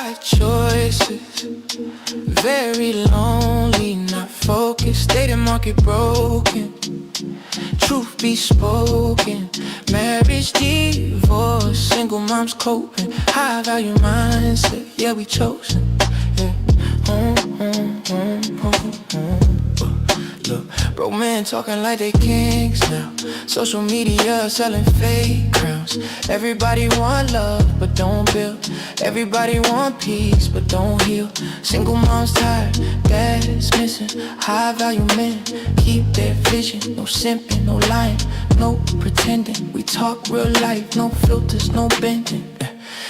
by choices, very lonely, not focused, dating market broken. Truth be spoken, marriage, divorce, single moms coping, high value mindset, yeah we chosen. Yeah. Look, bro men talking like they kings now. Social media selling fake crowns. Everybody want love but don't build. Everybody want peace but don't heal. Single moms tired, dad's missing. High value men keep their vision. No simping, no lying, no pretending. We talk real life, no filters, no bending.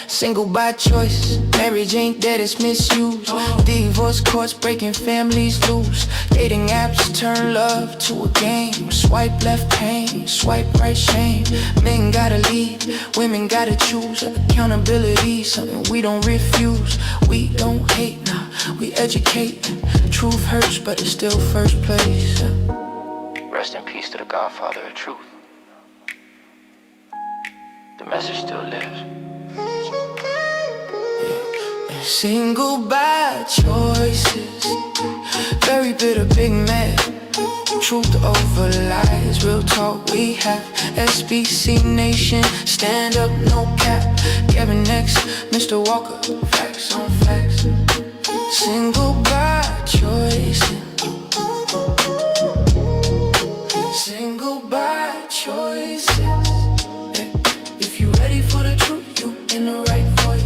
Single by choice, marriage ain't dead, it's misused. Divorce courts breaking families loose. Dating apps turn love to a game. Swipe left pain, swipe right shame. Men gotta lead, women gotta choose. Accountability, something we don't refuse. We don't hate, nah, we educate. Truth hurts, but it's still first place. Rest in peace to the godfather of truth. The message still lives. Single by choices, very bitter, big mad. Truth over lies, real talk we have. SBC Nation, stand up, no cap. Gavin next, Mr. Walker, facts on facts. Single by choices, single by choices. If you ready for the truth, you in the right voice.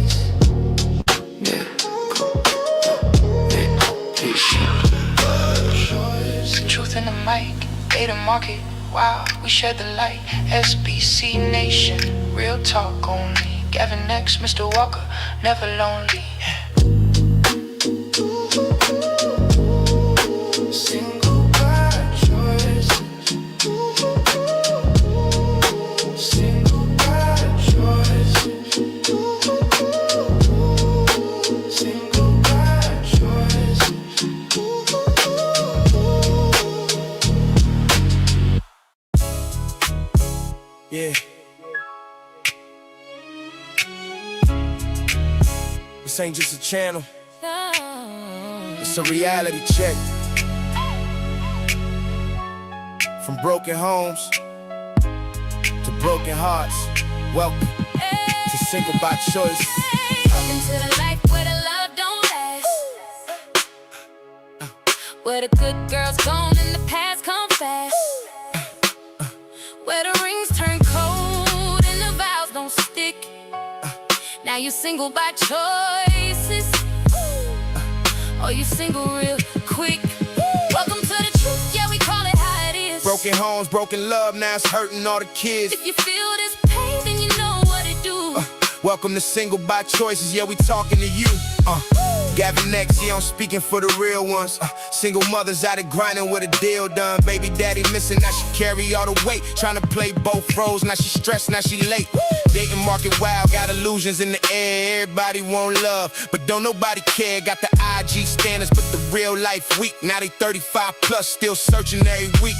Truth in the mic, data market, wow, we shed the light. SBC Nation, real talk only. Gavin next, Mr. Walker, never lonely. Single by choices, single by choices, single by choices. Yeah. This ain't just a channel. It's a reality check. From broken homes to broken hearts. Welcome to Single by Choice. Welcome to the life where the love don't last. Where the good girls gone and the past come fast. Where the rings turn cold and the vows don't stick. Now you single by choices, or you single real quick. Welcome to the truth, yeah we call it how it is. Broken homes, broken love, now it's hurting all the kids. If you feel this pain, then you know what it do. Welcome to Single by Choices, yeah we talking to you. Gavin next, yeah I'm speaking for the real ones. Single mothers out of grinding with a deal done. Baby daddy missing, now she carry all the weight. Trying to play both roles, now she stressed, now she late. Dating market wild, got illusions in the air. Everybody want love, but don't nobody care. Got the IG standards, but the real life weak. Now they 35 plus, still searching every week.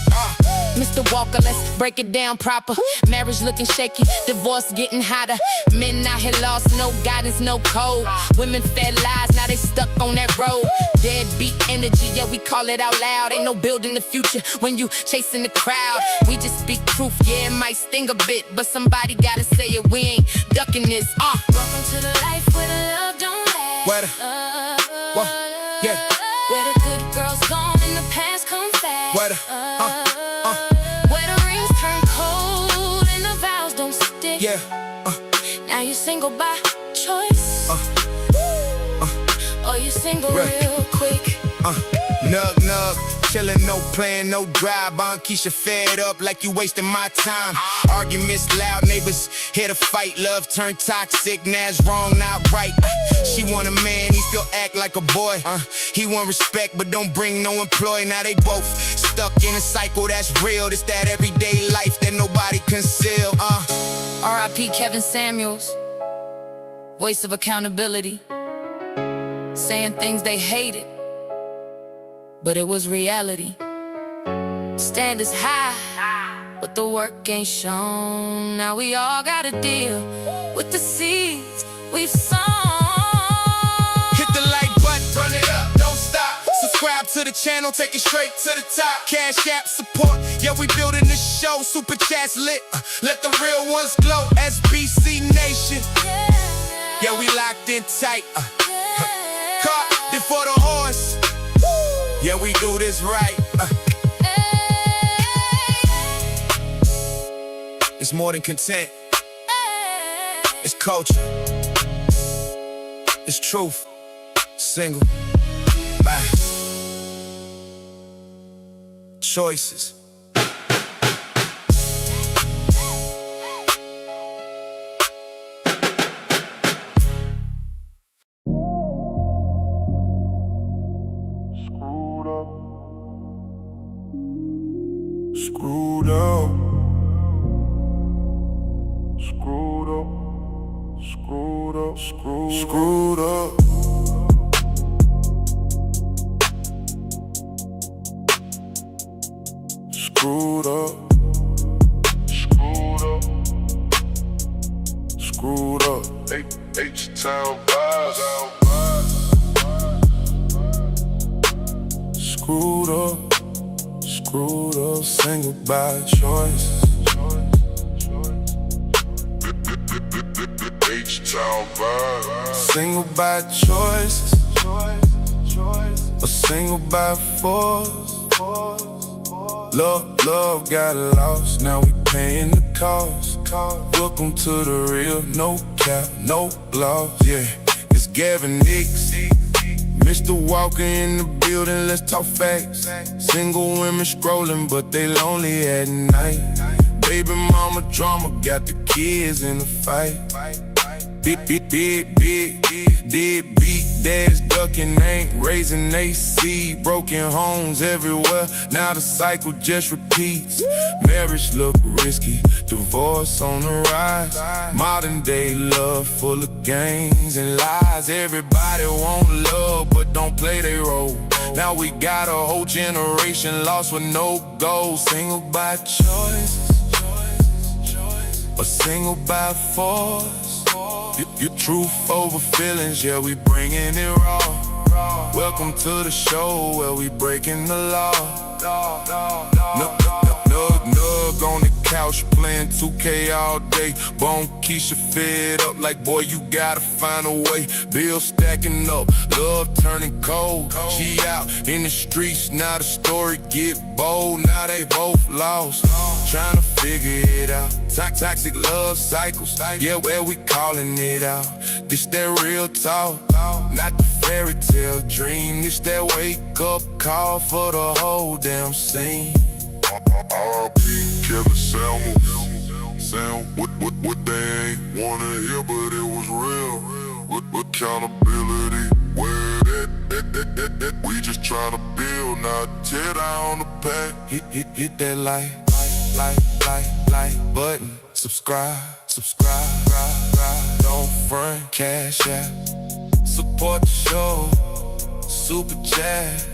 Mr. Walker, let's break it down proper. Marriage looking shaky, divorce getting hotter. Men out here lost, no guidance, no code. Women fed lies, now they stuck on that road. Deadbeat energy, yeah we call it out loud. Ain't no building the future when you chasing the crowd. We just speak truth, yeah it might sting a bit, but somebody gotta say it, we ain't ducking this. Welcome to the life where the love don't last. Where the, yeah. Where the good girls gone and the past come fast. Where the, where the rings turn cold and the vows don't stick. yeah. Now you single by choice, or you single real quick. Nug, chillin', no plan, no drive. On Keisha fed up like you wasting my time. Arguments loud, neighbors here to fight. Love turned toxic, now it's wrong, not right. She want a man, he still act like a boy. He want respect, but don't bring no employee. Now they both stuck in a cycle that's real. It's that everyday life that nobody conceal. R.I.P. Kevin Samuels, voice of accountability, saying things they hated, but it was reality. Standards high, but the work ain't shown. Now we all gotta deal with the seeds we've sown. Subscribe to the channel, take it straight to the top. Cash app support, yeah, we building this show. Super chats lit, let the real ones glow. SBC Nation, yeah, we locked in tight. Caught before the horse, yeah, we do this right. It's more than content. It's culture. It's truth. Single. Bye. Choices. Screwed up. Screwed up. Screwed up. Screwed up. Screwed up. Screwed up. Screwed up. H-Town vibes. Screwed up. Screwed up. Single by choice. H-Town vibes. Single by choice. A single by force. Love got lost, now we paying the cost. Welcome to the real, no cap, no gloss. Yeah, it's Gavin Nicks, Mr. Walker in the building, let's talk facts. Single women scrolling, but they lonely at night. Baby mama drama, got the kids in the fight. Big beat, dad's ducking, ain't raising AC. Broken homes everywhere, now the cycle just repeats. Marriage look risky, divorce on the rise. Modern day love full of games and lies. Everybody want love, but don't play their role. Now we got a whole generation lost with no goals. Single by choice, a single by force. Your truth over feelings, yeah, we bringing it raw. Welcome to the show where we breaking the law. Nug on the couch playing 2K all day. Bone Keisha fed up like, boy, you gotta find a way. Bills stacking up, love turning cold. She out in the streets, now the story get bold. Now they both lost, trying to figure it out. Toxic love cycles, yeah, where we calling it out. This that real talk, not the fairy tale dream. This that wake up call for the whole damn scene. R.I.P. Kevin Sound what they ain't wanna hear, but it was real. With accountability, where that we just tryna build, not tear down the pack. Hit that like button. Subscribe. Don't front, cash out. Support the show. Super chat,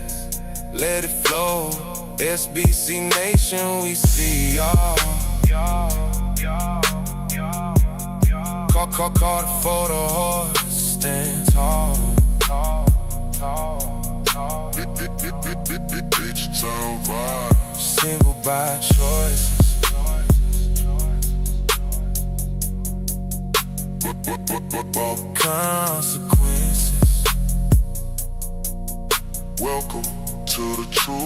let it flow. SBC Nation, we see y'all. Call it for the horse, stand tall. H-Town vibes. Single by choice. Consequences. Welcome to the truth.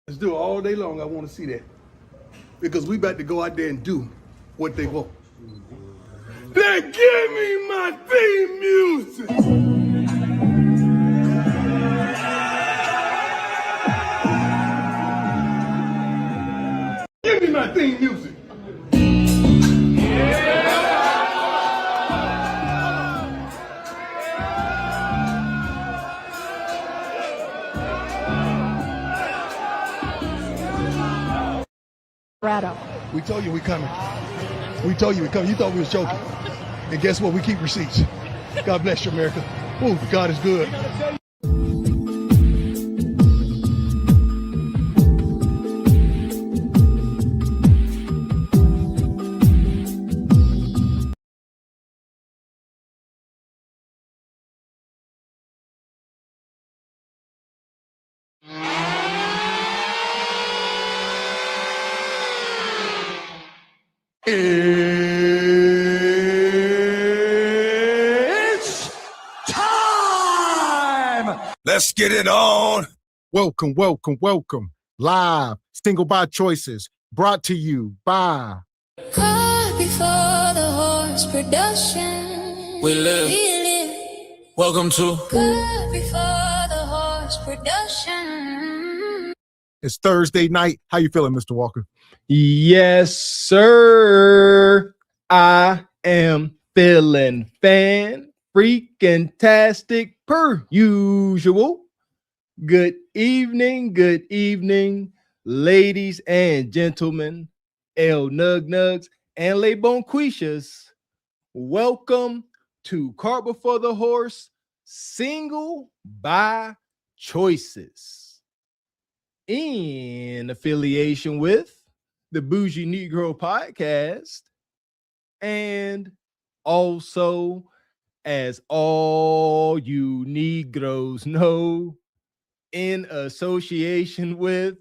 Let's do it all day long. I want to see that. Because we about to go out there and do what they want. Then give me my theme music. Give me my theme music. We told you we coming. We told you we coming. You thought we was joking. And guess what? We keep receipts. God bless you, America. Ooh, God is good. It's time! Let's get it on. Welcome, welcome, welcome. Live, Single by Choices, brought to you by Caught before the horse production. We live. Welcome to Caught before the horse production. It's Thursday night. How you feeling, Mr. Walker? Yes, sir. I am feeling freaking-tastic per usual. Good evening, ladies and gentlemen, El Nug Nugs and Le Bonquishas. Welcome to Cart Before the Horse, Single by Choices, in affiliation with the Bougie Negro Podcast, and also, as all you Negroes know, in association with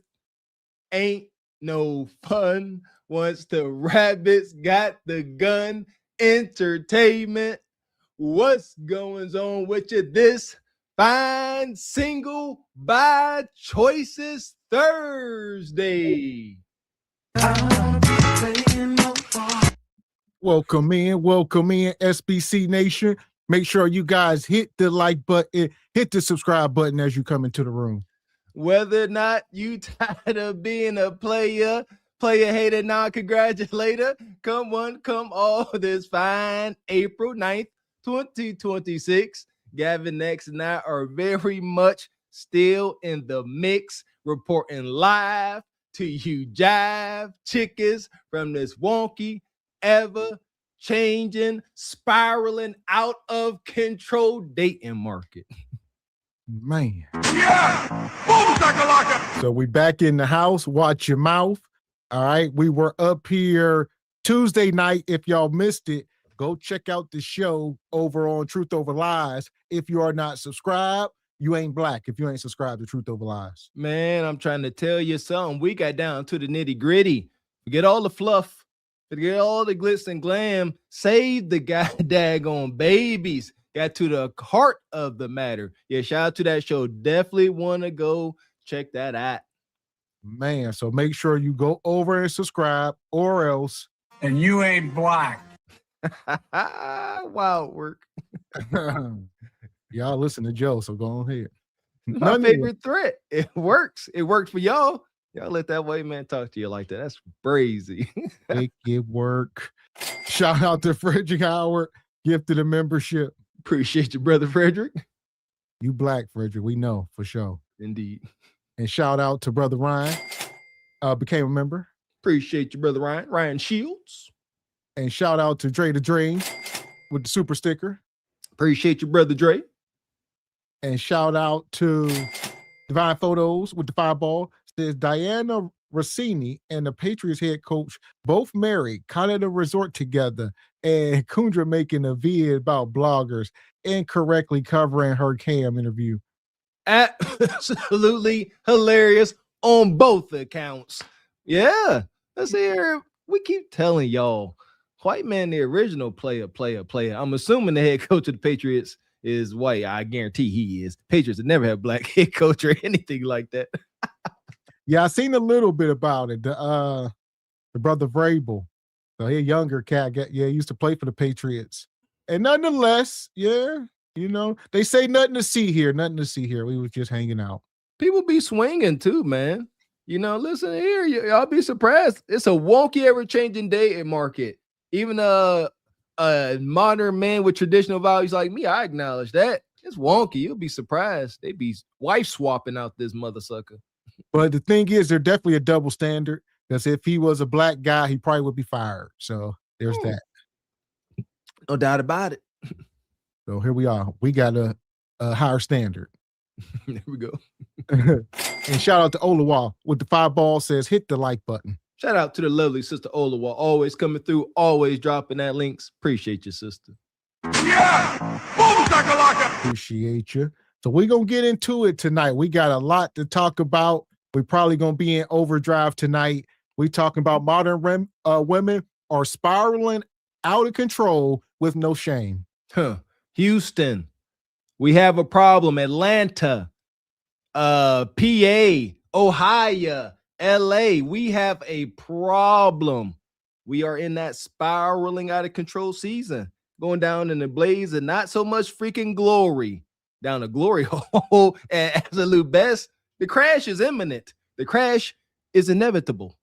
Ain't No Fun Once the Rabbits Got the Gun Entertainment. What's going on with you this fine Single by Choices Thursday? Welcome in, SBC Nation. Make sure you guys hit the like button, hit the subscribe button as you come into the room. Whether or not you tired of being a player hater, non-congratulator, come one, come all this fine April 9th, 2026. Gavin Next and I are very much still in the mix, reporting live to you jive chickens from this wonky, ever-changing, spiraling out of control dating market. Man. Yeah! Boom, shakalaka! So we back in the house. Watch your mouth. All right. We were up here Tuesday night. If y'all missed it, go check out the show over on Truth Over Lies. If you are not subscribed, you ain't black if you ain't subscribed to Truth Over Lies. Man, I'm trying to tell you something. We got down to the nitty-gritty. Forget all the fluff. Forget all the glitz and glam. Save the daggone babies. Got to the heart of the matter. Yeah, shout out to that show. Definitely want to go check that out. Man, so make sure you go over and subscribe, or else. And you ain't black. Wild work. Y'all listen to Joe, so go ahead. My favorite threat. It works. It works for y'all. Y'all let that white man talk to you like that. That's crazy. Make it work. Shout out to Frederick Howard, gifted a membership. Appreciate you, brother Frederick. You black, Frederick. We know for sure. Indeed. And shout out to brother Ryan, became a member. Appreciate you, brother Ryan. Ryan Shields. And shout out to Dre the Dream with the super sticker. Appreciate you, brother Dre. And shout out to Divine Photos with the 5-ball. Says Diana Rossini and the Patriots head coach both married, kind of the resort together, and Kundra making a vid about bloggers incorrectly covering her cam interview. Absolutely hilarious on both accounts. Yeah, let's hear. We keep telling y'all, white man, the original player. I'm assuming the head coach of the Patriots is white. I guarantee he is. Patriots have never had black head coach or anything like that. Yeah, I seen a little bit about it. The brother Vrabel, so he a younger cat. He used to play for the Patriots. And nonetheless, yeah, you know, they say nothing to see here. We was just hanging out. People be swinging too, man. You know, listen here, y'all be surprised. It's a wonky, ever-changing dating market. Even a modern man with traditional values like me, I acknowledge that. It's wonky. You'll be surprised. They be wife swapping out this mother sucker. But the thing is, there's definitely a double standard, because if he was a black guy, he probably would be fired. So there's that. No doubt about it. So here we are. We got a higher standard. There we go. And shout out to Olawa with the 5-ball, says hit the like button. Shout out to the lovely sister Olawa, always coming through, always dropping that links. Appreciate you, sister. Yeah! Boom, shakalaka! Appreciate you. So we're going to get into it tonight. We got a lot to talk about. We're probably going to be in overdrive tonight. We talking about modern women are spiraling out of control with no shame. Houston, we have a problem. Atlanta, PA, Ohio, LA, we have a problem. We are in that spiraling out of control season, going down in the blaze and not so much freaking glory, down the glory hole. At absolute best, the crash is imminent. The crash is inevitable.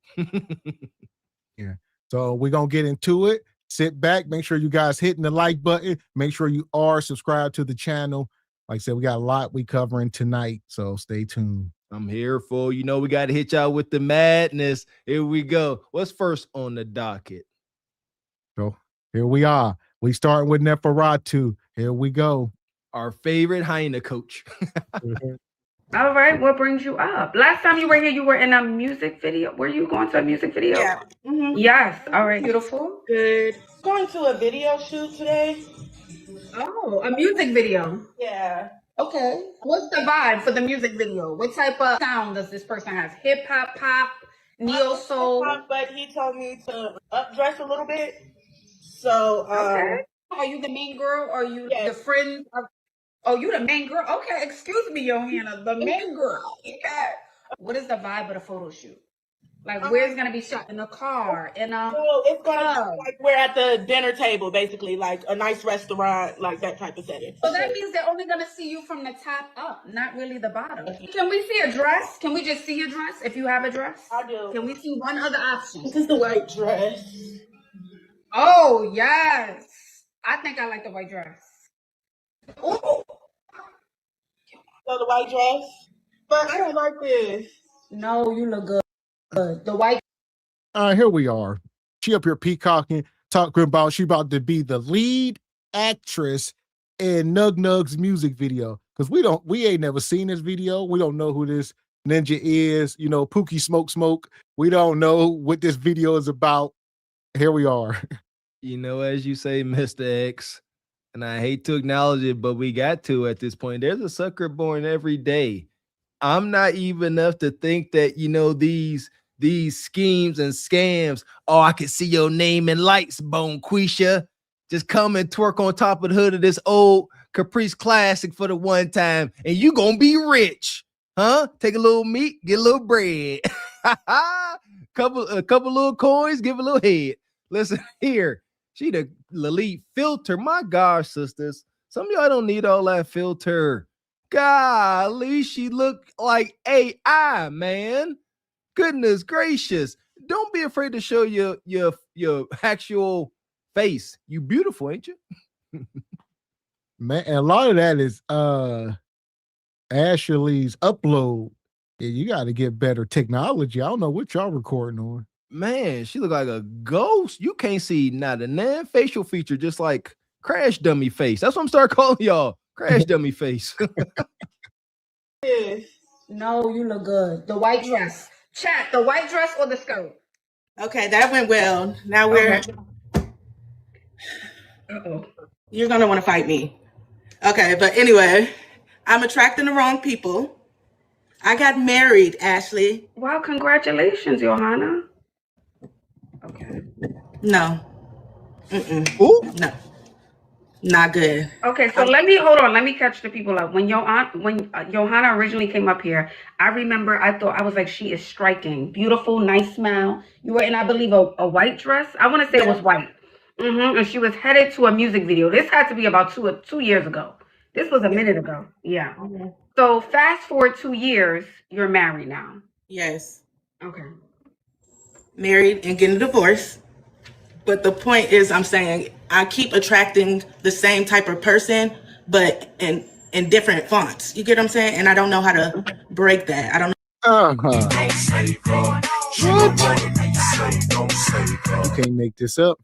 Yeah. So we're going to get into it. Sit back. Make sure you guys hitting the like button. Make sure you are subscribed to the channel. Like I said, we got a lot we covering tonight, so stay tuned. I'm here for, you know, we got to hit y'all with the madness. Here we go. What's first on the docket? So here we are. We starting with Neferatu. Here we go. Our favorite hyena coach. All right, what brings you up? Last time you were here, you were in a music video. Were you going to a music video? Yeah. Yes. All right, beautiful. Good. Going to a video shoot today. Oh, a music video. Yeah. Okay. What's the vibe for the music video? What type of sound does this person have? Hip hop, pop, neo soul? But he told me to updress a little bit. So, Okay. Are you the main girl or are you the friend of? Oh, you the main girl? Okay, excuse me, Johanna, the main girl. Yeah. What is the vibe of the photo shoot? Like, where's gonna be shot? In a car? In a so it's gonna be like we're at the dinner table, basically, like a nice restaurant, like that type of setting. So that means they're only gonna see you from the top up, not really the bottom. Can we see a dress? Can we just see a dress if you have a dress? I do. Can we see one other option? This is the white dress. Oh yes, I think I like the white dress. Ooh. So the white dress, but I don't like this. No, you look good. The white. Here we are. She up here peacocking, talking about she about to be the lead actress in Nug Nug's music video. Because we ain't never seen this video. We don't know who this ninja is. You know, Pookie Smoke. We don't know what this video is about. Here we are. You know, as you say, Mr. X, and I hate to acknowledge it, but we got to at this point. There's a sucker born every day. I'm naive enough to think that, you know, these schemes and scams, oh, I can see your name in lights, Bonquisha. Just come and twerk on top of the hood of this old Caprice Classic for the one time, and you gonna be rich. Huh? Take a little meat, get a little bread. couple little coins, give a little head. Listen here. She the lead filter. My gosh, sisters. Some of y'all don't need all that filter. Golly, she look like AI, man. Goodness gracious. Don't be afraid to show your actual face. You beautiful, ain't you? Man, and a lot of that is Ashley's upload. Yeah, you got to get better technology. I don't know what y'all recording on. Man, she look like a ghost. You can't see not a non-facial feature, just like crash dummy face. That's what I'm starting calling y'all. Crash dummy face. No, you look good. The white dress. Chat, the white dress or the skirt? Okay, that went well. Now we're. You're gonna want to fight me. Okay, but anyway, I'm attracting the wrong people. I got married, Ashley. Wow, congratulations, Johanna. Okay. No. Ooh. No. Not good. Okay, so hold on. Let me catch the people up. When Johanna originally came up here, I remember I was like, she is striking, beautiful, nice smile. You were in, I believe, a white dress. I want to say it was white. And she was headed to a music video. This had to be about 2 years ago. This was a minute ago. Yeah. So fast forward 2 years, you're married now. Yes. Okay. Married and getting a divorce. But the point is, I'm saying I keep attracting the same type of person, but in different fonts. You get what I'm saying? And I don't know how to break that. I don't know. You can't make this up.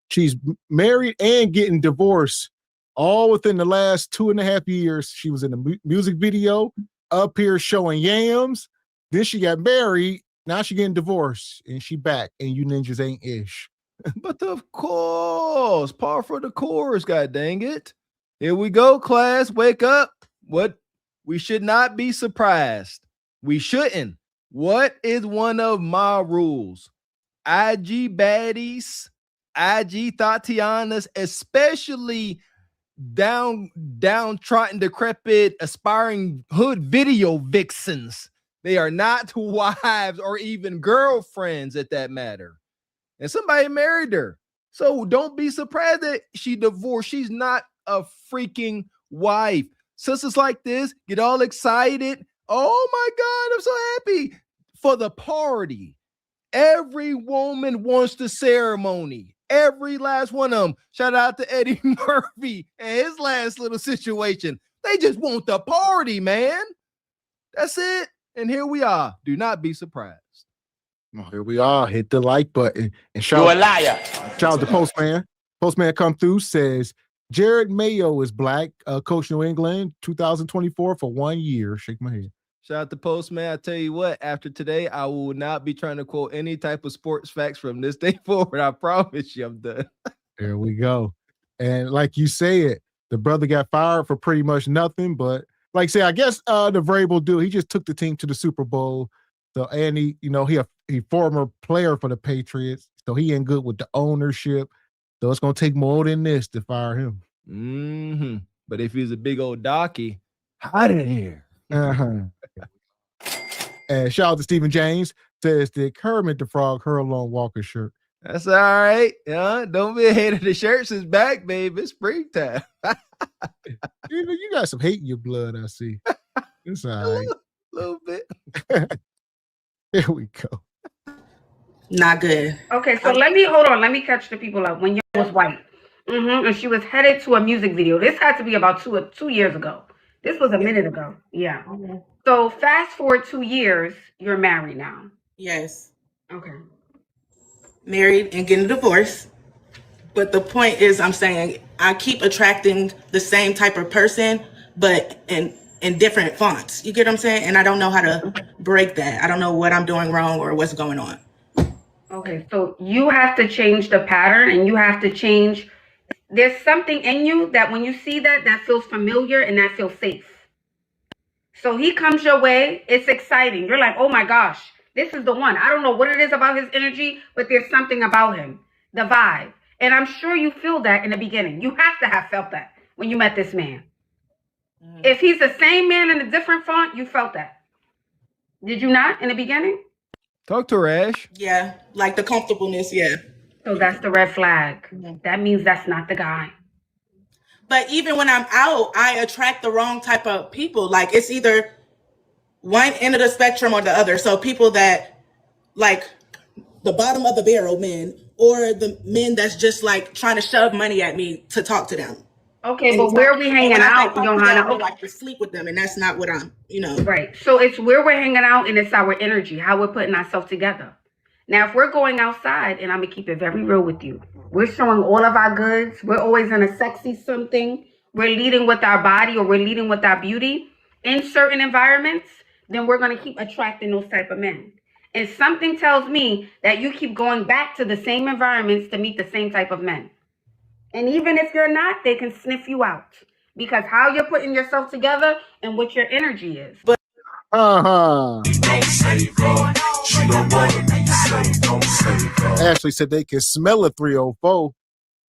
She's married and getting divorced all within the last 2.5 years. She was in a music video up here showing yams. Then she got married. Now she getting divorced and she back, and you ninjas ain't ish. But of course, par for the course, god dang it. Here we go, class. Wake up. What? We should not be surprised. We shouldn't. What is one of my rules? IG baddies IG Tatianas, especially downtrodden, decrepit, aspiring hood video vixens. They are not wives or even girlfriends at that matter. And somebody married her. So don't be surprised that she divorced. She's not a freaking wife. Sisters like this get all excited. Oh my God, I'm so happy for the party. Every woman wants the ceremony. Every last one of them. Shout out to Eddie Murphy and his last little situation. They just want the party, man. That's it. And here we are. Do not be surprised. Well, here we are. Hit the like button and shout. You're a liar. Shout out to Postman. Postman come through, says Jared Mayo is black, coach New England, 2024 for 1 year. Shake my head. Shout out to Postman. I tell you what, after today, I will not be trying to quote any type of sports facts from this day forward. I promise you I'm done. There we go. And like you said, the brother got fired for pretty much nothing. But like I say, I guess the Vrabel dude, he just took the team to the Super Bowl. So, and he former player for the Patriots. So he ain't good with the ownership. So it's going to take more than this to fire him. Mm-hmm. But if he's a big old donkey, out of here. Uh-huh. And shout out to Stephen James, says that Kermit the Frog hurl on Walker's shirt. That's all right. Don't be a hater. The shirts is back, baby. It's springtime. You got some hate in your blood, I see. It's all right. A little bit. Here we go. Not good. Okay, so let me catch the people up. When you was white, and she was headed to a music video. This had to be about 2 years ago. This was a minute ago. Yeah. Okay. So fast forward 2 years, you're married now. Yes. Okay. Married and getting a divorce. But the point is, I'm saying I keep attracting the same type of person, but in different fonts. You get what I'm saying? And I don't know how to break that. I don't know what I'm doing wrong or what's going on. Okay, so you have to change the pattern, and you have to change. There's something in you that when you see that feels familiar and that feels safe. So he comes your way, it's exciting. You're like, oh my gosh, this is the one. I don't know what it is about his energy, but there's something about him, the vibe. And I'm sure you feel that in the beginning. You have to have felt that when you met this man. Mm-hmm. If he's the same man in a different font, you felt that. Did you not in the beginning? Talk to her, Ash. Yeah, like the comfortableness, yeah. So that's the red flag. Mm-hmm. That means that's not the guy. But even when I'm out, I attract the wrong type of people. Like it's either one end of the spectrum or the other. So people that like the bottom of the barrel men, or the men that's just like trying to shove money at me to talk to them. Okay, but where are we hanging out, Johanna? I like to sleep with them, and that's not what I'm, Right. So it's where we're hanging out, and it's our energy, how we're putting ourselves together. Now, if we're going outside, and I'm going to keep it very real with you, we're showing all of our goods. We're always in a sexy something. We're leading with our body, or we're leading with our beauty in certain environments, then we're going to keep attracting those type of men. And something tells me that you keep going back to the same environments to meet the same type of men. And even if you're not, they can sniff you out because how you're putting yourself together and what your energy is. But Ashley said they can smell a 304.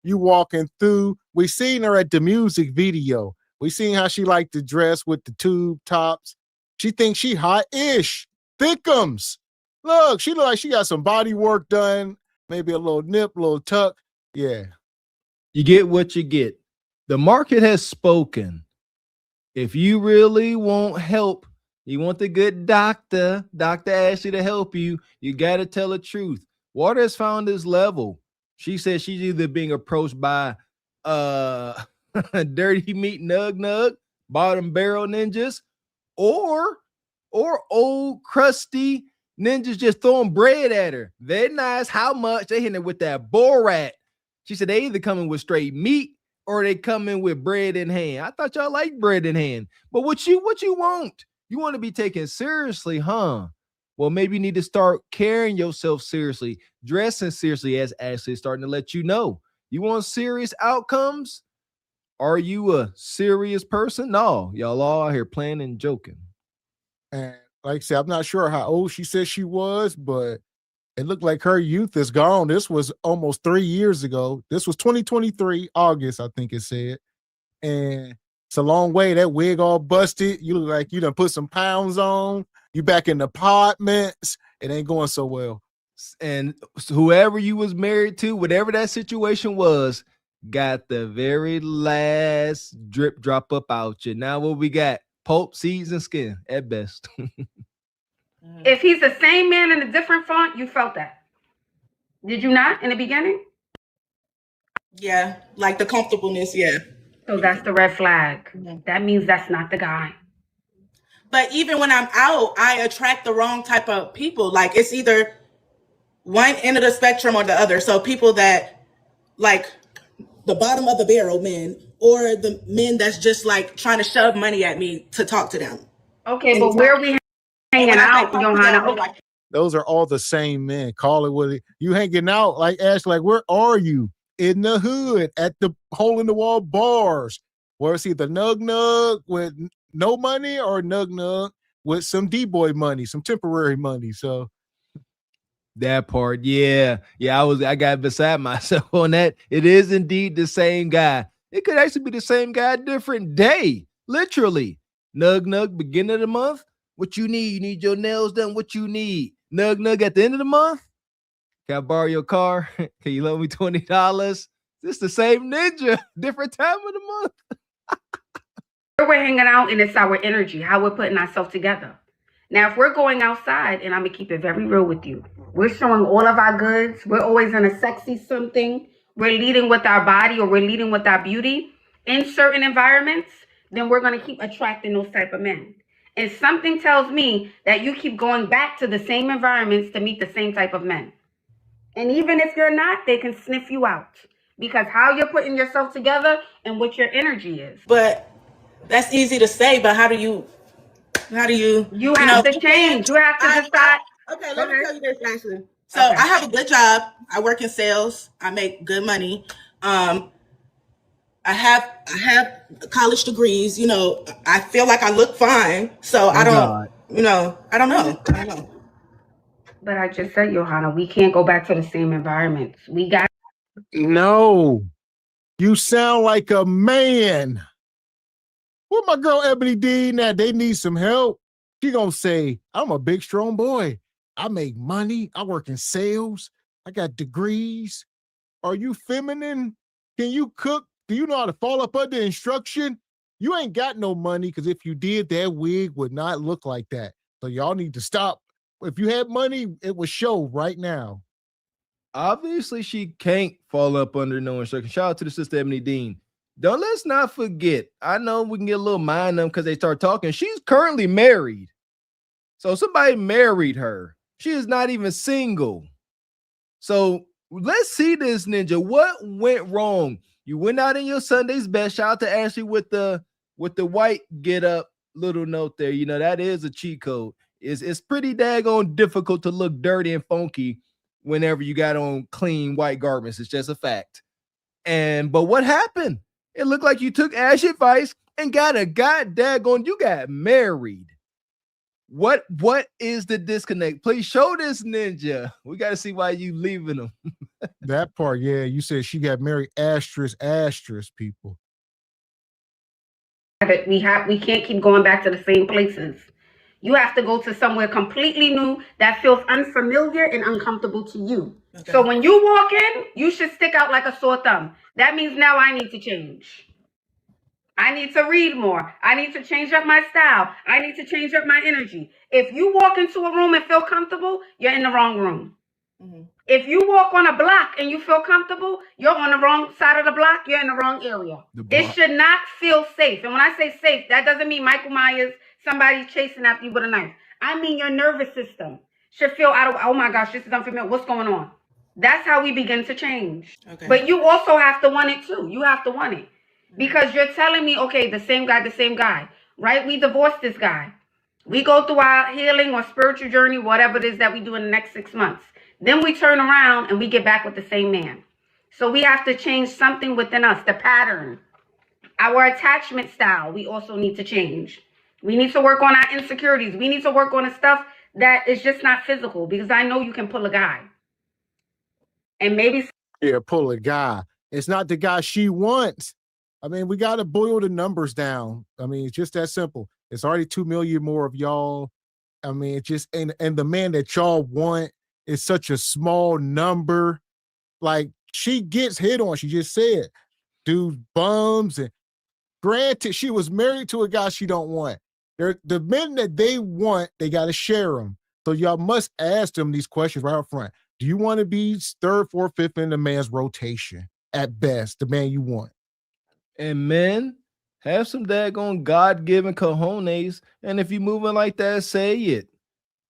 You walking through. We seen her at the music video. We seen how she liked to dress with the tube tops. She thinks she hot-ish. Thickums. Look, she look like she got some body work done. Maybe a little nip, a little tuck. Yeah. You get what you get. The market has spoken. If you really want help, you want the good Dr. Ashley to help you, you got to tell the truth. Water has found his level. She says she's either being approached by dirty meat nug, bottom barrel ninjas, or old crusty ninjas just throwing bread at her. They're nice. How much? They hitting her with that Borat. She said they either coming with straight meat or they coming with bread in hand. I thought y'all like bread in hand. But what you want? You want to be taken seriously, huh? Well, maybe you need to start carrying yourself seriously, dressing seriously, as Ashley is starting to let you know. You want serious outcomes? Are you a serious person? No, y'all all out here playing and joking. And like I said, I'm not sure how old she said she was, but It looked like her youth is gone. This was almost 3 years ago. This was 2023, August, I think it said. And it's a long way. That wig all busted. You look like you done put some pounds on. You back in the apartments. It ain't going so well. And whoever you was married to, whatever that situation was, got the very last drip drop up out you. Now what we got? Pulp, seeds, and skin at best. If he's the same man in a different font, you felt that. Did you not in the beginning? Yeah, like the comfortableness, yeah. So that's the red flag. That means that's not the guy. But even when I'm out, I attract the wrong type of people. Like it's either one end of the spectrum or the other. So people that like the bottom of the barrel men, or the men that's just like trying to shove money at me to talk to them. Okay, but where are we hanging out, Johanna? Okay. Those are all the same men. Call it what it. You hanging out like Ash, like where are you? In the hood, at the hole in the wall bars, where it's either nug with no money or nug with some D-boy money, some temporary money. So that part, yeah. I got beside myself on that. It is indeed the same guy. It could actually be the same guy, different day. Literally. Nug, beginning of the month. What you need? You need your nails done. What you need? Nug at the end of the month. Can I borrow your car? Can you loan me $20? This the same ninja, different time of the month. We're hanging out and it's our energy, how we're putting ourselves together. Now, if we're going outside, and I'm going to keep it very real with you, we're showing all of our goods. We're always in a sexy something. We're leading with our body or we're leading with our beauty in certain environments, then we're going to keep attracting those type of men. And something tells me that you keep going back to the same environments to meet the same type of men. And even if you're not, they can sniff you out because how you're putting yourself together and what your energy is. But that's easy to say, but how do you you have to change. You have to decide. Okay, let me tell you this, Ashley. So I have a good job. I work in sales. I make good money. I have college degrees. I feel like I look fine. So I don't know. But I just said, Johanna, we can't go back to the same environments. We got. No, you sound like a man. Where my girl Ebony Dean at? They need some help. She gonna say, I'm a big, strong boy. I make money. I work in sales. I got degrees. Are you feminine? Can you cook? Do you know how to fall up under instruction? You ain't got no money because if you did, that wig would not look like that. So y'all need to stop. If you had money, it would show right now. Obviously, she can't fall up under no instruction. Shout out to the sister Ebony Dean. Let's not forget. I know we can get a little mind them because they start talking. She's currently married. So somebody married her. She is not even single. So let's see this, ninja. What went wrong? You went out in your Sunday's best. Shout out to Ashley with the white get up little note there. That is a cheat code. It's pretty daggone difficult to look dirty and funky whenever you got on clean white garments. It's just a fact. But what happened? It looked like you took Ash advice and got a daggone, you got married. What is the disconnect? Please show this ninja. We got to see why you leaving him. That part, yeah. You said she got married, asterisk, people. We can't keep going back to the same places. You have to go to somewhere completely new that feels unfamiliar and uncomfortable to you. Okay. So when you walk in, you should stick out like a sore thumb. That means now I need to change. I need to read more. I need to change up my style. I need to change up my energy. If you walk into a room and feel comfortable, you're in the wrong room. Mm-hmm. If you walk on a block and you feel comfortable, you're on the wrong side of the block. You're in the wrong area. It should not feel safe. And when I say safe, that doesn't mean Michael Myers, somebody chasing after you with a knife. I mean your nervous system should feel out of, oh my gosh, this is unfamiliar. What's going on? That's how we begin to change. Okay. But you also have to want it too. You have to want it. Because you're telling me, okay, the same guy, right? We divorced this guy. We go through our healing or spiritual journey, whatever it is that we do in the next 6 months. Then we turn around and we get back with the same man. So we have to change something within us, the pattern. Our attachment style, we also need to change. We need to work on our insecurities. We need to work on the stuff that it's just not physical, because I know you can pull a guy. And maybe pull a guy. It's not the guy she wants. I mean, we got to boil the numbers down. I mean, it's just that simple. It's already 2 million more of y'all. I mean, it just and the man that y'all want is such a small number. Like, she gets hit on. She just said, dude, bums. And granted, she was married to a guy she don't want. The men that they want, they got to share them. So y'all must ask them these questions right up front. Do you want to be third, fourth, fifth in the man's rotation at best, the man you want? And men, have some daggone God-given cojones. And if you moving like that, say it.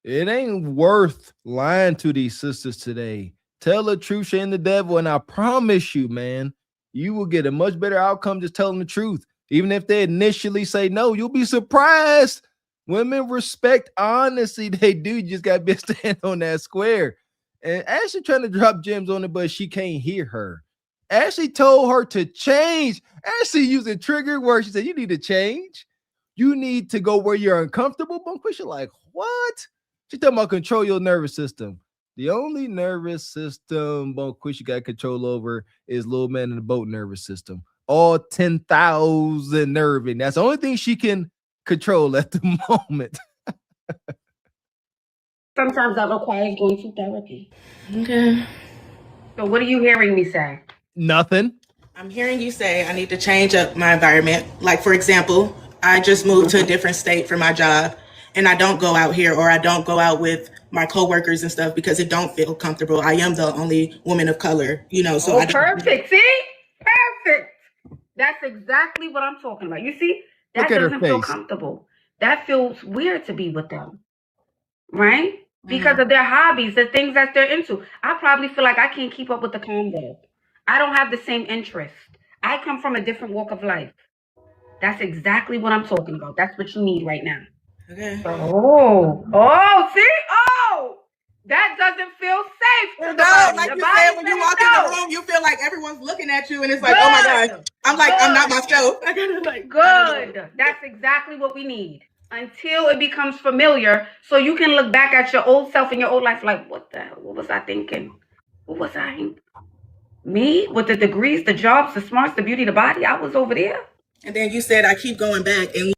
It ain't worth lying to these sisters today. Tell the truth, shame the devil, and I promise you, man, you will get a much better outcome just telling the truth. Even if they initially say no, you'll be surprised. Women respect honesty. They do. You just got to be stand on that square. And Ashley trying to drop gems on it, but she can't hear her. Ashley told her to change. Ashley used a trigger word. She said, you need to change. You need to go where you're uncomfortable. Bonquisha like, what? She talking about control your nervous system. The only nervous system Bonquisha got control over is little man in the boat nervous system. All 10,000 nerving. That's the only thing she can control at the moment. sometimes that requires going to therapy. Okay. So what are you hearing me say? Nothing. I'm hearing you say I need to change up my environment. Like, for example, I just moved to a different state for my job, and I don't go out here, or I don't go out with my coworkers and stuff because it don't feel comfortable. I am the only woman of color, you know. So perfect. See? Perfect. That's exactly what I'm talking about. You see? That doesn't feel comfortable. That feels weird to be with them. Right? Because of their hobbies, the things that they're into. I probably feel like I can't keep up with the convo. I don't have the same interest. I come from a different walk of life. That's exactly what I'm talking about. That's what you need right now. Okay. Oh, see? Oh, that doesn't feel safe. To the body. Like the you body said, when you walk in the room, you feel like everyone's looking at you, and it's like, oh my gosh. I'm like, I'm not myself. I gotta like, good. That's exactly what we need. Until it becomes familiar, so you can look back at your old self and your old life like, what the hell? What was I thinking? What was I? Me? With the degrees, the jobs, the smarts, the beauty, the body, I was over there. And then you said I keep going back. And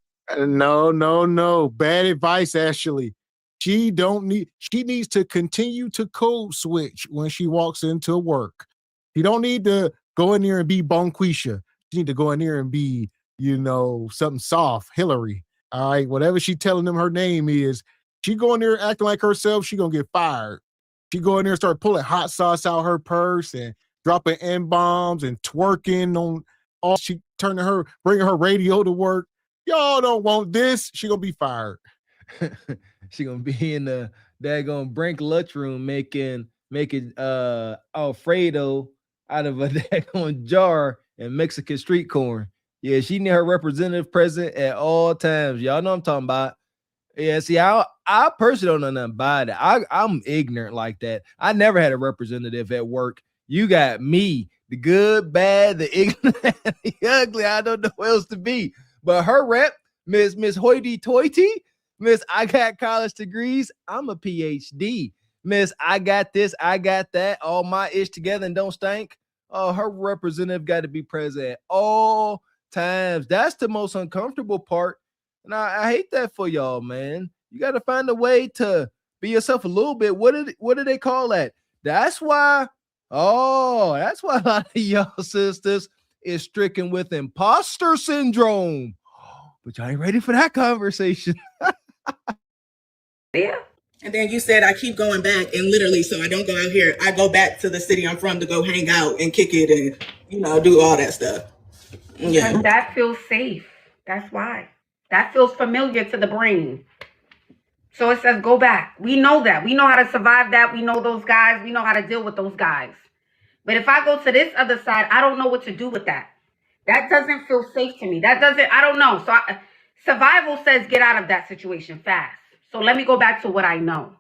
No. Bad advice, Ashley. She needs to continue to code switch when she walks into work. You don't need to go in there and be Bonquisha. You need to go in there and be, something soft, Hillary. All right, whatever she telling them her name is, she go in there acting like herself, she gonna get fired. She go in there and start pulling hot sauce out her purse and dropping N-bombs and twerking on all. She bringing her radio to work. Y'all don't want this. She gonna be fired. She gonna be in the daggone Brink lunchroom making Alfredo out of a daggone jar and Mexican street corn. Yeah, she need her representative present at all times. Y'all know what I'm talking about. Yeah, see, I personally don't know nothing about it. I'm ignorant like that. I never had a representative at work. You got me, the good, bad, the ignorant, the ugly. I don't know who else to be. But her rep, Miss Hoity-toity, Miss I got college degrees, I'm a PhD. Miss I got this, I got that, all my ish together and don't stink. Oh, her representative got to be present at all times. That's the most uncomfortable part. And I hate that for y'all, man. You got to find a way to be yourself a little bit. What do they call that? That's why a lot of y'all sisters is stricken with imposter syndrome. But y'all ain't ready for that conversation. Yeah. And then you said I keep going back, and literally, so I don't go out here. I go back to the city I'm from to go hang out and kick it and, do all that stuff. Yeah. Because that feels safe. That's why. That feels familiar to the brain. So it says go back. We know that. We know how to survive that. We know those guys. We know how to deal with those guys. But if I go to this other side, I don't know what to do with that. That doesn't feel safe to me. I don't know. So survival says get out of that situation fast. So let me go back to what I know.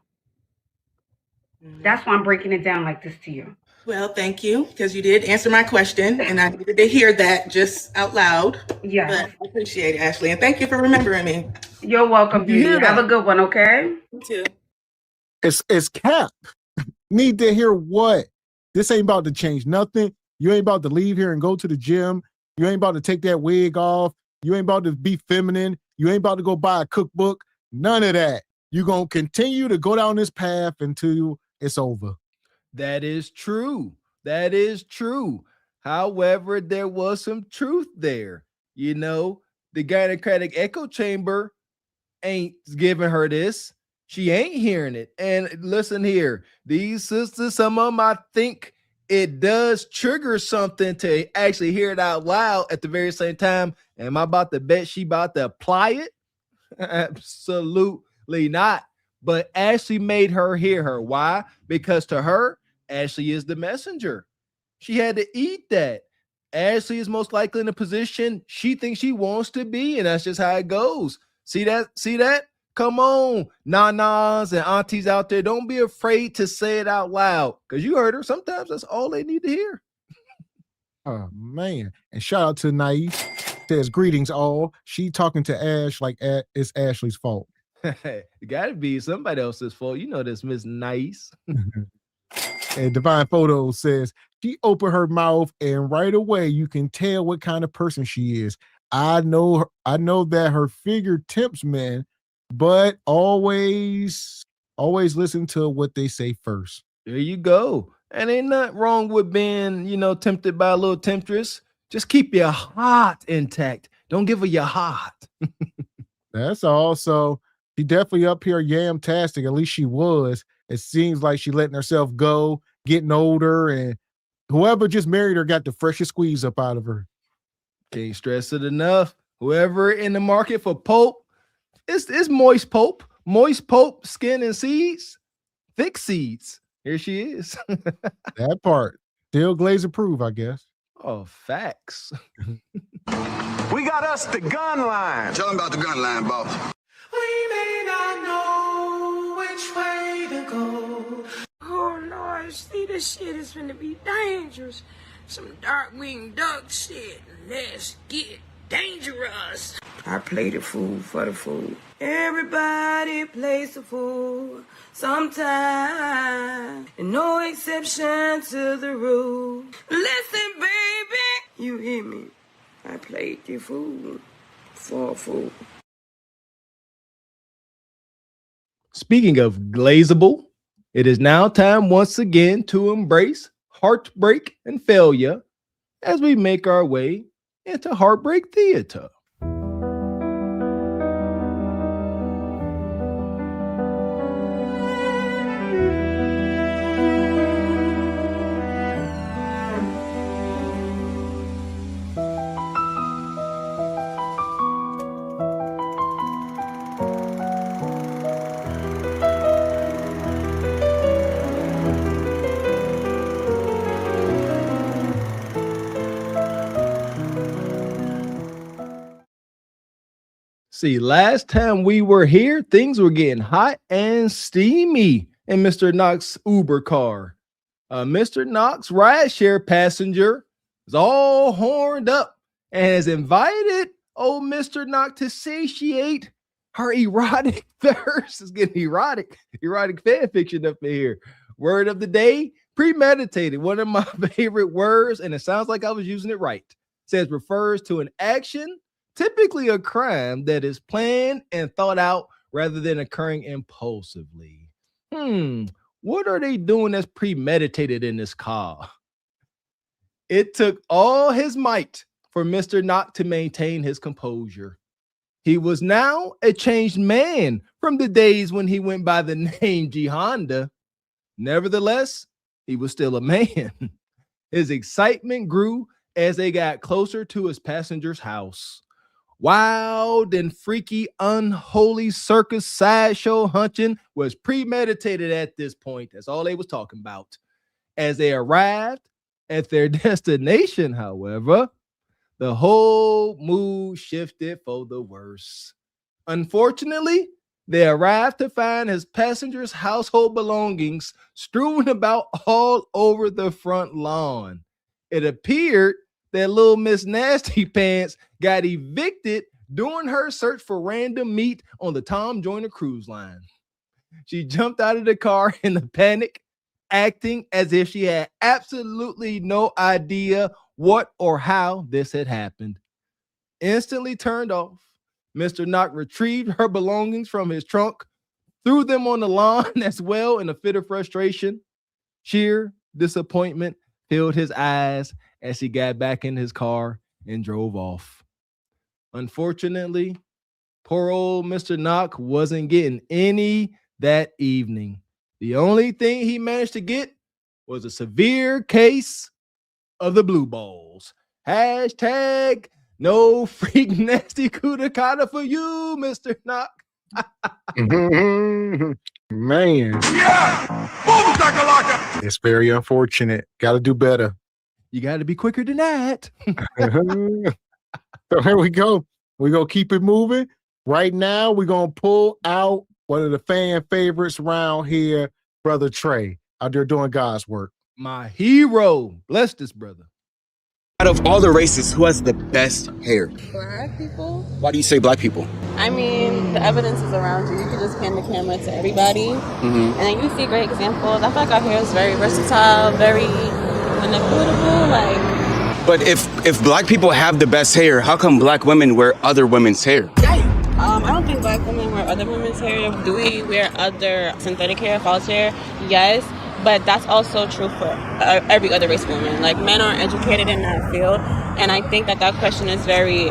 That's why I'm breaking it down like this to you. Well, thank you, because you did answer my question, and I needed to hear that just out loud. Yeah. But I appreciate it, Ashley, and thank you for remembering me. You're welcome, beauty. Have a good one, okay? You too. It's cap. Need to hear what? This ain't about to change nothing. You ain't about to leave here and go to the gym. You ain't about to take that wig off. You ain't about to be feminine. You ain't about to go buy a cookbook. None of that. You're going to continue to go down this path until it's over. That is true. That is true. However, there was some truth there. You know, the gynecratic echo chamber ain't giving her this. She ain't hearing it. And listen here, these sisters, some of them, I think it does trigger something to actually hear it out loud at the very same time. Am I about to bet she about to apply it? Absolutely not. But Ashley made her hear her. Why? Because to her, Ashley is the messenger. She had to eat that. Ashley is most likely in a position she thinks she wants to be, and that's just how it goes. See that? See that? Come on, nanas and aunties out there. Don't be afraid to say it out loud, because you heard her. Sometimes that's all they need to hear. Oh, man. And shout out to Naif. Says, greetings all. She talking to Ash like it's Ashley's fault. It got to be somebody else's fault. You know this, Miss Nice. And Divine Photo says, she opened her mouth and right away you can tell what kind of person she is. I know that her figure tempts men, but always listen to what they say first. There you go. And ain't nothing wrong with being, tempted by a little temptress. Just keep your heart intact. Don't give her your heart. That's all. So she definitely up here yam-tastic. At least she was. It seems like she letting herself go, getting older, and whoever just married her got the freshest squeeze up out of her. Can't stress it enough. Whoever in the market for Pope, it's Moist Pope. Moist Pope, skin and seeds, thick seeds. Here she is. That part. Still Glaze approved, I guess. Oh, facts. We got us the gun line. Tell them about the gun line, boss. We may not know which way to go. Oh Lord, see, this shit is gonna be dangerous. Some dark-winged duck shit. Let's get dangerous. I play the fool for the fool. Everybody plays the fool sometime. And no exception to the rule. Listen, baby, you hear me? I played the fool for a fool. Speaking of glazable, it is now time once again to embrace heartbreak and failure as we make our way into Heartbreak Theater. See, last time we were here, things were getting hot and steamy in Mr. Knox's Uber car. Mr. Knox, rideshare passenger, is all horned up and has invited old Mr. Knox to satiate her erotic thirst. It's getting erotic fan fiction up in here. Word of the day, premeditated. One of my favorite words, and it sounds like I was using it right. It says refers to an action, typically a crime that is planned and thought out rather than occurring impulsively. What are they doing that's premeditated in this car? It took all his might for Mr. Knox to maintain his composure. He was now a changed man from the days when he went by the name G Honda. Nevertheless, he was still a man. His excitement grew as they got closer to his passenger's house. Wild and freaky, unholy circus sideshow hunting was premeditated at this point. That's all they was talking about. As they arrived at their destination, however, the whole mood shifted for the worse. Unfortunately, they arrived to find his passenger's household belongings strewn about all over the front lawn. It appeared that little Miss Nasty Pants got evicted during her search for random meat on the Tom Joyner cruise line. She jumped out of the car in a panic, acting as if she had absolutely no idea what or how this had happened. Instantly turned off, Mr. Knock retrieved her belongings from his trunk, threw them on the lawn as well in a fit of frustration. Sheer disappointment filled his eyes as he got back in his car and drove off. Unfortunately, poor old Mr. Knock wasn't getting any that evening. The only thing he managed to get was a severe case of the blue balls. Hashtag no freak nasty cuda for you, Mr. Knock. Man. Yeah! It's very unfortunate. Got to do better. You got to be quicker than that. So here we go. We're going to keep it moving. Right now, we're going to pull out one of the fan favorites around here, Brother Trey, out there doing God's work. My hero. Bless this brother. Out of all the races, who has the best hair? Black people. Why do you say black people? I mean, the evidence is around you. You can just pan the camera to everybody. And then you see great examples. I feel like our hair is very versatile, very manipulable. But if black people have the best hair, how come black women wear other women's hair? I don't think black women wear other women's hair. Do we wear other synthetic hair, false hair? Yes. But that's also true for every other race of women. Like, men aren't educated in that field. And I think that question is very,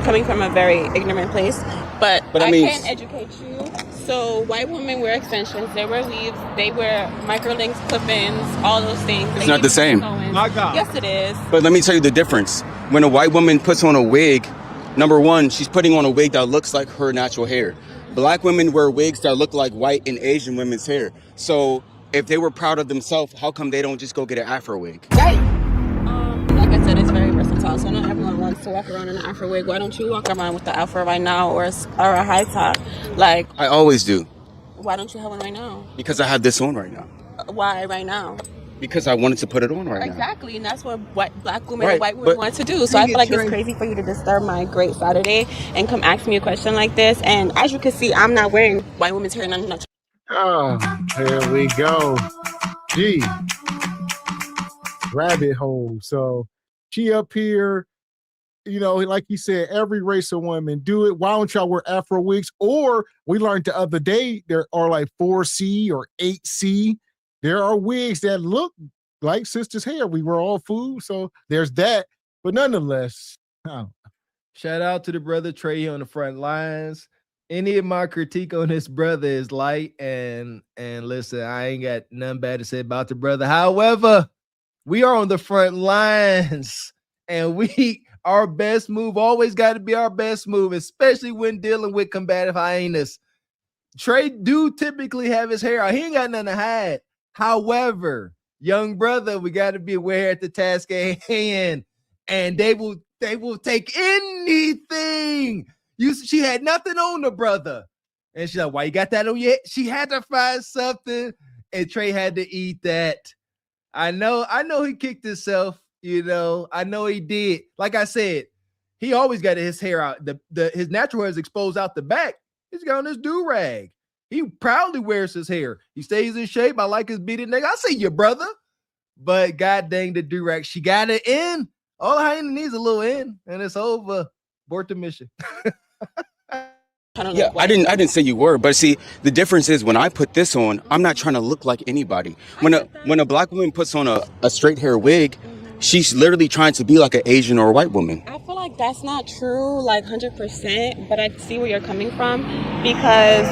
coming from a very ignorant place. But I can't educate you. So white women wear extensions, they wear weaves, they wear microlinks, clip-ins, all those things. It's not the same. My God. Yes, it is. But let me tell you the difference. When a white woman puts on a wig, number one, she's putting on a wig that looks like her natural hair. Black women wear wigs that look like white and Asian women's hair. So if they were proud of themselves, how come they don't just go get an afro wig? Like I said, it's very versatile. So not everyone wants to walk around in an afro wig. Why don't you walk around with the afro right now, or a high top? Like, I always do. Why don't you have one right now? Because I have this on right now. Why right now? Because I wanted to put it on right now. Exactly, and that's what black women and white women want to do. So I feel like it's crazy for you to disturb my great Saturday and come ask me a question like this. And as you can see, I'm not wearing white women's hair, and I'm not. Oh, here we go. Gee. Rabbit hole. So she up here, you know, like you said, every race of women do it. Why don't y'all wear afro wigs? Or we learned the other day there are like 4C or 8C. There are wigs that look like sister's hair. We were all food, so there's that. But nonetheless, shout out to the brother Trey on the front lines. Any of my critique on this brother is light, and listen, I ain't got nothing bad to say about the brother. However, we are on the front lines, and our best move always got to be our best move, especially when dealing with combative hyenas. Trey do typically have his hair out. He ain't got nothing to hide. However, young brother, we got to be aware at the task at hand, and they will take anything. She had nothing on the brother. And she's like, why you got that on yet? She had to find something, and Trey had to eat that. I know he kicked himself, you know. I know he did. Like I said, he always got his hair out. His natural hair is exposed out the back. He's got on this do-rag. He proudly wears his hair. He stays in shape. I like his beaded neck. I see you, brother. But god dang the do-rag. She got it in. All the hyena needs a little in, and it's over. Abort the mission. Yeah, I didn't say you were, but see, the difference is when I put this on, I'm not trying to look like anybody. When a black woman puts on a straight hair wig, she's literally trying to be like an Asian or a white woman. I feel like that's not true, like 100%, but I see where you're coming from, because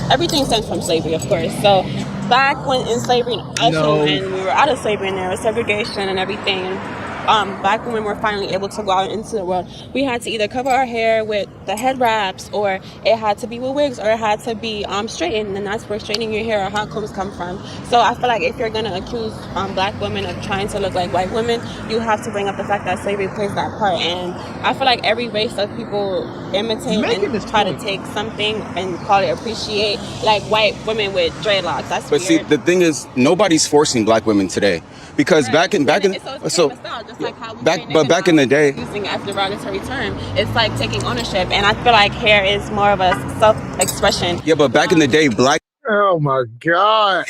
everything stems from slavery, of course. So back when in slavery, also when we were out of slavery and there was segregation and everything, black women were finally able to go out into the world. We had to either cover our hair with the head wraps, or it had to be with wigs, or it had to be straightened, and that's where straightening your hair or hot combs come from. So I feel like if you're going to accuse black women of trying to look like white women, you have to bring up the fact that slavery plays that part. And I feel like every race of people imitate and try to take something and call it appreciate, like white women with dreadlocks. That's But weird. see, the thing is, nobody's forcing black women today. because back in so just like how we back in the day, using as derogatory term, it's like taking ownership, and I feel like hair is more of a self-expression. Yeah, but back in the day, black. Oh my God.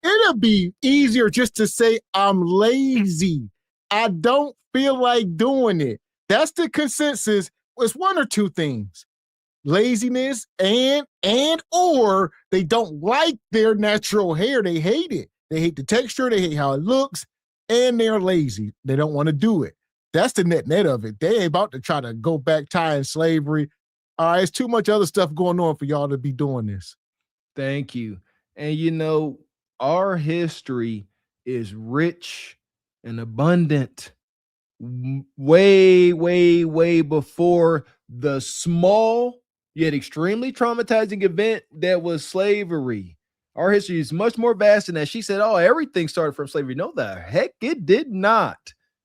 It'll be easier just to say I'm lazy. I don't feel like doing it. That's the consensus. It's one or two things. Laziness and or they don't like their natural hair. They hate it. They hate the texture. They hate how it looks. And they're lazy. They don't want to do it. That's the net of it. They ain't about to try to go back tying slavery. All right, it's too much other stuff going on for y'all to be doing this. Thank you. And you know, our history is rich and abundant. Way, way, way before the small yet extremely traumatizing event that was slavery. Our history is much more vast than that. She said, oh, everything started from slavery. No, the heck it did not.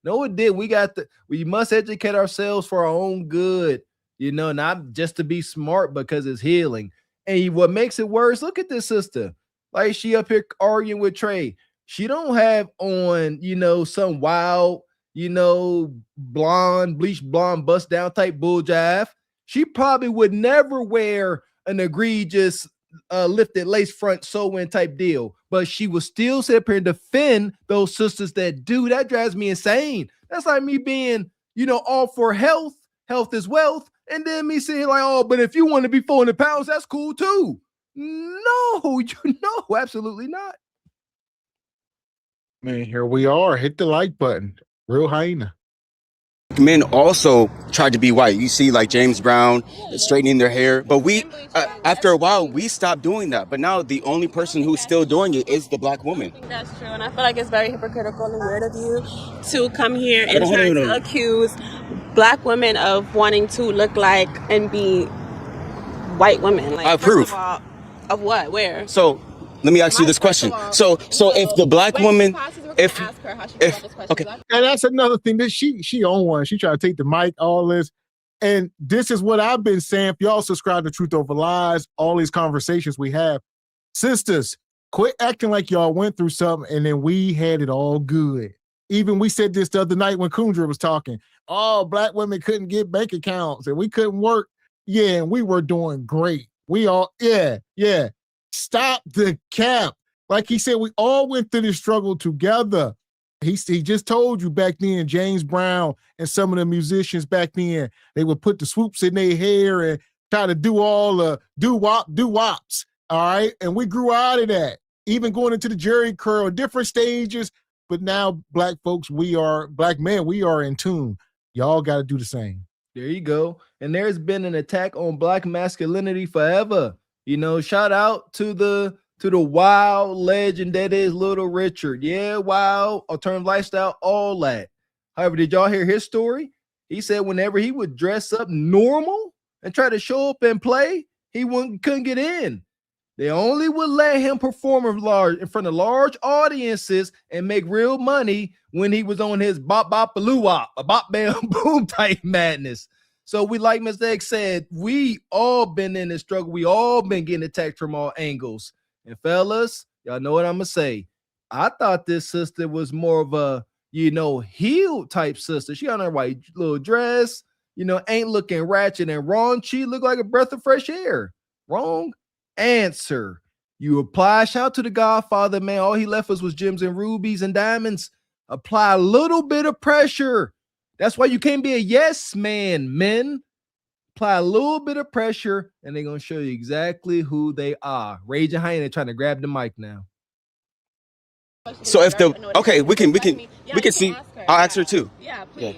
No, it did. We must educate ourselves for our own good, you know, not just to be smart because it's healing. And what makes it worse, look at this sister. Like she up here arguing with Trey. She don't have on, you know, some wild, you know, blonde, bleached blonde, bust down type bull jive. She probably would never wear an egregious lifted lace front sew-in type deal, but she will still sit up here and defend those sisters that do. That drives me insane. That's like me being, you know, all for health is wealth, and then me saying like, oh, but if you want to be 400 pounds, that's cool too. No, absolutely not. Man, here we are. Hit the like button. Real hyena. Men also tried to be white. You see, like James Brown straightening their hair, but we, after a while, we stopped doing that. But now the only person who's still doing it is the black woman. I think that's true, and I feel like it's very hypocritical and weird of you to come here and try to accuse black women of wanting to look like and be white women. Like, I approve. Of what? Where? So let me ask you this question. So if the black woman, if okay, and that's another thing that she on one. She trying to take the mic, all this, and this is what I've been saying. If y'all subscribe to Truth Over Lies, all these conversations we have, sisters, quit acting like y'all went through something and then we had it all good. Even we said this the other night when Kundra was talking. Oh, black women couldn't get bank accounts and we couldn't work. Yeah, and we were doing great. We all, yeah. Stop the cap. Like he said, we all went through this struggle together. He just told you back then, James Brown and some of the musicians back then, they would put the swoops in their hair and try to do all the doo-wops, all right? And we grew out of that, even going into the Jerry curl, different stages. But now, black folks, black men, we are in tune. Y'all got to do the same. There you go. And there's been an attack on black masculinity forever. You know, shout out to the wild legend that is Little Richard. Yeah, wild, alternative lifestyle, all that. However, did y'all hear his story? He said whenever he would dress up normal and try to show up and play, he couldn't get in. They only would let him perform in front of large audiences and make real money when he was on his bop bop baloo wop, a bop bam boom type madness. So we, like Mr. X said, we all been in this struggle. We all been getting attacked from all angles. And fellas, y'all know what I'm gonna say. I thought this sister was more of a, you know, heel type sister. She on her white little dress, you know, ain't looking ratchet and raunchy. Look like a breath of fresh air. Wrong answer. You apply, shout out to the Godfather, man. All he left us was gems and rubies and diamonds. Apply a little bit of pressure. That's why you can't be a yes man, men. Apply a little bit of pressure, and they're going to show you exactly who they are. Raging Hyena trying to grab the mic now. So if we can see. I'll ask her too. Yeah, please. Yeah.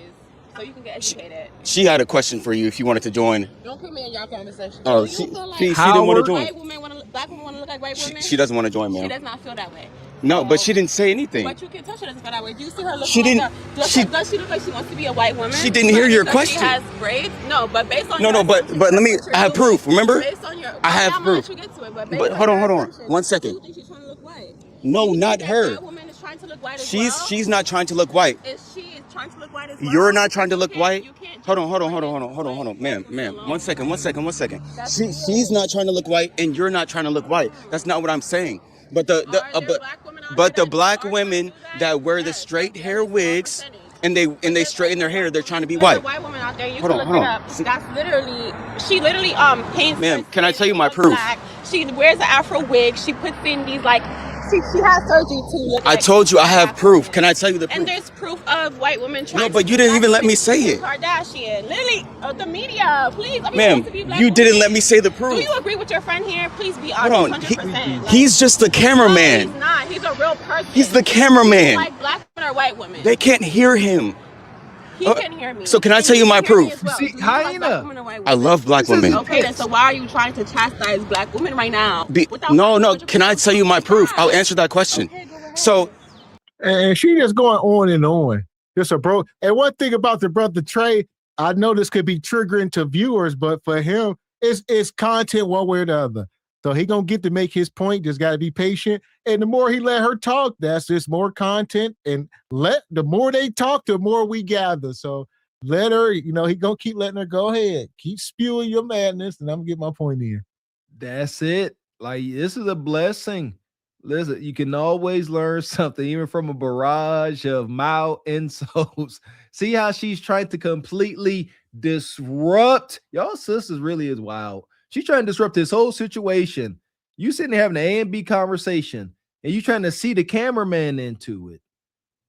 So you can get educated. She had a question for you if you wanted to join. Don't put me in your conversation. Oh, she didn't want to join. Black women want to look like white women? She doesn't want to join, man. She does not feel that way. No, but she didn't say anything. But you can tell she doesn't feel that way. Do you see her look? She didn't. Does she look like she wants to be a white woman? She didn't hear your question. She has braids. No, but based on but let me. I have proof. Remember? Based on your, I have proof. But hold on. 1 second. Do you think she's trying to look white? No, not her. That woman is trying to look white as She's not trying to look white. Is she trying to look white as well? You're not trying to look white. Hold on, ma'am. 1 second. She's not trying to look white, and you're not trying to look white. That's not what I'm saying. But black women But the black women that wear the straight hair wigs and they straighten their hair, they're trying to be white. White woman out there, you Hold can on, look hold it on. up. That's literally, she literally paints. Ma'am, can I tell you my looks proof? black. She wears an afro wig. She puts in these like, she has surgery to look I like told you I have black proof. women. Can I tell you the And proof? there's proof of white women trying No, to but be you didn't black even let women. me say Kim it. Kardashian, literally, the media, please. I mean, Ma'am, to be black you women. didn't let me say the Do proof. you agree with your friend here? Please be Hold honest, on. 100%. He's just the No, cameraman. he's not. He's a real person. He's the Do cameraman. you like black women or white women? They can't hear him. He can hear me. So can I And tell you my can hear me proof? as well. See, Do you like black hyena. women or white I women? love black women. Okay, then so why are you trying to chastise black women right now? No. Can I tell you my proof? I'll answer that question. So, And she just going on and on. Just a bro. And one thing about the brother Trey, I know this could be triggering to viewers, but for him, it's content one way or the other. So he gonna get to make his point. Just got to be patient. And the more he let her talk, that's just more content. And the more they talk, the more we gather. So let her. He gonna keep letting her go ahead. Keep spewing your madness, and I'm gonna get my point in. That's it. Like, this is a blessing. Listen, you can always learn something, even from a barrage of mild insults. See how she's trying to completely disrupt. Y'all sisters really is wild. She's trying to disrupt this whole situation. You sitting there having an A and B conversation, and you trying to see the cameraman into it.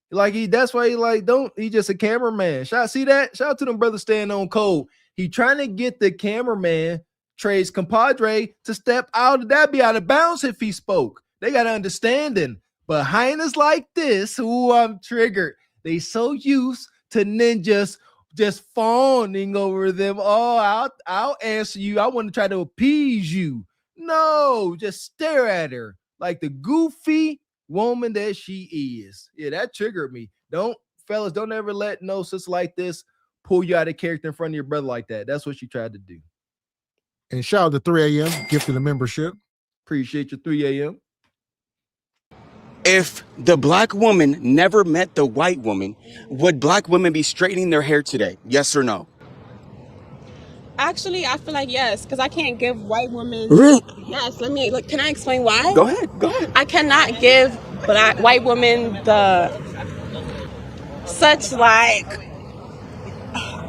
Like, that's why he just a cameraman. See that? Shout out to them brothers staying on code. He trying to get the cameraman, Trey's compadre, to step out. That'd be out of bounds if he spoke. They got understanding. But hyenas like this, who I'm triggered. They so used to ninjas just fawning over them. Oh, I'll answer you. I want to try to appease you. No, just stare at her like the goofy woman that she is. Yeah, that triggered me. Fellas, don't ever let no sister like this pull you out of character in front of your brother like that. That's what she tried to do. And shout out to 3 a.m. gift of the membership. Appreciate your 3 a.m. if the black woman never met the white woman, would black women be straightening their hair today? Yes or no? Actually, I feel like yes, because I can't give white women. Really? Yes, can I explain why? Go ahead. I cannot give white women the such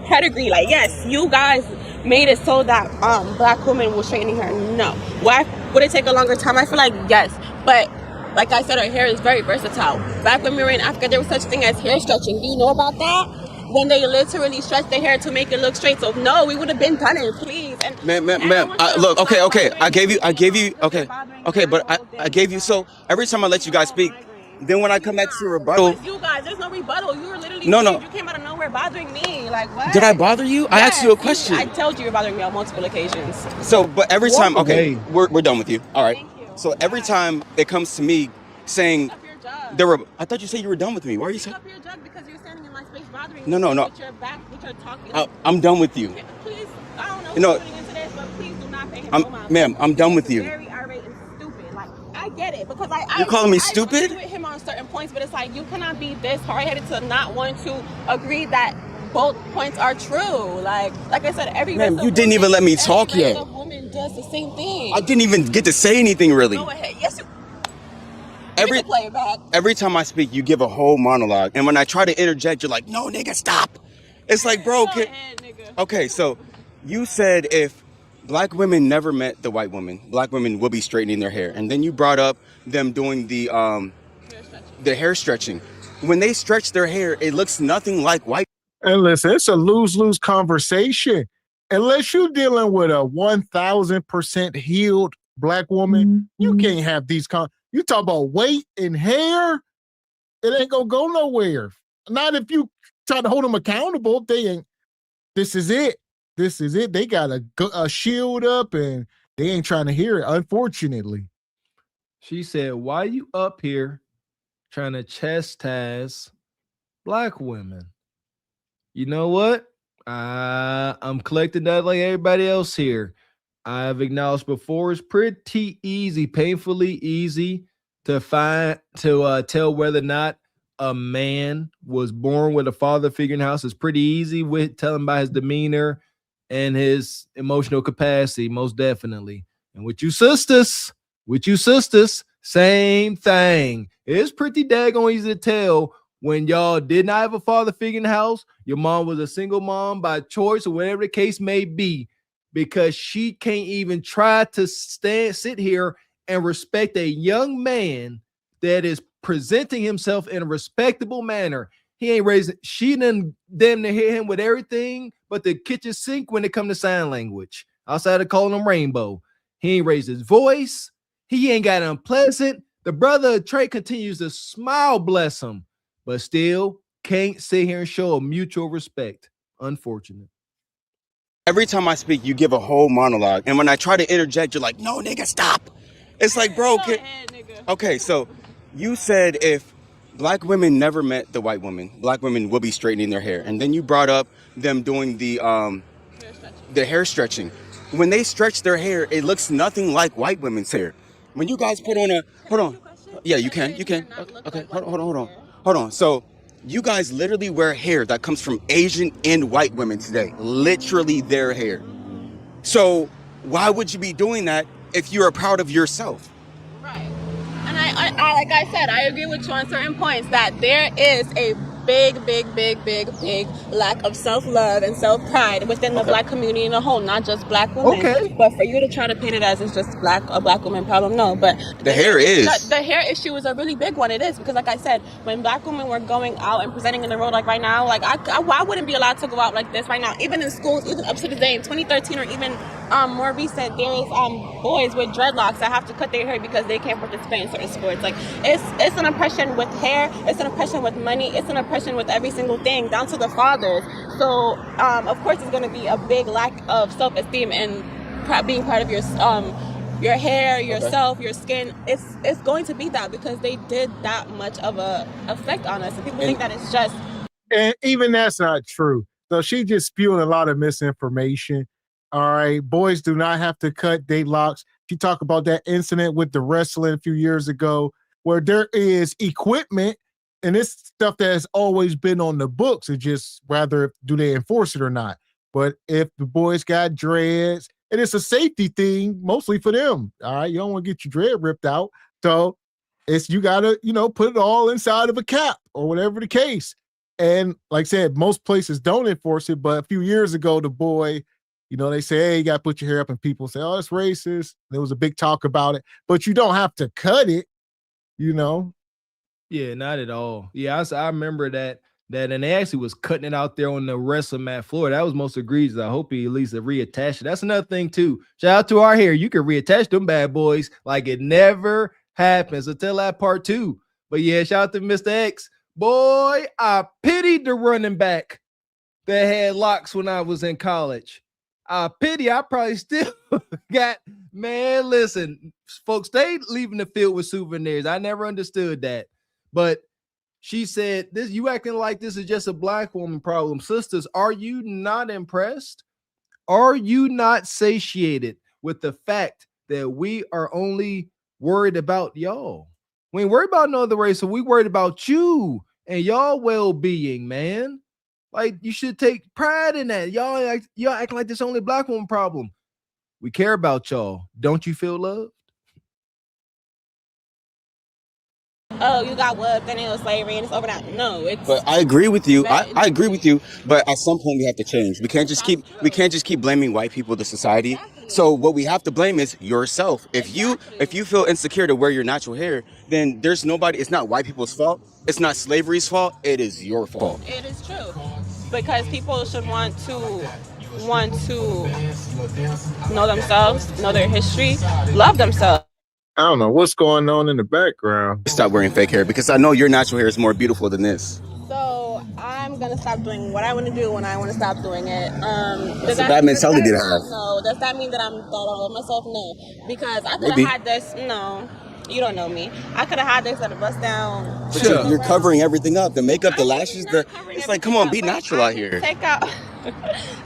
pedigree. Like, yes, you guys made it so that black women will straighten hair. No. Why would it take a longer time? I feel like yes, but like I said, our hair is very versatile. Black women were in Africa, there was such thing as hair stretching. Do you know about that? When they literally stretch their hair to make it look straight. So no, we would have been done it, please. And ma'am, look, okay, I gave you, okay, but I gave you, so every time I let you guys speak, then when I come back to rebuttal, you guys, there's no rebuttal. You were literally no. You came out of nowhere bothering me. Like, what? Did I bother you? Yes, I asked you a question. I told you you're bothering me on multiple occasions. So, but every time, okay, we're done with you. All right. So every time it comes to me saying I thought you said you were done with me. Why are you saying? Pick up your jug because you're standing in my space bothering me. No. With your back, with your talking. I'm done with you. Please, I don't know who's putting into this, but please do not pay him no mind. Ma'am, I'm done with you. Very irate and stupid. Like, I get it because You're calling me stupid? I agree with him on certain points, but it's like you cannot be this hard-headed to not want to agree that both points are true. Like I said, Ma'am, you didn't even let me talk yet. Every woman does the same thing. I didn't even get to say anything really. Go ahead. Yes, every time I speak, you give a whole monologue, and when I try to interject, you're like, "No, nigga, stop." It's like, bro, okay. So you said if black women never met the white woman, black women will be straightening their hair, and then you brought up them doing the hair stretching. When they stretch their hair, it looks nothing like white. And listen, it's a lose-lose conversation. Unless you're dealing with a 1,000% healed black woman, you can't have these you talk about weight and hair, it ain't gonna go nowhere. Not if you try to hold them accountable. They ain't. This is it. They got a shield up, and they ain't trying to hear it. Unfortunately, she said, "Why you up here trying to chastise black women?" You know what? I'm collecting that like everybody else here. I've acknowledged before, it's pretty easy, painfully easy to tell whether or not a man was born with a father figure in the house. It's pretty easy with telling by his demeanor and his emotional capacity, most definitely. And with you sisters, Same thing. It's pretty daggone easy to tell when y'all did not have a father figure in the house. Your mom was a single mom by choice or whatever the case may be, because she can't even try to sit here and respect a young man that is presenting himself in a respectable manner. He ain't raising, she done damn near hit him with everything but the kitchen sink when it come to sign language. Outside of calling him Rainbow. He ain't raised his voice. He ain't got unpleasant. The brother Trey continues to smile, bless him, but still can't sit here and show a mutual respect. Unfortunate. Every time I speak, you give a whole monologue. And when I try to interject, you're like, no, nigga, stop. It's like, bro, okay, so you said if black women never met the white woman, black women will be straightening their hair. And then you brought up them doing the hair stretching. When they stretch their hair, it looks nothing like white women's hair. When you guys put on hold on. Yeah, you can. Okay, hold on. So you guys literally wear hair that comes from Asian and white women today. Literally their hair. So why would you be doing that if you're proud of yourself? Right. And I like I said, I agree with you on certain points that there is a big lack of self-love and self-pride within the black community in a whole, not just black women. Okay. But for you to try to paint it as it's just a black woman problem, no. But the hair is. The hair issue is a really big one. It is, because like I said, when black women were going out and presenting in the world like right now, like I wouldn't be allowed to go out like this right now. Even in schools, even up to today in 2013 or even more recent, there is boys with dreadlocks that have to cut their hair because they can't participate in certain sports. Like it's an oppression with hair, it's an oppression with money, it's an oppression with every single thing, down to the fathers. So of course it's going to be a big lack of self-esteem and being proud of your hair, yourself, your skin. It's going to be that, because they did that much of a effect on us, and people think that it's just. And even that's not true. So she just spewing a lot of misinformation. All right, boys do not have to cut their locks. She talked about that incident with the wrestling a few years ago, where there is equipment. And it's stuff that has always been on the books. It's just whether do they enforce it or not. But if the boys got dreads, and it's a safety thing mostly for them. All right, you don't want to get your dread ripped out. So you gotta, put it all inside of a cap or whatever the case. And like I said, most places don't enforce it. But a few years ago, the boy, they say, hey, you gotta put your hair up, and people say, oh, that's racist. There was a big talk about it, but you don't have to cut it, Yeah, not at all. Yeah, I remember that, and they actually was cutting it out there on the wrestling mat floor. That was most egregious. I hope he at least reattached it. That's another thing too. Shout out to our hair. You can reattach them bad boys like it never happens until that part 2. But yeah, shout out to Mr. X. Boy, I pitied the running back that had locks when I was in college. I probably still got, man, listen, folks, they leaving the field with souvenirs. I never understood that. But she said, "This, you acting like this is just a black woman problem. Sisters, are you not impressed? Are you not satiated with the fact that we are only worried about y'all? We ain't worried about no other race, so we worried about you and y'all well-being, man. Like, you should take pride in that. Y'all acting like this only black woman problem. We care about y'all. Don't you feel loved?" Oh, you got whooped and it was slavery and it's over now. No, it's. But I agree with you. I agree with you. But at some point we have to change. We can't just keep blaming white people to society. Exactly. So what we have to blame is yourself. If you feel insecure to wear your natural hair, then there's nobody. It's not white people's fault. It's not slavery's fault. It is your fault. It is true, because people should want to know themselves, know their history, love themselves. I don't know what's going on in the background. Stop wearing fake hair, because I know your natural hair is more beautiful than this. So I'm gonna stop doing what I want to do when I want to stop doing it. That's a bad mentality to have. No, does that mean that I'm thought all of myself? No, because I could have had this. No, you don't know me. I could have had this at a bust down. But you're covering everything up. The makeup, the lashes, it's like, come on, be natural out here.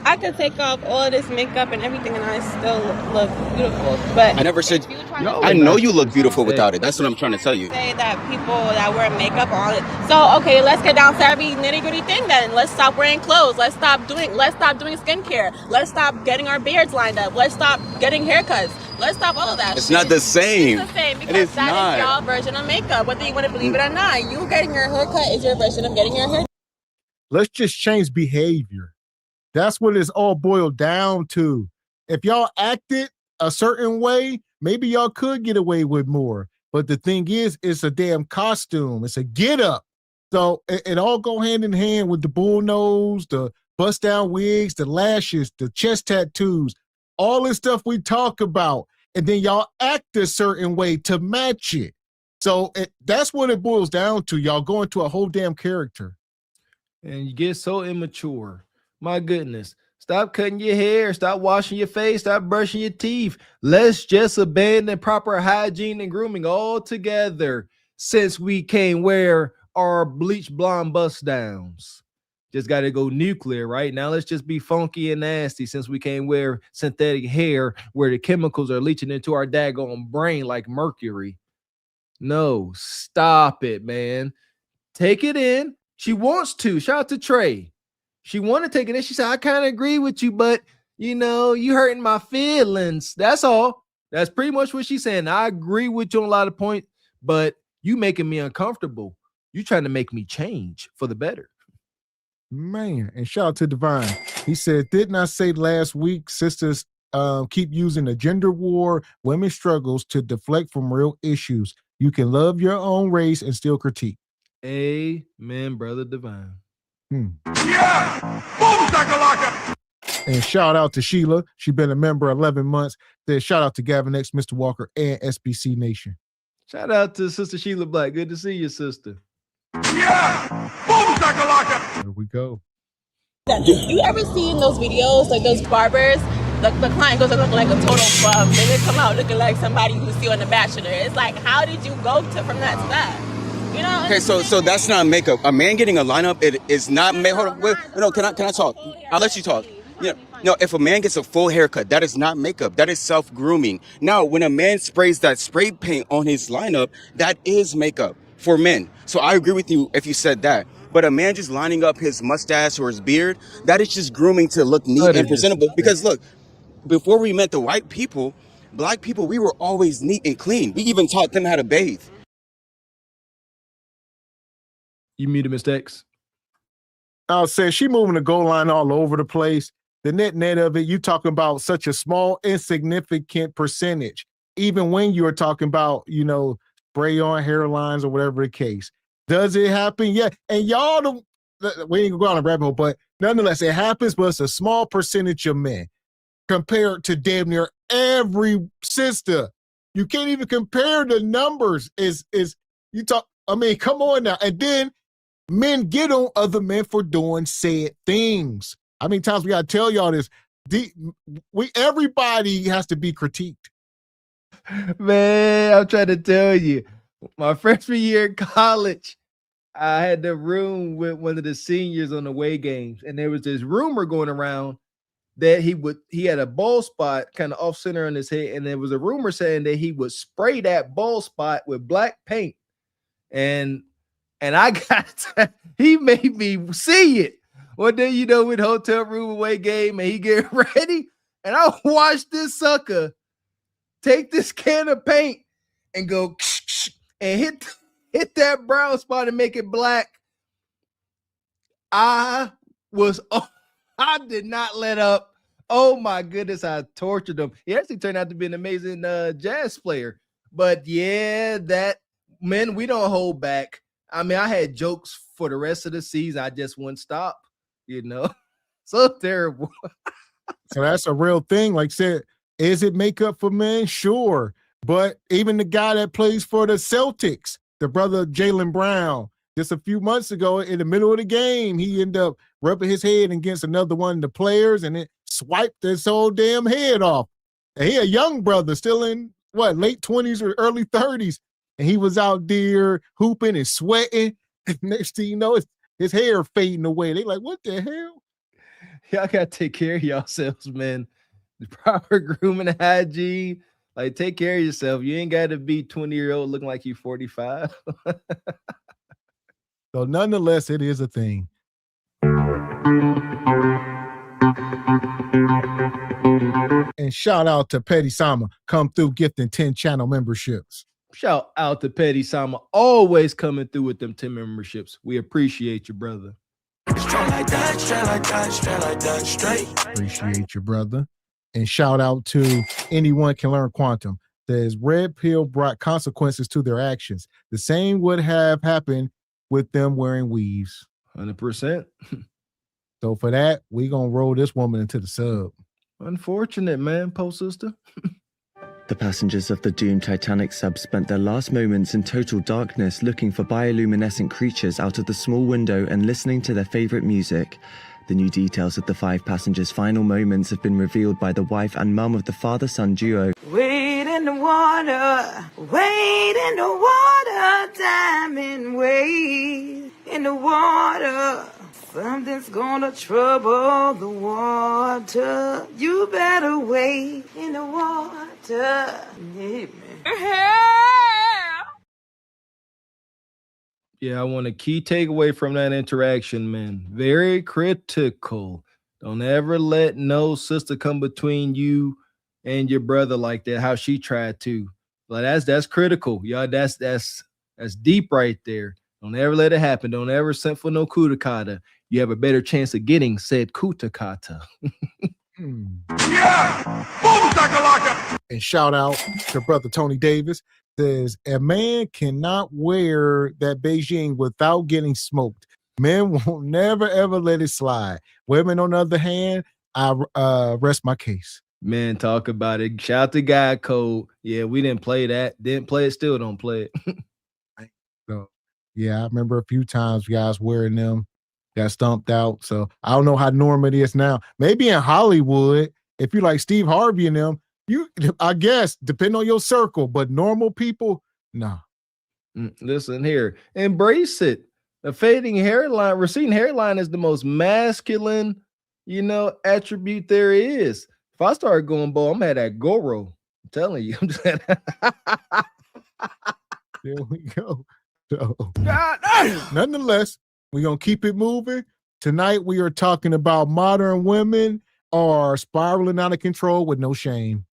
I could take off all of this makeup and everything, and I still look beautiful. But I never said. I know you look beautiful without it. That's what I'm trying to tell you. Say that people that wear makeup on it. So okay, let's get down to every nitty gritty thing then. Let's stop wearing clothes. Let's stop doing skincare. Let's stop getting our beards lined up. Let's stop getting haircuts. Let's stop all of that. It's not the same. It's the same It because is that not. is y'all version of makeup, whether you want to believe it or not. You getting your haircut is your version of getting your hair. Let's just change behavior. That's what it's all boiled down to. If y'all acted a certain way, maybe y'all could get away with more. But the thing is, it's a damn costume. It's a get up. So it all go hand in hand with the bull nose, the bust down wigs, the lashes, the chest tattoos, all this stuff we talk about. And then y'all act a certain way to match it. So that's what it boils down to. Y'all go into a whole damn character. And you get so immature. My goodness. Stop cutting your hair. Stop washing your face. Stop brushing your teeth. Let's just abandon proper hygiene and grooming altogether since we can't wear our bleach blonde bust downs. Just got to go nuclear right now. Let's just be funky and nasty since we can't wear synthetic hair where the chemicals are leaching into our daggone brain like mercury. No, stop it, man. Take it in. She wants to. Shout out to Trey. She wanted to take it in. She said, I kind of agree with you, but, you know, you hurting my feelings. That's all. That's pretty much what she's saying. I agree with you on a lot of points, but you making me uncomfortable. You trying to make me change for the better. Man, and shout out to Divine. He said, didn't I say last week, sisters keep using the gender war, women's struggles to deflect from real issues. You can love your own race and still critique. Amen, brother Divine. Yeah! Boom, shakalaka! And shout out to Sheila. She's been a member 11 months. Said shout out to Gavin X, Mr. Walker, and SBC Nation. Shout out to Sister Sheila Black. Good to see you, sister. Yeah! Boom, shakalaka! There we go. You ever seen those videos, like those barbers? The client goes looking like a total bum. Then they come out looking like somebody you see on The Bachelor. It's like, how did you go from that to that? You know? Okay, so that's not makeup. A man getting a lineup, it is not makeup. Hold on, wait, no, can I talk? I'll let you talk. Yeah, no, if a man gets a full haircut, that is not makeup. That is self-grooming. Now, when a man sprays that spray paint on his lineup, that is makeup for men. So I agree with you if you said that. But a man just lining up his mustache or his beard, that is just grooming to look neat and presentable. Because look, before we met the white people, black people, we were always neat and clean. We even taught them how to bathe. You muted mistakes. I'll say she moving the goal line all over the place. The net of it, you talking about such a small, insignificant percentage. Even when you're talking about, you know, spray on hairlines or whatever the case. Does it happen? Yeah. And y'all don't, we ain't gonna go on a rabbit hole, but nonetheless, it happens, but it's a small percentage of men compared to damn near every sister. You can't even compare the numbers. You talk, I mean, come on now. And then men get on other men for doing said things. How many times we gotta tell y'all this? Everybody has to be critiqued. Man, I'm trying to tell you. My freshman year in college, I had the room with one of the seniors on the away games, and there was this rumor going around that he had a bald spot kind of off center on his head, and there was a rumor saying that he would spray that bald spot with black paint. And I got he made me see it. One day, you know, with hotel room away game, and he get ready, and I watched this sucker take this can of paint and go and hit that brown spot and make it black. I did not let up. Oh my goodness, I tortured him. He actually turned out to be an amazing jazz player. But yeah, men, we don't hold back. I mean, I had jokes for the rest of the season. I just wouldn't stop, you know. So terrible. So that's a real thing. Like I said, is it makeup for men? Sure. But even the guy that plays for the Celtics, the brother Jaylen Brown, just a few months ago in the middle of the game, he ended up rubbing his head against another one of the players and it swiped his whole damn head off. And he a young brother, still in late 20s or early 30s. And he was out there hooping and sweating. And next thing you know, his hair fading away. They like, what the hell? Y'all gotta take care of yourselves, man. The proper grooming and hygiene. Like, take care of yourself. You ain't got to be 20-year-old looking like you 45. So nonetheless, it is a thing. And shout out to Petty Sama, come through gifting 10 channel memberships. Shout out to Petty Sama, always coming through with them 10 memberships. We appreciate you, brother. Straight like that, straight like that, straight like that, straight. Appreciate you, brother. And shout out to Anyone Can Learn Quantum. Says red pill brought consequences to their actions. The same would have happened with them wearing weaves. 100%. So for that, we gonna roll this woman into the sub. Unfortunate, man, post sister. The passengers of the doomed Titanic sub spent their last moments in total darkness looking for bioluminescent creatures out of the small window and listening to their favorite music. The new details of the 5 passengers' final moments have been revealed by the wife and mum of the father-son duo. Wade in the water, wade in the water, diamond wade in the water. Something's gonna trouble the water. You better wade in the water. Yeah, I want a key takeaway from that interaction, man. Very critical. Don't ever let no sister come between you and your brother like that. How she tried to. Like that's critical, y'all. That's deep right there. Don't ever let it happen. Don't ever send for no kutakata. You have a better chance of getting said kutakata. Yeah! And shout out to brother Tony Davis. Says a man cannot wear that Beijing without getting smoked. Men won't never ever let it slide. Women, on the other hand, I rest my case. Man, talk about it. Shout out to Guy Code. Yeah, we didn't play that. Didn't play it, still don't play it. So, yeah, I remember a few times guys wearing them, got stumped out. So I don't know how normal it is now. Maybe in Hollywood, if you like Steve Harvey and them, I guess, depending on your circle, but normal people, no. Listen here, embrace it. A fading hairline, receding hairline is the most masculine, attribute there is. If I start going bald, I'm at that Goro. I'm telling you. There we go. So, nonetheless, we're going to keep it moving. Tonight, we are talking about modern women are spiraling out of control with no shame.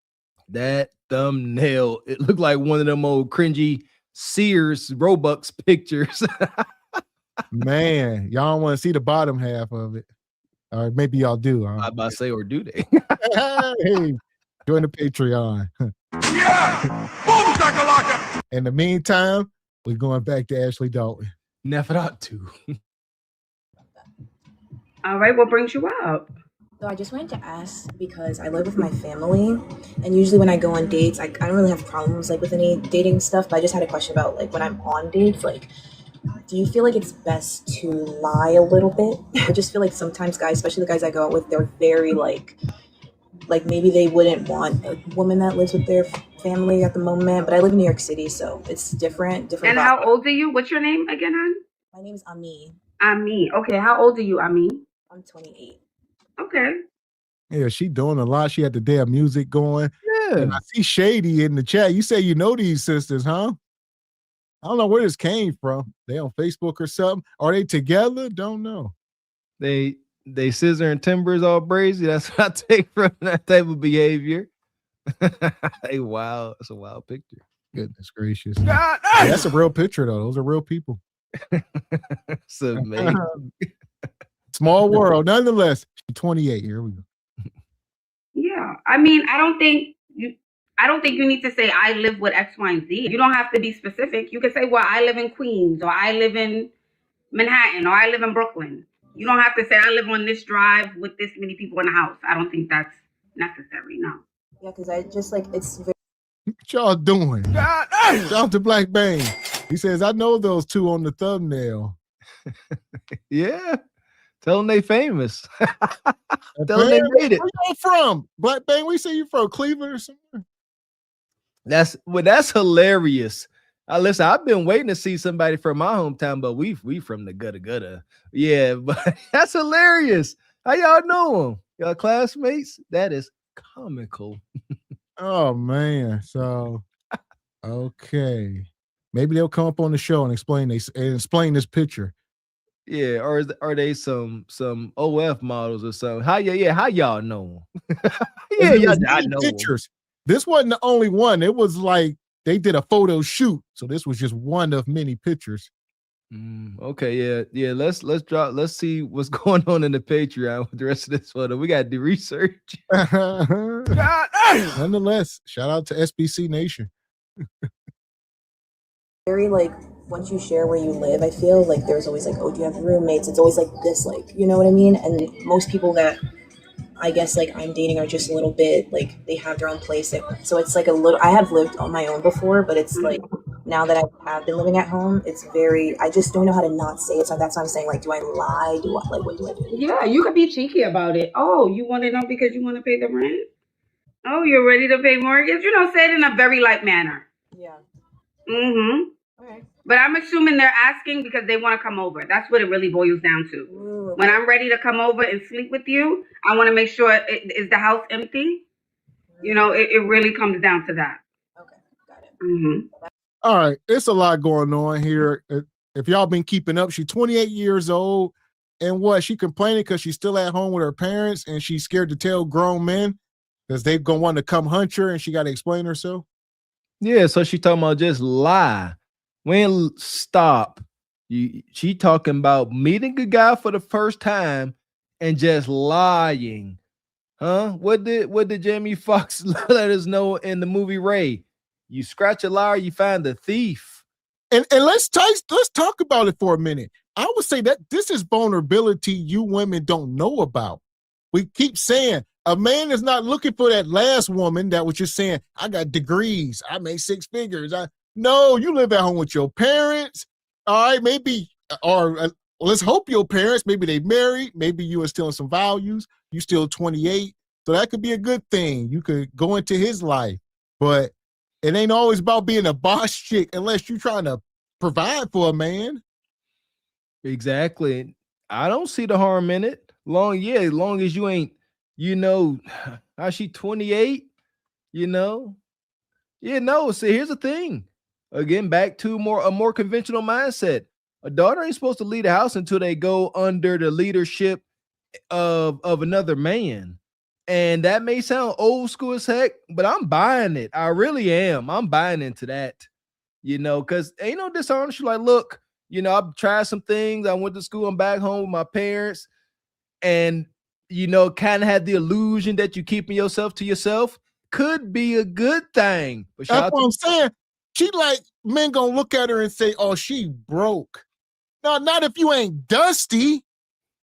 That thumbnail, it looked like one of them old cringy Sears Robux pictures. Man, y'all want to see the bottom half of it. Or maybe y'all do. I'm about to say, or do they? Hey, join the Patreon. In the meantime, we're going back to Ashley Dalton. Neferatu. All right, what brings you up? So I just wanted to ask, because I live with my family, and usually when I go on dates, I don't really have problems with any dating stuff, but I just had a question about when I'm on dates, do you feel like it's best to lie a little bit? I just feel like sometimes guys, especially the guys I go out with, they're very maybe they wouldn't want a woman that lives with their family at the moment, but I live in New York City, so it's different. And how old are you? What's your name again, hon? My name is Ami. Ami. Okay, how old are you, Ami? I'm 28. Okay. Yeah, she doing a lot. She had the damn music going. Yeah. And I see Shady in the chat. You say you know these sisters, huh? I don't know where this came from. They on Facebook or something. Are they together? Don't know. They scissor and timbers all brazy. That's what I take from that type of behavior. Hey, wow. That's a wild picture. Goodness gracious. Yeah, that's a real picture, though. Those are real people. It's amazing. Small world. Nonetheless, she's 28. Here we go. Yeah. I mean, I don't think you need to say I live with X, Y, and Z. You don't have to be specific. You can say, well, I live in Queens, or I live in Manhattan, or I live in Brooklyn. You don't have to say I live on this drive with this many people in the house. I don't think that's necessary. No. Yeah, because I just it's very. What y'all doing? Shout out to Black Bane. He says, I know those two on the thumbnail. Yeah. Tell them they famous. Tell them they made it. Where you from? Black Bane, where you say you from? Cleveland or somewhere? That's hilarious. Listen, I've been waiting to see somebody from my hometown, but we from the gutter. Yeah, but that's hilarious. How y'all know them? Y'all classmates? That is comical. Oh man. So okay. Maybe they'll come up on the show and explain this picture. Yeah, or are they some OF models or something? How y'all know 'em? Yeah, It was I many know 'em. pictures. This wasn't the only one. It was like they did a photo shoot. So this was just one of many pictures. Okay, yeah. Let's see what's going on in the Patreon with the rest of this photo. We gotta do research. God damn! Nonetheless, shout out to SBC Nation. Very like once you share where you live, I feel like there's always like, oh, do you have roommates? It's always like this, like, you know what I mean? And most people that I guess like I'm dating are just a little bit like they have their own place. So it's like a little. I have lived on my own before, but it's like now that I have been living at home, it's very. I just don't know how to not say it. So that's why I'm saying like, do I lie? Do I like what do I do? Yeah, you could be cheeky about it. Oh, you want to know because you want to pay the rent? Oh, you're ready to pay mortgage? Say it in a very light manner. Yeah. Mm-hmm. Okay. But I'm assuming they're asking because they want to come over. That's what it really boils down to. Ooh, When I'm ready to come over and sleep with you, I want to make sure is the house empty. It really comes down to that. Okay, got it. Mm-hmm. All right, it's a lot going on here. If y'all been keeping up, she's 28 years old, and what she complaining because she's still at home with her parents, and she's scared to tell grown men because they gonna want to come hunt her, and she got to explain herself. Yeah, so she talking about just lie. When stop. She talking about meeting a guy for the first time and just lying. Huh? What did Jamie Foxx let us know in the movie Ray? You scratch a liar, you find the thief. And let's talk about it for a minute. I would say that this is vulnerability you women don't know about. We keep saying a man is not looking for that last woman that was just saying, I got degrees, I made six figures. No, you live at home with your parents. All right, maybe, or let's hope your parents, maybe they married, maybe you instilling some values, you still 28. So that could be a good thing. You could go into his life, but it ain't always about being a boss chick unless you're trying to provide for a man. Exactly. I don't see the harm in it. Long as you ain't, how she 28, Yeah, no. See, here's the thing. Again, back to a more conventional mindset. A daughter ain't supposed to lead a house until they go under the leadership of another man. And that may sound old school as heck, but I'm buying it. I really am. I'm buying into that. Because ain't no dishonest. Like, look, I've tried some things. I went to school. I'm back home with my parents. And, kind of had the illusion that you keeping yourself to yourself could be a good thing. But that's what I'm saying. She like men gonna look at her and say, oh, she broke. No, not if you ain't dusty.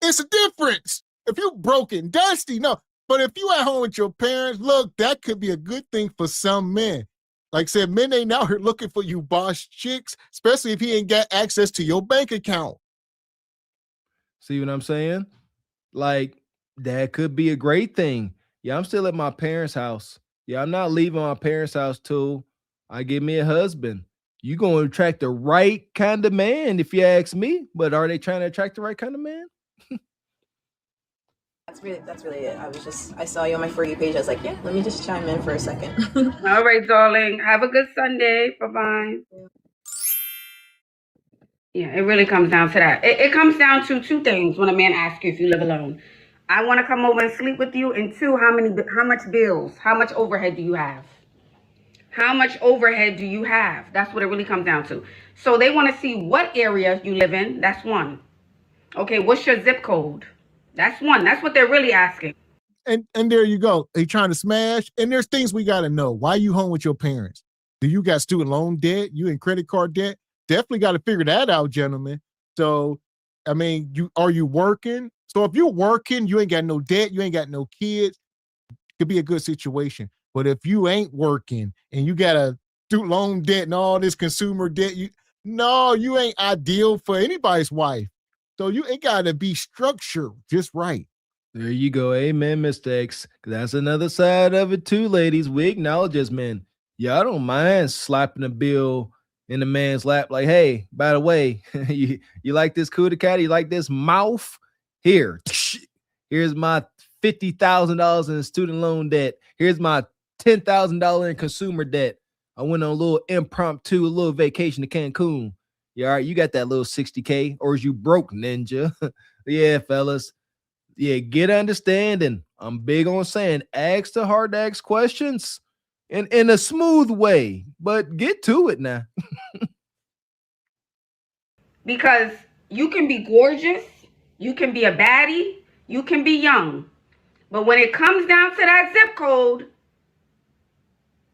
It's a difference. If you broke and dusty, no. But if you at home with your parents, look, that could be a good thing for some men. Like I said, men ain't out here looking for you boss chicks, especially if he ain't got access to your bank account. See what I'm saying? Like, that could be a great thing. Yeah, I'm still at my parents' house. Yeah, I'm not leaving my parents' house till I get me a husband. You going to attract the right kind of man, if you ask me. But are they trying to attract the right kind of man? That's really it. I saw you on my For You page. I was like, yeah, let me just chime in for a second. All right, darling. Have a good Sunday. Bye-bye. Yeah, it really comes down to that. It comes down to two things when a man asks you if you live alone. I want to come over and sleep with you. And two, how much bills, how much overhead do you have? How much overhead do you have? That's what it really comes down to. So they want to see what area you live in. That's one. Okay, what's your zip code? That's one. That's what they're really asking. And there you go. They trying to smash. And there's things we got to know. Why you home with your parents? Do you got student loan debt? You in credit card debt? Definitely got to figure that out, gentlemen. So, I mean, are you working? So if you're working, you ain't got no debt, you ain't got no kids, it could be a good situation. But if you ain't working and you got a student loan debt and all this consumer debt, you ain't ideal for anybody's wife. So it got to be structured just right. There you go. Amen, Mr. X. That's another side of it too, ladies. We acknowledge as men. Yeah, I don't mind slapping a bill in the man's lap. Like, hey, by the way, you like this cootie cat? You like this mouth? Here's my $50,000 in student loan debt. Here's my $10,000 in consumer debt. I went on a little vacation to Cancun. You all right? You got that little 60K, or is you broke, ninja? Yeah, fellas. Yeah, get understanding. I'm big on saying ask the hard to ask questions in a smooth way, but get to it now. Because you can be gorgeous, you can be a baddie, you can be young. But when it comes down to that zip code,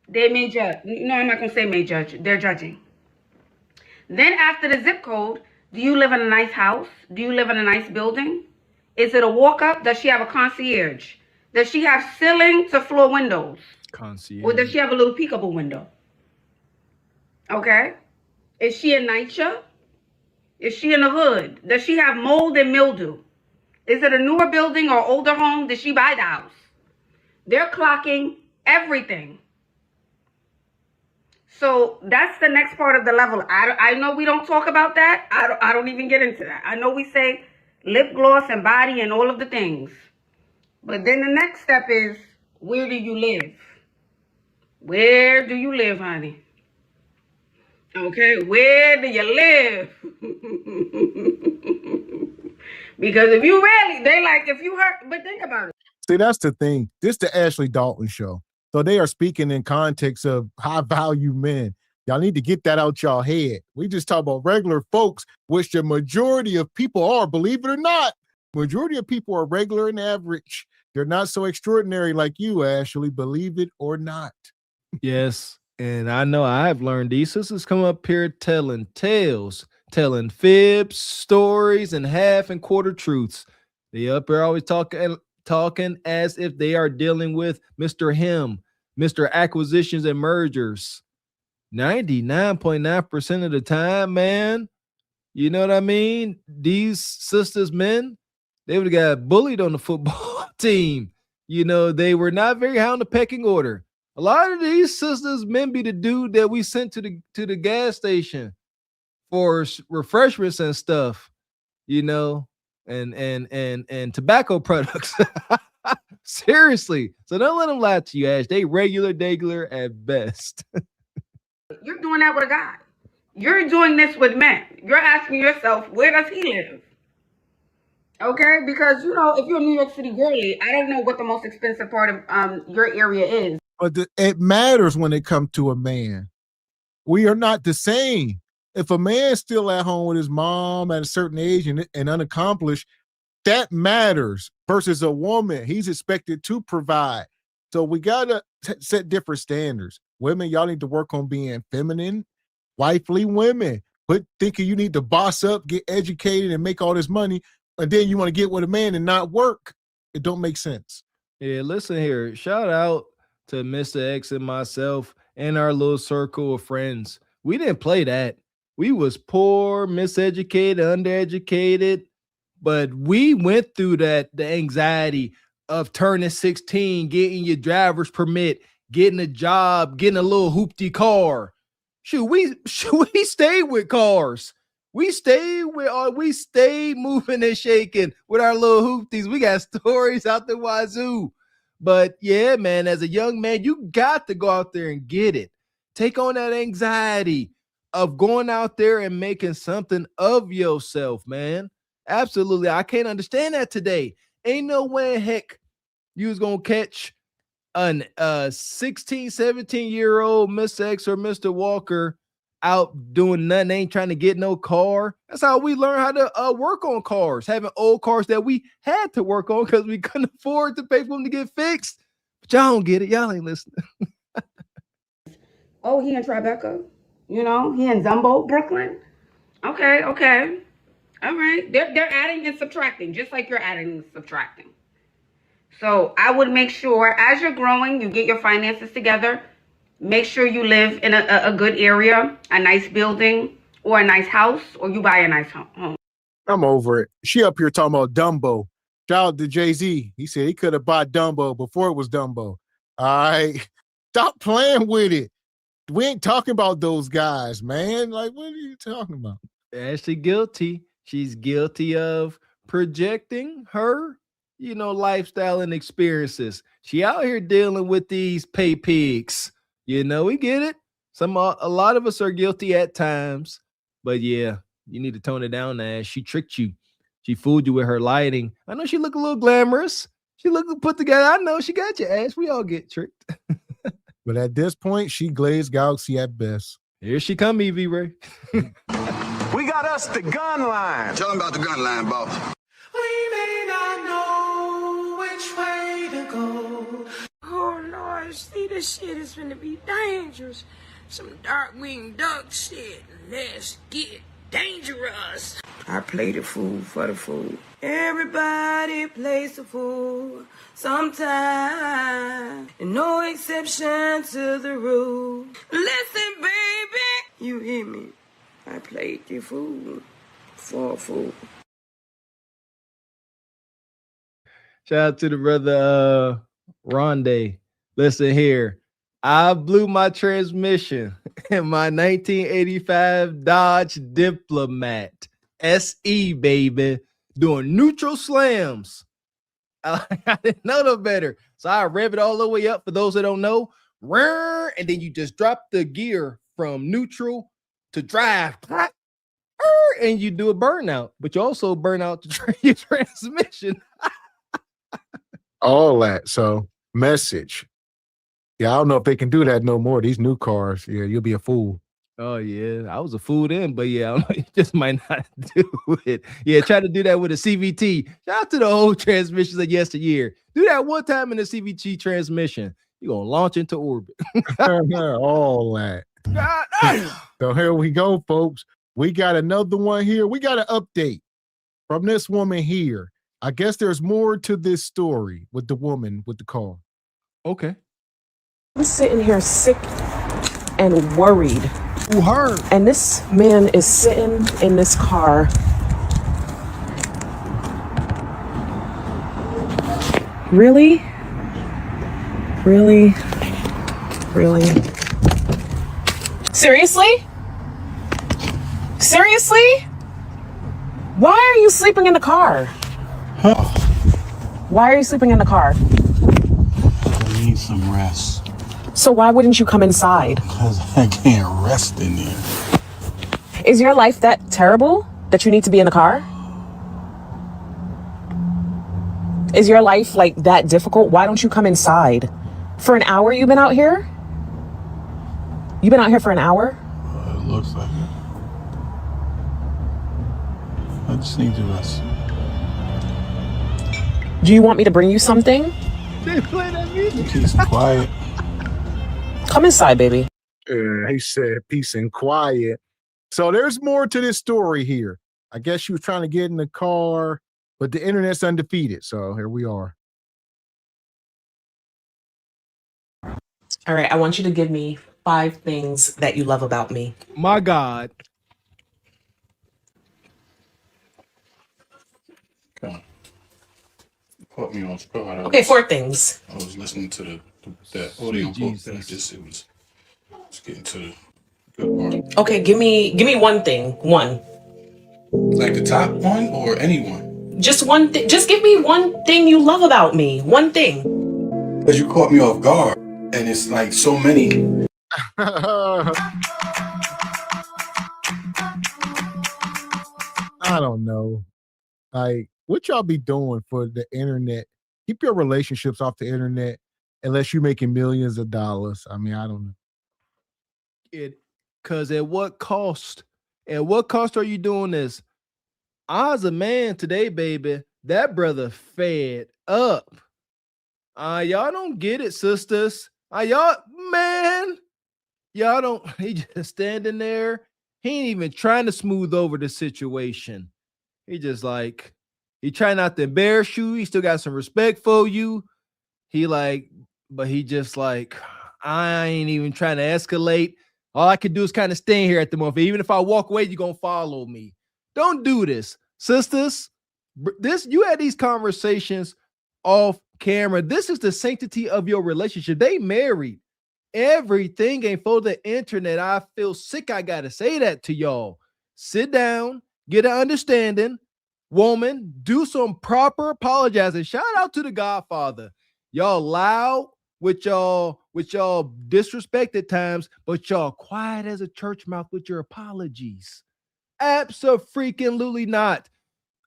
they may judge. No, I'm not going to say may judge. They're judging. Then after the zip code, do you live in a nice house? Do you live in a nice building? Is it a walk-up? Does she have a concierge? Does she have ceiling to floor windows? Concierge. Or does she have a little peekaboo window? Okay. Is she a NYCHA? Is she in the hood? Does she have mold and mildew? Is it a newer building or older home? Did she buy the house? They're clocking everything. So that's the next part of the level. I know we don't talk about that. I don't even get into that. I know we say lip gloss and body and all of the things. But then the next step is, where do you live? Where do you live, honey? Okay, where do you live? Because if you really, they like, if you hurt, but think about it. See, that's the thing. This is the Ashley Dalton show. So they are speaking in context of high value men. Y'all need to get that out y'all head. We just talk about regular folks, which the majority of people are, believe it or not. Majority of people are regular and average. They're not so extraordinary like you, Ashley, believe it or not. Yes. And I know I've learned these sisters come up here telling tales, telling fibs, stories, and half and quarter truths. They up here always talking as if they are dealing with Mr. Him, Mr. Acquisitions and Mergers. 99.9% of the time, man. You know what I mean? These sisters, men, they would have got bullied on the football team. You know, they were not very high on the pecking order. A lot of these sisters, men, be the dude that we sent to the gas station for refreshments and stuff, you know, and tobacco products. Seriously. So don't let them lie to you, Ash. They regular at best. You're doing that with a guy. You're doing this with men. You're asking yourself, where does he live? Okay, because, you know, if you're a New York City girly, I don't know what the most expensive part of your area is. But it matters when it comes to a man. We are not the same. If a man's still at home with his mom at a certain age and unaccomplished, that matters versus a woman. He's expected to provide. So we got to set different standards. Women, y'all need to work on being feminine, wifely women. But thinking you need to boss up, get educated, and make all this money, and then you want to get with a man and not work. It don't make sense. Yeah, listen here. Shout out to Mr. X and myself and our little circle of friends. We didn't play that. We was poor, miseducated, undereducated, but we went through the anxiety of turning 16, getting your driver's permit, getting a job, getting a little hoopty car. Shoot, we stayed with cars. We stayed moving and shaking with our little hoopties. We got stories out the wazoo. But yeah, man, as a young man, you got to go out there and get it. Take on that anxiety of going out there and making something of yourself, man. Absolutely. I can't understand that today. Ain't no way in heck you was going to catch a 16, 17-year-old Mr. X or Mr. Walker out doing nothing, ain't trying to get no car. That's how we learn how to work on cars, having old cars that we had to work on because we couldn't afford to pay for them to get fixed. But y'all don't get it. Y'all ain't listening. Oh, he in Tribeca? You know, he in Zumbo, Brooklyn? Okay. All right. They're adding and subtracting, just like you're adding and subtracting. So I would make sure as you're growing, you get your finances together. Make sure you live in a good area, a nice building, or a nice house, or you buy a nice home. I'm over it. She up here talking about Dumbo. Shout out to Jay-Z. He said he could have bought Dumbo before it was Dumbo. All right. Stop playing with it. We ain't talking about those guys, man. Like, what are you talking about? Ashley guilty. She's guilty of projecting her, lifestyle and experiences. She out here dealing with these pay pigs. We get it. A lot of us are guilty at times, But yeah, you need to tone it down, Ash. She tricked you. She fooled you with her lighting. I know she look a little glamorous. She look put together. I know she got you, Ash. We all get tricked. But at this point, she glazed galaxy at best. Here she come, Evie Ray. We got us the gun line. Tell them about the gun line, boss. We may not know which way to go. Oh Lord, see, this shit is gonna be dangerous. Some dark-winged duck shit. Let's get dangerous. I play the fool for the fool. Everybody plays the fool sometime. And no exception to the rule. Listen, baby, you hear me? I played the fool for a fool. Shout out to the brother Rondé. Listen here. I blew my transmission in my 1985 Dodge Diplomat SE, baby, doing neutral slams. I didn't know no better. So I rev it all the way up for those that don't know. And then you just drop the gear from neutral to drive. And you do a burnout, but you also burn out your transmission. All that. So, message. Yeah, I don't know if they can do that no more. These new cars, yeah, you'll be a fool. Oh, yeah. I was a fool then, but yeah, I don't know, you just might not do it. Yeah, try to do that with a CVT. Shout out to the old transmissions of yesteryear. Do that one time in the CVT transmission. You're going to launch into orbit. All that. So here we go, folks. We got another one here. We got an update from this woman here. I guess there's more to this story with the woman with the car. Okay. I'm sitting here sick and worried. Who her? And this man is sitting in this car. Really? Really? Really? Seriously? Seriously? Why are you sleeping in the car? Huh? Why are you sleeping in the car? I need some rest. So why wouldn't you come inside? Because I can't rest in there. Is your life that terrible that you need to be in the car? Is your life like that difficult? Why don't you come inside? For an hour you've been out here? You've been out here for an hour? It looks like it. I just need to rest. Do you want me to bring you something? They play that music. Peace and quiet. Come inside, baby. He said peace and quiet. So there's more to this story here. I guess she was trying to get in the car, but the internet's undefeated. So here we are. All right, I want you to give me 5 things that you love about me. My God. Okay. Put me on spot. Okay, 4 things. I was listening to that audio book that I just it was getting to the good part. Okay, give me one thing. One. Like the top one or anyone? Just one thing. Just give me one thing you love about me. One thing. Because you caught me off guard, and it's like so many. I don't know. Like, what y'all be doing for the internet? Keep your relationships off the internet unless you're making millions of dollars. I mean, I don't know. Because at what cost? At what cost are you doing this? I was a man today, baby. That brother fed up. Y'all don't get it, sisters. Y'all don't. He just standing there. He ain't even trying to smooth over the situation. He just like, he trying not to embarrass you. He still got some respect for you. But he just like, I ain't even trying to escalate. All I can do is kind of stay here at the moment. Even if I walk away, you're going to follow me. Don't do this. Sisters, you had these conversations off camera. This is the sanctity of your relationship. They married. Everything ain't for the internet. I feel sick. I got to say that to y'all. Sit down, get an understanding. Woman, do some proper apologizing. Shout out to the Godfather. Y'all loud with y'all disrespect at times, but y'all quiet as a church mouth with your apologies. Abso-freaking-lutely not.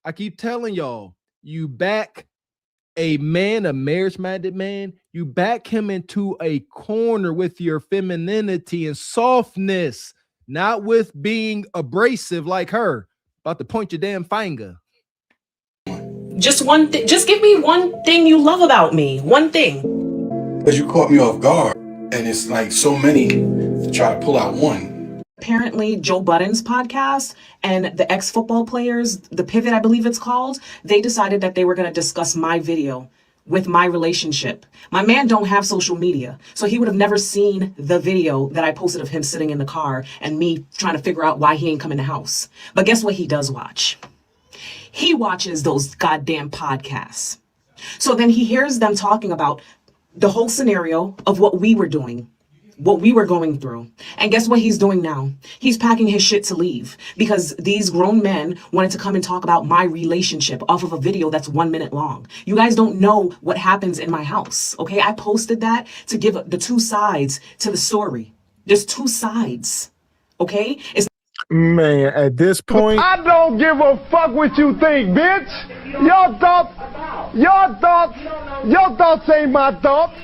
I keep telling y'all, you back a man, a marriage-minded man, you back him into a corner with your femininity and softness, not with being abrasive like her. About to point your damn finger. Just one thing. Just give me one thing you love about me. One thing. Because you caught me off guard. And it's like so many to try to pull out one. Apparently, Joe Budden's podcast and the ex-football players, The Pivot, I believe it's called, they decided that they were going to discuss my video with my relationship. My man don't have social media, so he would have never seen the video that I posted of him sitting in the car and me trying to figure out why he ain't come in the house. But guess what he does watch? He watches those goddamn podcasts. So then he hears them talking about the whole scenario of what we were doing, what we were going through. And guess what he's doing now? He's packing his shit to leave because these grown men wanted to come and talk about my relationship off of a video that's 1 minute long. You guys don't know what happens in my house, okay? I posted that to give the two sides to the story. There's two sides, okay? Man, at this point, I don't give a fuck what you think, bitch. Your thoughts ain't my thoughts.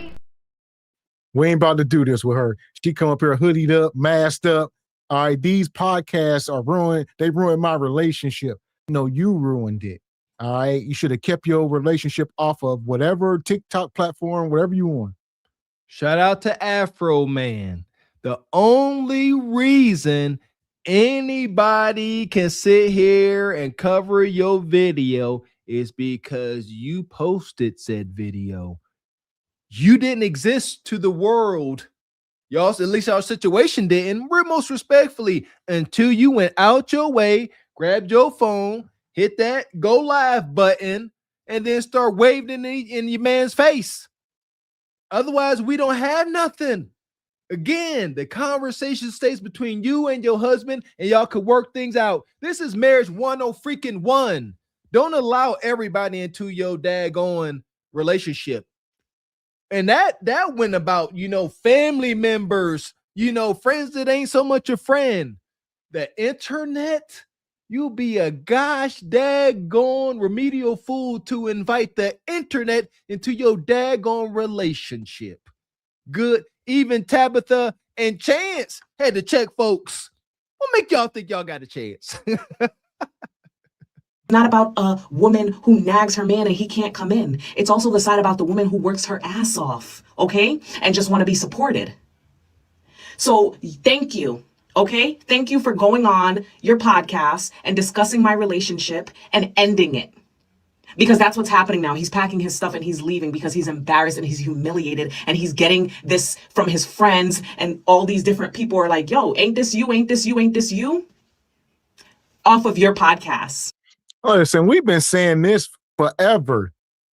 we ain't about to do this with her. She come up here hoodied up, masked up. All right, these podcasts are ruined. They ruined my relationship. No, you ruined it. All right, you should have kept your relationship off of whatever TikTok platform, whatever you want. Shout out to Afro Man. The only reason anybody can sit here and cover your video is because you posted said video. You didn't exist to the world. Y'all, at least our situation didn't. We're most respectfully until you went out your way, grabbed your phone, hit that go live button, and then start waving in your man's face. Otherwise, we don't have nothing. Again, the conversation stays between you and your husband, and y'all could work things out. This is marriage 101. Don't allow everybody into your daggone relationship. And that went about, family members, friends that ain't so much a friend. The internet, you'll be a gosh daggone remedial fool to invite the internet into your daggone relationship. Good. Even Tabitha and Chance had to check folks. What make y'all think y'all got a chance? Not about a woman who nags her man and he can't come in. It's also the side about the woman who works her ass off, okay? And just want to be supported. So thank you, okay? Thank you for going on your podcast and discussing my relationship and ending it. Because that's what's happening now. He's packing his stuff and he's leaving because he's embarrassed and he's humiliated and he's getting this from his friends, and all these different people are like, yo, ain't this you? Ain't this you? Ain't this you? Off of your podcast. Listen, we've been saying this forever.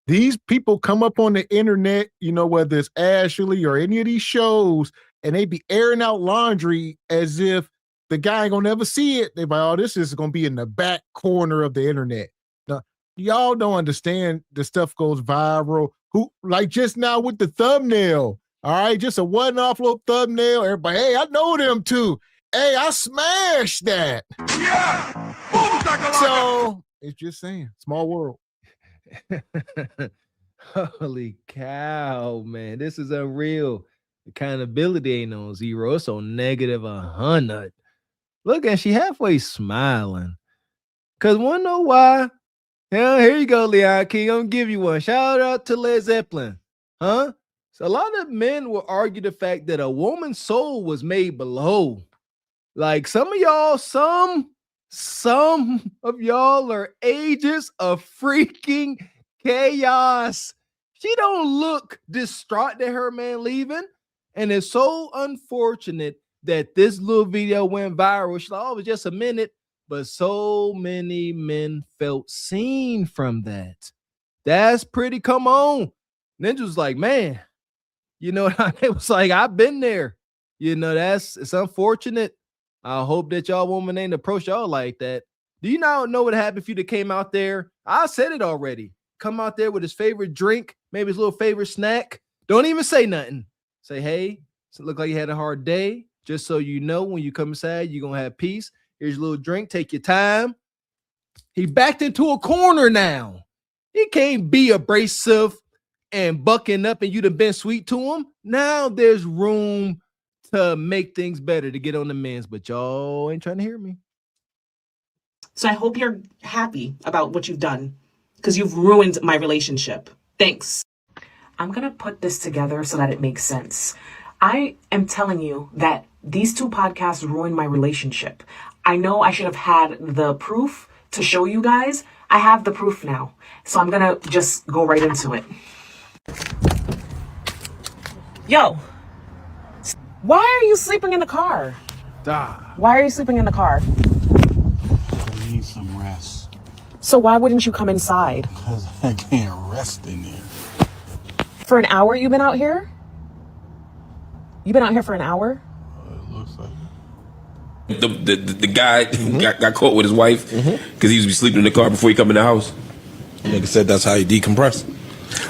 These people come up on the internet, whether it's Ashley or any of these shows, and they be airing out laundry as if the guy ain't gonna never see it. They be like, oh, this is gonna be in the back corner of the internet. Now, y'all don't understand the stuff goes viral. Who, like just now with the thumbnail, all right, just a one-off little thumbnail. Everybody, hey, I know them too. Hey, I smashed that. Yeah. So it's just saying, small world. Holy cow, man. This is unreal. Accountability ain't on zero. It's on -100. Look, and she halfway smiling. Because wanna know why? Yeah, here you go, Leon King. I'm gonna give you one. Shout out to Led Zeppelin. Huh? So a lot of men will argue the fact that a woman's soul was made below. Like some of y'all, some of y'all are agents of freaking chaos. She don't look distraught that her man leaving. And it's so unfortunate that this little video went viral. She's like, oh, it was just a minute. But so many men felt seen from that. That's pretty, come on. Ninja was like, man, it was like, I've been there. It's unfortunate. I hope that y'all woman ain't approach y'all like that. Do you not know what happened if you came out there? I said it already. Come out there with his favorite drink, maybe his little favorite snack. Don't even say nothing. Say, hey, it look like you had a hard day. Just so you know, when you come inside, you're going to have peace. Here's a little drink. Take your time. He backed into a corner now. He can't be abrasive and bucking up and you'd have been sweet to him. Now there's room to make things better, to get on the men's, but y'all ain't trying to hear me. So I hope you're happy about what you've done, because you've ruined my relationship. Thanks. I'm going to put this together so that it makes sense. I am telling you that these two podcasts ruined my relationship. I know I should have had the proof to show you guys. I have the proof now. So I'm going to just go right into it. Yo, why are you sleeping in the car? Why are you sleeping in the car? I need some rest. So why wouldn't you come inside? Because I can't rest in there. For an hour you've been out here? You've been out here for an hour? It looks like The guy got caught with his wife because he was sleeping in the car before he come in the house. Nigga said that's how you decompress.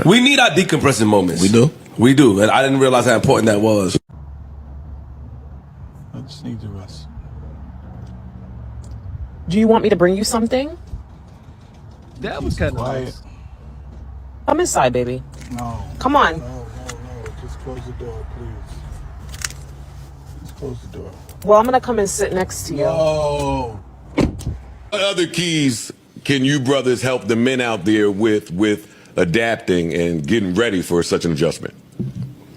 We need our decompressing moments. We do, and I didn't realize how important that was. I just need to rest. Do you want me to bring you something? That was kind of nice. Come inside, baby. No. Come on. No. Just close the door, please. Just close the door. Well, I'm going to come and sit next to you. Oh. What other keys can you brothers help the men out there with adapting and getting ready for such an adjustment?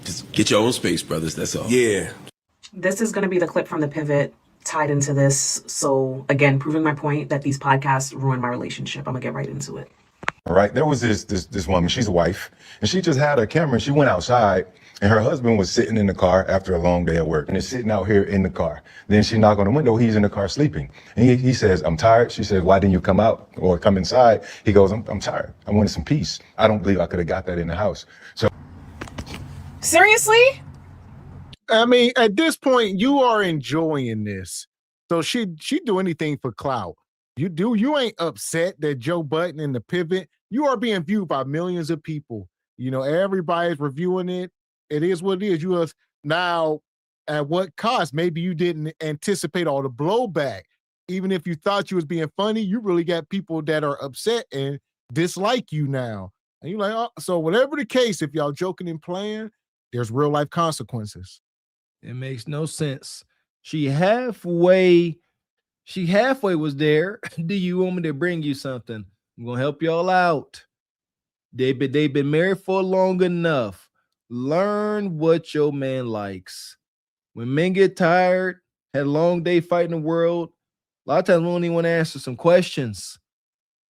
Just get your own space, brothers. That's all. Yeah. This is going to be the clip from the pivot tied into this. So, again, proving my point that these podcasts ruin my relationship. I'm going to get right into it. All right, there was this woman, she's a wife, and she just had a camera, and she went outside, and her husband was sitting in the car after a long day at work, and is sitting out here in the car. Then she knocked on the window, he's in the car sleeping. And he says, I'm tired. She says, why didn't you come out or come inside? He goes, I'm tired. I wanted some peace. I don't believe I could have got that in the house. So. Seriously? I mean, at this point, you are enjoying this. So she'd do anything for clout. You ain't upset that Joe Budden and the pivot, you are being viewed by millions of people. You know, everybody's reviewing it. It is what it is. You are now, at what cost? Maybe you didn't anticipate all the blowback. Even if you thought you was being funny, you really got people that are upset and dislike you now. And you're like, oh, so whatever the case, if y'all joking and playing, there's real life consequences. It makes no sense. She halfway was there. Do you want me to bring you something? I'm gonna help y'all out. They've been married for long enough. Learn what your man likes. When men get tired, had a long day fighting the world, a lot of times we don't even want to answer some questions.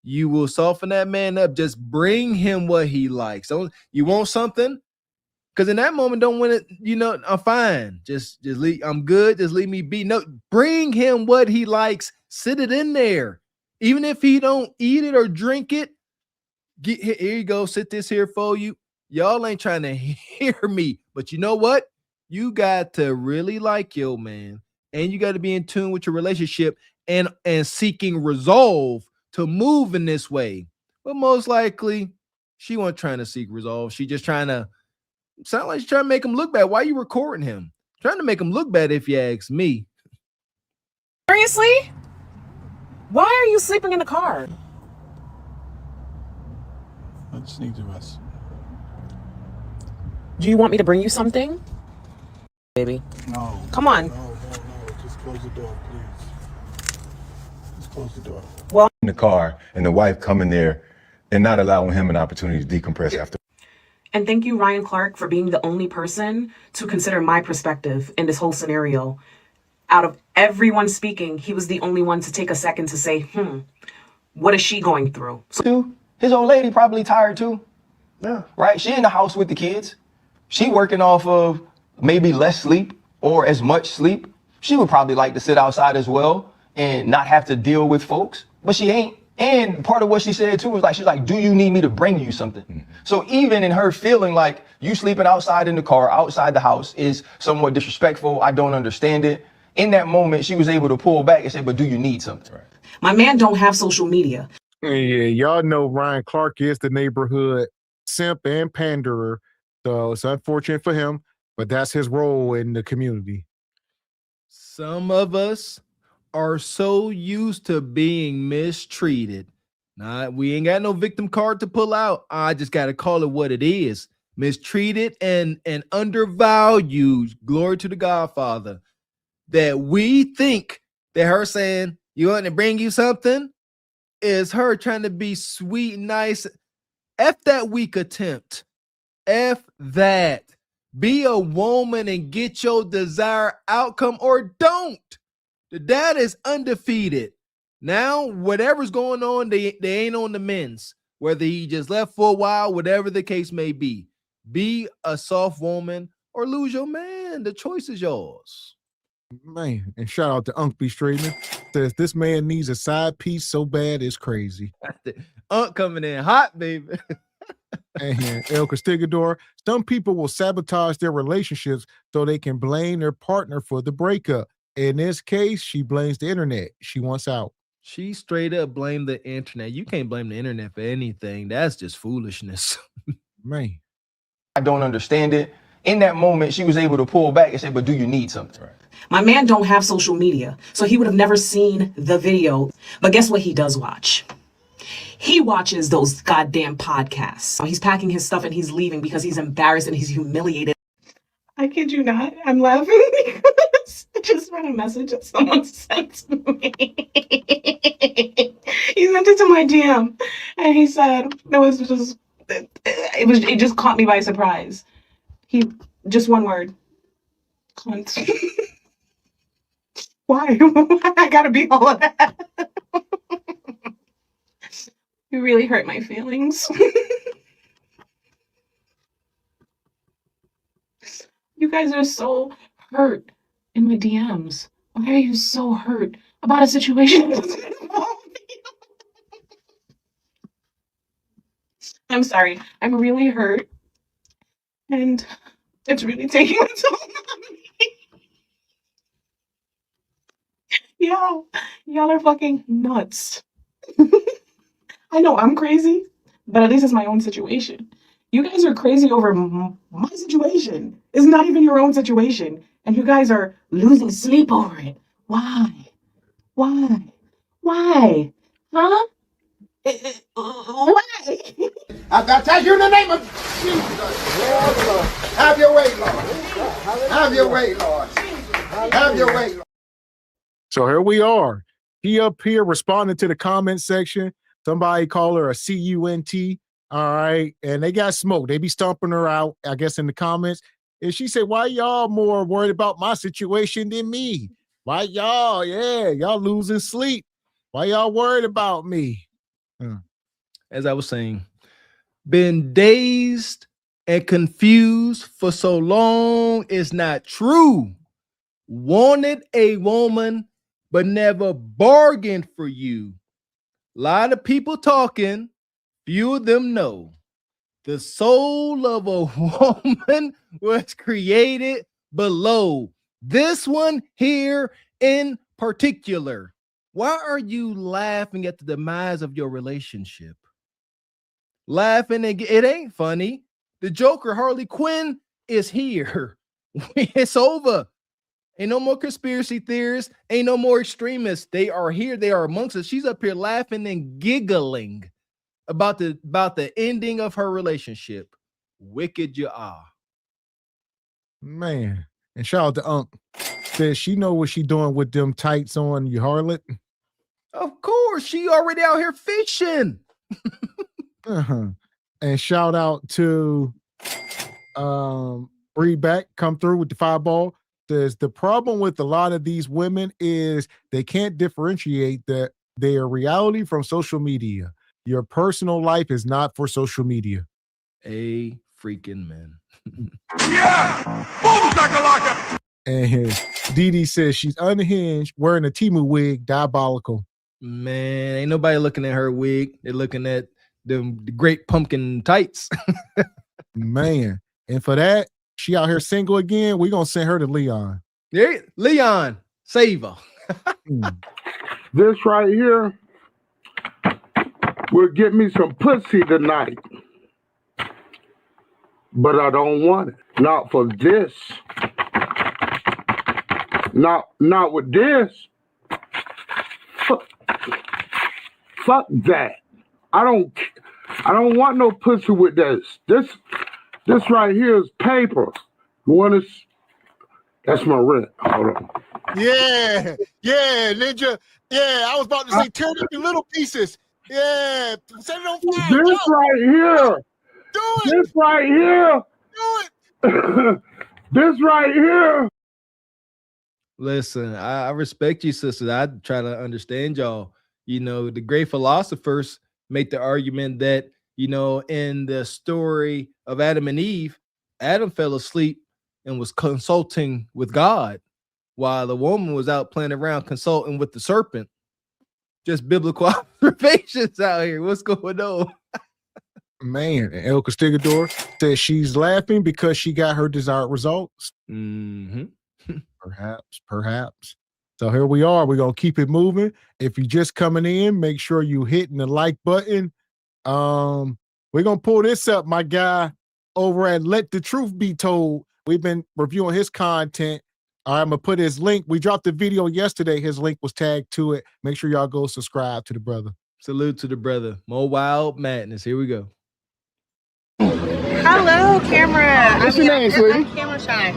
You will soften that man up. Just bring him what he likes. So you want something? Because in that moment, don't want it, I'm fine. Just leave, I'm good. Just leave me be. No, bring him what he likes. Sit it in there. Even if he don't eat it or drink it, here you go. Sit this here for you. Y'all ain't trying to hear me. But you know what? You got to really like your man. And you got to be in tune with your relationship and seeking resolve to move in this way. But most likely, she wasn't trying to seek resolve. She just trying to sound like she's trying to make him look bad. Why are you recording him? Trying to make him look bad, if you ask me. Seriously? Why are you sleeping in the car? I just need to rest. Do you want me to bring you something? Baby. No. Come on. No. Just close the door, please. Just close the door. Well, in the car, and the wife coming there and not allowing him an opportunity to decompress after. and thank you, Ryan Clark, for being the only person to consider my perspective in this whole scenario. Out of everyone speaking, he was the only one to take a second to say, what is she going through? His old lady probably tired too. Yeah. Right? She in the house with the kids. She working off of maybe less sleep or as much sleep. She would probably like to sit outside as well and not have to deal with folks, but she ain't. And part of what she said too was like, she's like, do you need me to bring you something? Mm-hmm. So even in her feeling like you sleeping outside in the car, outside the house is somewhat disrespectful. I don't understand it. In that moment, she was able to pull back and say, but do you need something? Right. My man don't have social media. Yeah, y'all know Ryan Clark is the neighborhood simp and panderer. So it's unfortunate for him, but that's his role in the community. Some of us are so used to being mistreated. Nah, we ain't got no victim card to pull out. I just got to call it what it is. Mistreated and undervalued. Glory to the Godfather. That we think that her saying, you want to bring you something, is her trying to be sweet and nice. F that weak attempt. F that. Be a woman and get your desired outcome, or don't. The dad is undefeated. Now, whatever's going on, they ain't on the men's. Whether he just left for a while, whatever the case may be. Be a soft woman or lose your man. The choice is yours. Man, and shout out to Unc B. Straightener. Says this man needs a side piece so bad it's crazy. Unc coming in hot, baby. And El Castigador, some people will sabotage their relationships so they can blame their partner for the breakup. In this case, she blames the internet. She wants out. She straight up blamed the internet. You can't blame the internet for anything. That's just foolishness. Man. I don't understand it. In that moment, she was able to pull back and say, but do you need something? Right. My man don't have social media, so he would have never seen the video. But guess what he does watch? He watches those goddamn podcasts. He's packing his stuff and he's leaving because he's embarrassed and he's humiliated. I kid you not. I'm laughing because I just read a message that someone sent to me. He sent it to my DM and he said it just caught me by surprise. He just one word. Cunt. Why? I gotta be all of that. You really hurt my feelings. You guys are so hurt in my DMs. Why are you so hurt about a situation? I'm sorry. I'm really hurt. And it's really taking a toll on me. Y'all are fucking nuts. I know I'm crazy, but at least it's my own situation. You guys are crazy over my situation. It's not even your own situation. And you guys are losing sleep over it. Why? Why? Why? Huh? Why? I tell you in the name of Jesus. Have your way, Lord. Have your way, Lord. Have your way, Lord. So here we are. He up here responding to the comment section. Somebody call her a CUNT. All right. And they got smoked. They be stomping her out, I guess, in the comments. And she said, why y'all more worried about my situation than me? Why y'all? Yeah, y'all losing sleep. Why y'all worried about me? As I was saying, been dazed and confused for so long is not true. Wanted a woman, but never bargained for you. A lot of people talking, few of them know. The soul of a woman was created below. This one here in particular. Why are you laughing at the demise of your relationship? Laughing and it ain't funny. The Joker, Harley Quinn, is here. It's over. Ain't no more conspiracy theorists. Ain't no more extremists. They are here. They are amongst us. She's up here laughing and giggling about the ending of her relationship. Wicked you are. Man. And shout out to Unc. Says she know what she doing with them tights on, you harlot. Of course. She already out here fishing. And shout out to Bree Beck, come through with the 5-ball. Says the problem with a lot of these women is they can't differentiate their reality from social media. Your personal life is not for social media. A freaking man. Yeah! Boom, shakalaka! And Dee Dee says she's unhinged, wearing a Timu wig, diabolical. Man, ain't nobody looking at her wig. They're looking at the great pumpkin tights. Man. And for that, she out here single again. We're going to send her to Leon. Yeah, Leon, save her. This right here will get me some pussy tonight. But I don't want it. Not for this. Not with this. Fuck that. I don't want no pussy with this. This right here is paper. You want to? That's my rent. Hold on. Yeah, Ninja. Yeah, I was about to say, tear it up in little pieces. Yeah, set it on fire. This right here. Do it. This right here. Do it. This right here. Listen, I respect you, sisters. I try to understand y'all. You know, the great philosophers make the argument that, you know, in the story of Adam and Eve, Adam fell asleep and was consulting with God, while the woman was out playing around consulting with the serpent. Just biblical observations out here. What's going on? Man, El Castigador says she's laughing because she got her desired results. Mm-hmm. Perhaps. So here we are. We're going to keep it moving. If you're just coming in, make sure you hitting the like button. We're going to pull this up, my guy, over at Let the Truth Be Told. We've been reviewing his content. I'm going to put his link. We dropped the video yesterday. His link was tagged to it. Make sure y'all go subscribe to the brother. Salute to the brother. More wild madness. Here we go. Hello, camera. What's your name, sweetie? I'm Camera Shy.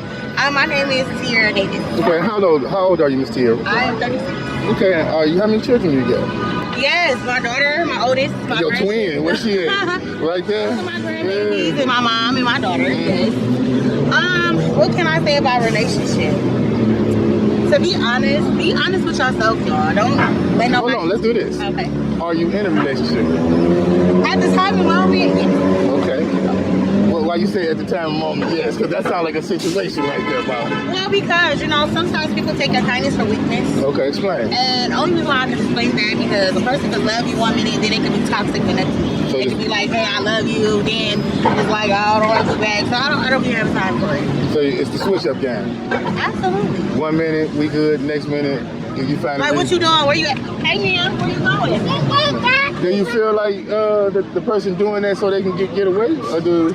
My name is Tiara Davis. Okay, how old are you, Miss Tiara? I am 36. Okay, how many children you got? Yes, my daughter, my oldest, my Your twin, where's she at? Right there? Those are my grandbabies and my mom and my daughter. Yes. What can I say about relationship? To be honest with yourself, y'all. Don't let nobody. Hold on, let's do this. Okay. Are you in a relationship? At the time of moment, yes. Okay. Well, why you say at the time of moment, yes? Because that sounds like a situation right there, Bob. Well, because, you know, sometimes people take your kindness for weakness. Okay, explain. And only reason why I can explain that because a person can love you 1 minute, then they can be toxic the next minute. So they can be like, hey, I love you, then it's like, oh, I don't want you back. So I don't even have time for it. So it's the switch up game. Absolutely. 1 minute, we good. Next minute, you find like, what you doing? Where you at? Hey, man, where you going? Do you feel like the person doing that so they can get away? Or do...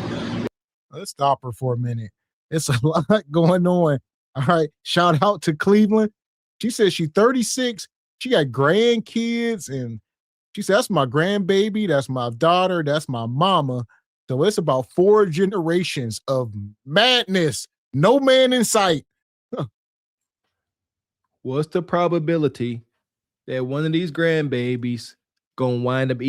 Let's stop her for a minute. It's a lot going on. All right. Shout out to Cleveland. She says she's 36. She got grandkids. And she said, that's my grandbaby. That's my daughter. That's my mama. So it's about 4 generations of madness. No man in sight. What's the probability that one of these grandbabies gonna wind up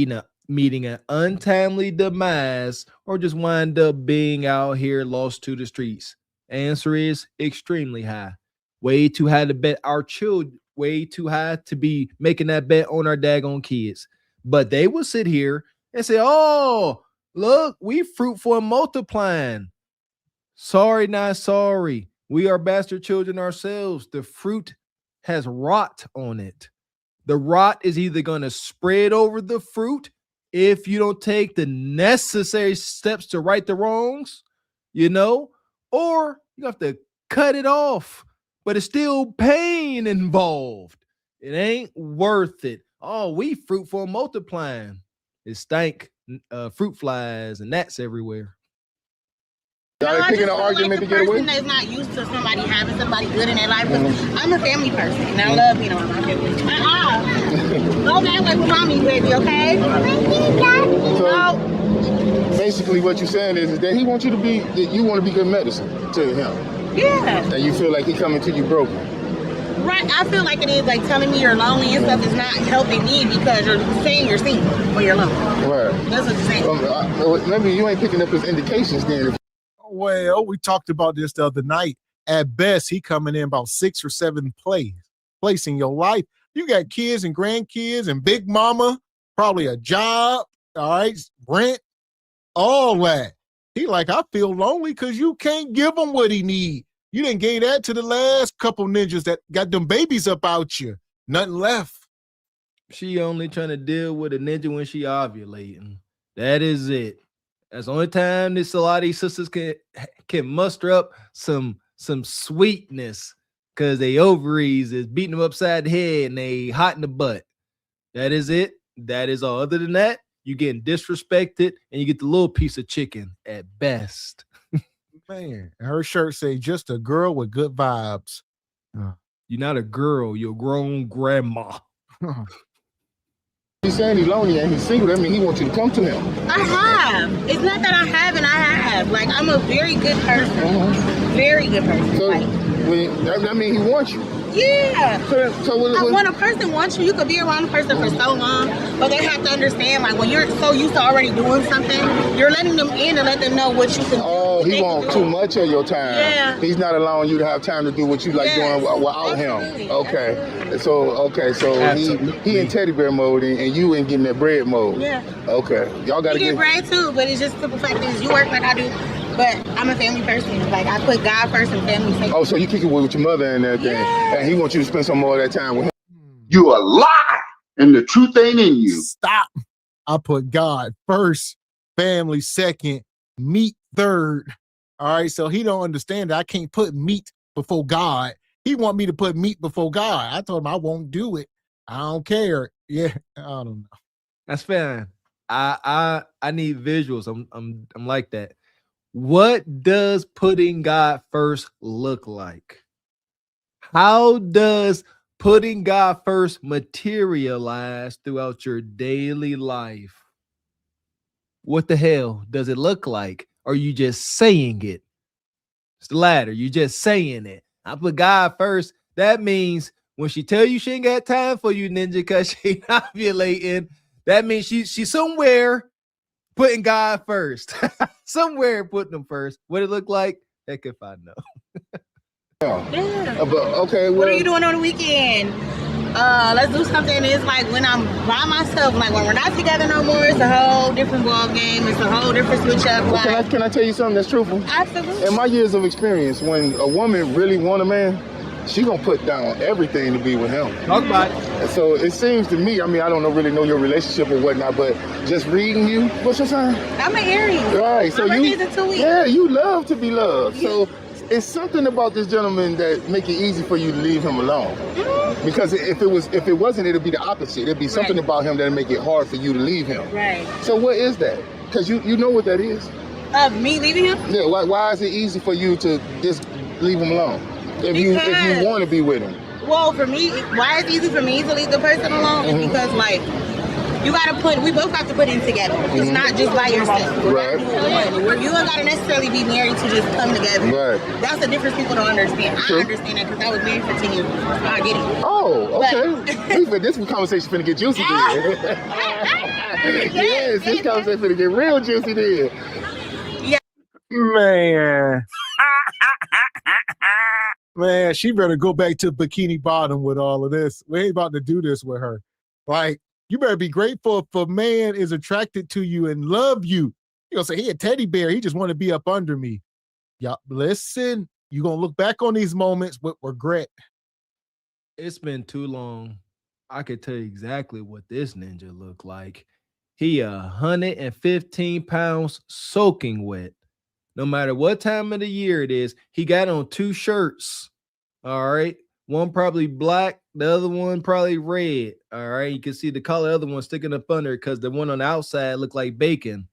meeting an untimely demise or just wind up being out here lost to the streets? Answer is extremely high. Way too high to bet our children, way too high to be making that bet on our daggone kids. But they will sit here and say, oh, look, we fruitful and multiplying. Sorry, not sorry. We are bastard children ourselves. The fruit has rot on it. The rot is either going to spread over the fruit if you don't take the necessary steps to right the wrongs, you know, or you have to cut it off, but it's still pain involved. It ain't worth it. Oh, we fruitful and multiplying. It stank fruit flies and gnats everywhere. Y'all picking an argument to get away? That's not used to somebody having somebody good in their life. I'm a family person, and I love being around my family. Go that way with mommy, baby, okay? So, basically, what you're saying is that he wants you to be, that you want to be good medicine to him. Yeah. And you feel like he coming to you broken. Right. I feel like it is like telling me you're lonely and stuff is not helping me because you're saying you're single or you're lonely. Right. That's what you're saying. Maybe you ain't picking up his indications then. Well, we talked about this the other night. At best, he coming in about 6 or 7 place in your life. You got kids and grandkids and big mama, probably a job, all right, rent, all that. He like, I feel lonely because you can't give him what he need. You didn't gave that to the last couple ninjas that got them babies up out you. Nothing left. She only trying to deal with a ninja when she ovulating. That is it. That's the only time a lot of these sisters can muster up some sweetness because they ovaries is beating them upside the head and they hot in the butt. That is it. That is all. Other than that, you getting disrespected and you get the little piece of chicken at best. Man, her shirt say just a girl with good vibes. You're not a girl. You're a grown grandma. He's saying he's lonely and he's single. That means he wants you to come to him. I have. It's not that I haven't. I have. Like, I'm a very good person. Very good person. So like, that means he wants you. Yeah. So when a person wants you, you could be around a person for so long, but they have to understand, like, when you're so used to already doing something, you're letting them in and let them know what you can do. Oh, he wants too much of your time. Yeah. He's not allowing you to have time to do what you like doing without him. Okay. So he in teddy bear mode and you in getting that bread mode. Yeah. Okay. Y'all gotta get bread too, but it's just simple fact is you work like I do. But I'm a family person. Like, I put God first and family second. Oh, so you kick it with your mother and everything. Yeah. And he wants you to spend some more of that time with him. You a lie, and the truth ain't in you. Stop. I put God first, family second, meat third. All right, so he don't understand that I can't put meat before God. He want me to put meat before God. I told him I won't do it. I don't care. Yeah, I don't know. That's fine. I need visuals. I'm like that. What does putting God first look like? How does putting God first materialize throughout your daily life? What the hell does it look like? Or are you just saying it? It's the latter. You just saying it. I put God first. That means when she tell you she ain't got time for you, Ninja, because she ovulating, that means she's somewhere putting God first. Somewhere putting him first. What it look like? Heck if I know. Yeah. Okay. What are you doing on the weekend? Let's do something. It's like when I'm by myself, like when we're not together no more, it's a whole different ball game. It's a whole different switch up. Well, can I tell you something that's truthful? Absolutely. In my years of experience, when a woman really want a man, she gonna put down everything to be with him. Talk about it. So it seems to me, I mean, I don't really know your relationship or whatnot, but just reading you, what's your sign? I'm an Aries. Right. So my birthday's in 2 weeks. Yeah, you love to be loved. So it's something about this gentleman that make it easy for you to leave him alone. Because if it wasn't, it'd be the opposite. It'd be something about him that'd make it hard for you to leave him. Right. So what is that? Because you know what that is. Me leaving him? Yeah. Why is it easy for you to just leave him alone if you want to be with him? Well, for me, why it's easy for me to leave the person alone is because, like, we both have to put in together. It's not just by yourself. Right. You don't gotta necessarily be married to just come together. Right. That's the difference people don't understand. I understand that because I was married for 10 years. I get it. Oh, okay. This conversation finna get juicy then. Yes, this conversation finna get real juicy then. Yeah. Man, she better go back to Bikini Bottom with all of this. We ain't about to do this with her. Like, you better be grateful if a man is attracted to you and love you. You gonna say, he a teddy bear. He just want to be up under me. Y'all, listen, you're going to look back on these moments with regret. It's been too long. I could tell you exactly what this ninja looked like. He 115 pounds soaking wet. No matter what time of the year it is, he got on 2 shirts. All right. One probably black, the other one probably red. All right. You can see the color of the other one sticking up under because the one on the outside looked like bacon.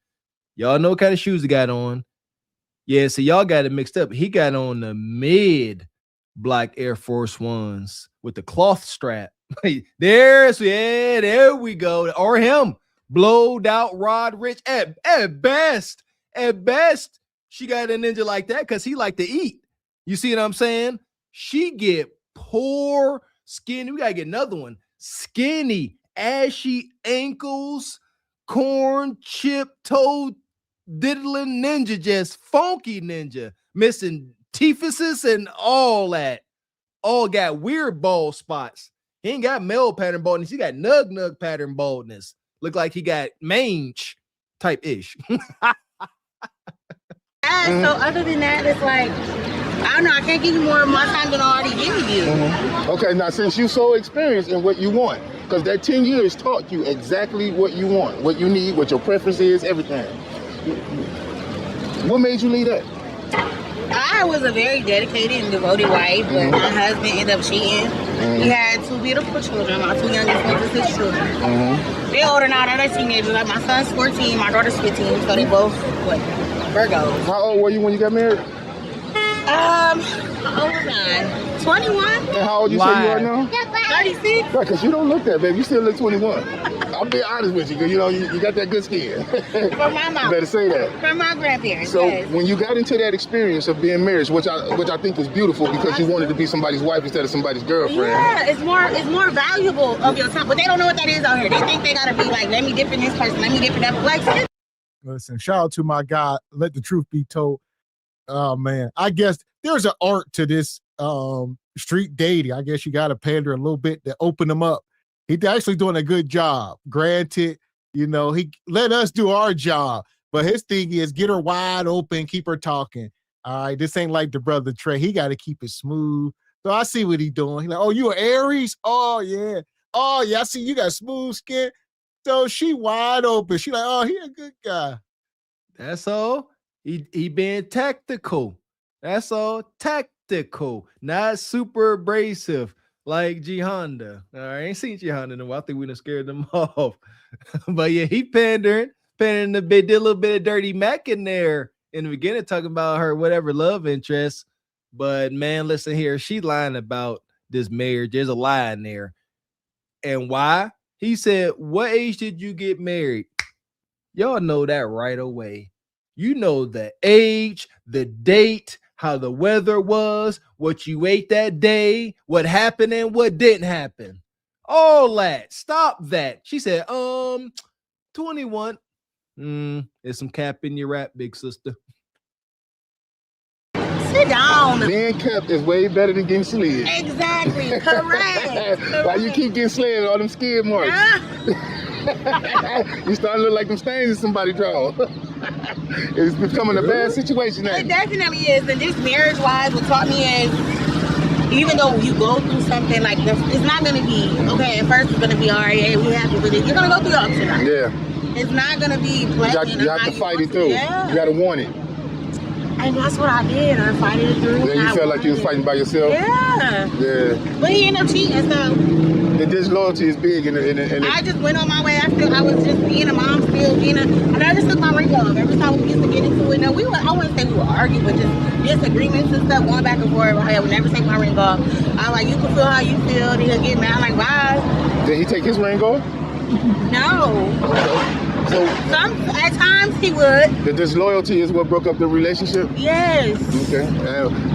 Y'all know what kind of shoes he got on. Yeah, so y'all got it mixed up. He got on the mid black Air Force Ones with the cloth strap. There we go. Or him. Blowed out Rod Rich. At best, she got a ninja like that because he like to eat. You see what I'm saying? She get poor skinny. We got to get another one. Skinny, ashy ankles, corn chip toe diddling ninja, just funky ninja, missing teethuses and all that. All got weird bald spots. He ain't got male pattern baldness. He got nug pattern baldness. Look like he got mange type ish. So other than that, it's like, I don't know, I can't give you more of my time than I already gave you. Okay, now since you're so experienced in what you want, because that 10 years taught you exactly what you want, what you need, what your preference is, everything. What made you leave that? I was a very dedicated and devoted wife, but my husband ended up cheating. He had 2 beautiful children. My 2 youngest ones are 6 children. They're older now, they're teenagers. Like my son's 14, my daughter's 15, so they both, Virgos. How old were you when you got married? How old was I? 21. And how old you say you are now? 36. Right, because you don't look that, baby. You still look 21. I'm being honest with you, because you know you got that good skin. From my mom. You better say that. From my grandparents. So yes. when you got into that experience of being married, which I think was beautiful, because you wanted to be somebody's wife instead of somebody's girlfriend. Yeah, it's more valuable of your time, but they don't know what that is out here. They think they gotta be like, let me dip in this person, let me dip in that. Like, listen, shout out to my guy. Let the truth be told. Oh man, I guess there's an art to this street dating. I guess you got to pander a little bit to open them up. He's actually doing a good job. Granted, you know, he let us do our job, but his thing is get her wide open, keep her talking. All right, this ain't like the brother Trey. He got to keep it smooth. So I see what he doing. He's like, oh, you an Aries? Oh yeah. Oh yeah, I see you got smooth skin. So she wide open. She like, oh, he a good guy. That's all. He being tactical. That's all. Tactical, not super abrasive like G Honda. I ain't seen G Honda in a while. I think we done scared them off. But yeah, he pandering a bit, did a little bit of dirty Mac in there in the beginning, talking about her whatever love interest. But man, listen here, she lying about this marriage. There's a lie in there. And why? He said, what age did you get married? Y'all know that right away. You know the age, the date, how the weather was, what you ate that day, what happened and what didn't happen. All that. Stop that. She said, 21. There's some cap in your rap, big sister. Sit down. Being kept is way better than getting slid. Exactly. Correct. Why you keep getting slid, all them skid marks? You starting to look like them stains that somebody draw. It's becoming a bad situation now. It definitely is. And this marriage-wise, what taught me is, even though you go through something like this, it's not going to be, okay, at first it's going to be, all right, hey, we happy with it. You're going to go through ups and downs. Yeah. It's not going to be pleasant. You have to fight it through. Yeah. You got to want it. And that's what I did. I fight it through. Yeah, you felt like you was fighting by yourself? Yeah. Yeah. But he ended up cheating, so. The disloyalty is big. I just went on my way. I was just being a mom still, and I just took my ring off. Every time we used to get into it, I wouldn't say we were arguing, but just disagreements and stuff going back and forth. I would never take my ring off. I'm like, you can feel how you feel. Then he'll get mad. I'm like, why? Did he take his ring off? No. So at times he would. The disloyalty is what broke up the relationship? Yes. Okay.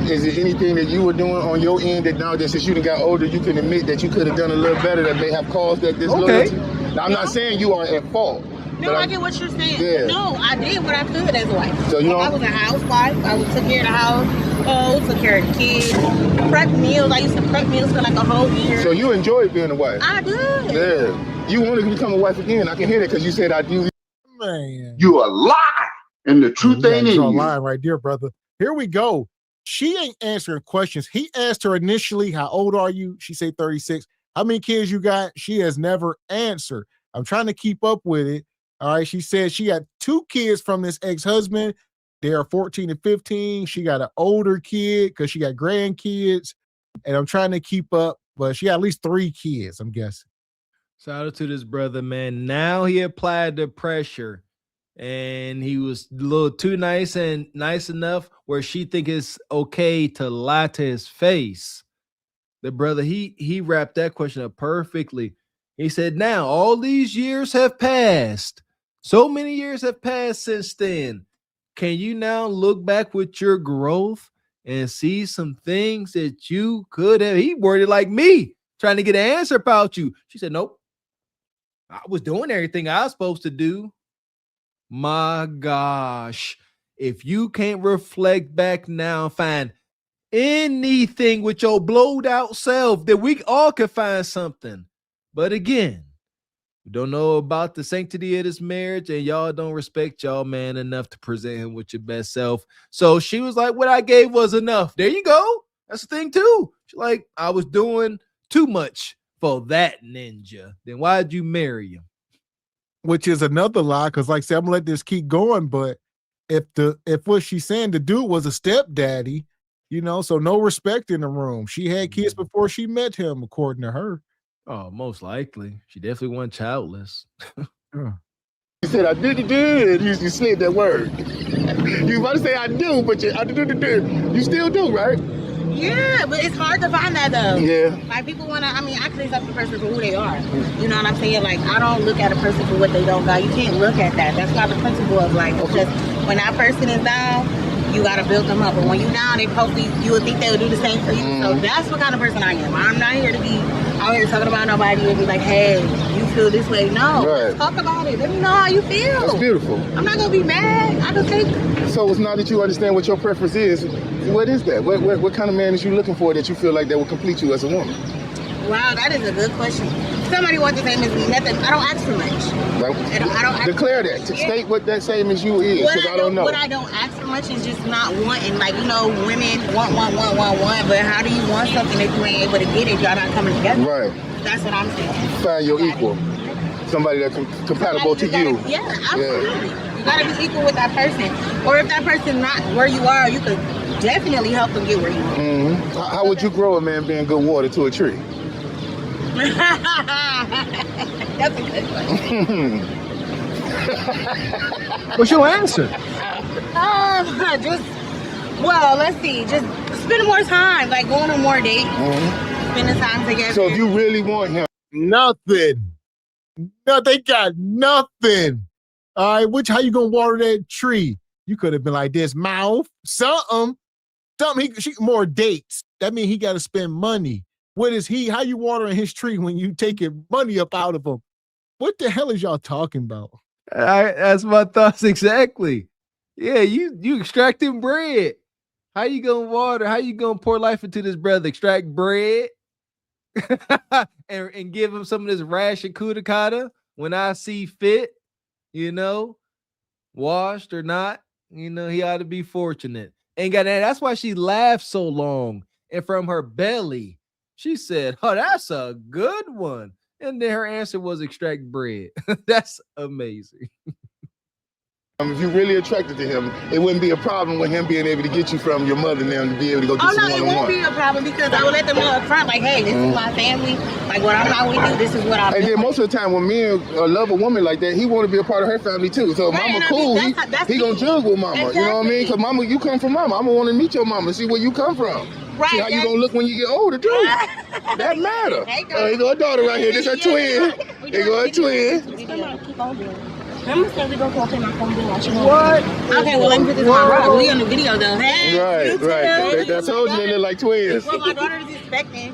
Is there anything that you were doing on your end that now that since you got older, you can admit that you could have done a little better that may have caused that disloyalty? Okay. Now, I'm not saying you are at fault. No, I get what you're saying. Yeah. No, I did what I could as a wife. So you know, I was a housewife. I took care of the house, took care of the kids, prep meals. I used to prep meals for like a whole year. So you enjoyed being a wife? I did. Yeah. You want to become a wife again. I can hear that because you said I do. Man. You a lie. And the truth ain't in you. Line right there, brother. Here we go. She ain't answering questions. He asked her initially, how old are you? She said 36. How many kids you got? She has never answered. I'm trying to keep up with it. All right. She said she got 2 kids from this ex-husband. They are 14 and 15. She got an older kid because she got grandkids. And I'm trying to keep up, but she got at least 3 kids, I'm guessing. Shout out to this brother, man. Now he applied the pressure and he was a little too nice and nice enough where she think it's okay to lie to his face. The brother, he wrapped that question up perfectly. He said, now all these years have passed. So many years have passed since then. Can you now look back with your growth and see some things that you could have? He worded like me, trying to get an answer about you. She said, nope. I was doing everything I was supposed to do. My gosh. If you can't reflect back now and find anything with your blowed out self, then we all can find something. But again, we don't know about the sanctity of this marriage, and y'all don't respect y'all man enough to present him with your best self. So she was like, what I gave was enough. There you go. That's the thing too. She's like, I was doing too much for that ninja. Then why'd you marry him? Which is another lie, because like I said, I'm gonna let this keep going, but if what she's saying, the dude was a stepdaddy, so no respect in the room. She had kids before she met him, according to her. Oh, most likely. She definitely wasn't childless. You said I did. You slid that word. You about to say I do, but you still do, right? Yeah, but it's hard to find that though. Yeah. Like people wanna, I mean, I can accept the person for who they are. You know what I'm saying? Like I don't look at a person for what they don't got. You can't look at that. That's not the principle of life. Because when that person is down, you gotta build them up. But when you down, they hopefully you would think they would do the same for you. So that's what kind of person I am. I'm not here to be out here talking about nobody and be like, hey, you feel this way. No, let's talk about it. Let me know how you feel. That's beautiful. I'm not gonna be mad. I just think. So it's not that you understand what your preference is. What is that? What kind of man is you looking for that you feel like that will complete you as a woman? Wow, that is a good question. Somebody wants the same as me. Nothing. I don't ask for much. I don't declare that. State what that same as you is, because I don't know. What I don't ask for much is just not wanting. Like, you know, women want. But how do you want something if you ain't able to get it? Y'all not coming together. Right. That's what I'm saying. Find your equal. Somebody that's compatible to you. Yeah, absolutely. You gotta be equal with that person. Or if that person not where you are, you could definitely help them get where you are. How would you grow a man being good water to a tree? That's a good question. What's your answer? Let's see. Just spend more time, like going on more dates, spending time together. So if you really want him, nothing. No, they got nothing. All right, how you gonna water that tree? You could have been like this, mouth, something. More dates. That means he got to spend money. What is he? How you watering his tree when you taking money up out of him? What the hell is y'all talking about? That's my thoughts exactly. Yeah, you extracting bread. How you gonna water? How you gonna pour life into this brother? Extract bread and give him some of this ration kudakata when I see fit, you know, washed or not, you know, he ought to be fortunate. And that's why she laughed so long. And from her belly, she said, "Oh, that's a good one." And then her answer was extract bread. That's amazing. If you're really attracted to him, it wouldn't be a problem with him being able to get you from your mother now to be able to go get some one-on-one. It won't be a problem because I would let them know up front, like, hey, this is my family. Like, when I'm not with you, this is what I'm doing. And then most of the time when men love a woman like that, he want to be a part of her family too. So right, mama cool, he gonna jug with mama. Exactly. You know what I mean? Because mama, you come from mama. I'm gonna want to meet your mama, see where you come from. Right, see how you gonna look when you get older too. That matter. Here go a daughter right here. This her twin. Here go her twin. Keep on doing. Remember said we gonna go pay my phone bill watching What? Okay, well let me put this on rock. We on the video though. Hey, Right. I told you they look like twins. Well, my daughter is expecting.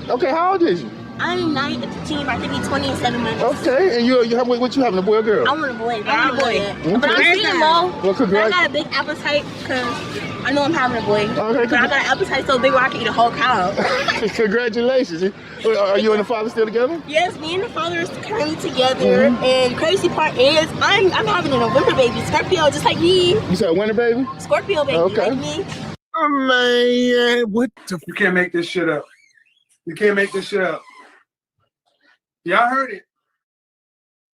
Okay, how old is you? I'm 19. I think he's 20 and 7 months. Okay, and what you having, a boy or girl? I want a boy. I want a boy. Okay. But I'm still low. Well, congrats. I got a big appetite because I know I'm having a boy. Okay, but I got an appetite so big where I can eat a whole cow. Congratulations. Are you and the father still together? Yes, me and the father is currently together. And crazy part is I'm having a November baby, Scorpio, just like me. You said winter baby? Scorpio baby, okay. like me. Oh man, what the? You can't make this shit up. You can't make this shit up. Y'all heard it.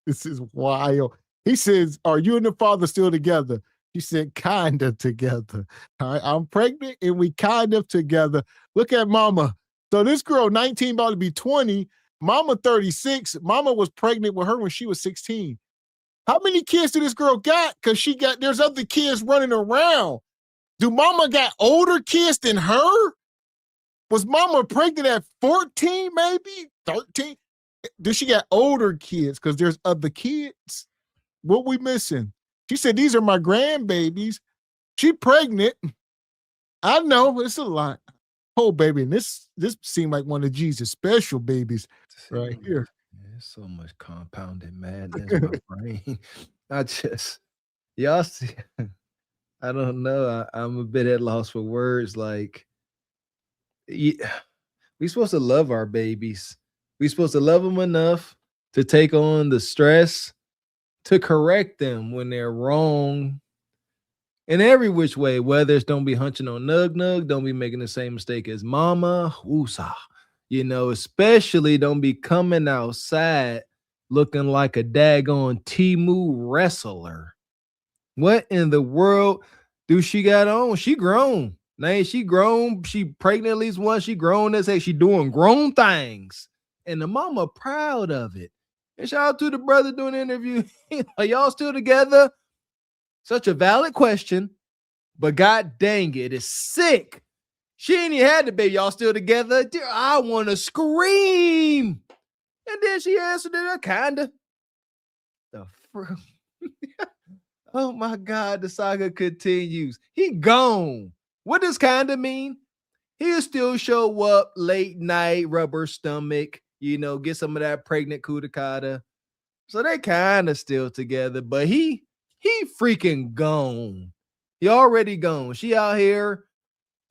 This is wild. He says, "Are you and the father still together?" She said, "Kinda together." All right, I'm pregnant and we kind of together. Look at mama. So this girl, 19, about to be 20. Mama, 36. Mama was pregnant with her when she was 16. How many kids did this girl got? Because there's other kids running around. Do mama got older kids than her? Was mama pregnant at 14, maybe? 13? Did she got older kids? Because there's other kids. What we missing? She said, these are my grandbabies. She pregnant. I know, it's a lot. Oh, baby, and this seemed like one of Jesus' special babies right here. There's so much compounded madness in my brain. Y'all see, I don't know. I'm a bit at loss for words. Like, we supposed to love our babies. We supposed to love them enough to take on the stress, to correct them when they're wrong in every which way, whether it's don't be hunching on nug, don't be making the same mistake as mama, woosah. You know, especially don't be coming outside looking like a daggone Temu wrestler. What in the world do she got on? She grown. Now she grown. She pregnant at least once. She grown. They say she doing grown things. And the mama proud of it. And shout out to the brother doing the interview. Are y'all still together? Such a valid question. But god dang it, it's sick. She ain't even had the baby. Y'all still together? Dear, I want to scream. And then she answered it, kinda. Oh my God, the saga continues. He gone. What does kinda mean? He'll still show up late night, rubber stomach, get some of that pregnant cootie-cotta. So they kind of still together, but he freaking gone. He already gone. She out here,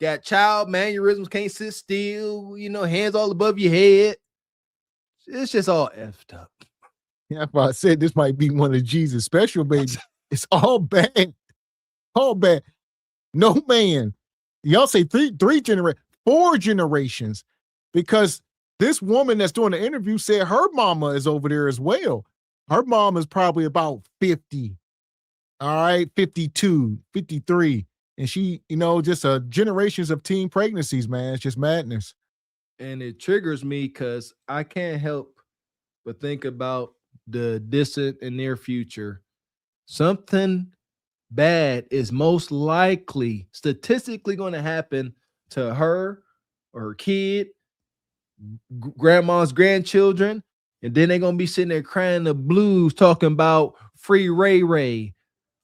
got child mannerisms, can't sit still, hands all above your head. It's just all effed up. Yeah, if I said this might be one of Jesus' special babies. It's all bad. All bad. No man. Y'all say four generations, because this woman that's doing the interview said her mama is over there as well. Her mom is probably about 50. All right, 52, 53. And she, just generations of teen pregnancies, man. It's just madness. And it triggers me because I can't help but think about the distant and near future. Something bad is most likely statistically going to happen to her or her kid, grandma's grandchildren, and then they're going to be sitting there crying the blues talking about free Ray Ray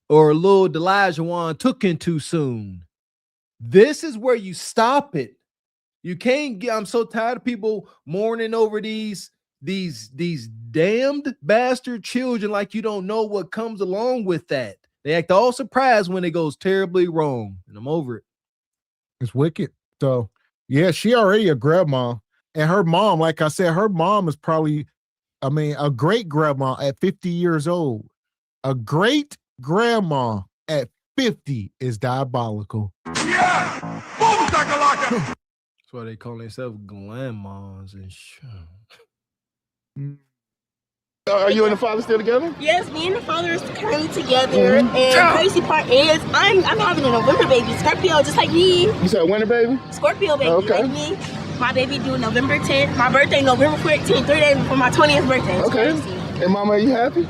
or little Delajuan took in too soon. This is where you stop it. You can't get, I'm so tired of people mourning over these damned bastard children like you don't know what comes along with that. They act all surprised when it goes terribly wrong, and I'm over it. It's wicked. So, yeah, she already a grandma. And her mom, like I said, her mom is probably, a great grandma at 50 years old. A great grandma at 50 is diabolical. Yeah! Boom, That's why they call themselves grandmas and shit. Are you and the father still together? Yes, me and the father is currently together. And the crazy part is I'm having a November baby, Scorpio, just like me. You said winter baby? Scorpio baby, like me. My baby due November 10th. My birthday November 14th, 3 days before my 20th birthday. It's crazy. And mama, are you happy?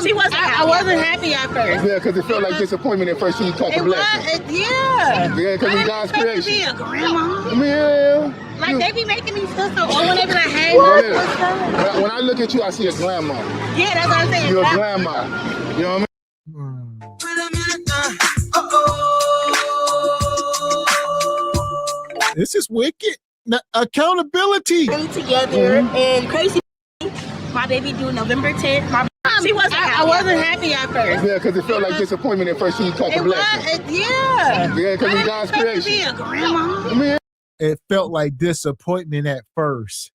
She wasn't happy. I wasn't happy at first. Yeah, because it felt like disappointment at first. She caught the blessing. Yeah, because it's God's creation. To be a grandma. Yeah. Like they be making me feel so old when they be like, hey, when I look at you, I see a grandma. Yeah, that's what I'm saying. You're a grandma. You know what I mean? This is wicked. Accountability. Together and crazy. My baby due November 10th. She wasn't happy. I wasn't happy at first. Yeah, because it felt like disappointment at first. She caught the blessing. Yeah, because it's God's creation. To be a grandma. It felt like disappointment at first.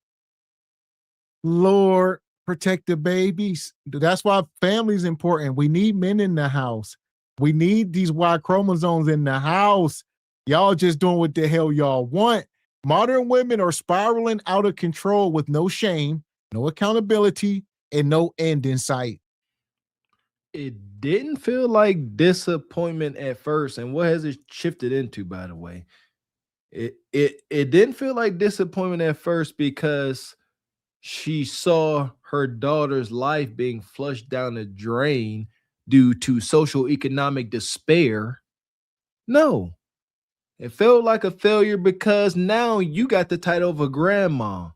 Lord, protect the babies. That's why family is important. We need men in the house. We need these Y chromosomes in the house. Y'all just doing what the hell y'all want. Modern women are spiraling out of control with no shame, no accountability, and no end in sight. It didn't feel like disappointment at first. And what has it shifted into, by the way? It didn't feel like disappointment at first because she saw her daughter's life being flushed down the drain due to social economic despair. No, it felt like a failure because now you got the title of a grandma.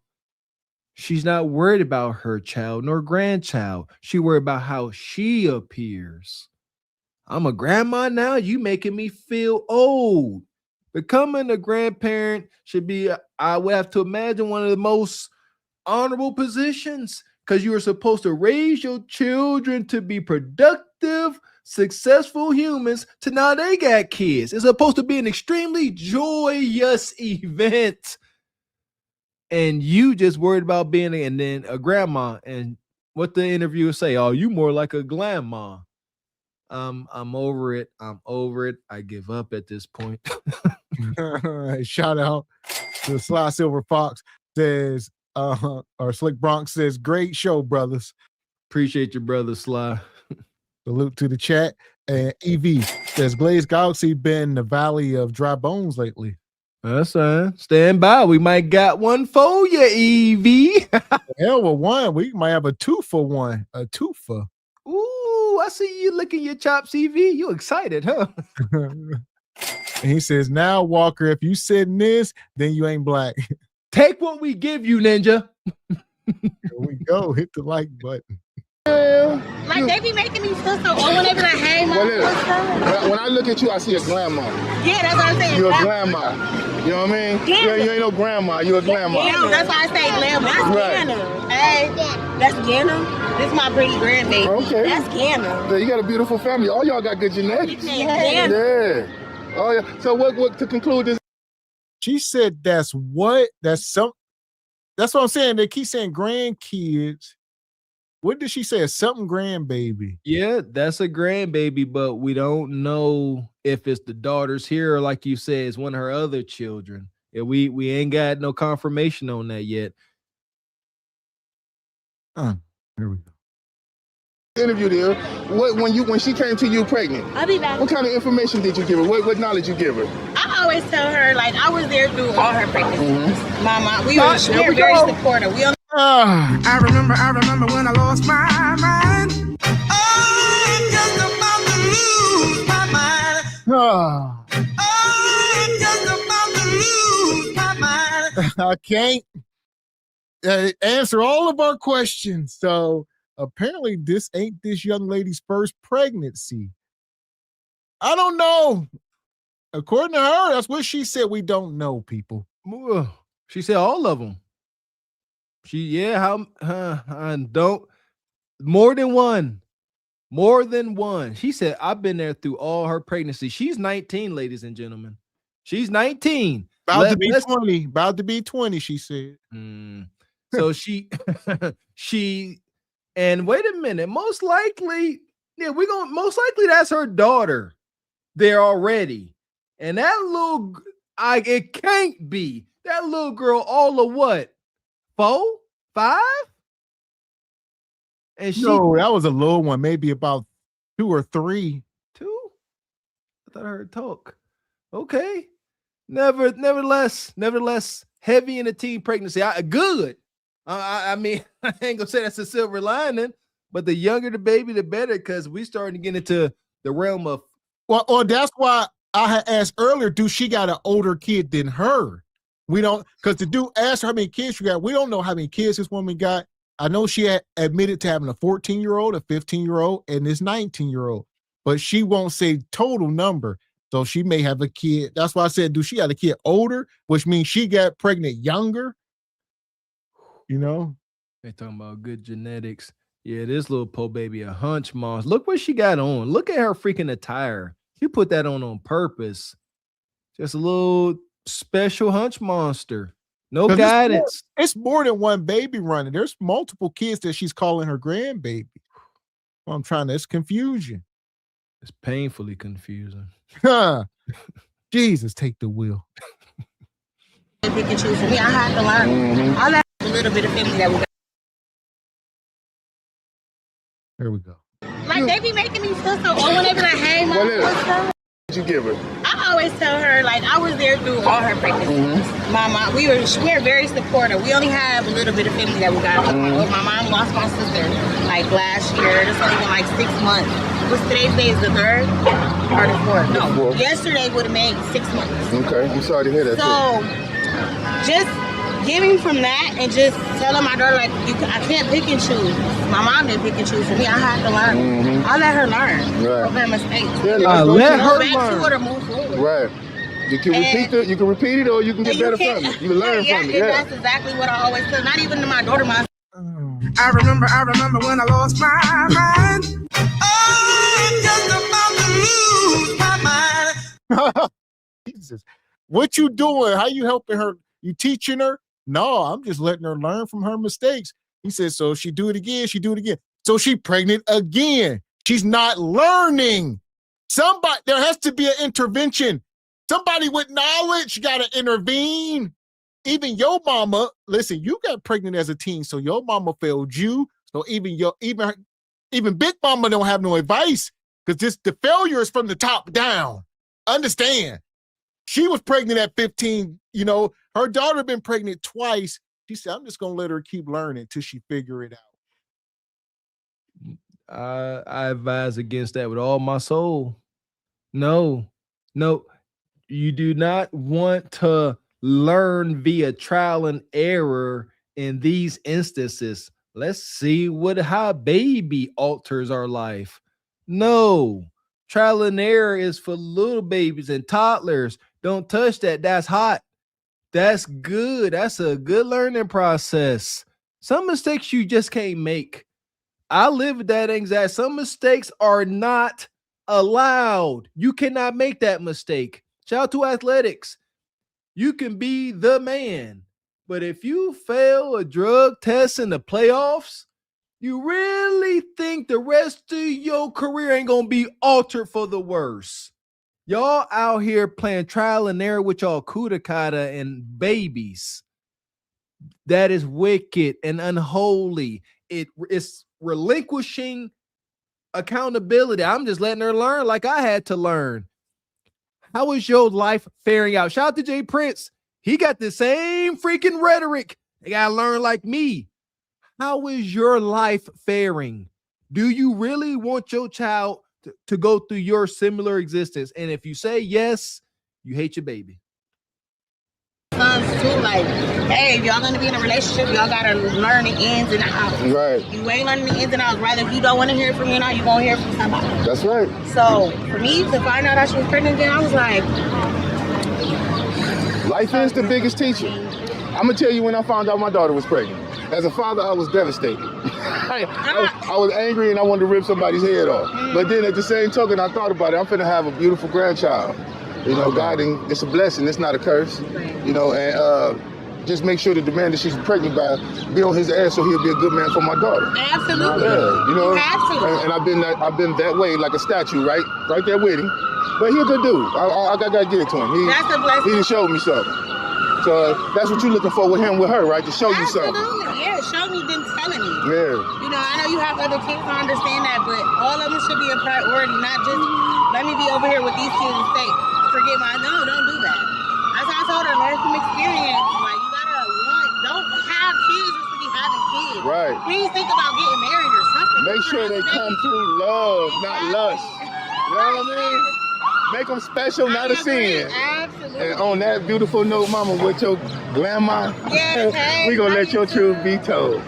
She's not worried about her child nor grandchild. She worried about how she appears. I'm a grandma now. You making me feel old. Becoming a grandparent should be, I would have to imagine, one of the most honorable positions because you are supposed to raise your children to be productive, successful humans to now they got kids. It's supposed to be an extremely joyous event. And you just worried about being and then a grandma. And what the interviewer say, oh, you more like a grandma. I'm over it. I'm over it. I give up at this point. Shout out to Sly Silver Fox says, or Slick Bronx says, great show, brothers. Appreciate your brother, Sly. Salute to the chat. And EV says, Glazed Galaxy been the valley of dry bones lately. That's stand by. We might got one for you, Evie. Hell with one. We might have a 2-for-1. A twofer. Ooh, I see you licking your chops, Evie. You excited, huh? And he says, now, Walker, if you said this, then you ain't black. Take what we give you, Ninja. Here we go. Hit the like button. Like, they be making me feel so old when they be like, hey, mom, what's up? When I look at you, I see a grandma. Yeah, that's what I'm saying. You're a grandma. You know what I mean? Yeah. You ain't no grandma. You're a grandma. Yeah, that's why I say grandma. That's Ganna. Hey, that's Ganna. This is my pretty grandbaby. Okay. That's Ganna. So you got a beautiful family. All y'all got good genetics. Yeah. Oh, yeah. So what to conclude this? She said that's what? That's what I'm saying. They keep saying grandkids. What did she say? Something grandbaby. Yeah, that's a grandbaby, but we don't know if it's the daughter's here or, like you said, it's one of her other children. Yeah, we ain't got no confirmation on that yet. Here we go. Interview there. When she came to you pregnant, I'll be back. What kind of information did you give her? What knowledge you give her? I always tell her, like, I was there through all her pregnancies. Mama, we were very supportive. We only I remember when I lost my mind. I'm just about to lose my mind. I'm just about to lose my mind. I can't answer all of our questions. So apparently this ain't this young lady's first pregnancy. I don't know. According to her, that's what she said. We don't know, people. She said all of them. Don't more than one. More than one. She said, I've been there through all her pregnancy. She's 19, ladies and gentlemen. She's 19. About to be 20. About to be 20, she said. So she and wait a minute. Most likely that's her daughter there already. And that it can't be. That little girl all of what? 4, 5? And no, that was a low one, maybe about 2 or 3. 2? I thought I heard talk. Okay. Nevertheless, heavy in the teen pregnancy. Good. I mean, I ain't gonna say that's a silver lining, but the younger the baby, the better, because we starting to get into the realm of or that's why I had asked earlier, do she got an older kid than her? We don't, because the dude asked her how many kids she got. We don't know how many kids this woman got. I know she had admitted to having a 14-year-old, a 15-year-old, and this 19-year-old, but she won't say total number. So she may have a kid. That's why I said, do she have a kid older, which means she got pregnant younger? You know? They talking about good genetics. Yeah, this little po baby, a hunch monster. Look what she got on. Look at her freaking attire. She put that on purpose. Just a little special hunch monster. No guidance. It's more than one baby running. There's multiple kids that she's calling her grandbaby. Well, it's confusion. It's painfully confusing. Jesus, take the wheel. pick and choose. For me, I had to learn. I learned a little bit of family that we got. There we go. Like, they be making me feel so old when they be like, hey, mom, what's up? You give her? I always tell her, like, I was there through all her pregnancies. Mama, we were very supportive. We only have a little bit of family that we got. My mom lost my sister like last year. It's only been like 6 months. Today's day is the 3rd or the 4th. No, yesterday would have made 6 months. Okay, I'm sorry to hear that. So, just giving from that and just telling my daughter, like, I can't pick and choose. My mom didn't pick and choose for me. I had to learn. I let her learn from her mistakes. Yeah, let her learn. To her move forward. Right. You can repeat it, or you can get better from it. You can learn from it. That's exactly what I always tell. Not even to my daughter, I remember when I lost my mind. I'm just about to lose my mind. Jesus. What you doing? How you helping her? You teaching her? No, I'm just letting her learn from her mistakes. He said, so she do it again, she do it again. So she pregnant again. She's not learning. There has to be an intervention. Somebody with knowledge got to intervene. Even your mama, listen, you got pregnant as a teen, so your mama failed you. So even Big Mama don't have no advice, because the failure is from the top down. Understand? She was pregnant at 15. You know, her daughter been pregnant twice. She said, I'm just going to let her keep learning till she figure it out. I advise against that with all my soul. No. You do not want to learn via trial and error in these instances. Let's see how baby alters our life. No, trial and error is for little babies and toddlers. Don't touch that. That's hot. That's good. That's a good learning process. Some mistakes you just can't make. I live with that anxiety. Some mistakes are not allowed. You cannot make that mistake. Shout out to athletics. You can be the man, but if you fail a drug test in the playoffs, you really think the rest of your career ain't gonna be altered for the worse. Y'all out here playing trial and error with y'all kudakata and babies. That is wicked and unholy. It's relinquishing accountability. I'm just letting her learn like I had to learn. How is your life faring out? Shout out to Jay Prince. He got the same freaking rhetoric. They gotta learn like me. How is your life faring? Do you really want your child to go through your similar existence? And if you say yes, you hate your baby. Sons too, like, hey, if y'all gonna be in a relationship, y'all gotta learn the ins and outs. Right. You ain't learning the ins and outs. Rather, if you don't want to hear it from me now, you gonna hear it from somebody. That's right. So for me to find out that she was pregnant again, I was like, life is the biggest teacher. I'm gonna tell you when I found out my daughter was pregnant. As a father, I was devastated. I was angry and I wanted to rip somebody's head off. But then at the same token, I thought about it. I'm finna have a beautiful grandchild. You know, God, it's a blessing. It's not a curse. You know, and just make sure that the man that she's pregnant by be on his ass so he'll be a good man for my daughter. absolutely. Yeah, you know, You have to. and I've been that way like a statue, right there with him. But he a good dude. I gotta give it to him. That's a blessing. He done showed me something. So that's what you're looking for with him, with her, right? To show you something. Absolutely, yeah. Show me, then telling me. Yeah. You know, I know you have other kids, I understand that, but all of them should be a priority, not just let me be over here with these kids and say, forget my, no, don't do that. That's how I told her, learn from experience. Like, you gotta don't have kids just to be having kids. Right. Please think about getting married or something. Make sure they come through love, not lust. You know what I mean? Make them special, not a sin. Absolutely. And on that beautiful note, Mama, with your grandma, we gonna let your truth be told.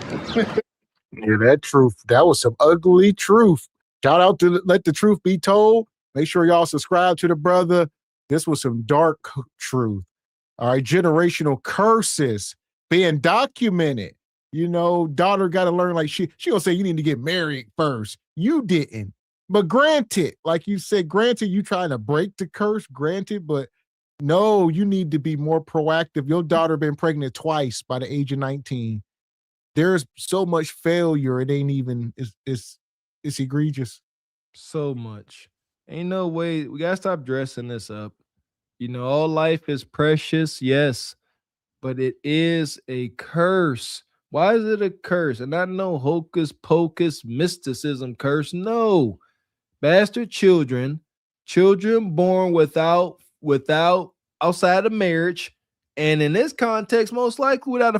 Yeah, that truth. That was some ugly truth. Shout out to Let the Truth Be Told. Make sure y'all subscribe to the brother. This was some dark truth. All right, generational curses being documented. You know, daughter got to learn, like she gonna say you need to get married first. You didn't. But granted, like you said, granted, you trying to break the curse, granted, but no, you need to be more proactive. Your daughter been pregnant twice by the age of 19. There's so much failure. It ain't even, it's egregious. So much. Ain't no way. We gotta stop dressing this up. You know, all life is precious, yes, but it is a curse. Why is it a curse? And not no hocus pocus mysticism curse. No. Bastard children born without outside of marriage, and in this context, most likely without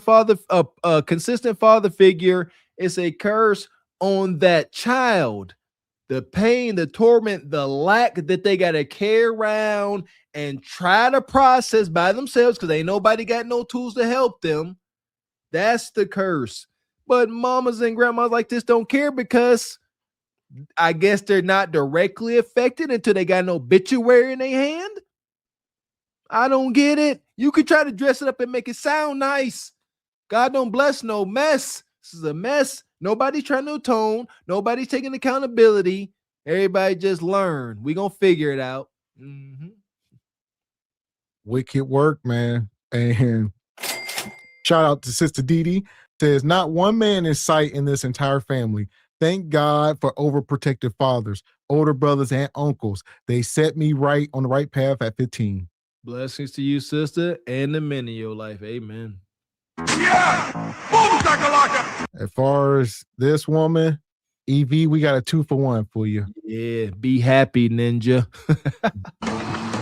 a consistent father figure, it's a curse on that child. The pain, the torment, the lack that they got to carry around and try to process by themselves because ain't nobody got no tools to help them. That's the curse. But mamas and grandmas like this don't care because I guess they're not directly affected until they got an obituary in their hand. I don't get it. You could try to dress it up and make it sound nice. God don't bless no mess. This is a mess. Nobody's trying to atone. Nobody's taking accountability. Everybody just learn. We gonna figure it out. Mm-hmm. Wicked work, man. And shout out to Sister Dee. Says not one man in sight in this entire family. Thank God for overprotective fathers, older brothers, and uncles. They set me right on the right path at 15. Blessings to you, sister, and the men in your life. Amen. Yeah! As far as this woman, EV, we got a 2-for-1 for you. Yeah, be happy, ninja.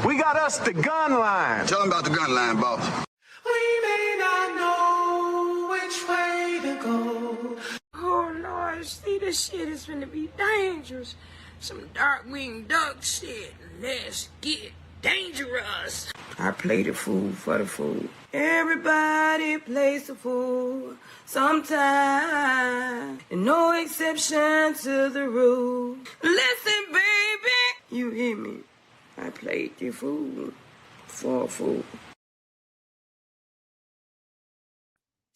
We got us the gun line. Tell them about the gun line, boss. We may not know which way to go. Oh Lord, see, this shit is gonna be dangerous. Some dark-winged duck shit. Let's get Dangerous. I play the fool for the fool. Everybody plays the fool sometime. And no exception to the rule. Listen, baby, you hear me? I played the fool for a fool.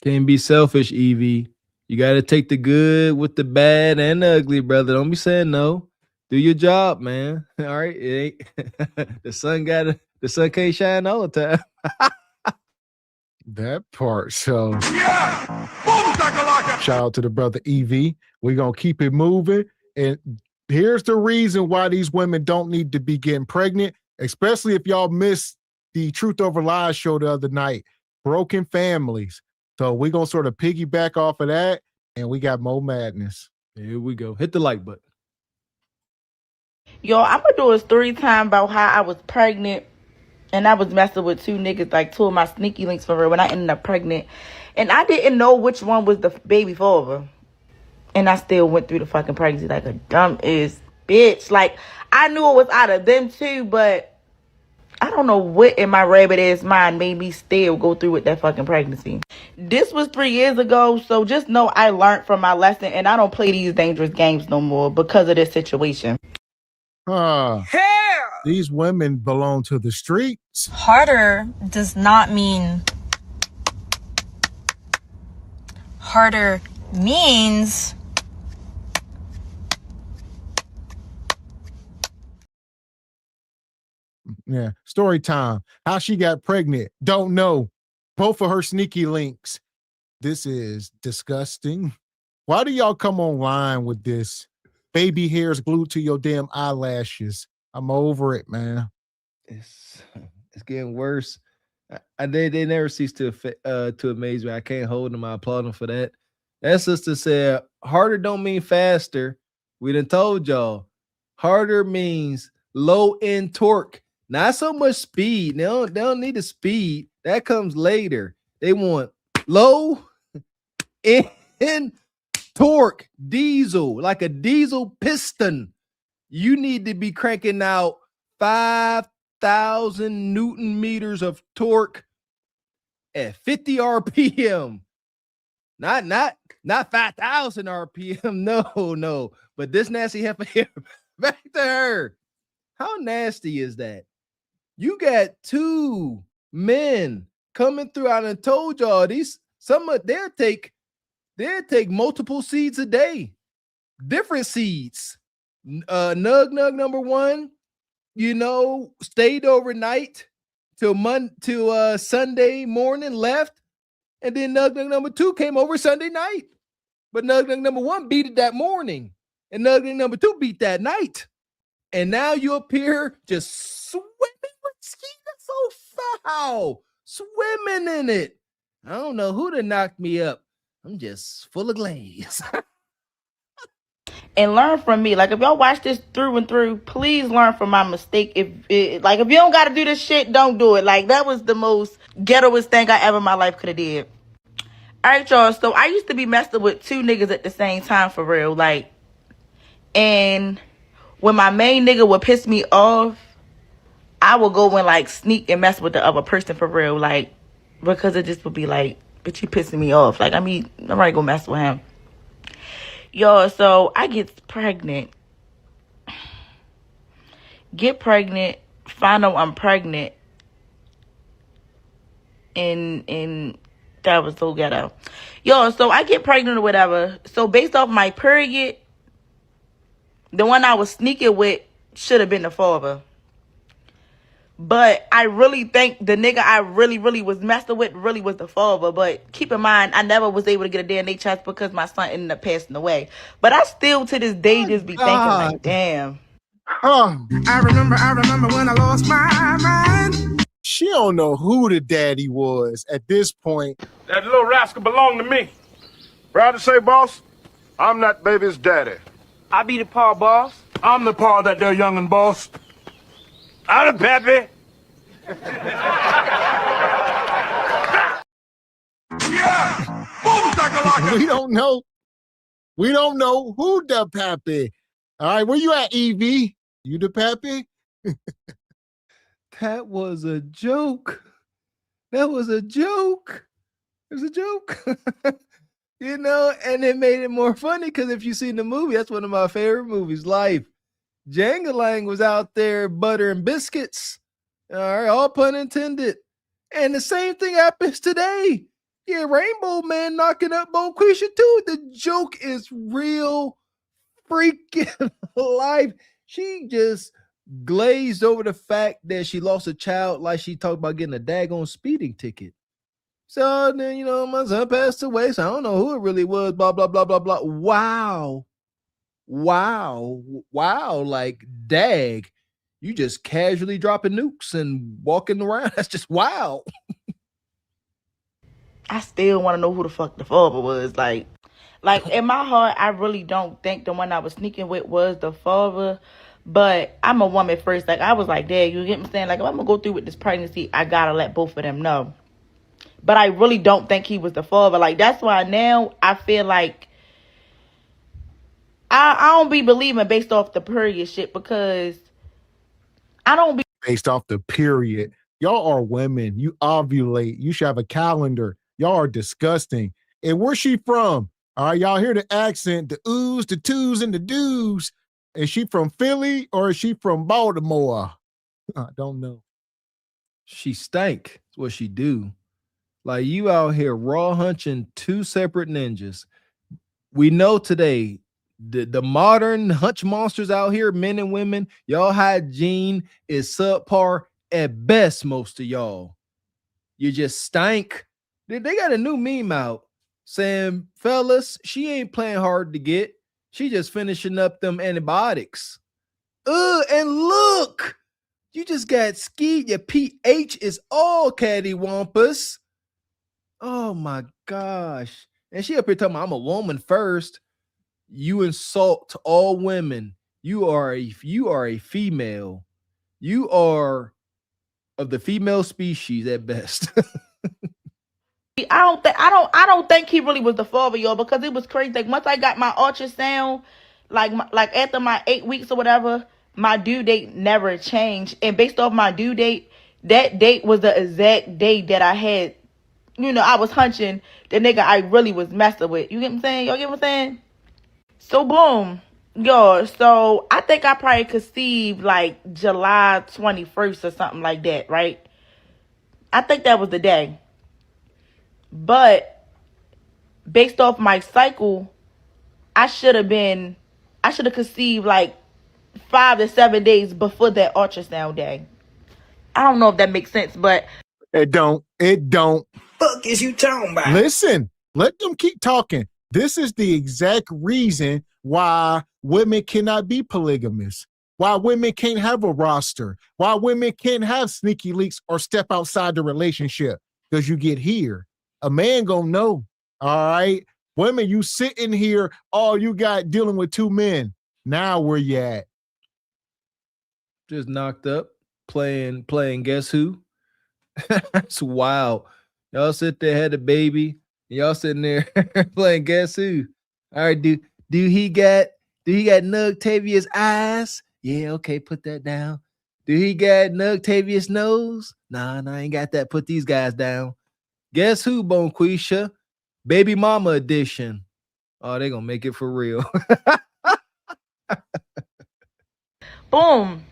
Can't be selfish, Evie. You got to take the good with the bad and the ugly, brother. Don't be saying no. Do your job, man. All right, it ain't the sun can't shine all the time. That part. So shout out to the brother EV. We're gonna keep it moving. And here's the reason why these women don't need to be getting pregnant, especially if y'all missed the Truth Over Lies show the other night. Broken families. So we're gonna sort of piggyback off of that, and we got more madness. Here we go. Hit the like button. Yo, I'm gonna do a story time about how I was pregnant and I was messing with two niggas, like two of my sneaky links for real, when I ended up pregnant. And I didn't know which one was the baby father. And I still went through the fucking pregnancy like a dumb-ass bitch. Like, I knew it was out of them too, but I don't know what in my rabbit-ass mind made me still go through with that fucking pregnancy. This was 3 years ago, so just know I learned from my lesson, and I don't play these dangerous games no more because of this situation. These women belong to the streets. Harder does not mean harder means Yeah. Story time. How she got pregnant. Don't know. Both of her sneaky links. This is disgusting. Why do y'all come online with this? Baby hairs glued to your damn eyelashes. I'm over it, man. It's getting worse. They never cease to amaze me. I can't hold them. I applaud them for that. That sister said, harder don't mean faster. We done told y'all. Harder means low end torque. Not so much speed. They don't need the speed. That comes later. They want low end torque. Diesel, like a diesel piston. You need to be cranking out 5,000 Newton meters of torque at 50 RPM. Not 5,000 RPM. No. But this nasty heifer here, back to her. How nasty is that? You got two men coming through. I done told y'all they'll take multiple seeds a day, different seeds. Nug number one, stayed overnight till Sunday morning, left, and then Nug number two came over Sunday night. But Nug number one beat it that morning, and Nug number two beat that night. And now you appear just swimming with skin. That's so foul. Swimming in it. I don't know who done knocked me up. I'm just full of glaze. And learn from me. Like, if y'all watch this through and through, please learn from my mistake. If you don't got to do this shit, don't do it. Like, that was the most ghettoest thing I ever in my life could have did. All right, y'all. So I used to be messing with two niggas at the same time for real. Like, and when my main nigga would piss me off, I would go and like sneak and mess with the other person for real. Like, because it just would be like, bitch, you pissing me off. Like, I'm ready to go mess with him. Yo, so I get pregnant. Find out I'm pregnant. And that was so ghetto. Yo, so I get pregnant or whatever. So based off my period, the one I was sneaking with should have been the father. But I really think the nigga I really was messing with really was the father. But keep in mind, I never was able to get a DNA test because my son ended up passing away. But I still to this day just be thinking like, damn. I remember when I lost my mind. She don't know who the daddy was at this point. That little rascal belonged to me. Proud to say, boss, I'm that baby's daddy. I be the paw, boss. I'm the paw that there youngin' boss. I'm the pappy. We don't know. We don't know who the pappy. All right, where you at, Evie? You the pappy? That was a joke. That was a joke. It was a joke. You know, and it made it more funny because if you seen the movie, that's one of my favorite movies, Life. Jangalang was out there buttering biscuits. All right, all pun intended. And the same thing happens today. Yeah, Rainbow Man knocking up Bonquisha too. The joke is real freaking life. She just glazed over the fact that she lost a child like she talked about getting a daggone speeding ticket. So then, you know, my son passed away, so I don't know who it really was, blah, blah, blah, blah, blah. Wow. Like, dag. You just casually dropping nukes and walking around. That's just wow. I still want to know who the fuck the father was. Like in my heart, I really don't think the one I was sneaking with was the father. But I'm a woman first. Like, I was like, Dad, you get me saying? Like, if I'm going to go through with this pregnancy, I got to let both of them know. But I really don't think he was the father. Like, that's why now I feel like I don't be believing based off the period shit, because I don't be based off the period. Y'all are women. You ovulate. You should have a calendar. Y'all are disgusting. And where's she from? All right, y'all hear the accent, the oohs, the twos, and the doos. Is she from Philly or is she from Baltimore? I don't know. She stank. That's what she do. Like, you out here raw hunching two separate ninjas. We know today the modern hunch monsters out here, men and women, y'all hygiene is subpar at best. Most of y'all, you just stank. They got a new meme out saying, fellas, she ain't playing hard to get. She just finishing up them antibiotics. And look, you just got skied. Your pH is all cattywampus. Oh my gosh. And she up here talking about, I'm a woman first. You insult all women. You are a female. You are of the female species at best. I don't think he really was the father, y'all, because it was crazy. Like, once I got my ultrasound, like after my 8 weeks or whatever, my due date never changed. And based off my due date, that date was the exact date that I had, you know, I was hunching the nigga I really was messing with. You get what I'm saying? Y'all get what I'm saying? So boom. Yo, so I think I probably conceived like July 21st or something like that, right? I think that was the day. But based off my cycle, I should have conceived like 5 to 7 days before that ultrasound day. I don't know if that makes sense, but It don't. Fuck is you talking about? Listen, let them keep talking. This is the exact reason why women cannot be polygamous, why women can't have a roster, why women can't have sneaky leaks or step outside the relationship, because you get here. A man gonna know, all right? Women, you sitting here, all you got dealing with 2 men. Now where you at? Just knocked up, playing Guess Who? That's wild. Y'all sit there, had a baby, and y'all sitting there playing Guess Who? All right, do he got Nugtavia's eyes? Yeah, okay, put that down. Do he got Nugtavia's nose? Nah, I ain't got that. Put these guys down. Guess Who, Bonquisha? Baby Mama edition. Oh, they gonna make it for real. boom.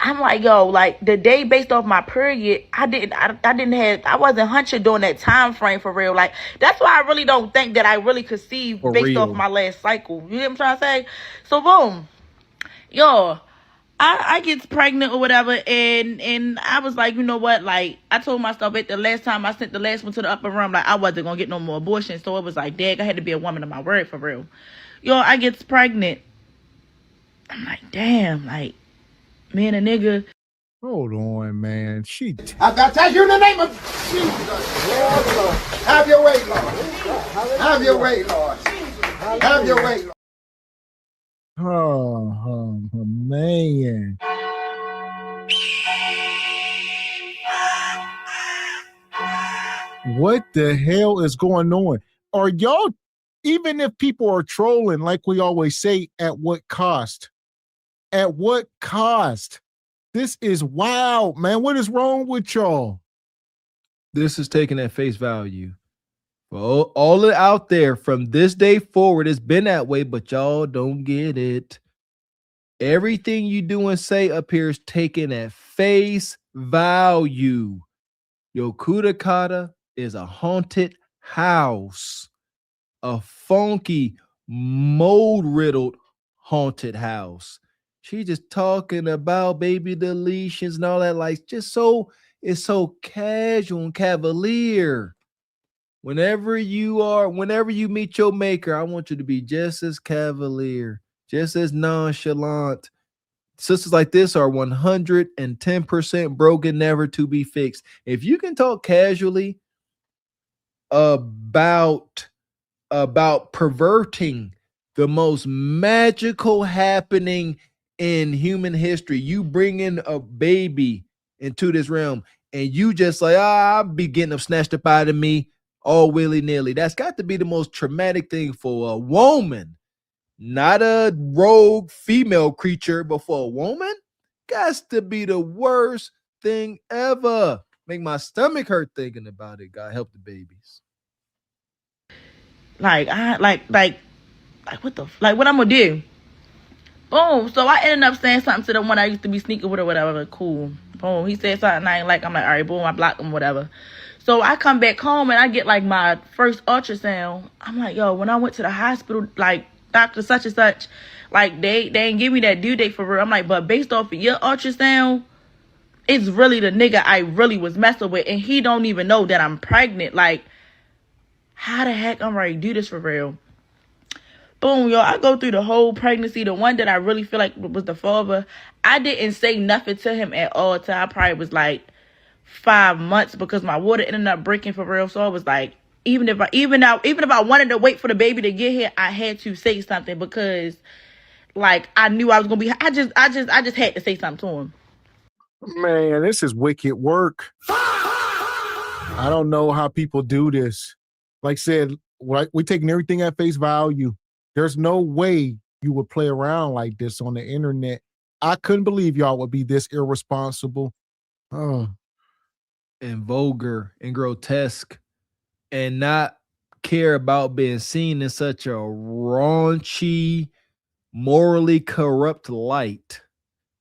I'm like, yo, like the day based off my period, I wasn't hunching during that time frame for real. Like, that's why I really don't think that I really conceived For based real. off my last cycle. You know what I'm trying to say? So boom, yo, I get pregnant or whatever, and I was like, you know what? Like, I told myself at the last time I sent the last one to the upper room, like, I wasn't gonna get no more abortion. So it was like, dang, I had to be a woman of my word for real. Yo, I gets pregnant. I'm like, damn, like, me and a nigga. Hold on, man. I tell you in the name of Jesus. Lord, have your way, Lord. Have your way, Lord. Have your way, Lord. Oh, man. What the hell is going on? Are y'all, even if people are trolling, like we always say, at what cost? At what cost? This is wild, man. What is wrong with y'all? This is taken at face value. Well, all it out there from this day forward, it's been that way, but y'all don't get it. Everything you do and say appears taken at face value. Your Kudakata is a haunted house, a funky, mold-riddled haunted house. She just talking about baby deletions and all that, like just so it's so casual and cavalier. Whenever you meet your maker, I want you to be just as cavalier, just as nonchalant. Sisters like this are 110% broken, never to be fixed. If you can talk casually about perverting the most magical happening in human history, you bring in a baby into this realm, and you just like, I'll be getting them snatched up out of me all willy-nilly. That's got to be the most traumatic thing for a woman. Not a rogue female creature, but for a woman, got to be the worst thing ever. Make my stomach hurt thinking about it. God help the babies. Like what I'm gonna do? Boom. So I ended up saying something to the one I used to be sneaking with or whatever. Cool. Boom. He said something I ain't like. I'm like, all right, boom. I blocked him, whatever. So I come back home and I get like my first ultrasound. I'm like, yo, when I went to the hospital, like doctor such and such, like they ain't give me that due date for real. I'm like, but based off of your ultrasound, it's really the nigga I really was messing with, and he don't even know that I'm pregnant. Like, how the heck I'm ready to do this for real? Boom, yo, I go through the whole pregnancy. The one that I really feel like was the father, I didn't say nothing to him at all till I probably was like 5 months, because my water ended up breaking for real. So I was like, even if I wanted to wait for the baby to get here, I had to say something, because like I knew I was gonna be. I just had to say something to him. Man, this is wicked work. I don't know how people do this. Like I said, we're taking everything at face value. There's no way you would play around like this on the internet. I couldn't believe y'all would be this irresponsible. Oh. And vulgar and grotesque, and not care about being seen in such a raunchy, morally corrupt light.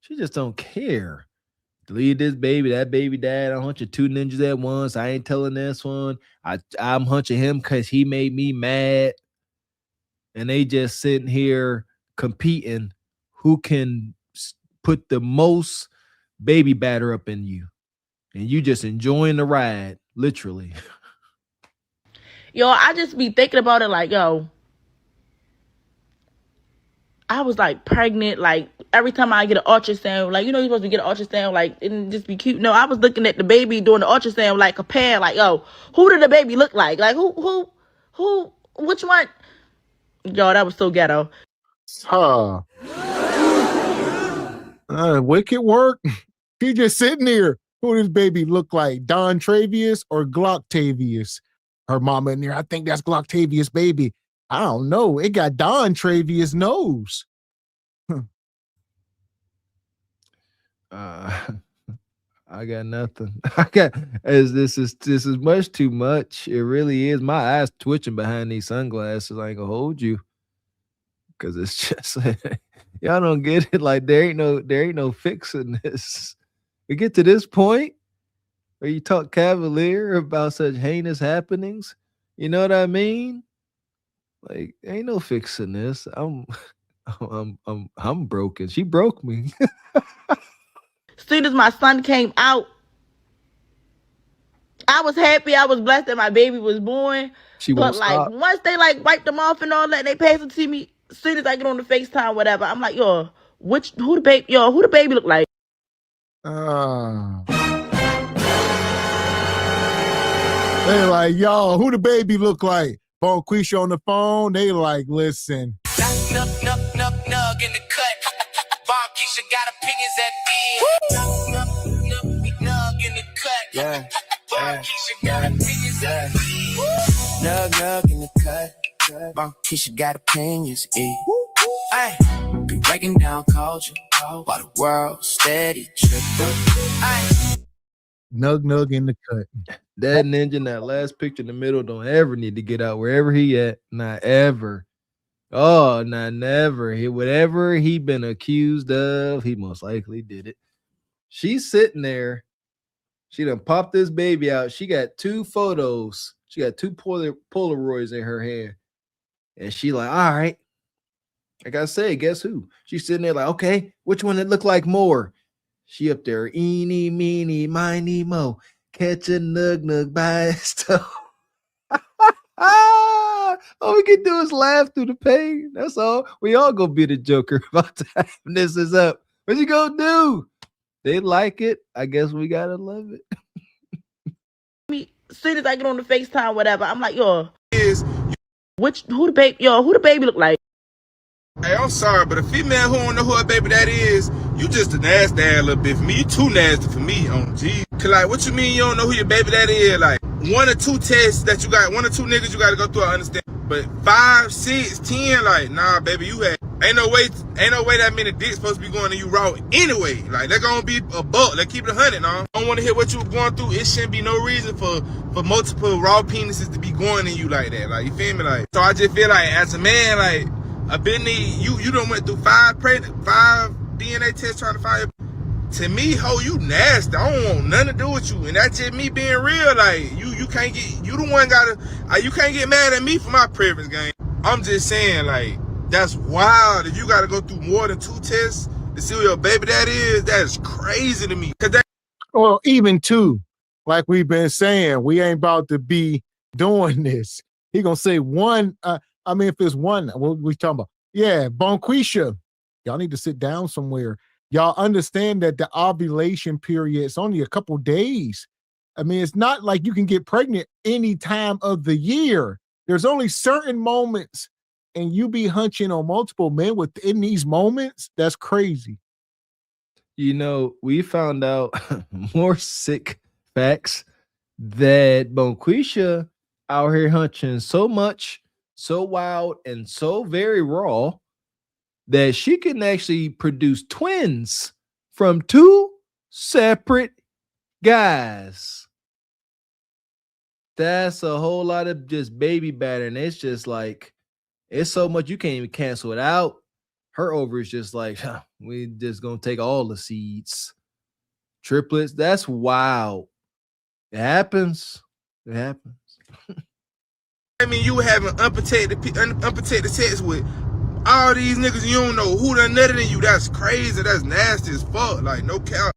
She just don't care. Delete this baby, that baby dad. I hunch 2 ninjas at once. I ain't telling this one. I'm hunching him because he made me mad. And they just sitting here competing who can put the most baby batter up in you. And you just enjoying the ride, literally. Yo, I just be thinking about it like, yo, I was like pregnant, like every time I get an ultrasound, like, you know, you're supposed to get an ultrasound, like, and just be cute. No, I was looking at the baby doing the ultrasound, like a pair, like, yo, who did the baby look like? Like, who, which one? Yo, that was so ghetto. Wicked work. He just sitting there. Who does baby look like? Don Travius or Glocktavius? Her mama in there, I think that's Glocktavius' baby. I don't know. It got Don Travius' nose. I got nothing. This is much too much. It really is. My eyes twitching behind these sunglasses. I ain't gonna hold you, because it's just y'all don't get it. Like there ain't no fixing this. We get to this point where you talk cavalier about such heinous happenings. You know what I mean? Like ain't no fixing this. I'm broken. She broke me. Soon as my son came out, I was happy. I was blessed that my baby was born. But like stop. Once they like wiped them off and all that, they passed it to me. As soon as I get on the FaceTime, whatever, I'm like, yo, who the baby look like? They like, yo, who the baby look like? Bonquisha on the phone. They like, listen. Nug in the cut. Bonquisha got opinions at Nug in the cut. Yeah. Bonquisha got opinions at Nug in the cut. Bonquisha got opinions. Ay, be breaking down culture while the world steady tripping. Nug in the cut. That ninja in that last picture in the middle don't ever need to get out wherever he at. Not ever. Oh, not never. Whatever he been accused of, he most likely did it. She's sitting there. She done popped this baby out. She got 2 photos. She got 2 Polaroids in her hand. And she like, all right. Like I said, guess who? She's sitting there like, okay, which one that look like more? She up there, eeny, meeny, miny, mo. Catch a nug by his toe. All we can do is laugh through the pain. That's all. We all gonna be the Joker about time this is up. What you gonna do? They like it. I guess we gotta love it. As soon as I get on the FaceTime, whatever, I'm like, who the baby look like? Hey, I'm sorry, but a female who don't know who her baby that is, you just a nasty ass little bit for me. You too nasty for me on G. Cause like, what you mean you don't know who your baby that is? Like, 1 or 2 tests that you got, 1 or 2 niggas you gotta go through, I understand. But 5, 6, 10, like, nah, baby, you had ain't no way that many dicks supposed to be going to you raw anyway. Like, they're gonna be a buck. Let's keep it 100, nah. I don't wanna hear what you were going through. It shouldn't be no reason for multiple raw penises to be going in you like that. Like, you feel me? Like, so I just feel like as a man, like, I've been you done went through 5 DNA tests trying to find your. To me, ho, you nasty. I don't want nothing to do with you. And that's just me being real. Like, you can't get, you the one you can't get mad at me for my preference, gang. I'm just saying, like, that's wild. If you gotta go through more than 2 tests to see who your baby that is, that's crazy to me. Well, even 2, like we've been saying, we ain't about to be doing this. He gonna say 1, I mean, if it's 1, what we talking about? Yeah, Bonquisha. Y'all need to sit down somewhere. Y'all understand that the ovulation period is only a couple days. I mean, it's not like you can get pregnant any time of the year. There's only certain moments, and you be hunching on multiple men within these moments. That's crazy. You know, we found out more sick facts that Bonquisha out here hunching so much, so wild, and so very raw that she can actually produce twins from 2 separate guys. That's a whole lot of just baby batter, and it's just like, it's so much you can't even cancel it out. Her ovaries just like, we just gonna take all the seeds. Triplets, that's wild. It happens. It happens. I mean, you having unprotected sex with all these niggas, you don't know who done nutted in you. That's crazy. That's nasty as fuck. Like, no cap.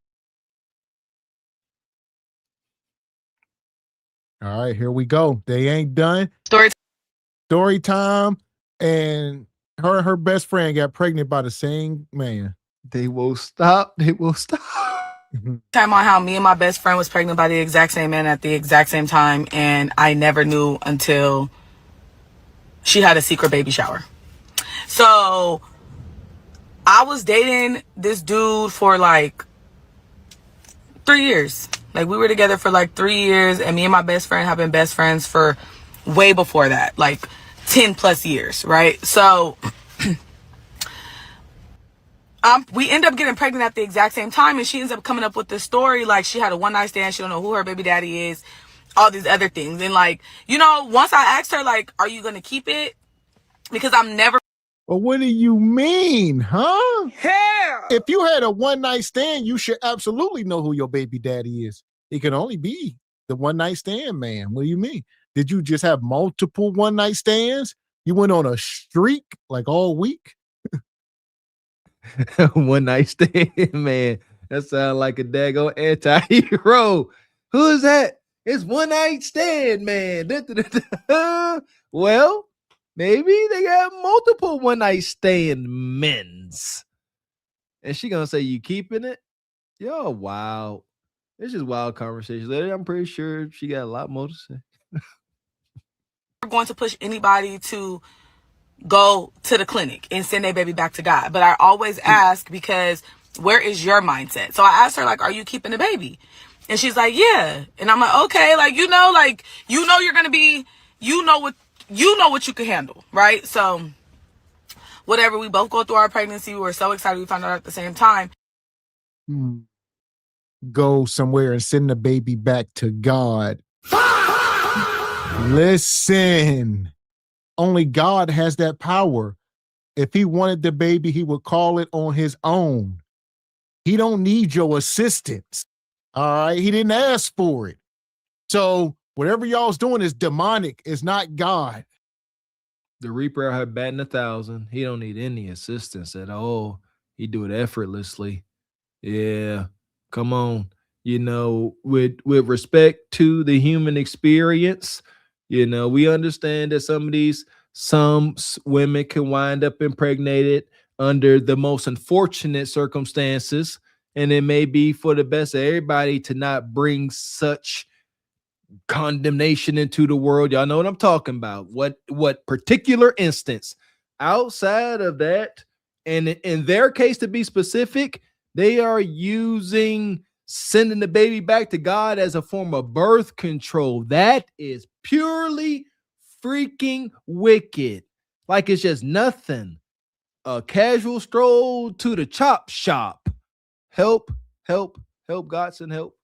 All right, here we go. They ain't done. Story time. And her best friend got pregnant by the same man. They will stop. They will stop. Time on how me and my best friend was pregnant by the exact same man at the exact same time, and I never knew until she had a secret baby shower. So I was dating this dude for like 3 years. Like, we were together for like 3 years, and me and my best friend have been best friends for way before that, like 10 plus years, right? So we end up getting pregnant at the exact same time, and she ends up coming up with this story like she had a one-night stand, she don't know who her baby daddy is, all these other things. And like, you know, once I asked her, like, are you gonna keep it? Because I'm never. Well, what do you mean, huh? Hell! If you had a one-night stand, you should absolutely know who your baby daddy is. It can only be the one-night stand man. What do you mean? Did you just have multiple one-night stands? You went on a streak like all week? One night stand, man. That sounds like a daggone anti-hero. Who is that? It's one night stand, man. Well, maybe they got multiple one night stand men's. And she gonna say, you keeping it? Yo, wow. It's just wild conversation. I'm pretty sure she got a lot more to say. Going to push anybody to go to the clinic and send their baby back to God. But I always ask, because where is your mindset? So I asked her, like, are you keeping the baby? And she's like, yeah. And I'm like, okay, like, you're going to be, you know what you can handle, right? So whatever. We both go through our pregnancy. We were so excited. We found out at the same time. Go somewhere and send the baby back to God. Listen, only God has that power. If he wanted the baby, he would call it on his own. He don't need your assistance. All right. He didn't ask for it. So whatever y'all's doing is demonic. It's not God. The Reaper out here batting 1,000. He don't need any assistance at all. He do it effortlessly. Yeah, come on. You know, with respect to the human experience, you know, we understand that some women can wind up impregnated under the most unfortunate circumstances, and it may be for the best of everybody to not bring such condemnation into the world. Y'all know what I'm talking about. What particular instance outside of that, and in their case, to be specific, they are using sending the baby back to God as a form of birth control. That is purely freaking wicked. Like it's just nothing. A casual stroll to the chop shop. Help, God send help.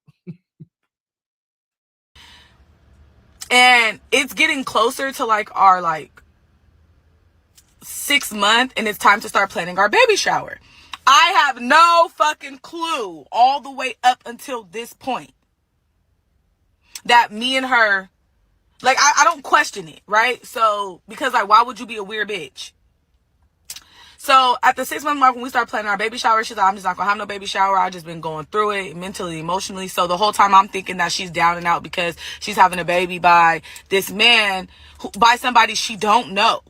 And it's getting closer to like our 6 month, and it's time to start planning our baby shower. I have no fucking clue all the way up until this point that me and her, like, I don't question it, right? So, because like, why would you be a weird bitch? So at the 6 month mark, when we start planning our baby shower, she's like, I'm just not gonna have no baby shower. I've just been going through it mentally, emotionally. So the whole time I'm thinking that she's down and out because she's having a baby by this man, by somebody she don't know,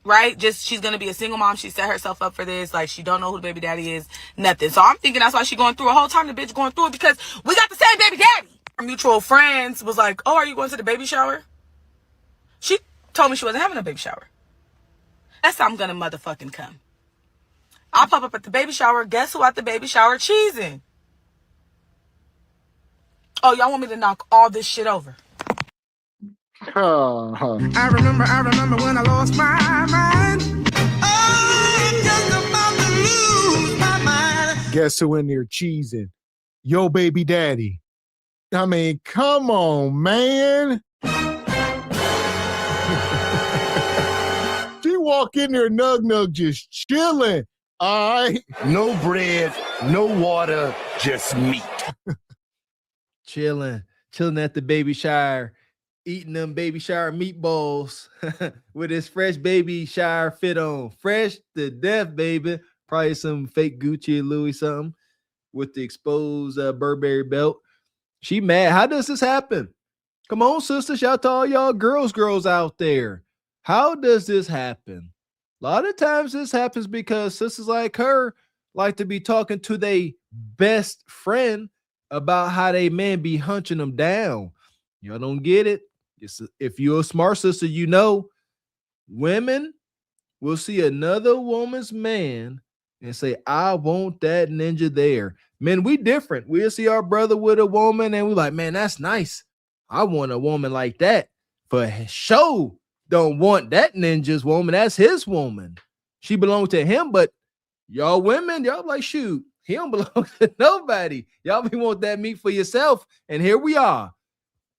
right? Just, she's gonna be a single mom. She set herself up for this. Like, she don't know who the baby daddy is, nothing. So I'm thinking that's why she's going through a whole time. The bitch going through it because we got the same baby daddy. Our mutual friends was like, oh, are you going to the baby shower? She told me she wasn't having a baby shower. That's how I'm gonna motherfucking come. I pop up at the baby shower. Guess who at the baby shower cheesing? Oh, y'all want me to knock all this shit over? I remember when I lost my mind. I'm just about to lose my mind. Guess who in there cheesing? Yo, baby daddy. I mean, come on, man. She walk in there, nug just chilling. All right. No bread, no water, just meat. Chilling at the baby shower, eating them baby shower meatballs with his fresh baby shower fit on. Fresh to death, baby. Probably some fake Gucci or Louis something with the exposed Burberry belt. She mad. How does this happen? Come on, sister. Shout to all y'all girls out there. How does this happen? A lot of times this happens because sisters like her like to be talking to their best friend about how they men be hunching them down. Y'all don't get it. If you're a smart sister, you know women will see another woman's man and say, I want that ninja there. Men, we different. We'll see our brother with a woman and we like, man, that's nice. I want a woman like that. For sure, don't want that ninja's woman. That's his woman. She belongs to him, but y'all women, y'all like, shoot, he don't belong to nobody. Y'all be want that meat for yourself. And here we are.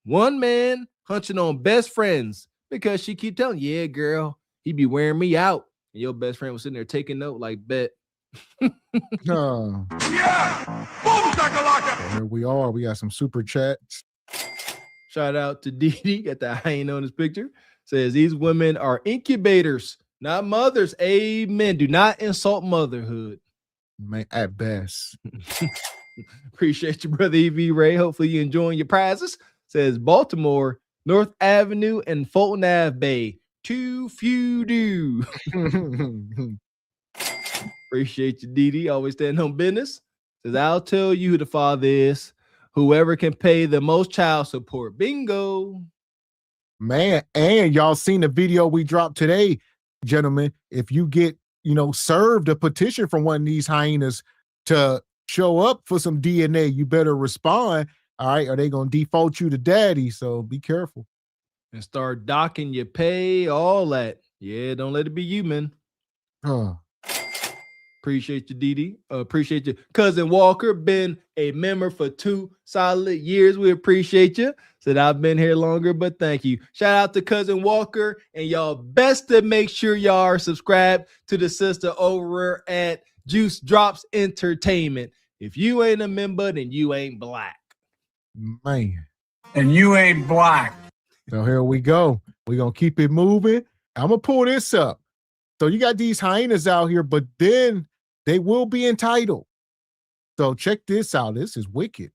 One man hunching on best friends because she keep telling, yeah, girl, he be wearing me out. And your best friend was sitting there taking note like, bet. Yeah. Boom, shakalaka. Here we are. We got some super chats. Shout out to Didi. Got the hyena on his picture. Says these women are incubators, not mothers. Amen. Do not insult motherhood. Man, at best. Appreciate you, brother EV Ray. Hopefully you enjoying your prizes. Says Baltimore, North Avenue, and Fulton Ave Bay. Too few do. Appreciate you, Didi. Always stand on business. Says I'll tell you who the father is. Whoever can pay the most child support. Bingo. Man, and y'all seen the video we dropped today, gentlemen. If you get, served a petition from one of these hyenas to show up for some DNA, you better respond. All right, or they gonna default you to daddy. So be careful. And start docking your pay, all that. Yeah, don't let it be you, man. Huh. Appreciate you, Didi. Appreciate you. Cousin Walker, been a member for 2 solid years. We appreciate you. Said I've been here longer, but thank you. Shout out to Cousin Walker. And y'all best to make sure y'all are subscribed to the sister over at Juice Drops Entertainment. If you ain't a member, then you ain't black. Man. And you ain't black. So here we go. We're going to keep it moving. I'm going to pull this up. So you got these hyenas out here, but then they will be entitled. So check this out. This is wicked.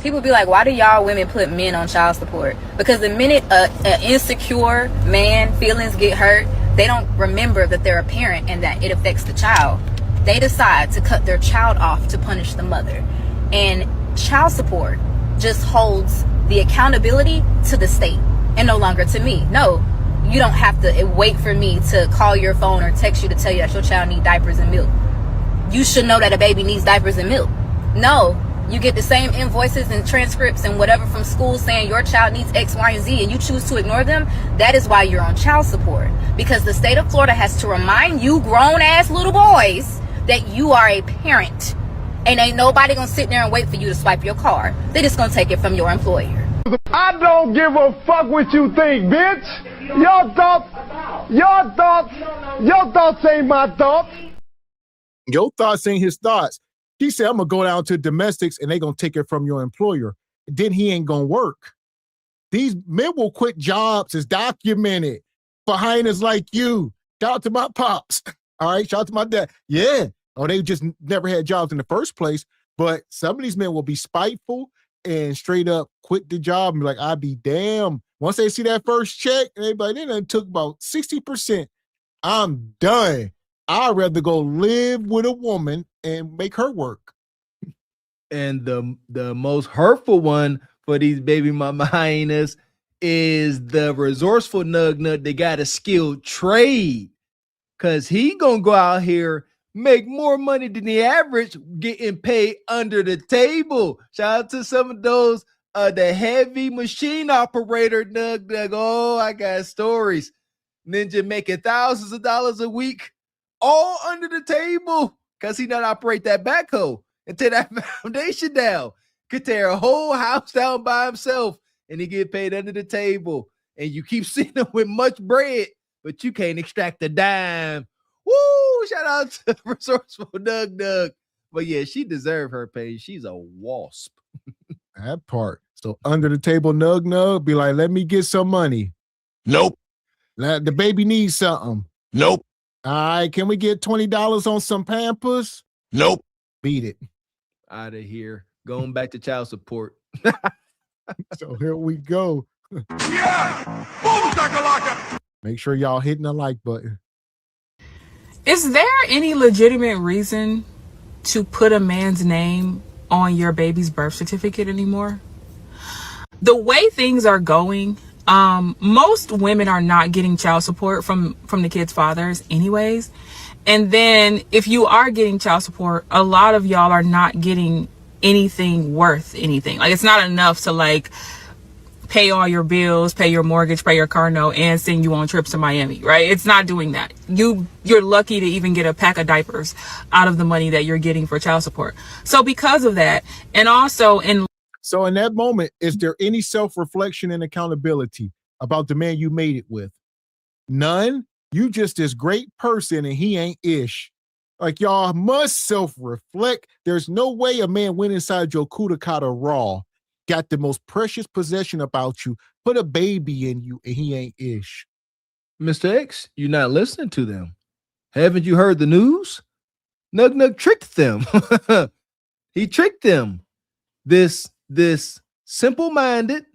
People be like, why do y'all women put men on child support? Because the minute an insecure man feelings get hurt, they don't remember that they're a parent and that it affects the child. They decide to cut their child off to punish the mother. And child support just holds the accountability to the state and no longer to me. No, you don't have to wait for me to call your phone or text you to tell you that your child needs diapers and milk. You should know that a baby needs diapers and milk. No, you get the same invoices and transcripts and whatever from school saying your child needs X, Y, and Z, and you choose to ignore them. That is why you're on child support. Because the state of Florida has to remind you grown-ass little boys that you are a parent. And ain't nobody gonna sit there and wait for you to swipe your card. They just gonna take it from your employer. I don't give a fuck what you think, bitch. Your thoughts ain't my thoughts. Your thoughts ain't his thoughts. He said, I'm going to go down to domestics and they going to take it from your employer. Then he ain't going to work. These men will quit jobs. It's documented for hyenas like you. Shout out to my pops. All right. Shout out to my dad. Yeah. Or they just never had jobs in the first place. But some of these men will be spiteful and straight up quit the job and be like, I'd be damn. Once they see that first check, and they be like, they done took about 60%. I'm done. I'd rather go live with a woman and make her work. And the most hurtful one for these baby mama hyenas is the resourceful nug nut that got a skilled trade. Cause he gonna go out here, make more money than the average, getting paid under the table. Shout out to some of those the heavy machine operator nug. Oh, I got stories. Ninja making thousands of dollars a week, all under the table, because he not operate that backhoe and tear that foundation down. Could tear a whole house down by himself, and he get paid under the table. And you keep seeing him with much bread, but you can't extract a dime. Woo! Shout out to resourceful Nug. But yeah, she deserved her pay. She's a wasp. That part. So under the table Nug be like, let me get some money. Nope. The baby needs something. Nope. All right, can we get $20 on some Pampers? Nope. Beat it. Out of here. Going back to child support. So here we go. Yeah! Boom, shakalaka! Make sure y'all hitting the like button. Is there any legitimate reason to put a man's name on your baby's birth certificate anymore? The way things are going, most women are not getting child support from the kids' fathers anyways. And then if you are getting child support, a lot of y'all are not getting anything worth anything. Like, it's not enough to like pay all your bills, pay your mortgage, pay your car note, and send you on trips to Miami, right? It's not doing that. You're lucky to even get a pack of diapers out of the money that you're getting for child support. So because of that, and also So in that moment, is there any self-reflection and accountability about the man you made it with? None. You just this great person and he ain't ish. Like, y'all must self-reflect. There's no way a man went inside your kudakata raw, got the most precious possession about you, put a baby in you, and he ain't ish. Mr. X, you're not listening to them. Haven't you heard the news? Nug tricked them. He tricked them. This simple-minded,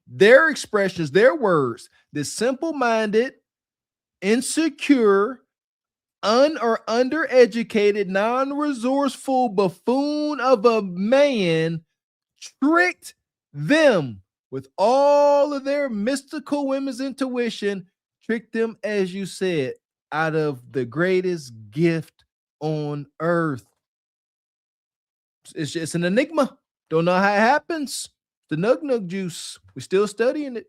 their expressions, their words, this simple-minded, insecure, or undereducated, non-resourceful buffoon of a man tricked them with all of their mystical women's intuition, tricked them, as you said, out of the greatest gift on earth. It's an enigma. Don't know how it happens. The nug juice. We're still studying it.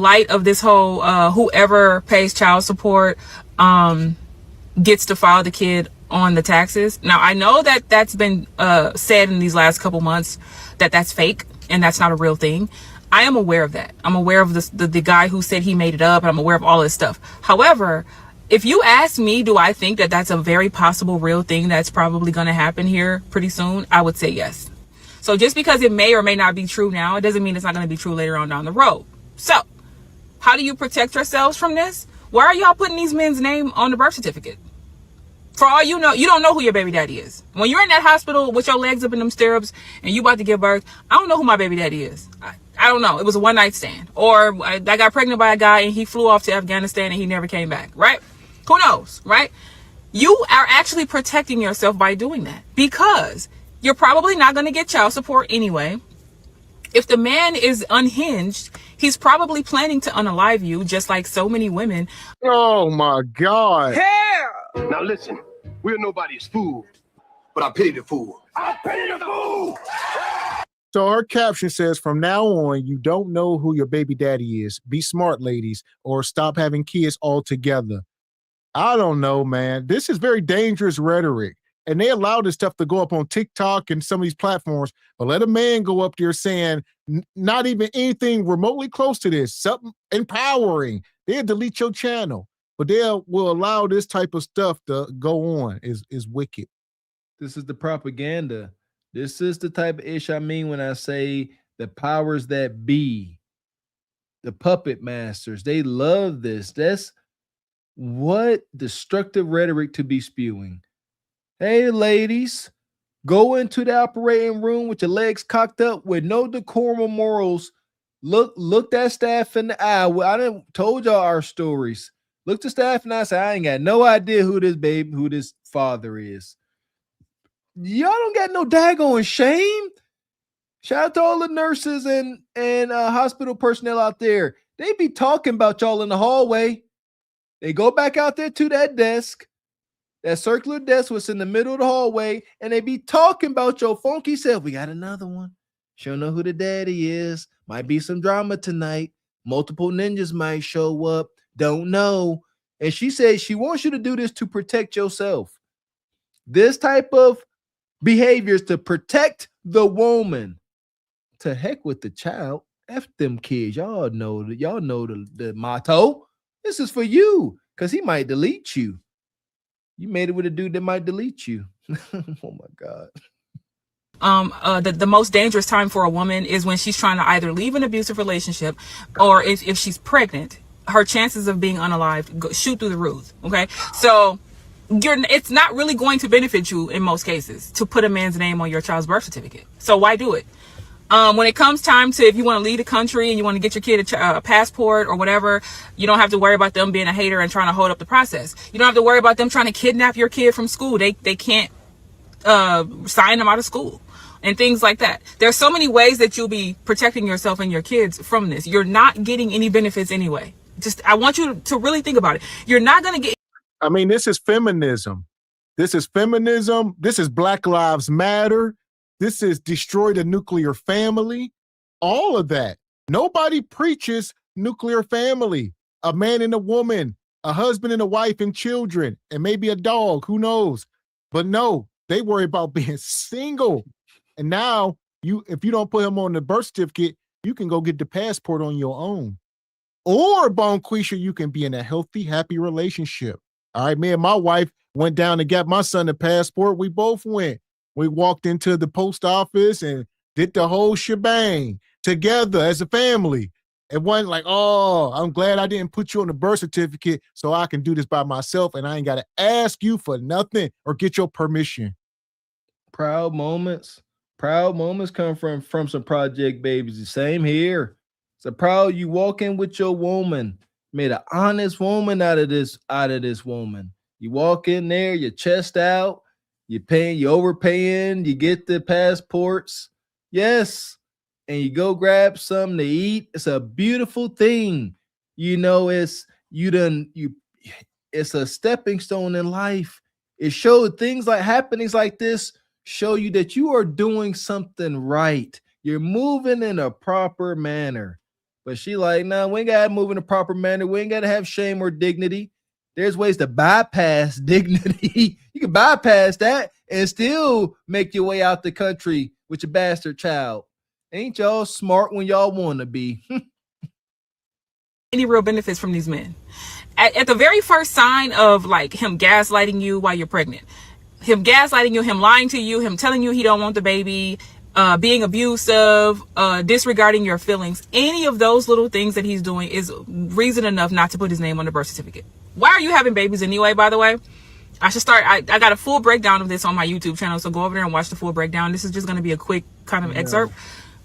light of this whole whoever pays child support gets to file the kid on the taxes. Now, I know that that's been said in these last couple months that that's fake and that's not a real thing. I am aware of that. I'm aware of the guy who said he made it up, and I'm aware of all this stuff. However, if you ask me, do I think that that's a very possible real thing that's probably going to happen here pretty soon? I would say yes. So just because it may or may not be true now, it doesn't mean it's not going to be true later on down the road. So how do you protect yourselves from this? Why are y'all putting these men's name on the birth certificate? For all you know, you don't know who your baby daddy is. When you're in that hospital with your legs up in them stirrups and you about to give birth, I don't know who my baby daddy is. I don't know. It was a one night stand. Or I got pregnant by a guy and he flew off to Afghanistan and he never came back, right? Who knows, right? You are actually protecting yourself by doing that because you're probably not going to get child support anyway. If the man is unhinged, he's probably planning to unalive you, just like so many women. Oh my God. Now listen, we're nobody's fool, but I pity the fool. I pity the fool! So her caption says, from now on, you don't know who your baby daddy is. Be smart, ladies, or stop having kids altogether. I don't know, man. This is very dangerous rhetoric. And they allow this stuff to go up on TikTok and some of these platforms, but let a man go up there saying not even anything remotely close to this, something empowering. They'll delete your channel, but they will allow this type of stuff to go on is wicked. This is the propaganda. This is the type of ish I mean when I say the powers that be, the puppet masters, they love this. That's what destructive rhetoric to be spewing. Hey, ladies, go into the operating room with your legs cocked up with no decorum or morals. Look that staff in the eye. I done told y'all our stories. Look the staff in the eye and say, I ain't got no idea who this father is. Y'all don't got no daggone shame. Shout out to all the nurses and hospital personnel out there. They be talking about y'all in the hallway. They go back out there to that desk. That circular desk was in the middle of the hallway, and they be talking about your funky self. We got another one. She don't know who the daddy is. Might be some drama tonight. Multiple ninjas might show up. Don't know. And she says she wants you to do this to protect yourself. This type of behavior is to protect the woman. To heck with the child. F them kids. Y'all know the motto. This is for you, because he might delete you. You made it with a dude that might delete you. Oh my God. The most dangerous time for a woman is when she's trying to either leave an abusive relationship or if she's pregnant, her chances of being unalived shoot through the roof. Okay. So it's not really going to benefit you in most cases to put a man's name on your child's birth certificate. So why do it? When it comes time to, if you want to leave the country and you want to get your kid a passport or whatever, you don't have to worry about them being a hater and trying to hold up the process. You don't have to worry about them trying to kidnap your kid from school. They can't sign them out of school and things like that. There's so many ways that you'll be protecting yourself and your kids from this. You're not getting any benefits anyway. I want you to really think about it. You're not going to get. I mean, this is feminism. This is feminism. This is Black Lives Matter. This is destroy the nuclear family. All of that. Nobody preaches nuclear family. A man and a woman, a husband and a wife and children, and maybe a dog, who knows? But no, they worry about being single. And now, if you don't put him on the birth certificate, you can go get the passport on your own. Or, Bonquisha, you can be in a healthy, happy relationship. All right, me and my wife went down and got my son a passport. We both went. We walked into the post office and did the whole shebang together as a family. It wasn't like, oh, I'm glad I didn't put you on the birth certificate so I can do this by myself and I ain't got to ask you for nothing or get your permission. Proud moments come from some project babies. The same here. So proud you walk in with your woman. Made an honest woman out of this woman. You walk in there, your chest out. You're overpaying, you get the passports. Yes. And you go grab something to eat. It's a beautiful thing. You know, it's a stepping stone in life. It shows things like happenings like this show you that you are doing something right. You're moving in a proper manner. But she like, nah, we ain't gotta move in a proper manner. We ain't gotta have shame or dignity. There's ways to bypass dignity. You can bypass that and still make your way out the country with your bastard child. Ain't y'all smart when y'all want to be? Any real benefits from these men? At the very first sign of like him gaslighting you while you're pregnant, him gaslighting you, him lying to you, him telling you he don't want the baby, being abusive, disregarding your feelings, any of those little things that he's doing is reason enough not to put his name on the birth certificate. Why are you having babies anyway, by the way? I should start, I got a full breakdown of this on my YouTube channel, so go over there and watch the full breakdown. This is just going to be a quick kind of excerpt.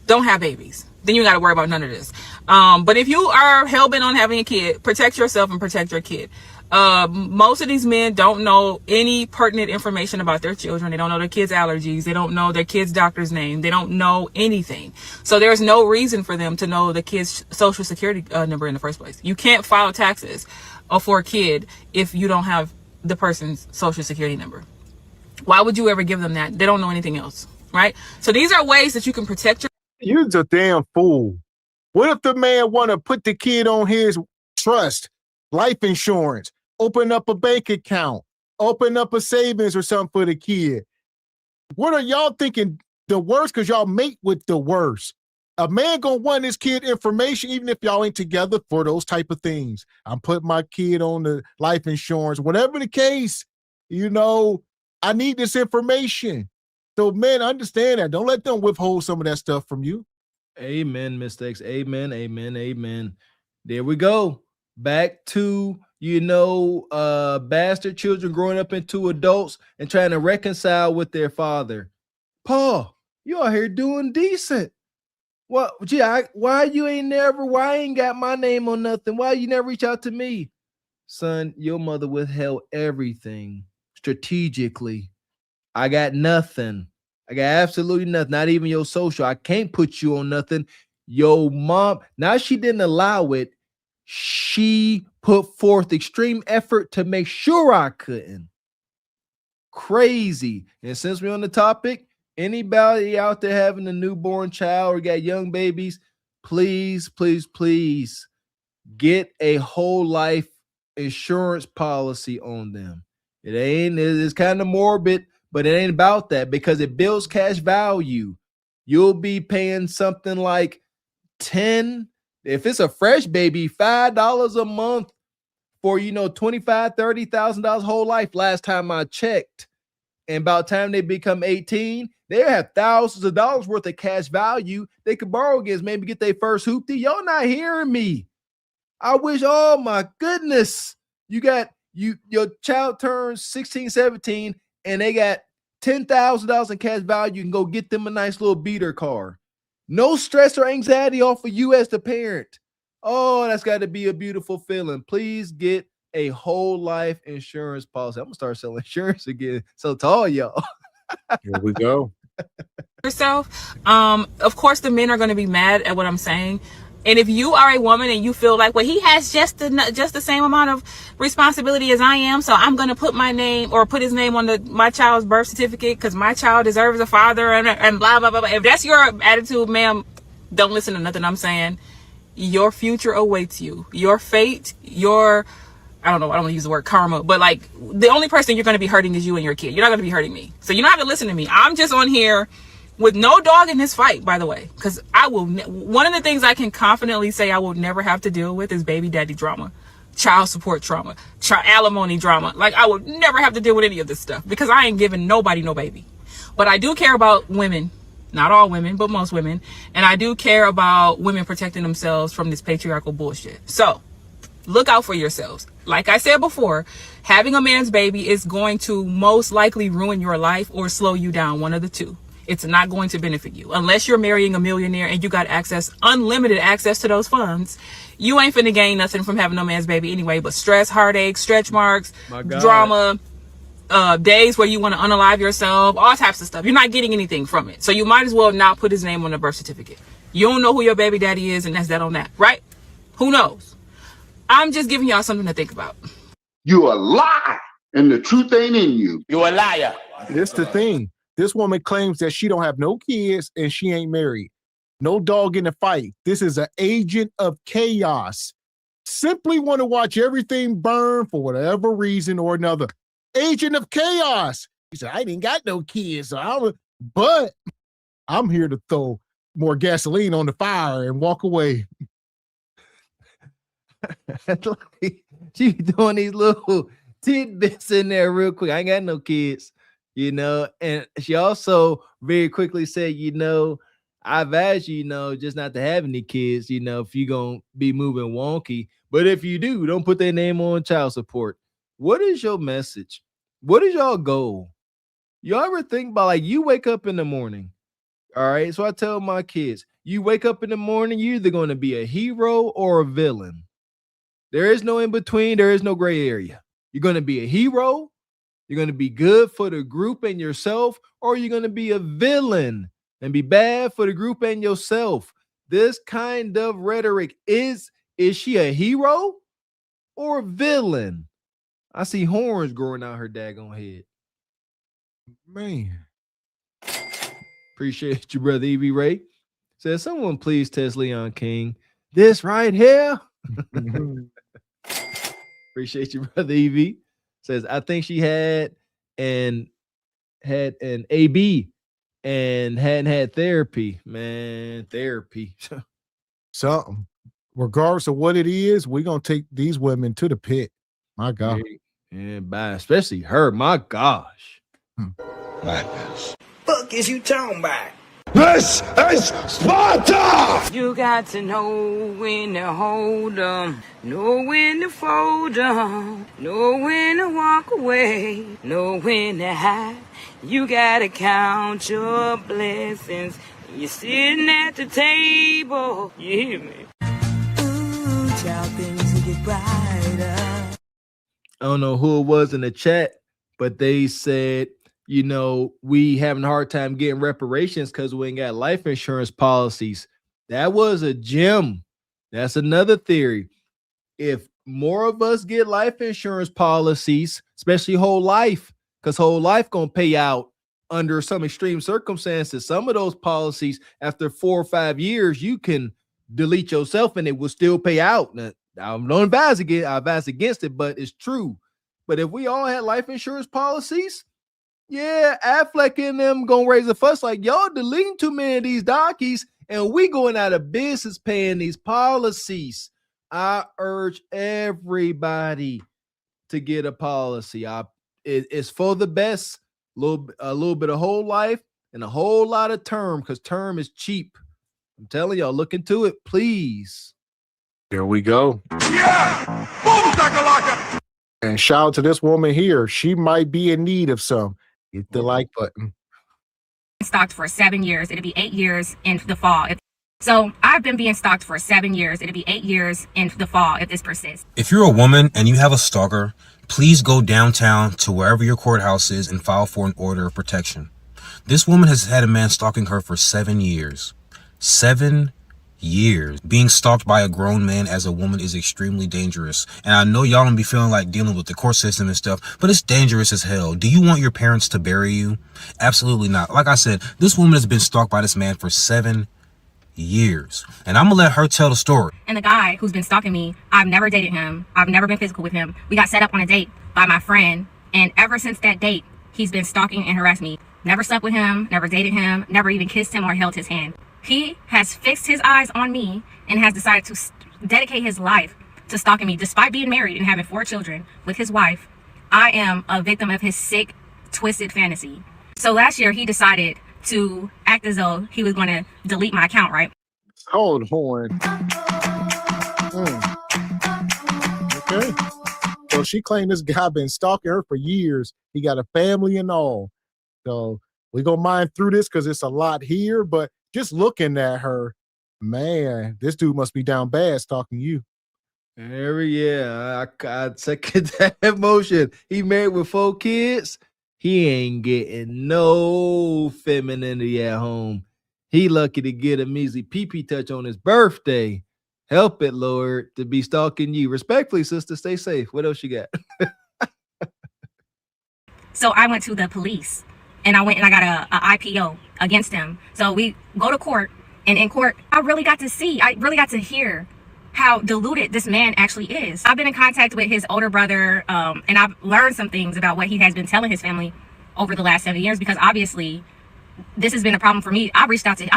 Don't have babies. Then you got to worry about none of this. But if you are hell-bent on having a kid, protect yourself and protect your kid. Most of these men don't know any pertinent information about their children. They don't know their kids' allergies. They don't know their kids' doctor's name. They don't know anything. So there's no reason for them to know the kid's social security number in the first place. You can't file taxes for a kid if you don't have the person's social security number. Why would you ever give them that? They don't know anything else, right? So these are ways that you can protect your... You're a damn fool. What if the man want to put the kid on his trust, life insurance, open up a bank account, open up a savings or something for the kid? What are y'all thinking the worst? Because y'all mate with the worst. A man gonna want his kid information even if y'all ain't together for those type of things. I'm putting my kid on the life insurance, whatever the case, you know, I need this information. So men, understand that. Don't let them withhold some of that stuff from you. Amen, mistakes. Amen, amen, amen. There we go. Back to, bastard children growing up into adults and trying to reconcile with their father. Paul, you out here doing decent. What? Gee, why ain't got my name on nothing? Why you never reach out to me? Son, your mother withheld everything strategically. I got nothing. I got absolutely nothing. Not even your social. I can't put you on nothing. Your mom, now she didn't allow it. She put forth extreme effort to make sure I couldn't. Crazy. And since we're on the topic, anybody out there having a newborn child or got young babies, please, please, please get a whole life insurance policy on them. It's kind of morbid, but it ain't about that because it builds cash value. You'll be paying something like if it's a fresh baby, $5 a month for, $25,000, $30,000 whole life last time I checked. And by the time they become 18, they have thousands of dollars worth of cash value they could borrow against, maybe get their first hoopty. Y'all not hearing me. I wish, oh my goodness, your child turns 16, 17, and they got $10,000 in cash value. You can go get them a nice little beater car. No stress or anxiety off of you as the parent. Oh, that's got to be a beautiful feeling. Please get a whole life insurance policy. I'm gonna start selling insurance again. So to all y'all. Here we go. Yourself. Of course, the men are going to be mad at what I'm saying. And if you are a woman and you feel like, well, he has just the same amount of responsibility as I am, so I'm going to put my name or put his name on my child's birth certificate because my child deserves a father and blah, blah, blah, blah. If that's your attitude, ma'am, don't listen to nothing I'm saying. Your future awaits you. Your fate, I don't want to use the word karma, but like the only person you're going to be hurting is you and your kid. You're not going to be hurting me. So you don't have to listen to me. I'm just on here with no dog in this fight, by the way, because one of the things I can confidently say I will never have to deal with is baby daddy drama, child support trauma, alimony drama. Like I would never have to deal with any of this stuff because I ain't giving nobody no baby. But I do care about women, not all women, but most women. And I do care about women protecting themselves from this patriarchal bullshit. So look out for yourselves. Like I said before, having a man's baby is going to most likely ruin your life or slow you down, one of the two. It's not going to benefit you unless you're marrying a millionaire and you got unlimited access to those funds. You ain't finna gain nothing from having no man's baby anyway, but stress, heartache, stretch marks, drama, days where you want to unalive yourself, all types of stuff. You're not getting anything from it. So you might as well not put his name on the birth certificate. You don't know who your baby daddy is, and that's that on that, right? Who knows? I'm just giving y'all something to think about. You a lie, and the truth ain't in you. You a liar. This the thing. This woman claims that she don't have no kids and she ain't married. No dog in the fight. This is an agent of chaos. Simply want to watch everything burn for whatever reason or another. Agent of chaos. He said, I ain't got no kids, but I'm here to throw more gasoline on the fire and walk away. She doing these little tidbits in there real quick. I ain't got no kids, you know. And she also very quickly said, you know, I advise you, you know, just not to have any kids, you know, if you're gonna be moving wonky. But if you do, don't put their name on child support. What is your message? What is your goal? You ever think about, like, you wake up in the morning, all right? So I tell my kids, you wake up in the morning, you're either going to be a hero or a villain. There is no in between. There is no gray area. You're going to be a hero. You're going to be good for the group and yourself, or you're going to be a villain and be bad for the group and yourself. This kind of rhetoric, is she a hero or a villain? I see horns growing out her daggone head. Man. Appreciate you, brother Evie Ray. Says, someone please test Leon King. This right here. Appreciate you, brother Evie. Says, I think she had an AB and hadn't had therapy. Man, therapy. Something. Regardless of what it is, we're going to take these women to the pit. My God. And bye, especially her. My gosh. Madness. Fuck is you talking about? This is Sparta! You got to know when to hold 'em, know when to fold 'em, know when to walk away, know when to hide. You gotta count your blessings. You're sitting at the table. You hear me? Ooh, child, things will get brighter. I don't know who it was in the chat, but they said, you know, we having a hard time getting reparations because we ain't got life insurance policies. That was a gem. That's another theory. If more of us get life insurance policies, especially whole life, because whole life gonna pay out under some extreme circumstances. Some of those policies, after 4 or 5 years, you can delete yourself and it will still pay out. Now, I don't advise against it, but it's true. But if we all had life insurance policies, yeah, Affleck and them gonna raise a fuss like, y'all deleting too many of these dockies and we going out of business paying these policies. I urge everybody to get a policy. It's for the best. A little bit of whole life and a whole lot of term, because term is cheap. I'm telling y'all, look into it, please. There we go. Yeah! Boom, shakalaka! And shout out to this woman here. She might be in need of some. Hit the like button. Stalked for 7 years. It'll be 8 years in the fall. So I've been being stalked for 7 years. It'll be 8 years in the fall if this persists. If you're a woman and you have a stalker, please go downtown to wherever your courthouse is and file for an order of protection. This woman has had a man stalking her for 7 years. 7 years. Being stalked by a grown man as a woman is extremely dangerous. And I know y'all don't be feeling like dealing with the court system and stuff, but it's dangerous as hell. Do you want your parents to bury you? Absolutely not. Like I said, this woman has been stalked by this man for 7 years. And I'm gonna let her tell the story. And the guy who's been stalking me, I've never dated him. I've never been physical with him. We got set up on a date by my friend. And ever since that date, he's been stalking and harassing me. Never slept with him, never dated him, never even kissed him or held his hand. He has fixed his eyes on me and has decided to dedicate his life to stalking me. Despite being married and having 4 children with his wife, I am a victim of his sick, twisted fantasy. So last year, he decided to act as though he was going to delete my account, right? Hold on. Okay. So she claimed this guy been stalking her for years. He got a family and all. So we're going to mine through this because it's a lot here, but just looking at her, man, this dude must be down bad stalking you. Yeah, I second that emotion. He married with 4 kids. He ain't getting no femininity at home. He lucky to get a measly pee-pee touch on his birthday. Help it, Lord, to be stalking you. Respectfully, sister, stay safe. What else you got? So I went to the police and I got a IPO against him. So we go to court And in court, I really got to hear how deluded this man actually is. I've been in contact with his older brother, and I've learned some things about what he has been telling his family over the last 7 years, because obviously this has been a problem for me. I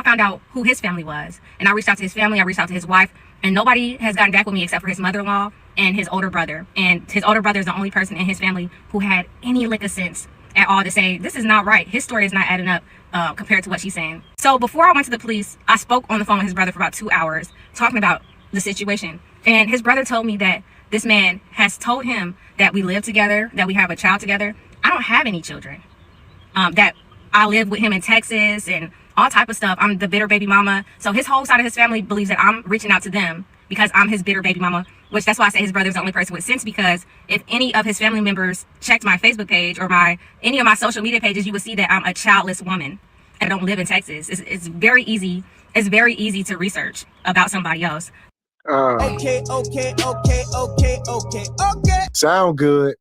found out who his family was, and I reached out to his family, I reached out to his wife, and nobody has gotten back with me except for his mother-in-law and his older brother. And his older brother is the only person in his family who had any lick of sense at all to say, this is not right. His story is not adding up compared to what she's saying. So before I went to the police, I spoke on the phone with his brother for about 2 hours talking about the situation. And his brother told me that this man has told him that we live together, that we have a child together. I don't have any children. That I live with him in Texas and all type of stuff. I'm the bitter baby mama. So his whole side of his family believes that I'm reaching out to them because I'm his bitter baby mama, which that's why I say his brother's the only person with sense, because if any of his family members checked my Facebook page or any of my social media pages, you would see that I'm a childless woman. I don't live in Texas. It's very easy. It's very easy to research about somebody else. Okay. Sound good,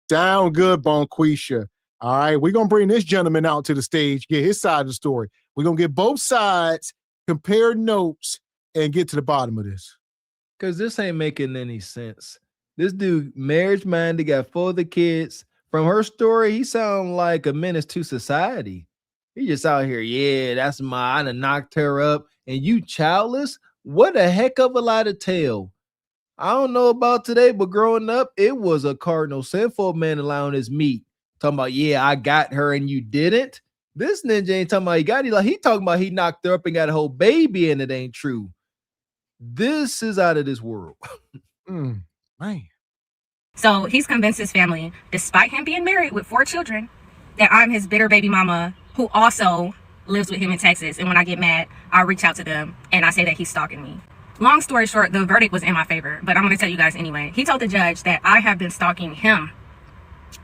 Bonquisha. All right, we're gonna bring this gentleman out to the stage, get his side of the story. We're gonna get both sides, compare notes, and get to the bottom of this. Because this ain't making any sense. This dude, marriage-minded, got 4 of the kids. From her story, he sounds like a menace to society. He just out here, yeah, that's I done knocked her up, and you childless? What a heck of a lie to tell. I don't know about today, but growing up, it was a cardinal sin for a man allowing his meat. Talking about, yeah, I got her and you didn't. This ninja ain't talking about he got it. Like, he talking about he knocked her up and got a whole baby, and it ain't true. This is out of this world. Man. So he's convinced his family, despite him being married with 4 children, that I'm his bitter baby mama who also lives with him in Texas. And when I get mad, I reach out to them and I say that he's stalking me. Long story short, the verdict was in my favor, but I'm going to tell you guys anyway. He told the judge that I have been stalking him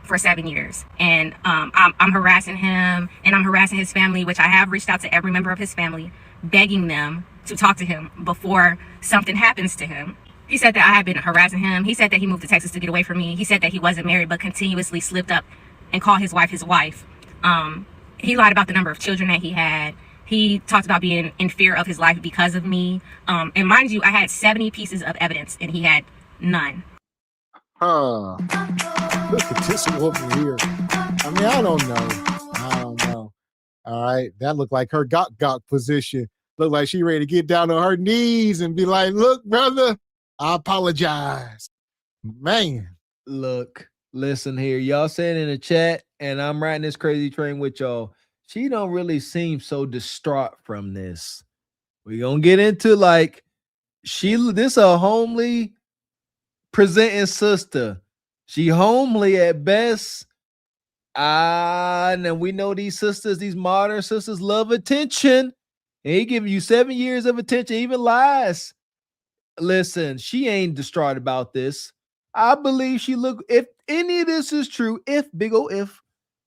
for 7 years, and I'm harassing him and I'm harassing his family, which I have reached out to every member of his family, begging them to talk to him before something happens to him. He said that I have been harassing him. He said that he moved to Texas to get away from me. He said that he wasn't married but continuously slipped up and called his wife his wife. He lied about the number of children that he had. He talked about being in fear of his life because of me. And mind you, I had 70 pieces of evidence and he had none. Look at this woman here. I mean, I don't know. All right. That looked like her gok position. Looked like she ready to get down on her knees and be like, look, brother, I apologize. Man. Look, listen here. Y'all saying in the chat, and I'm riding this crazy train with y'all. She don't really seem so distraught from this. We're going to get into like, this a homely presenting sister. She homely at best. And we know these sisters, these modern sisters love attention. And he giving you 7 years of attention, even lies. Listen, she ain't distraught about this. I believe if any of this is true, big ol' if,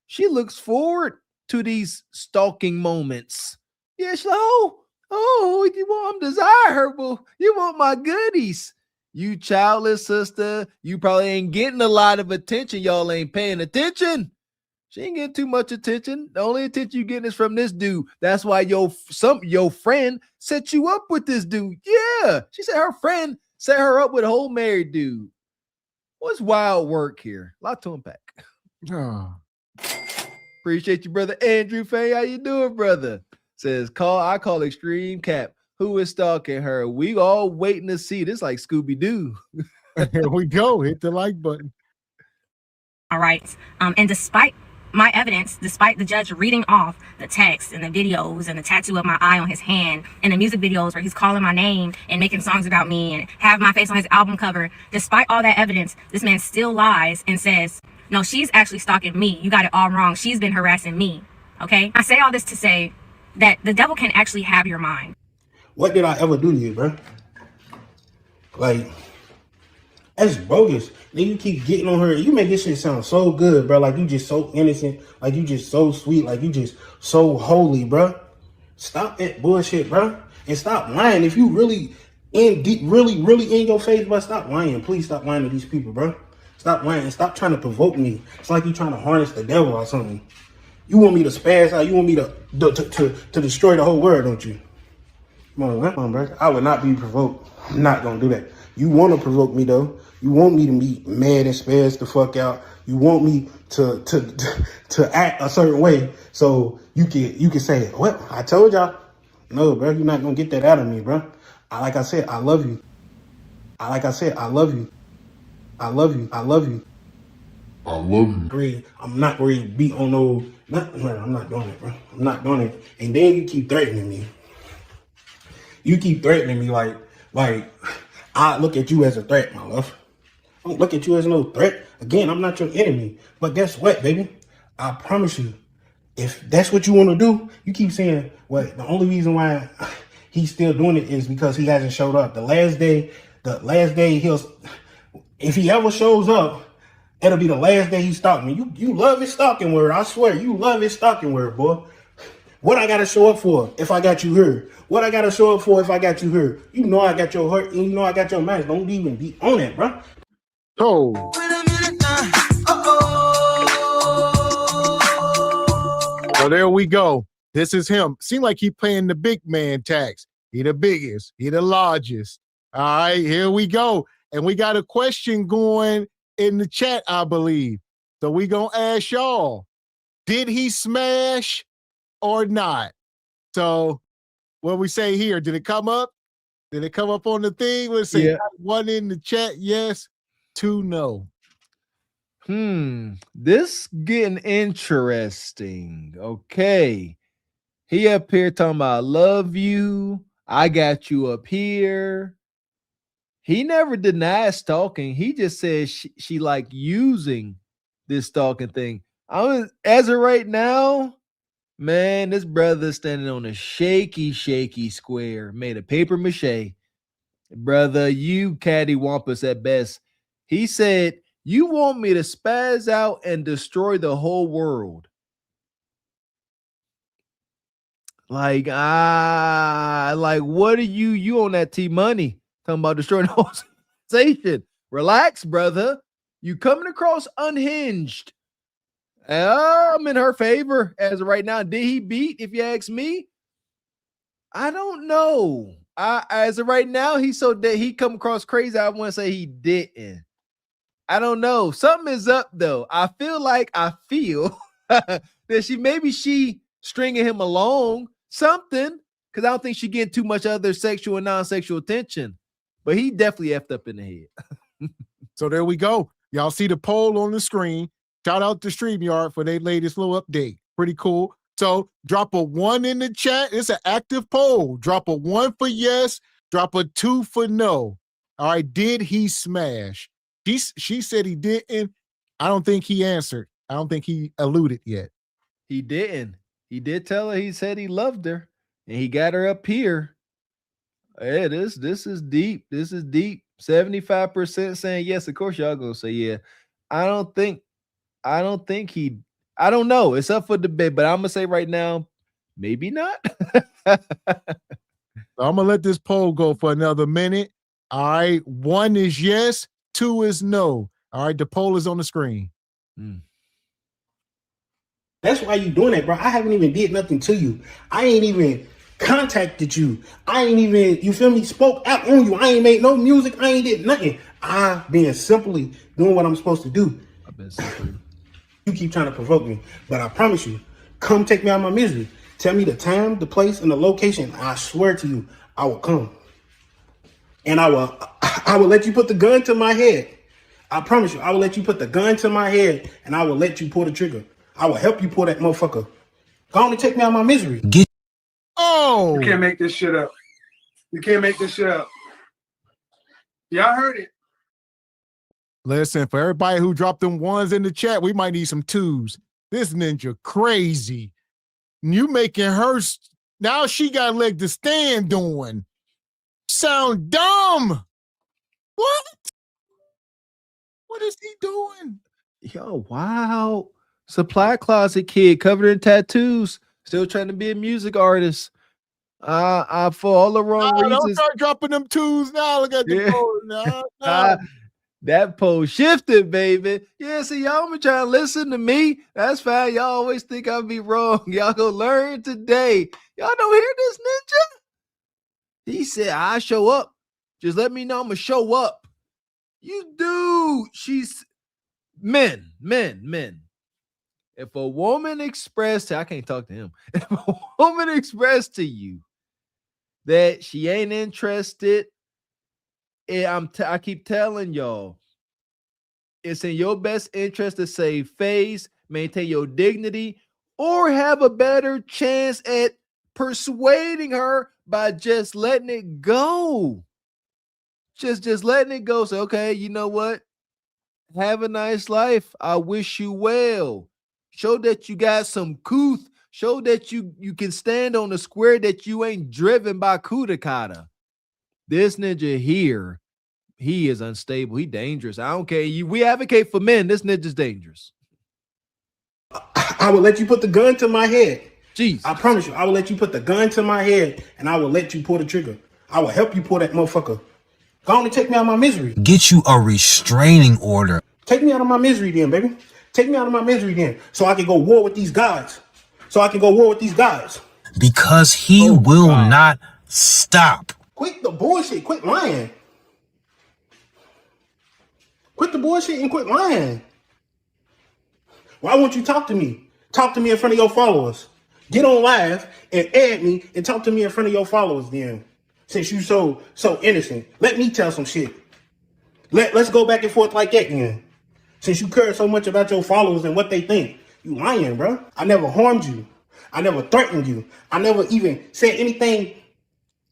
she looks forward to these stalking moments. Yeah, she's like, you want desirable. You want my goodies. You childless sister, you probably ain't getting a lot of attention. Y'all ain't paying attention. She ain't getting too much attention. The only attention you getting is from this dude. That's why your friend set you up with this dude. Yeah, she said her friend set her up with a whole married dude. What's wild work here? A lot to unpack. Appreciate you, brother Andrew Faye. How you doing, brother? Says I call extreme cap. Who is stalking her? We all waiting to see. This like Scooby-Doo. Here we go. Hit the like button. All right. And despite my evidence, despite the judge reading off the text and the videos and the tattoo of my eye on his hand and the music videos where he's calling my name and making songs about me and have my face on his album cover, despite all that evidence, this man still lies and says, no, she's actually stalking me. You got it all wrong. She's been harassing me. Okay? I say all this to say that the devil can actually have your mind. What did I ever do to you, bro? Like, that's bogus. Then you keep getting on her. You make this shit sound so good, bro. Like you just so innocent. Like you just so sweet. Like you just so holy, bro. Stop that bullshit, bro. And stop lying. If you really really in your face, bro, stop lying. Please stop lying to these people, bro. Stop lying and stop trying to provoke me. It's like you trying to harness the devil or something. You want me to spaz out. You want me to destroy the whole world, don't you? Come on, bro. I would not be provoked. I'm not gonna do that. You want to provoke me though. You want me to be mad and spaz the fuck out. You want me to act a certain way so you can say, well, I told y'all. No, bro, you're not gonna get that out of me, bro. Like I said, I love you. Like I said, I love you. I love you. I love you. I love you. I'm not ready to beat on no. I'm not doing it, bro. I'm not doing it. And then you keep threatening me. You keep threatening me like I look at you as a threat, my love. I don't look at you as no threat. Again, I'm not your enemy. But guess what, baby? I promise you, if that's what you want to do, you keep saying, well, the only reason why he's still doing it is because he hasn't showed up. The last day if he ever shows up, it'll be the last day he's stalking me. You love his stalking word. I swear, you love his stalking word, boy. What I gotta show up for if I got you here? What I gotta show up for if I got you here? You know I got your heart and you know I got your mind. Don't even be on it, bro. Oh. So there we go. This is him. Seem like he playing the big man tax. He the biggest. He the largest. All right, here we go. And we got a question going in the chat, I believe. So we gonna ask y'all, did he smash or not? So what we say here, did it come up? Did it come up on the thing? Let's see. Yeah. 1 in the chat, yes. 2 no. This getting interesting. Okay. He up here talking about I love you. I got you up here. He never denied stalking. He just said she like using this stalking thing. As of right now, man, this brother standing on a shaky square made of paper mache. Brother, you cattywampus at best. He said, you want me to spaz out and destroy the whole world. Like, what are you on that T-Money? Talking about destroying the whole civilization. Relax, brother. You coming across unhinged. I'm in her favor as of right now. Did he beat, if you ask me? I don't know. As of right now, he's so that he come across crazy. I want to say he didn't. I don't know. Something is up though. I feel that she stringing him along something because I don't think she getting too much other sexual and non-sexual attention. But he definitely effed up in the head. So there we go. Y'all see the poll on the screen. Shout out to StreamYard for their latest little update. Pretty cool. So drop a 1 in the chat. It's an active poll. Drop a 1 for yes. Drop a 2 for no. All right. Did he smash? She said he didn't. I don't think he answered. I don't think he alluded yet. He didn't. He did tell her he said he loved her and he got her up here. Hey, this is deep. This is deep. 75% saying yes. Of course, y'all gonna say yeah. I don't know. It's up for debate, but I'm gonna say right now, maybe not. So I'm gonna let this poll go for another minute. All right. 1 is yes, 2 is no. All right, the poll is on the screen. That's why you doing that, bro. I haven't even did nothing to you. I ain't even contacted you. I ain't even, you feel me, spoke out on you. I ain't made no music. I ain't did nothing. I been simply doing what I'm supposed to do. I've been simply. You keep trying to provoke me, but I promise you, come take me out of my misery. Tell me the time, the place, and the location. I swear to you, I will come. And I will let you put the gun to my head. I promise you, I will let you put the gun to my head and I will let you pull the trigger. I will help you pull that motherfucker. Go on and take me out of my misery. Oh! You can't make this shit up. You can't make this shit up. Y'all heard it. Listen, for everybody who dropped them 1s in the chat, we might need some 2s. This ninja crazy. You making her, now she got a leg to stand on. Sound dumb. What? What is he doing? Yo, wow. Supply closet kid covered in tattoos, still trying to be a music artist. For all the wrong reasons. Don't start dropping them 2s now. Look at the poll. No. That poll shifted, baby. Yeah, see, y'all been trying to listen to me. That's fine. Y'all always think I'll be wrong. Y'all gonna learn today. Y'all don't hear this ninja? He said, I show up. Just let me know I'm gonna show up. You do. She's men. If a woman expressed, I can't talk to him. If a woman expressed to you that she ain't interested, I keep telling y'all, it's in your best interest to save face, maintain your dignity, or have a better chance at persuading her by just letting it go. Just letting it go. Say, okay, you know what? Have a nice life. I wish you well. Show that you got some couth. Show that you can stand on the square, that you ain't driven by kudakata. This ninja here, he is unstable. He dangerous. I don't care. We advocate for men. This ninja's dangerous. I will let you put the gun to my head. Jeez. I promise you, I will let you put the gun to my head and I will let you pull the trigger. I will help you pull that motherfucker. Go on and take me out of my misery. Get you a restraining order. Take me out of my misery then, baby. Take me out of my misery then. So I can go war with these gods. Because he will not stop. Quit the bullshit. Quit lying. Quit the bullshit and quit lying. Why won't you talk to me? Talk to me in front of your followers. Get on live and add me and talk to me in front of your followers then. Since you so innocent. Let me tell some shit. Let's go back and forth like that then. Since you care so much about your followers and what they think. You lying, bro. I never harmed you. I never threatened you. I never even said anything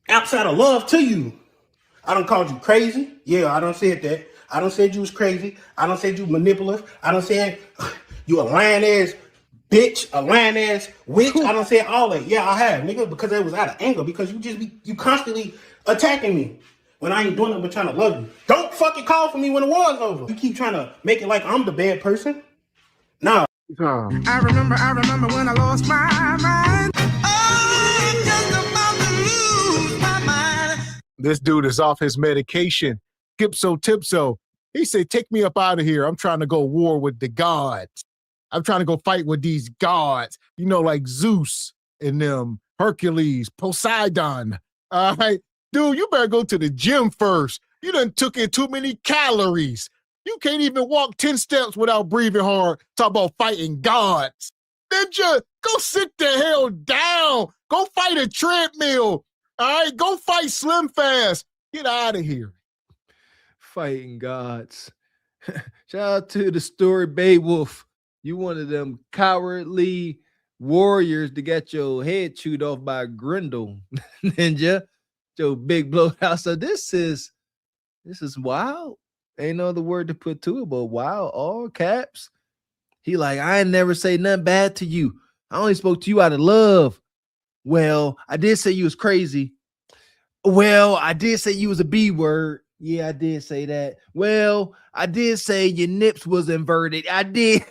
outside of love to you. I done called you crazy. Yeah, I done said that. I done said you was crazy. I done said you manipulative. I done said you a lying ass bitch, a lying ass witch. I done said all that. Yeah, I have, nigga, because it was out of anger. Because you constantly attacking me when I ain't doing nothing but trying to love you. Don't fucking call for me when the war's over. You keep trying to make it like I'm the bad person. Nah. I remember when I lost my mind. Oh, I'm just about to lose my mind. This dude is off his medication. Gipso Tipso. He said, take me up out of here. I'm trying to go war with the gods. I'm trying to go fight with these gods. You know, like Zeus and them, Hercules, Poseidon. All right. Dude, you better go to the gym first. You done took in too many calories. You can't even walk 10 steps without breathing hard. Talk about fighting gods. Ninja, go sit the hell down. Go fight a treadmill. All right, go fight Slim Fast. Get out of here. Fighting gods. Shout out to the story Beowulf. You one of them cowardly warriors to get your head chewed off by Grendel. Ninja. Your big blowout. So this is wild. Ain't no other word to put to it, but wow, all caps. He like, I ain't never say nothing bad to you. I only spoke to you out of love. Well, I did say you was crazy. Well, I did say you was a B word. Yeah, I did say that. Well, I did say your nips was inverted. I did.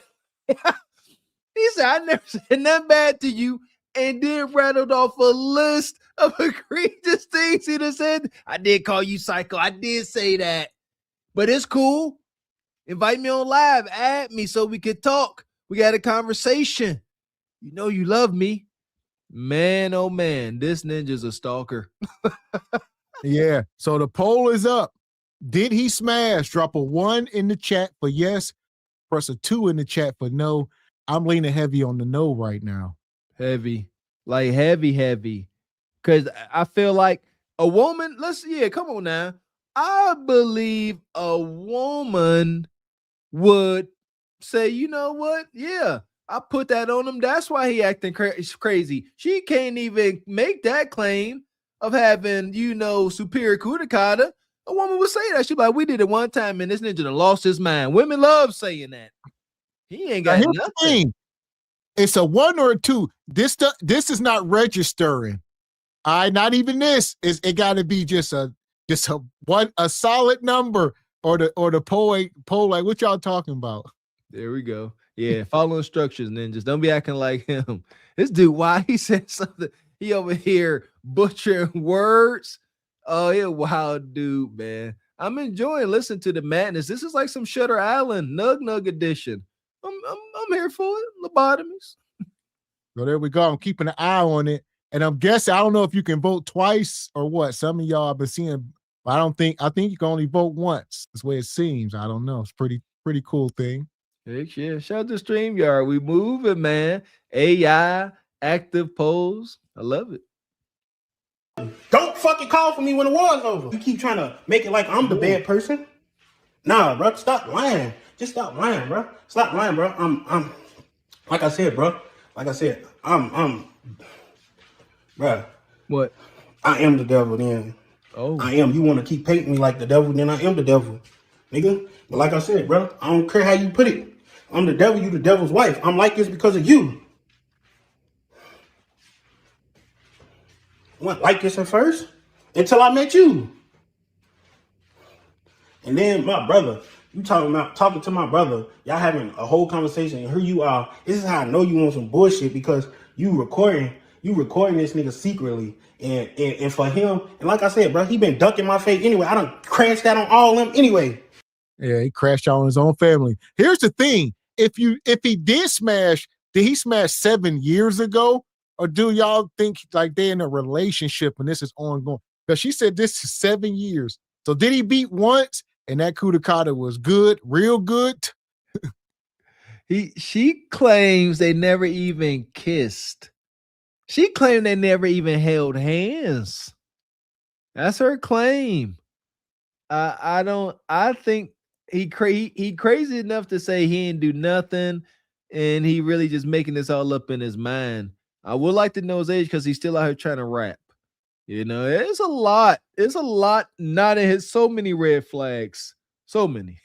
He said, I never said nothing bad to you, and then rattled off a list of egregious things he done said. I did call you psycho. I did say that. But it's cool. Invite me on live. Add me so we can talk. We got a conversation. You know you love me. Man, oh man, this ninja's a stalker. Yeah. So the poll is up. Did he smash? Drop a 1 in the chat for yes. Press a 2 in the chat for no. I'm leaning heavy on the no right now. Heavy. Like heavy. Because I feel like a woman, come on now. I believe a woman would say, you know what? Yeah, I put that on him. That's why he acting crazy. She can't even make that claim of having, superior kudakata. A woman would say that. She'd be like, we did it one time and this ninja done lost his mind. Women love saying that. He ain't got nothing. It's a 1 or a 2. This is not registering. All right, not even this. It got to be just a solid number or the poll like what y'all talking about. There we go. Yeah, follow instructions, ninjas. Don't be acting like him. This dude, why he said something? He over here butchering words. Oh, he a wild dude, man. I'm enjoying listening to the madness. This is like some Shutter Island Nug edition. I'm here for it. Lobotomies. So there we go. I'm keeping an eye on it. And I'm guessing, I don't know if you can vote twice or what. Some of y'all have been seeing, I think you can only vote once. That's the way it seems. I don't know. It's pretty cool thing. Heck yeah. Shout out to StreamYard. We moving, man. AI, active polls. I love it. Don't fucking call for me when the war's over. You keep trying to make it like I'm the bad person. Nah, bro, stop lying. Just stop lying, bro. Stop lying, bro. I'm like I said, bro. Like I said, bro. What? I am the devil then. Oh. I am. You want to keep painting me like the devil, then I am the devil. Nigga. But like I said, bro, I don't care how you put it. I'm the devil, you the devil's wife. I'm like this because of you. I wasn't like this at first until I met you. And then my brother, you talking to my brother, y'all having a whole conversation, and here you are. This is how I know you want some bullshit, because you recording this nigga secretly. And for him, and like I said, bro, he been ducking my face anyway. I done crashed out on all of them anyway. Yeah, he crashed out on his own family. Here's the thing. If he did smash, did he smash 7 years ago? Or do y'all think like they in a relationship and this is ongoing? Because she said this is 7 years. So did he beat once and that coup de kata was good, real good? She claims they never even kissed. She claimed they never even held hands. That's her claim. I think he crazy enough to say he didn't do nothing, and he really just making this all up in his mind. I would like to know his age because he's still out here trying to rap. You know, it's a lot. It's a lot not in his. So many red flags. So many.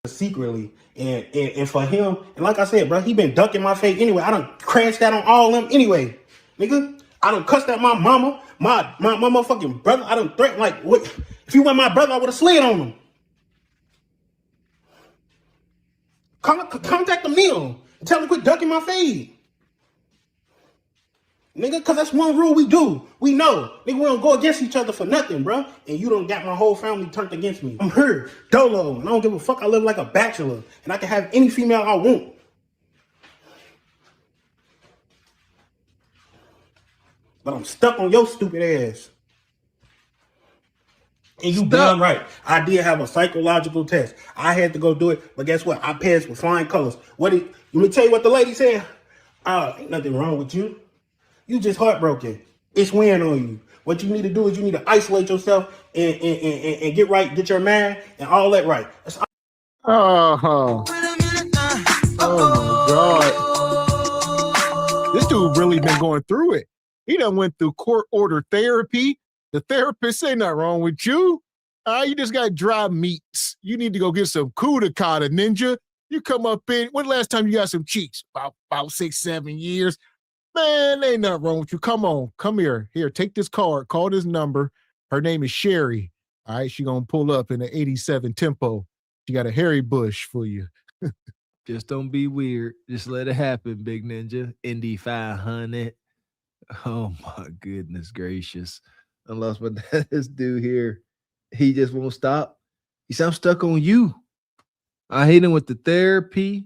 Secretly. And for him, and like I said, bro, he been ducking my face anyway. I done crashed out on all of them anyway. Nigga, I done cussed out my mama, my motherfucking brother. I done threatened, like, what? If you weren't my brother, I would have slid on him. Contact the meal. Tell him quit ducking my face. Nigga, because that's one rule we do. We know. Nigga, we don't go against each other for nothing, bro. And you done got my whole family turned against me. I'm her, dolo, and I don't give a fuck. I live like a bachelor, and I can have any female I want. But I'm stuck on your stupid ass. And you damn right. I did have a psychological test. I had to go do it, but guess what? I passed with flying colors. Let me tell you what the lady said. Ain't nothing wrong with you. You just heartbroken. It's weighing on you. What you need to do is you need to isolate yourself and get right, get your mind and all that right. Oh my God. This dude really been going through it. He done went through court order therapy. The therapist say nothing wrong with you. You just got dry meats. You need to go get some coup de kata, ninja. You come up in, when last time you got some cheeks? About 6, 7 years. Man, ain't nothing wrong with you. Come on, come here. Here, take this card. Call this number. Her name is Sherry. All right, she gonna pull up in the 87 tempo. She got a hairy bush for you. Just don't be weird. Just let it happen, big ninja. Indy 500. Oh my goodness gracious. I lost this dude here. He just won't stop. He said, I'm stuck on you. I hate him with the therapy.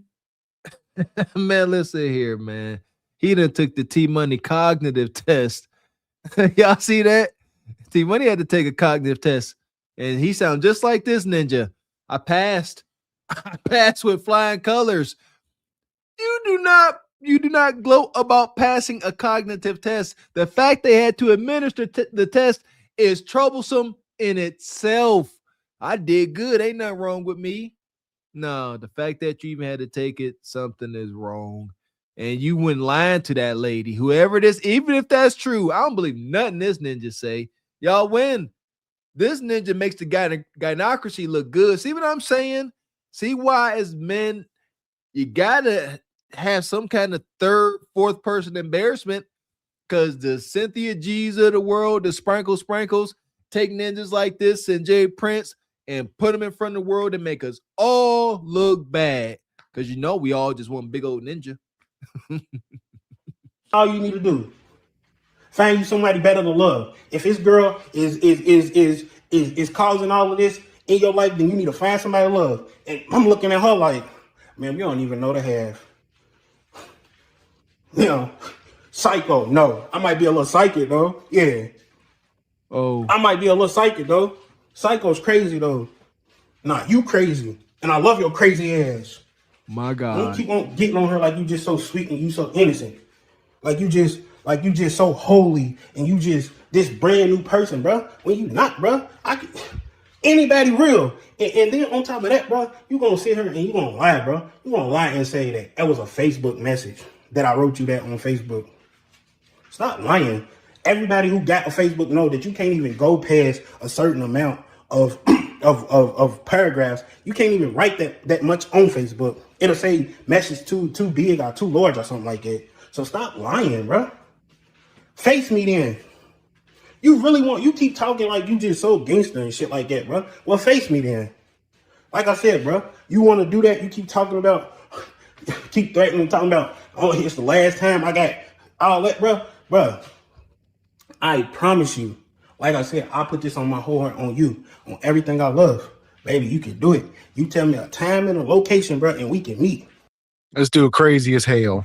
Man, listen here, man. He done took the T-Money cognitive test. Y'all see that? T-Money had to take a cognitive test. And he sound just like this ninja. I passed. I passed with flying colors. You do not gloat about passing a cognitive test. The fact they had to administer the test is troublesome in itself. I did good. Ain't nothing wrong with me. No, the fact that you even had to take it, something is wrong. And you went lying to that lady, whoever it is, even if that's true. I don't believe nothing this ninja say. Y'all win. This ninja makes the gynocracy look good. See what I'm saying? See why as men, you gotta have some kind of third, fourth person embarrassment, because the Cynthia G's of the world, the sprinkles, take ninjas like this and Jay Prince and put them in front of the world and make us all look bad. Because you know we all just want big old ninja. All you need to do, find you somebody better to love. If this girl is causing all of this in your life, then you need to find somebody to love. And I'm looking at her like, man, you don't even know the half. You know, Psycho. No, I might be a little psychic though. Yeah. Oh, I might be a little psychic though. Psycho's crazy though. Nah, you crazy. And I love your crazy ass. my Don't God. keep on getting on her like you just so sweet and you so innocent. Like you just so holy and you just this brand new person, bro. When you not, bro. Anybody real. And then on top of that, bro, you gonna sit here and you gonna lie, bro. You gonna lie and say that was a Facebook message that I wrote you that on Facebook. Stop lying. Everybody who got a Facebook know that you can't even go past a certain amount of of paragraphs. You can't even write that much on Facebook. It'll say message too big or too large or something like that. So stop lying, bro. Face me then. You keep talking like you just so gangster and shit like that, bro. Well, face me then. Like I said, bro, you want to do that? You keep talking about, keep threatening, talking about, oh, it's the last time I got all that, bro. Bro, I promise you, like I said, I put this on my whole heart on you, on everything I love. Baby, you can do it. You tell me a time and a location, bro, and we can meet. This dude crazy as hell.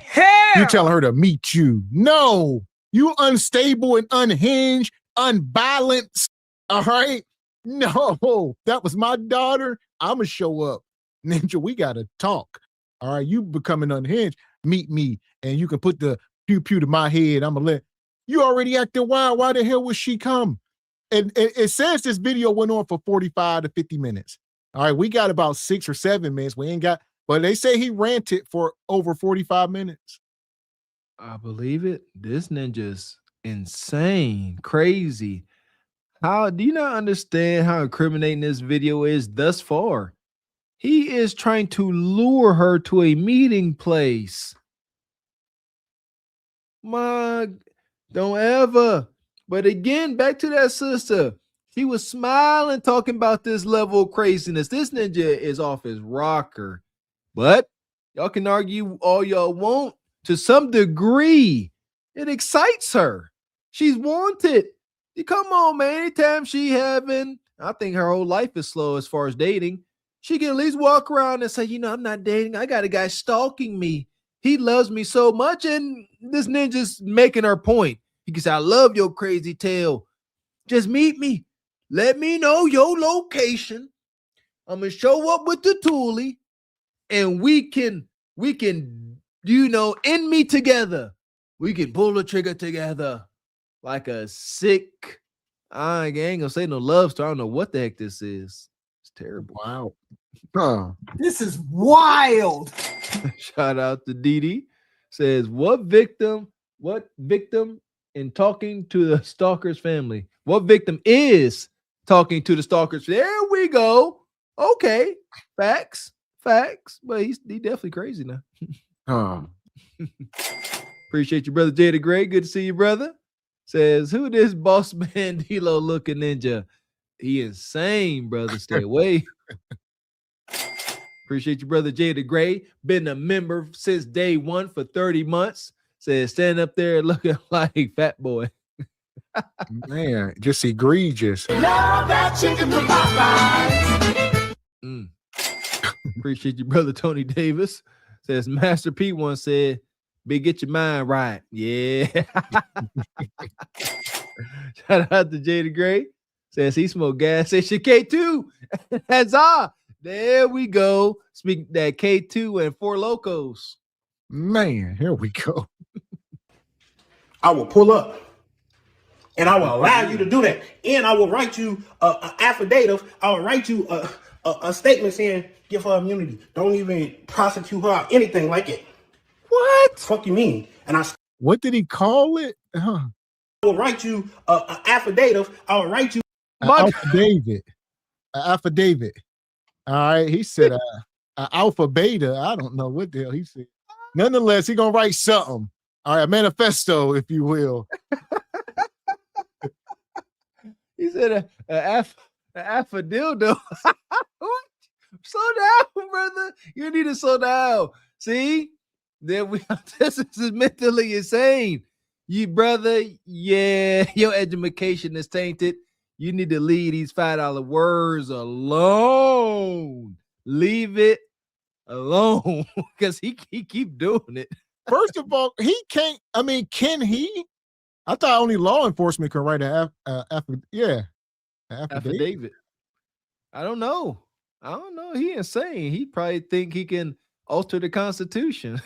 You telling her to meet you. No, you unstable and unhinged, unbalanced. All right. No, that was my daughter. I'ma show up. Ninja, we gotta talk. All right. You becoming unhinged. Meet me. And you can put the pew pew to my head. I'ma let you already acting wild. Why the hell would she come? And it says this video went on for 45 to 50 minutes. All right, we got about 6 or 7 minutes. We ain't got, but they say he ranted for over 45 minutes. I believe it. This ninja's insane, crazy. How do you not understand how incriminating this video is thus far? He is trying to lure her to a meeting place. Don't ever. But again, back to that sister. She was smiling, talking about this level of craziness. This ninja is off his rocker. But y'all can argue all y'all want. To some degree, it excites her. She's wanted. Come on, man. Anytime she having, I think her whole life is slow as far as dating. She can at least walk around and say, I'm not dating. I got a guy stalking me. He loves me so much. And this ninja's making her point. He can say, I love your crazy tale. Just meet me. Let me know your location. I'm going to show up with the toolie. And we can, end me together. We can pull the trigger together. Like a sick, I ain't gonna say no love story. I don't know what the heck this is. It's terrible. Wow. Huh. This is wild. Shout out to Dee. Says, what victim in talking to the stalker's family? What victim is talking to the stalker's? There we go. Okay. Facts. But he's definitely crazy now. Appreciate you, brother Jada Gray. Good to see you, brother. Says, who this boss man D-Lo looking ninja? He insane, brother. Stay away. Appreciate you, brother Jada Gray. Been a member since day one for 30 months. Says, stand up there looking like fat boy. Man, just egregious. Love that chicken from Popeyes. Appreciate you, brother Tony Davis. Says, Master P once said, Big, get your mind right. Yeah. Shout out to Jada Gray. Says he smoked gas. Says she K2. Huzzah. There we go. Speaking that K2 and Four Locos. Man, here we go. I will pull up. And I will allow you to do that. And I will write you an affidavit. I will write you a statement saying, give her immunity. Don't even prosecute her or anything like it. What? Fuck you mean? And what did he call it? I will write you an affidavit. I will write you an affidavit. All right. He said alpha beta. I don't know what the hell he said. Nonetheless, he gonna write something. All right, a manifesto, if you will. He said an affidildo. Slow down, brother. You need to slow down. See? Then this is mentally insane. You, brother, yeah, your education is tainted. You need to leave these $5 words alone. Leave it alone. Because he keep doing it. First of all, he can't. I mean, can he? I thought only law enforcement can write an affidavit. I don't know. He insane. He probably think he can alter the Constitution.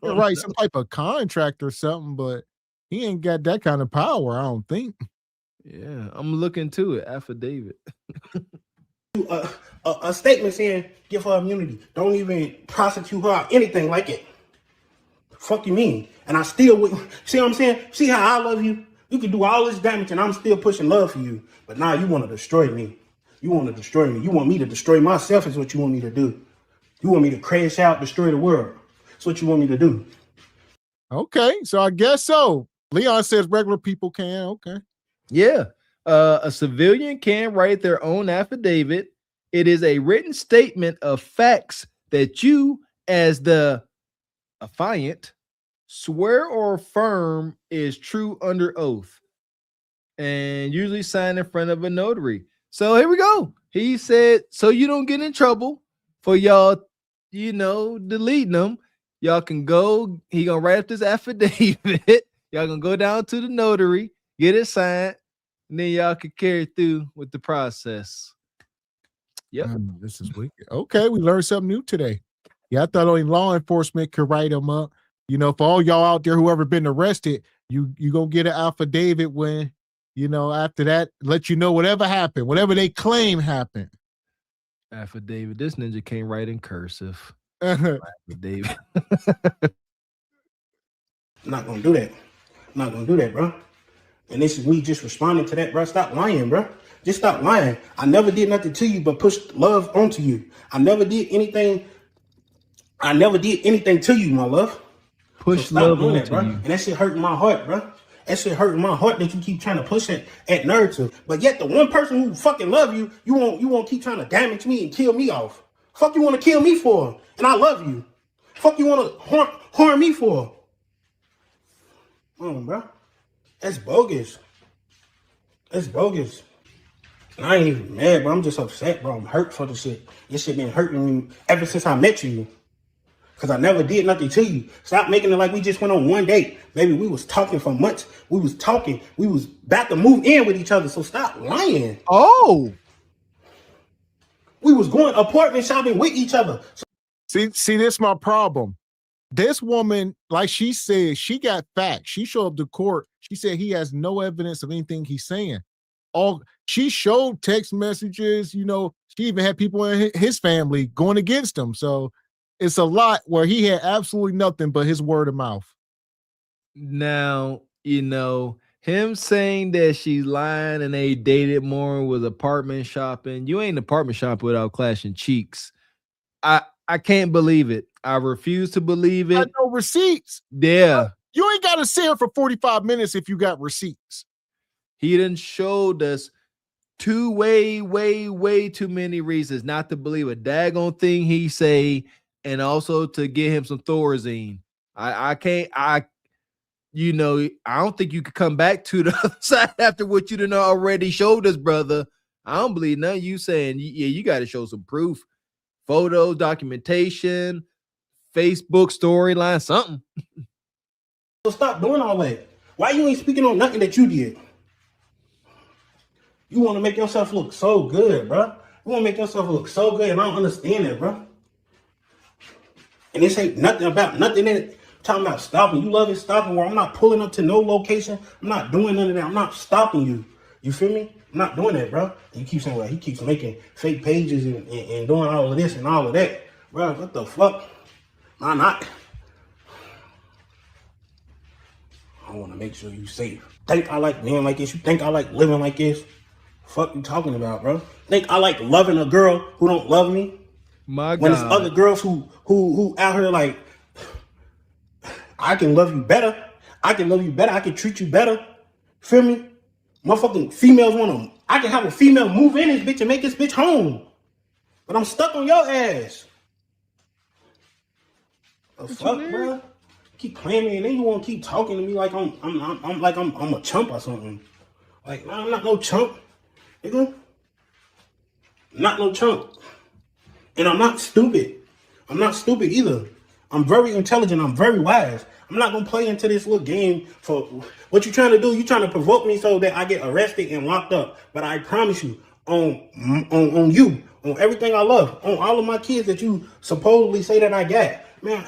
Right, some type of contract or something, but he ain't got that kind of power, I don't think. Yeah, I'm looking to it. Affidavit. A statement saying give her immunity. Don't even prosecute her or anything like it. Fuck you mean? And I still would see what I'm saying? See how I love you? You can do all this damage and I'm still pushing love for you. But now you want to destroy me. You want to destroy me. You want me to destroy myself is what you want me to do. You want me to crash out, destroy the world. That's what you want me to do. Okay, so I guess so. Leon says regular people can. Okay. Yeah. A civilian can write their own affidavit. It is a written statement of facts that you, as the affiant, swear or affirm is true under oath, and usually signed in front of a notary. So here we go. He said, so you don't get in trouble for y'all, deleting them. Y'all can go. He gonna write up this affidavit. Y'all gonna go down to the notary, get it signed, and then y'all can carry through with the process. Yep. This is wicked. Okay, we learned something new today. Yeah, I thought only law enforcement could write them up. For all y'all out there who ever been arrested, you gonna get an affidavit when, after that, let you know whatever happened, whatever they claim happened. Affidavit. This ninja can't write in cursive. Affidavit. I'm not gonna do that. I'm not gonna do that, bro. And this is me just responding to that, bro. Stop lying, bro. Just stop lying. I never did nothing to you but push love onto you. I never did anything to you, my love. Push love onto that, bro. you. And that shit hurting my heart, bro. That shit hurting my heart that you keep trying to push that narrative. But yet the one person who fucking love you, you won't keep trying to damage me and kill me off. Fuck you want to kill me for? And I love you. Fuck you want to harm me for? Bro. That's bogus. That's bogus. And I ain't even mad, bro. I'm just upset, bro. I'm hurt for the shit. This shit been hurting me ever since I met you. Because I never did nothing to you. Stop making it like we just went on one date. Baby, we was talking for months. We was talking. We was about to move in with each other. So stop lying. Oh. We was going apartment shopping with each other. See, this is my problem. This woman, like she said, she got facts. She showed up to court. She said he has no evidence of anything he's saying. She showed text messages, she even had people in his family going against him. So it's a lot where he had absolutely nothing but his word of mouth. Now, him saying that she's lying and they dated more was apartment shopping. You ain't apartment shopping without clashing cheeks. I can't believe it. I refuse to believe it. No receipts. Yeah. You ain't got to sit here for 45 minutes if you got receipts. He done showed us way too many reasons not to believe a daggone thing he say, and also to get him some Thorazine. I don't think you could come back to the other side after what you done already showed us, brother. I don't believe none of you saying, you got to show some proof. Photos, documentation, Facebook storyline, something. So stop doing all that. Why you ain't speaking on nothing that you did? You want to make yourself look so good, bro. You want to make yourself look so good, and I don't understand that, bro. And this ain't nothing about nothing in it. Talking about stopping. You love it stopping where I'm not pulling up to no location. I'm not doing none of that. I'm not stopping you. You feel me? I'm not doing that, bro. And you keep saying, well, he keeps making fake pages and doing all of this and all of that. Bro, what the fuck? I'm not. I want to make sure you safe. Think I like being like this? You think I like living like this? Fuck you talking about, bro? Think I like loving a girl who don't love me? My God. When it's other girls who out here like, I can love you better. I can love you better. I can treat you better. Feel me? Motherfucking females want to. I can have a female move in this bitch and make this bitch home. But I'm stuck on your ass. The fuck, bro? Keep playing me and then you want to keep talking to me like I'm a chump or something. Like, I'm not no chump, nigga. Not no chump. And I'm not stupid. I'm not stupid either. I'm very intelligent. I'm very wise. I'm not gonna play into this little game for what you trying to do. You trying to provoke me so that I get arrested and locked up. But I promise you, on you, on everything I love, on all of my kids that you supposedly say that I got, man,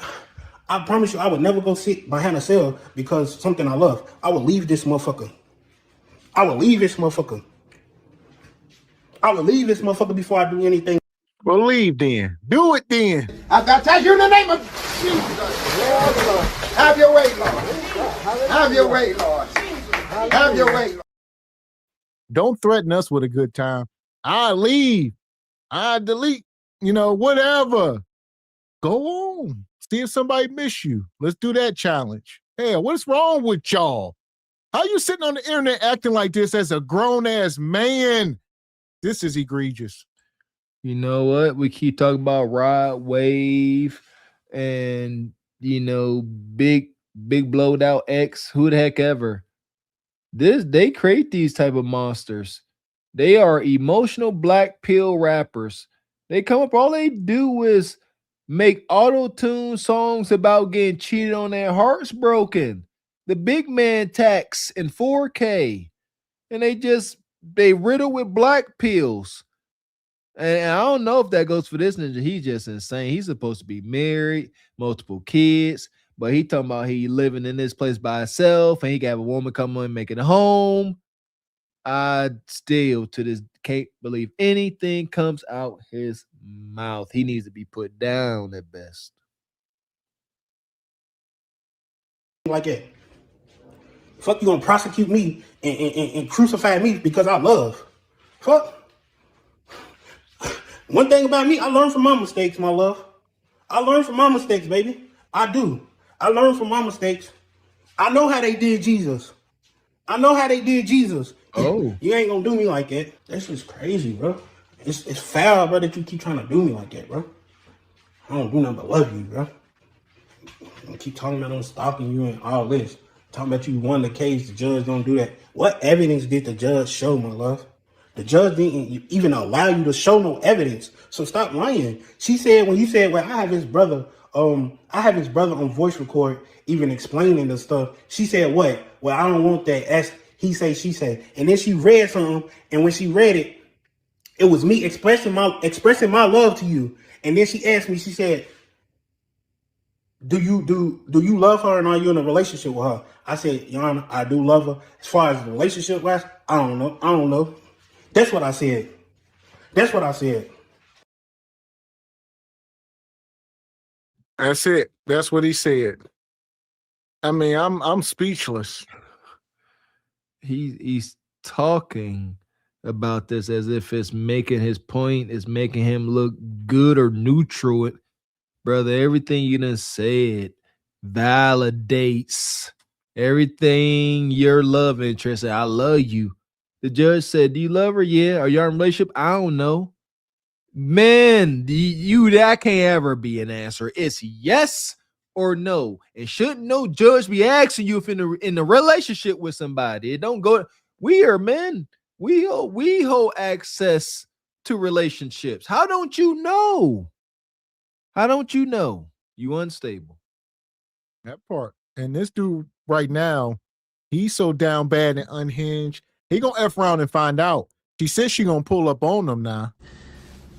I promise you, I would never go sit behind a cell because something I love. I would leave this motherfucker. I would leave this motherfucker. I would leave this motherfucker before I do anything. Well, leave then. Do it then. I baptize you in the name of Jesus. Lord, Lord. Have your way, Lord. Have your way, Lord. Have your way, Lord. Don't threaten us with a good time. I leave. I delete. Whatever. Go on. See if somebody miss you. Let's do that challenge. Hell, what's wrong with y'all? How you sitting on the internet acting like this as a grown-ass man? This is egregious. You know what? We keep talking about ride wave and big blowed out X. Who the heck ever. They create these type of monsters. They are emotional black pill rappers. They come up, all they do is make auto-tune songs about getting cheated on, their hearts broken. The big man tax in 4K. And they riddle with black pills. And I don't know if that goes for this ninja. He's just insane. He's supposed to be married, multiple kids, but he talking about he living in this place by himself and he got a woman come in making a home. I still to this can't believe anything comes out his mouth. He needs to be put down at best. Like that. Fuck, you gonna prosecute me and crucify me because I love. Fuck. One thing about me, I learn from my mistakes, my love. I learn from my mistakes, baby. I do. I learn from my mistakes. I know how they did Jesus. I know how they did Jesus. Oh. You ain't gonna do me like that. That's just crazy, bro. It's foul, bro, that you keep trying to do me like that, bro. I don't do nothing but love you, bro. You keep talking about them stalking you and all this. Talking about you won the case, the judge don't do that. What evidence did the judge show, my love? The judge didn't even allow you to show no evidence. So stop lying. She said, when you said, well, I have his brother on voice record even explaining the stuff. She said, what? Well, I don't want that. That's he say, she say. And then she read something, and when she read it, it was me expressing my love to you. And then she asked me, she said, do you love her and are you in a relationship with her? I said, Your Honor, I do love her. As far as the relationship goes, I don't know. That's what I said. That's it. That's what he said. I mean, I'm speechless. He's talking about this as if it's making his point, it's making him look good or neutral. Brother, everything you done said validates everything your love interest. I love you. The judge said, do you love her? Yeah. Are you in a relationship? I don't know. Man, that can't ever be an answer. It's yes or no. And shouldn't no judge be asking you if in a relationship with somebody? It don't go. We are men. We hold access to relationships. How don't you know? How don't you know? You unstable. That part. And this dude right now, he's so down bad and unhinged. He gonna F around and find out. She says she gonna pull up on him now.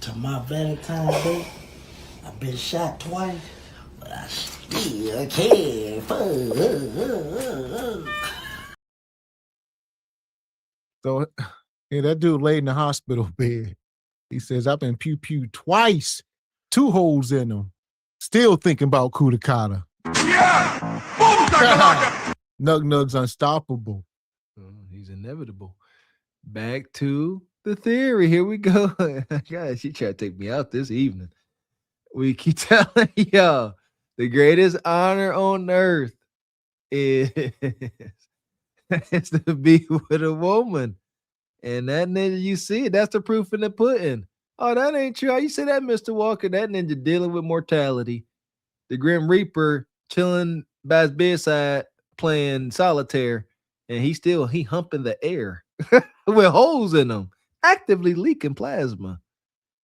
To my Valentine's Day, I've been shot twice, but I still care. So, yeah, that dude laid in the hospital bed. He says, I've been pew-pewed twice, 2 holes in him. Still thinking about Kudakata. Yeah! Nug's unstoppable. He's inevitable. Back to the theory. Here we go. God, she tried to take me out this evening. We keep telling y'all the greatest honor on earth is to be with a woman. And that ninja, you see it. That's the proof in the pudding. Oh, that ain't true. How you say that, Mr. Walker? That ninja dealing with mortality. The Grim Reaper chilling by his bedside playing solitaire. And he humping the air with holes in them, actively leaking plasma.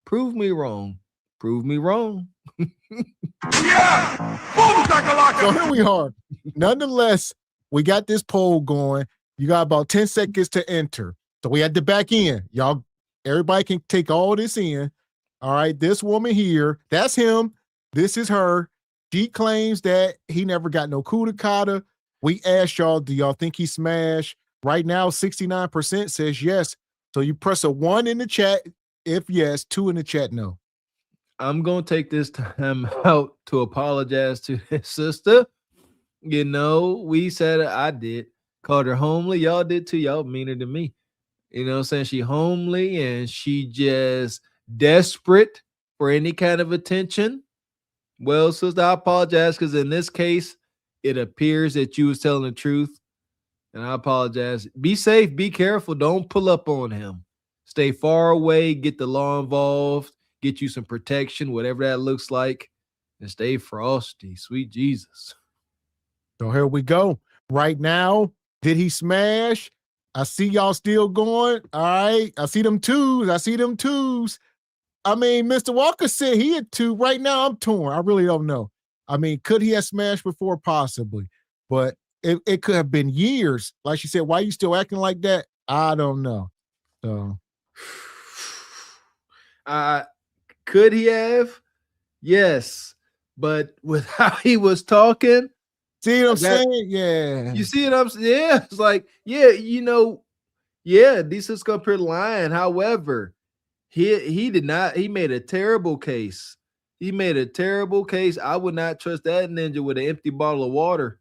Prove me wrong. Prove me wrong. So here we are. Nonetheless, we got this poll going. You got about 10 seconds to enter. So we at the back end. Y'all, everybody can take all this in. All right, this woman here, that's him. This is her. She claims that he never got no cootie-cotta. We asked y'all, do y'all think he smashed? Right now, 69% says yes. So you press a 1 in the chat if yes, 2 in the chat no. I'm going to take this time out to apologize to his sister. You know, we said it, I did. Called her homely. Y'all did too. Y'all meaner than me. You know what I'm saying? She homely and she just desperate for any kind of attention. Well, sister, I apologize because in this case, it appears that you was telling the truth. And I apologize. Be safe. Be careful. Don't pull up on him. Stay far away. Get the law involved. Get you some protection, whatever that looks like. And stay frosty. Sweet Jesus. So here we go. Right now, did he smash? I see y'all still going. All right. I see them twos. I mean, Mr. Walker said he had 2. Right now, I'm torn. I really don't know. I mean, could he have smashed before? Possibly. But it could have been years. Like she said, why are you still acting like that? I don't know. So, could he have? Yes. But with how he was talking, see what I'm saying? Yeah. You see what I'm saying? Yeah. It's like, yeah, you know, yeah, these is up here lying. However, he did not, he made a terrible case. I would not trust that ninja with an empty bottle of water.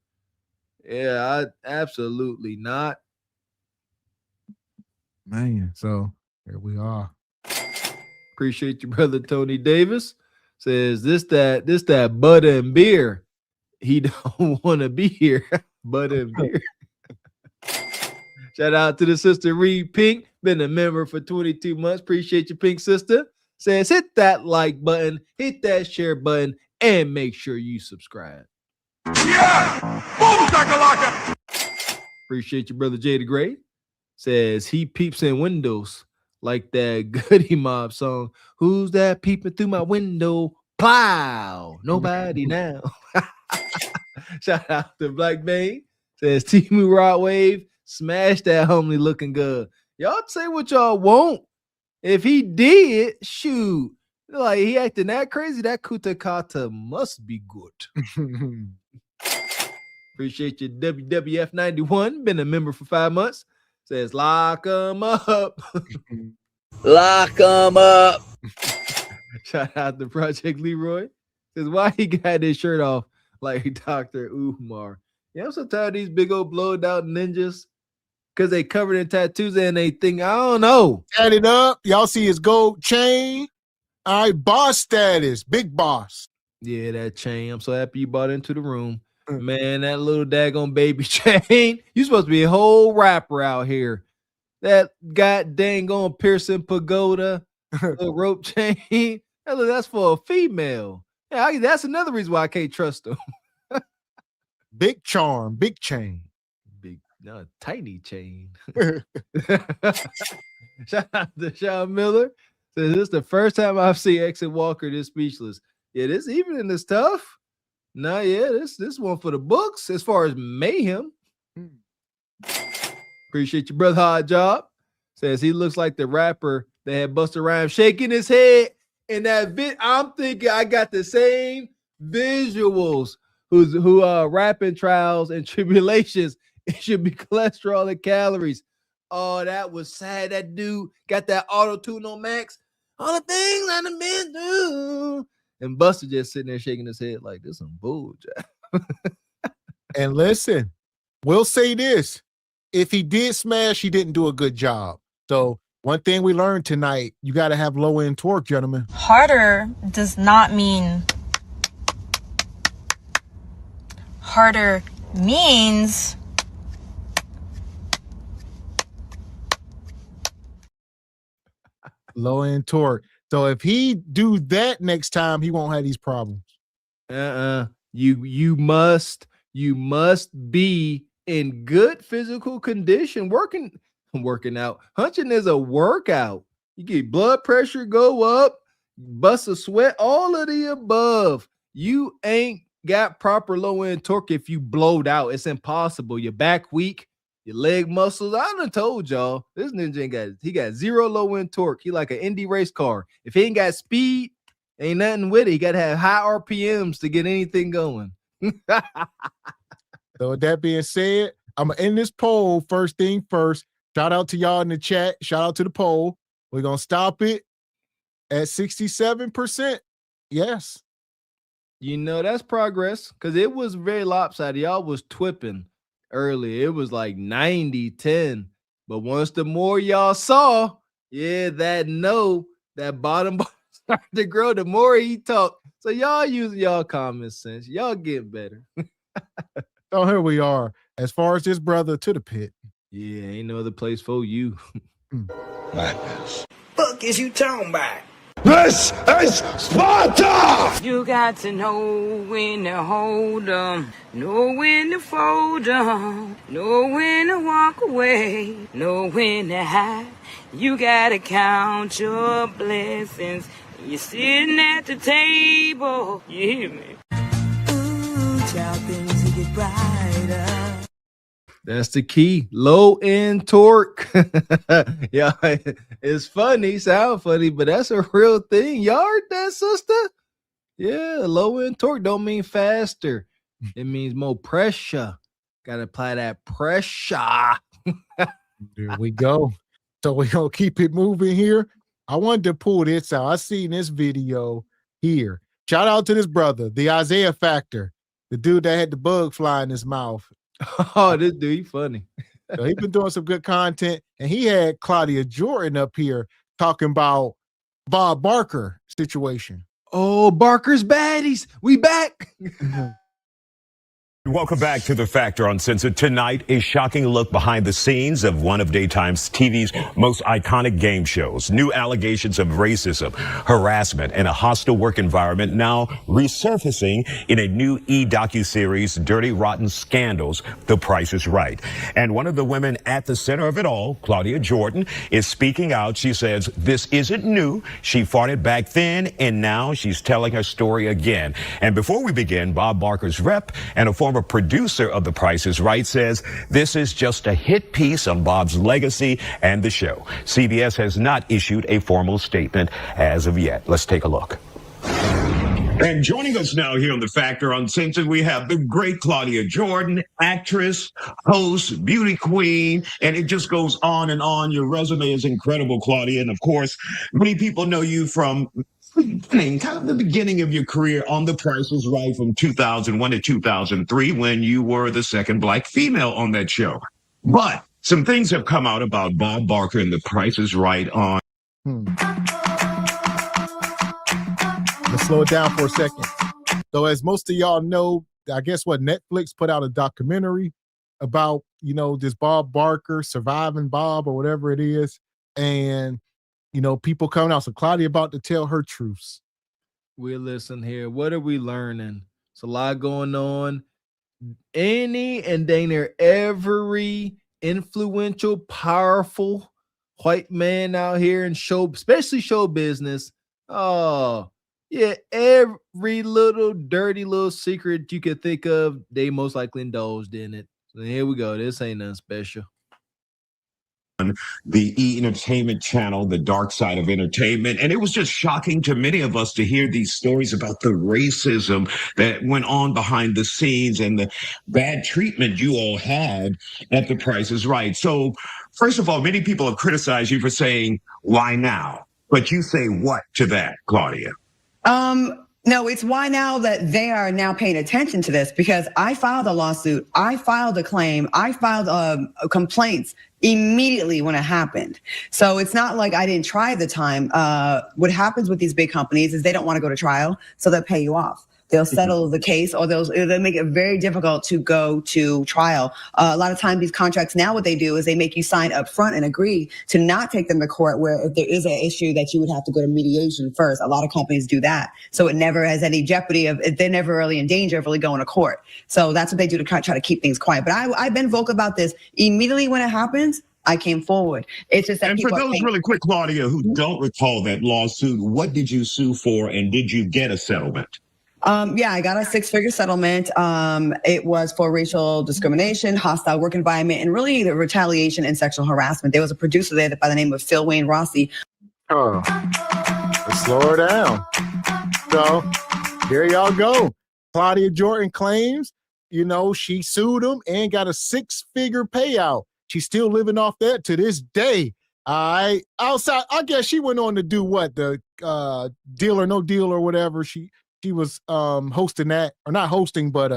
Yeah, absolutely not. Man, so here we are. Appreciate you, brother Tony Davis. Says this that butter and beer. He don't want to be here. Butter and beer. Shout out to the sister Reed Pink. Been a member for 22 months. Appreciate you, Pink sister. Says hit that like button, hit that share button, and make sure you subscribe. Yeah! Boom, shakalaka! Appreciate you, brother Jada Gray. Says he peeps in windows like that Goody Mob song. Who's that peeping through my window? Plow. Nobody now. Shout out to Black Bane. Says Timu Rod Wave. Smash that homely looking good. Y'all say what y'all want. If he did, shoot. Like he acting that crazy, that kutakata must be good. Appreciate you, WWF 91. Been a member for 5 months. Says lock 'em up. Lock 'em up. Shout out to Project Leroy. Says why he got his shirt off like Dr. Umar. Yeah, I'm so tired of these big old blowed out ninjas because they covered in tattoos and they think, I don't know. Add it up. Y'all see his gold chain. All right, boss status, big boss. Yeah, that chain. I'm so happy you bought into the room. Man, that little daggone baby chain. You supposed to be a whole rapper out here. That god dang on piercing pagoda, little rope chain. That's for a female. Yeah, that's another reason why I can't trust them. Big charm, big chain. No, tiny chain. Shout out to Sean Miller. Says this is the first time I've seen Exit Walker this speechless. Yeah, this evening is tough. No, yeah, this one for the books as far as mayhem. Appreciate your brother Hard Job. Says he looks like the rapper that had Busta Rhymes shaking his head in that vid. I'm thinking I got the same visuals. Who rapping trials and tribulations. It should be cholesterol and calories. Oh, that was sad. That dude got that auto tune on max. All the things I've been through. And Buster just sitting there shaking his head like this some bullshit. And listen, we'll say this. If he did smash, he didn't do a good job. So one thing we learned tonight, you got to have low end torque, gentlemen. Harder does not mean harder means low end torque. So if he do that next time, he won't have these problems. You must be in good physical condition. Working out. Hunching is a workout. You get blood pressure go up. bust a sweat, all of the above. You ain't got proper low end torque if you blowed out. It's impossible. Your back weak, your leg muscles. I done told y'all this ninja he got zero low end torque. He like an Indy race car. If he ain't got speed, ain't nothing with it. He got to have high RPMs to get anything going. So with that being said, I'm going to end this poll first thing first. Shout out to y'all in the chat. Shout out to the poll. We're going to stop it at 67%. Yes. You know, that's progress because it was very lopsided. Y'all was twipping earlier. It was like 90-10. But once the more y'all saw, that bottom bar started to grow, the more he talked. So y'all using y'all common sense. Y'all get better. So here we are. As far as this brother, to the pit. Yeah, ain't no other place for you. Madness. Fuck is you talking about? This is Sparta! You got to know when to hold 'em, know when to fold 'em, know when to walk away, know when to hide. You gotta count your blessings. You're sitting at the table. You hear me? Ooh, child, things will get brighter. That's the key. Low end torque. Yeah, it's funny, sound funny, but that's a real thing. Y'all heard that, sister? Yeah, low end torque don't mean faster. It means more pressure. Gotta apply that pressure. There we go. So we're going to keep it moving here. I wanted to pull this out. I seen this video here. Shout out to this brother, the Isaiah Factor, the dude that had the bug fly in his mouth. Oh, this dude, he funny. So he's been doing some good content, and he had Claudia Jordan up here talking about Bob Barker situation. Oh, Barker's baddies. We back. Welcome back to The Factor Uncensored. Tonight, a shocking look behind the scenes of one of daytime's TV's most iconic game shows. New allegations of racism, harassment, and a hostile work environment now resurfacing in a new docuseries, Dirty Rotten Scandals, The Price is Right. And one of the women at the center of it all, Claudia Jordan, is speaking out. She says this isn't new. She fought it back then, and now she's telling her story again. And before we begin, Bob Barker's rep and a former producer of The Price is Right says this is just a hit piece on Bob's legacy and the show. CBS has not issued a formal statement as of yet. Let's take a look. And joining us now here on The Factor Uncensored, we have the great Claudia Jordan, actress, host, beauty queen, and it just goes on and on. Your resume is incredible, Claudia. And of course, many people know you from kind of the beginning of your career on The Price is Right from 2001 to 2003 when you were the second black female on that show. But some things have come out about Bob Barker and The Price is Right on. Let's slow it down for a second. So as most of y'all know, I guess Netflix put out a documentary about, this Bob Barker, Surviving Bob or whatever it is. And people coming out. So Claudia about to tell her truths. We'll listen here. What are we learning? It's a lot going on. Any and dang near every influential, powerful white man out here in especially show business. Oh, yeah, every little dirty little secret you could think of, they most likely indulged in it. So here we go. This ain't nothing special. The entertainment channel, the dark side of entertainment. And it was just shocking to many of us to hear these stories about the racism that went on behind the scenes and the bad treatment you all had at The Price is Right. So first of all, many people have criticized you for saying, why now? But you say what to that, Claudia? No, it's why now that they are now paying attention to this, because I filed a lawsuit. I filed a claim. I filed complaints immediately when it happened. So it's not like I didn't try at the time. What happens with these big companies is they don't want to go to trial, so they'll pay you off. They'll settle the case, or they'll make it very difficult to go to trial. A lot of times these contracts now, what they do is they make you sign up front and agree to not take them to court, where if there is an issue that you would have to go to mediation first. A lot of companies do that. So it never has any jeopardy they're never really in danger of really going to court. So that's what they do to try to keep things quiet. But I've been vocal about this immediately when it happens. I came forward. It's just that And for people are those saying, really quick, Claudia, who don't recall that lawsuit, what did you sue for and did you get a settlement? Yeah, I got a 6-figure settlement. It was for racial discrimination, hostile work environment, and really the retaliation and sexual harassment. There was a producer there by the name of Phil Wayne Rossi. Oh, let's slow her down. So there y'all go. Claudia Jordan claims, she sued him and got a 6-figure payout. She's still living off that to this day. Outside, I guess she went on to do what? The Deal or No Deal or whatever. She was hosting that, or not hosting, but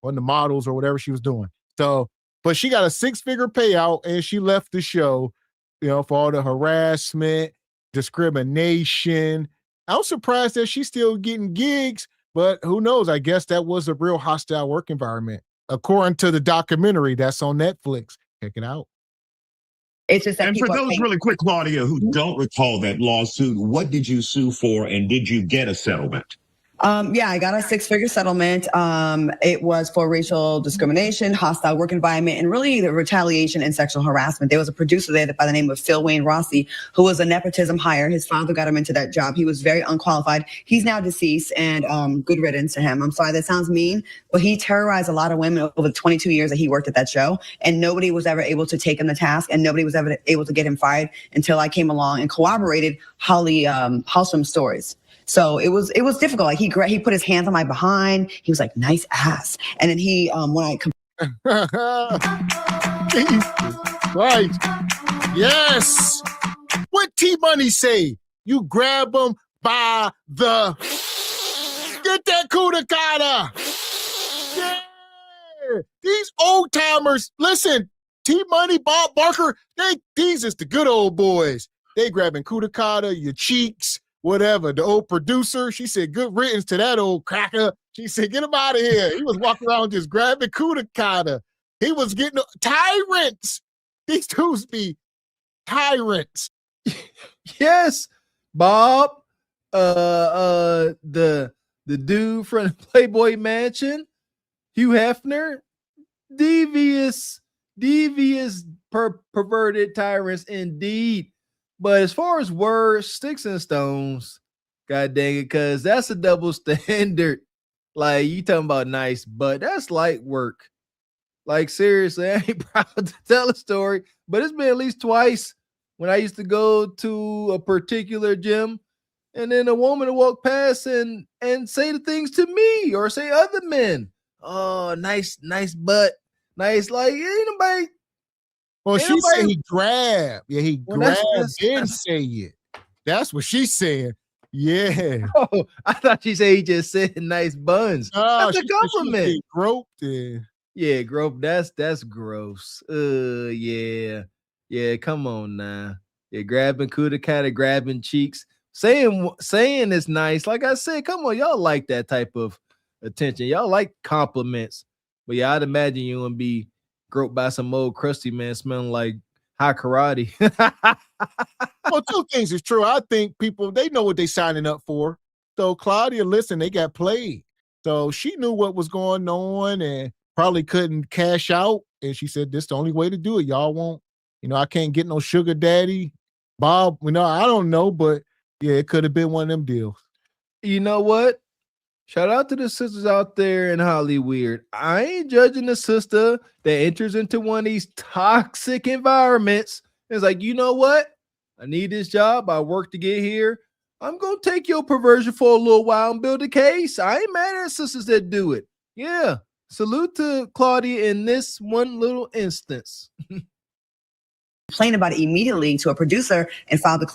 on the models or whatever she was doing. So, but she got a 6-figure payout and she left the show, for all the harassment, discrimination. I'm surprised that she's still getting gigs, but who knows? I guess that was a real hostile work environment, according to the documentary that's on Netflix. Check it out. It's just that and for those really quick, Claudia, who don't recall that lawsuit, what did you sue for and did you get a settlement? Yeah, I got a 6-figure settlement. It was for racial discrimination, hostile work environment, and really the retaliation and sexual harassment. There was a producer there by the name of Phil Wayne Rossi, who was a nepotism hire. His father got him into that job. He was very unqualified. He's now deceased, and good riddance to him. I'm sorry, that sounds mean, but he terrorized a lot of women over the 22 years that he worked at that show, and nobody was ever able to take him to task, and nobody was ever able to get him fired until I came along and corroborated wholesome stories. So it was difficult. Like he put his hands on my behind. He was like, "Nice ass." And then he when Right. Yes. What T-Money say? You grab them by the get that Kudakata. Yeah. These old timers, listen, T-Money, Bob Barker, these is the good old boys. They grabbing Kudakata, your cheeks, whatever. The old producer, she said, good riddance to that old cracker. She said, get him out of here. He was walking around just grabbing Kudakata. He was getting tyrants. These dudes be tyrants. Yes, Bob. The dude from the Playboy Mansion, Hugh Hefner, devious, perverted tyrants indeed. But as far as words, sticks and stones, god dang it, because that's a double standard. Like, you talking about nice, but that's light work. Like, seriously, I ain't proud to tell a story, but it's been at least twice when I used to go to a particular gym, and then a woman would walk past and say the things to me or say other men. Oh, nice butt. Nice, like, ain't nobody. Well, she said he grabbed. Yeah, he grabbed and say it. That's what she's saying. Yeah. Oh, I thought she said he just said nice buns. Oh, that's a compliment. She groped it. Yeah, grope. That's gross. Yeah. Come on now. Yeah, grabbing Kudakata, grabbing cheeks, saying it's nice. Like I said, come on, y'all like that type of attention. Y'all like compliments. But yeah, I'd imagine you gonna be groped by some old crusty man smelling like high karate. Well, two things is true. I think people, they know what they're signing up for. So Claudia, listen, they got played. So she knew what was going on and probably couldn't cash out. And she said, this is the only way to do it. Y'all won't, I can't get no sugar daddy. Bob, I don't know, but yeah, it could have been one of them deals. You know what? Shout out to the sisters out there in Hollywood. I ain't judging the sister that enters into one of these toxic environments. It's like, you know what? I need this job. I work to get here. I'm going to take your perversion for a little while and build a case. I ain't mad at sisters that do it. Yeah. Salute to Claudia in this one little instance. Complained about it immediately to a producer and filed a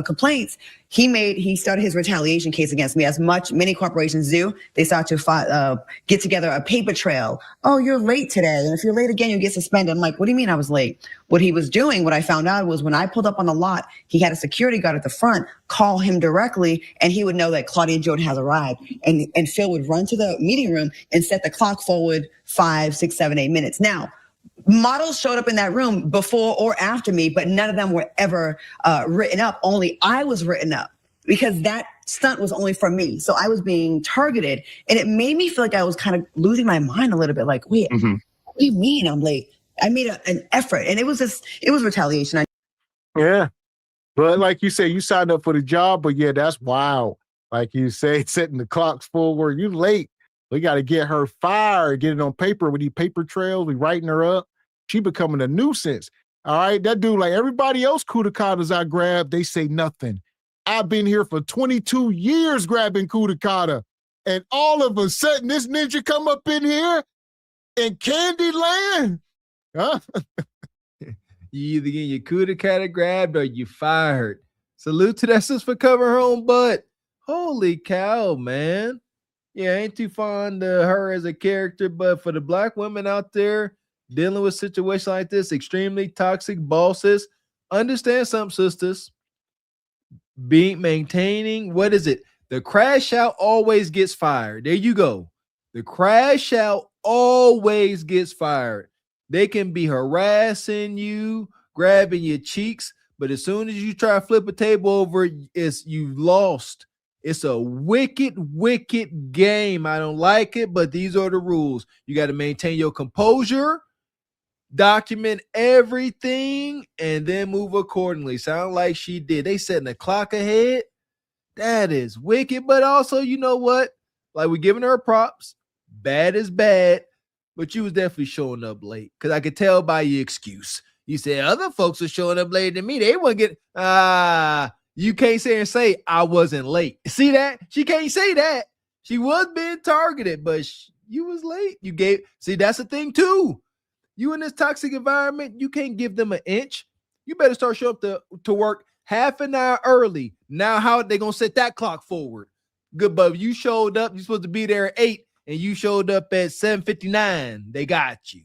complaint. He started his retaliation case against me, as many corporations do. They start to get together a paper trail. Oh, you're late today, and if you're late again, you get suspended. I'm like, what do you mean I was late? What he was doing, what I found out was when I pulled up on the lot, he had a security guard at the front call him directly, and he would know that Claudia Jordan has arrived. And Phil would run to the meeting room and set the clock forward 5, 6, 7, 8 minutes. Now, models showed up in that room before or after me, but none of them were ever written up. Only I was written up because that stunt was only for me. So I was being targeted, and it made me feel like I was kind of losing my mind a little bit. Like, wait, what do you mean I'm late? I made an effort, and it was retaliation. Yeah. But like you say, you signed up for the job, but yeah, that's wild. Like you say, setting the clocks forward. You late. We got to get her fired, get it on paper with these paper trails. We writing her up. She becoming a nuisance. All right. That dude, like everybody else Kudacatas I grabbed, they say nothing. I've been here for 22 years grabbing Kudacata. And all of a sudden, this ninja come up in here in Candyland. Huh? You either get your Kudacata grabbed or you fired. Salute to that sis for covering her own butt. Holy cow, man. Yeah, I ain't too fond of her as a character, but for the black women out there dealing with situations like this, extremely toxic bosses, understand something, sisters. Maintaining, what is it? The crash out always gets fired. There you go. The crash out always gets fired. They can be harassing you, grabbing your cheeks, but as soon as you try to flip a table over, you've lost. It's a wicked, wicked game. I don't like it, but these are the rules. You got to maintain your composure, document everything, and then move accordingly. Sound like she did. They setting the clock ahead. That is wicked, but also, you know what? Like, we're giving her props. Bad is bad. But you was definitely showing up late because I could tell by your excuse. You said other folks are showing up later than me. They wouldn't get, you can't say I wasn't late. See that? She can't say that. She was being targeted, but you was late. See, that's the thing too. You in this toxic environment, you can't give them an inch. You better start showing up to work half an hour early. Now, how are they going to set that clock forward? Good, but you showed up. You're supposed to be there at 8. And you showed up at 7:59. They got you.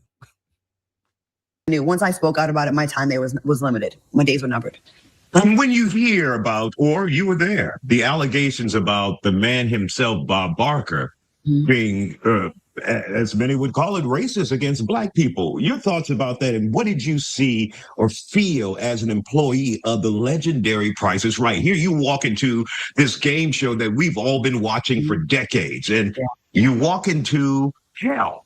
Once I spoke out about it, my time there was limited. My days were numbered. When you hear about, or you were there, the allegations about the man himself, Bob Barker, being, as many would call it, racist against black people, your thoughts about that, and what did you see or feel as an employee of the legendary Price is Right? Here you walk into this game show that we've all been watching for decades, and you walk into hell.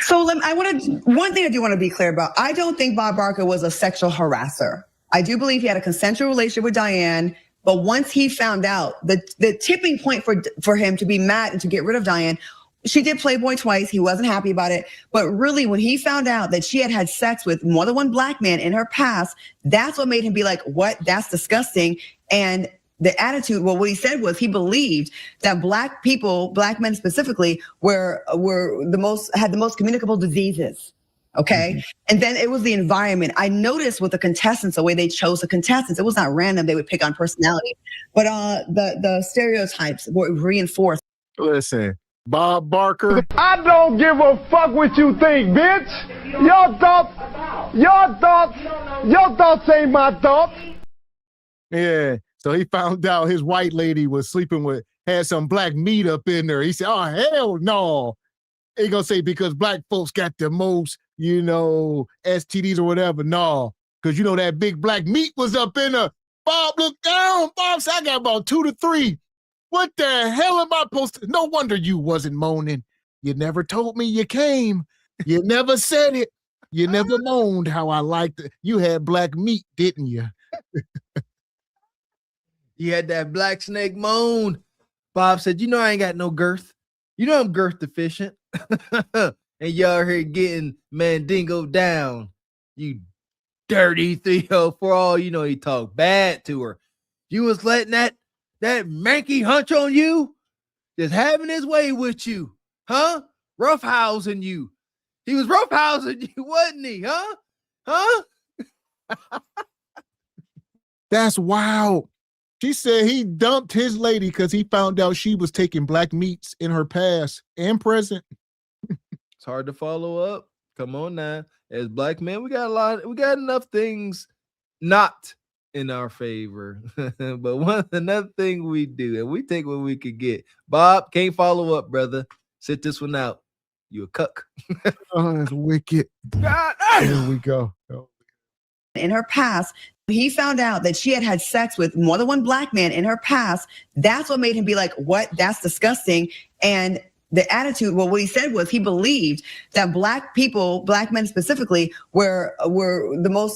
So one thing I do want to be clear about, I don't think Bob Barker was a sexual harasser. I do believe he had a consensual relationship with Diane, but once he found out, the tipping point for him to be mad and to get rid of Diane, she did Playboy twice. He wasn't happy about it. But really, when he found out that she had sex with more than one black man in her past, that's what made him be like, what? That's disgusting. And the attitude, well, what he said was he believed that black people, black men specifically, had the most communicable diseases. Okay. And then it was the environment. I noticed with the contestants, the way they chose the contestants, it was not random. They would pick on personality, but the stereotypes were reinforced. Listen, Bob Barker. I don't give a fuck what you think, bitch. Your thoughts ain't my thoughts. Yeah. So he found out his white lady was had some black meat up in there. He said, oh, hell no. He gonna say because black folks got the most, STDs or whatever. No, because that big black meat was up in there. Bob looked down. Bob said, I got about 2 to 3. What the hell am I supposed to? No wonder you wasn't moaning. You never told me you came. You never said it. You never moaned how I liked it. You had black meat, didn't you? You had that black snake moan. Bob said, I ain't got no girth. I'm girth deficient. And y'all here getting Mandingo down. You dirty 304. For all you know, he talked bad to her. You was letting that manky hunch on you? Just having his way with you. Huh? Roughhousing you. He was roughhousing you, wasn't he? Huh? That's wild. She said he dumped his lady because he found out she was taking black meats in her past and present. It's hard to follow up. Come on now. As black men, we got enough things not in our favor. But another thing we do, and we take what we could get. Bob, can't follow up, brother. Sit this one out. You a cuck. Oh, that's wicked. God. Here we go. In her past, he found out that she had sex with more than one black man in her past. That's what made him be like, what? That's disgusting. And the attitude, well, what he said was he believed that black people, black men specifically, were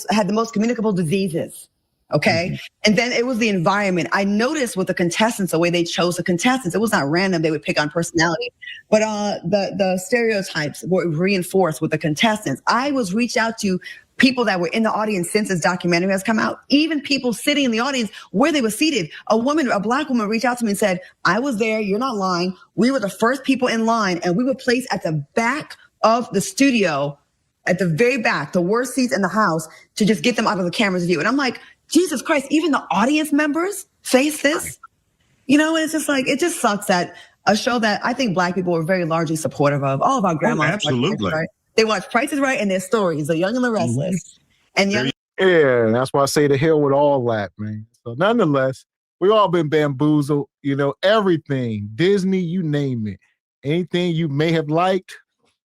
had the most communicable diseases. Okay. And then it was the environment. I noticed with the contestants, the way they chose the contestants, it was not random. They would pick on personality, but the stereotypes were reinforced with the contestants. I was reached out to people that were in the audience since this documentary has come out, even people sitting in the audience where they were seated. A black woman reached out to me and said, I was there, you're not lying. We were the first people in line and we were placed at the back of the studio, at the very back, the worst seats in the house, to just get them out of the camera's view. And I'm like, Jesus Christ, even the audience members face this? And it's just like, it just sucks that a show that I think black people were very largely supportive of, all of our grandmas. Absolutely. They watch Price is Right and their stories, The Young and the Restless. And young. Yeah, that's why I say to hell with all that, man. So nonetheless, we all been bamboozled, everything, Disney, you name it. Anything you may have liked,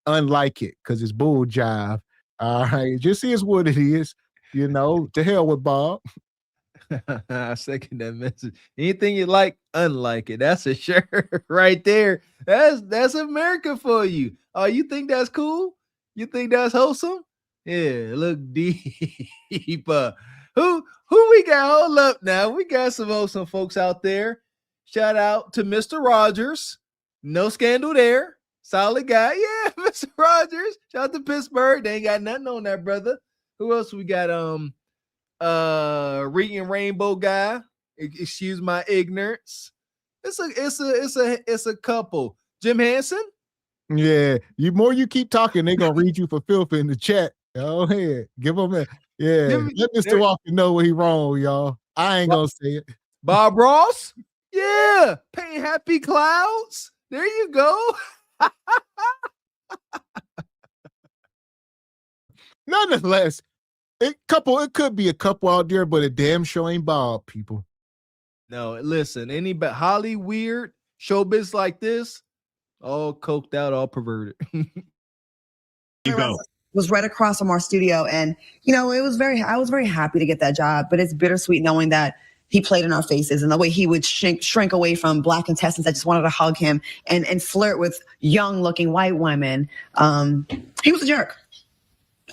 unlike it, because it's bull jive. All right, just is what it is. To hell with Bob. I second that message. Anything you like, unlike it. That's a shirt right there. That's America for you. Oh, you think that's cool? You think that's wholesome? Yeah, look deeper. Who we got? Hold up now. We got some wholesome folks out there. Shout out to Mr. Rogers. No scandal there. Solid guy. Yeah, Mr. Rogers. Shout out to Pittsburgh. They ain't got nothing on that, brother. Who else we got? Reading Rainbow guy. Excuse my ignorance. It's a couple. Jim Hansen. Yeah, more you keep talking, they're gonna read you for filth in the chat. Go ahead, give them a let Mr. Walker know what he wrong, y'all. I ain't gonna say it. Bob Ross. Yeah, paint happy clouds. There you go. Nonetheless, it could be a couple out there, but it damn sure ain't Bob, people. No, listen, but Holly weird showbiz like this, all coked out, all perverted. You go. Was right across from our studio, and I was very happy to get that job, but it's bittersweet knowing that he played in our faces, and the way he would shrink away from black contestants that just wanted to hug him and flirt with young looking white women. He was a jerk.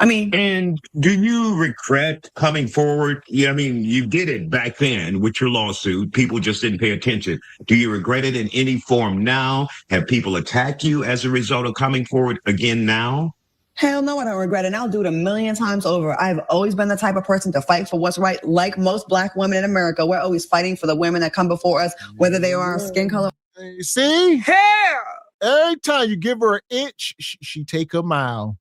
And do you regret coming forward? Yeah, you did it back then with your lawsuit. People just didn't pay attention. Do you regret it in any form now? Have people attacked you as a result of coming forward again now? Hell no, I don't regret it. And I'll do it a million times over. I've always been the type of person to fight for what's right. Like most black women in America, we're always fighting for the women that come before us, whether they are our skin color. See? Hair! Every time you give her an inch, she take a mile.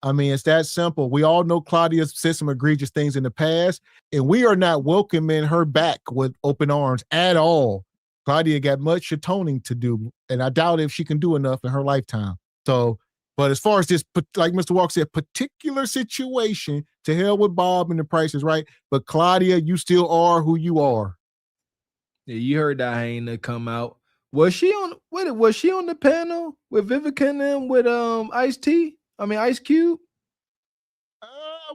It's that simple. We all know Claudia said some egregious things in the past, and we are not welcoming her back with open arms at all. Claudia got much atoning to do, and I doubt if she can do enough in her lifetime. So, but as far as this, like Mr. Walker said, particular situation, to hell with Bob and the Price is Right. But Claudia, you still are who you are. Yeah, you heard that hyena come out. Was she on the panel with Vivica and them with Ice Cube?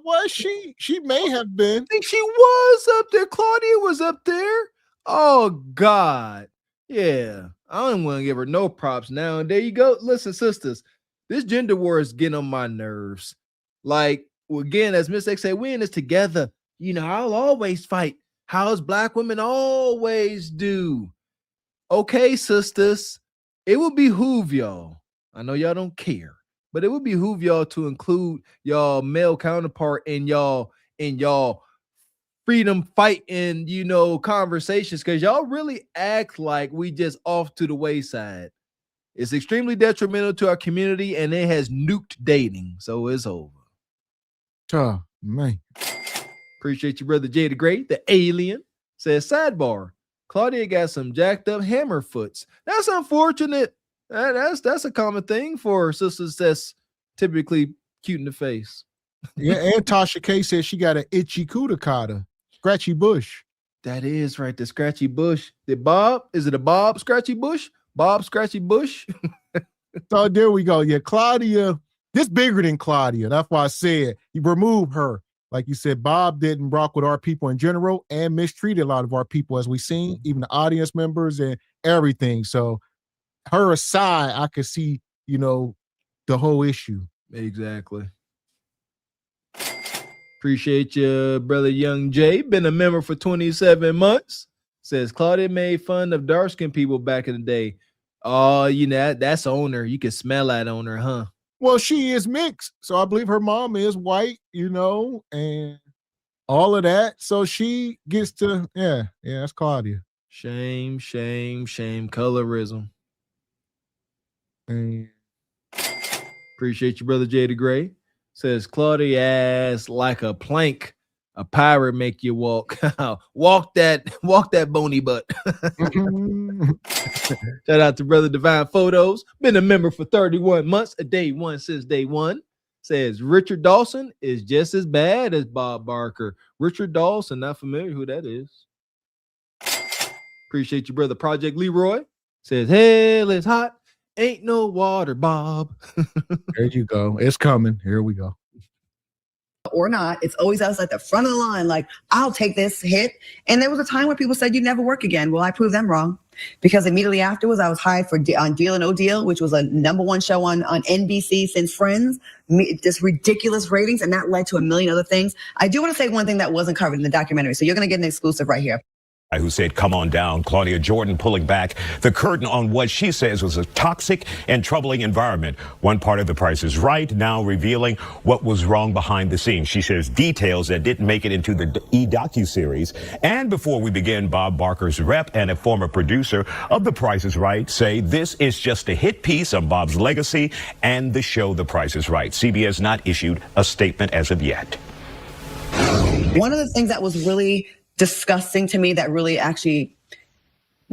Was she? She may have been. I think she was up there. Claudia was up there. Oh, God. Yeah. I don't want to give her no props now. And there you go. Listen, sisters, this gender war is getting on my nerves. Like, again, as Miss X said, we in this together. I'll always fight. How's black women always do. Okay, sisters, it would behoove y'all. I know y'all don't care, but it would behoove y'all to include y'all male counterpart in y'all freedom fighting, conversations, because y'all really act like we just off to the wayside. It's extremely detrimental to our community, and it has nuked dating, so it's over. Oh, man. Appreciate you, brother Jay the Great. The alien says, sidebar, Claudia got some jacked up hammer foots. That's unfortunate. That's a common thing for sisters that's typically cute in the face. Yeah, and Tasha K says she got an itchy cooter, scratchy bush. That is right, the scratchy bush. Is it a Bob scratchy bush? Bob scratchy bush? So there we go. Yeah, Claudia, this bigger than Claudia. That's why I said you remove her. Like you said, Bob didn't rock with our people in general and mistreated a lot of our people, as we've seen, even the audience members and everything. So her aside, I could see, the whole issue. Exactly. Appreciate you, brother Young Jay. Been a member for 27 months. Says Claudia made fun of dark-skinned people back in the day. Oh, that's on her. You can smell that on her, huh? Well, she is mixed. So I believe her mom is white, and all of that. So she gets to, that's Claudia. Shame, shame, shame. Colorism. And appreciate you, brother Jay the Gray. Says Claudia ass like a plank. A pirate make you walk. walk that bony butt. Shout out to brother Divine Photos. Been a member for 31 months. A day one since day one. Says Richard Dawson is just as bad as Bob Barker. Richard Dawson, not familiar who that is. Appreciate you, brother Project Leroy. Says hell is hot. Ain't no water, Bob. There you go. It's coming. Here we go. Or not, it's always us at the front of the line, like, I'll take this hit. And there was a time where people said you'd never work again. Well, I proved them wrong, because immediately afterwards, I was hired on Deal or No Deal, which was a #1 show on NBC since Friends, just ridiculous ratings, and that led to a million other things. I do want to say one thing that wasn't covered in the documentary, so you're going to get an exclusive right here. Who said, come on down. Claudia Jordan pulling back the curtain on what she says was a toxic and troubling environment. One part of The Price is Right now revealing what was wrong behind the scenes. She shares details that didn't make it into the docuseries. And before we begin, Bob Barker's rep and a former producer of The Price is Right say this is just a hit piece of Bob's legacy and the show The Price is Right. CBS not issued a statement as of yet. One of the things that was really disgusting to me, that really actually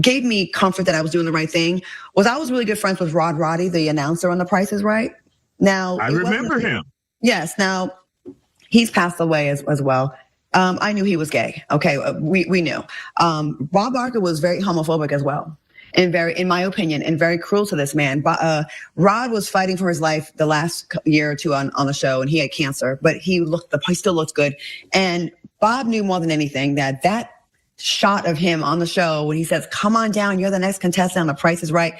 gave me comfort that I was doing the right thing, was I was really good friends with Rod Roddy, the announcer on The Price is Right. Now, I remember him. Yes. Now, he's passed away as well. I knew he was gay. Okay, we knew. Bob Barker was very homophobic as well, and in my opinion, and very cruel to this man. But Rod was fighting for his life the last year or two on the show, and he had cancer, but he still looked good. And Bob knew more than anything that shot of him on the show when he says, come on down, you're the next contestant on The Price is Right.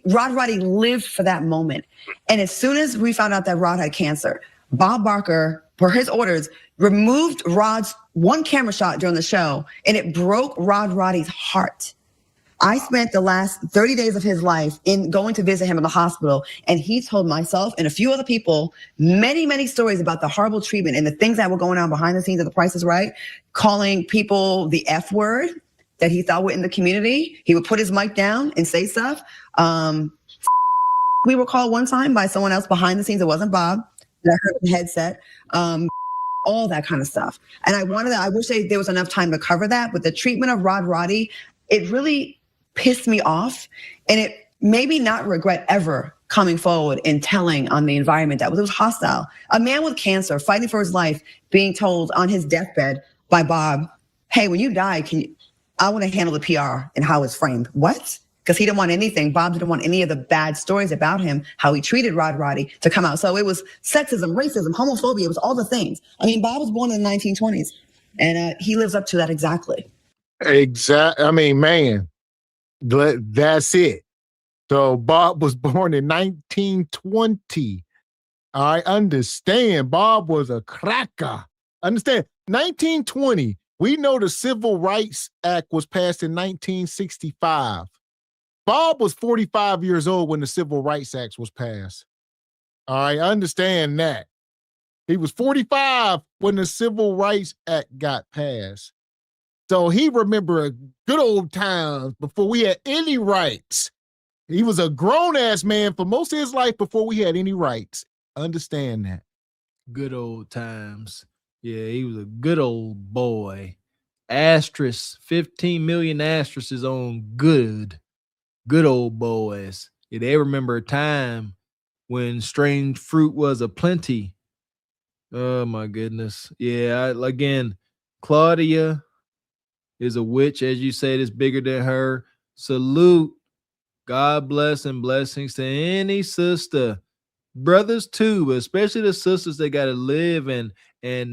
Rod Roddy lived for that moment. And as soon as we found out that Rod had cancer, Bob Barker, per his orders, removed Rod's one camera shot during the show, and it broke Rod Roddy's heart. I spent the last 30 days of his life in going to visit him in the hospital, and he told myself and a few other people many, many stories about the horrible treatment and the things that were going on behind the scenes of The Price is Right, calling people the F word that he thought were in the community. He would put his mic down and say stuff. We were called one time by someone else behind the scenes. It wasn't Bob. That heard the headset. All that kind of stuff. And I wish there was enough time to cover that, but the treatment of Rod Roddy, it really pissed me off, and it made me not regret ever coming forward and telling on the environment it was hostile. A man with cancer fighting for his life, being told on his deathbed by Bob, hey, when you die, I want to handle the PR and how it's framed. What? Because he didn't want anything. Bob didn't want any of the bad stories about him, how he treated Rod Roddy, to come out. So it was sexism, racism, homophobia. It was all the things. I mean, Bob was born in the 1920s, and he lives up to that exactly. Exactly. I mean, man. That's it. So Bob was born in 1920. I understand. Bob was a cracker. Understand? 1920. We know the Civil Rights Act was passed in 1965. Bob was 45 years old when the Civil Rights Act was passed. I understand that. He was 45 when the Civil Rights Act got passed. So he remembered good old times before we had any rights. He was a grown-ass man for most of his life before we had any rights. Understand that. Good old times. Yeah, he was a good old boy. Asterisk, 15 million asterisks on good old boys. Yeah, they remember a time when strange fruit was a plenty. Oh, my goodness. Yeah, again, Claudia is a witch, as you said, is bigger than her. Salute. God bless and blessings to any sister. Brothers too, but especially the sisters that got to live and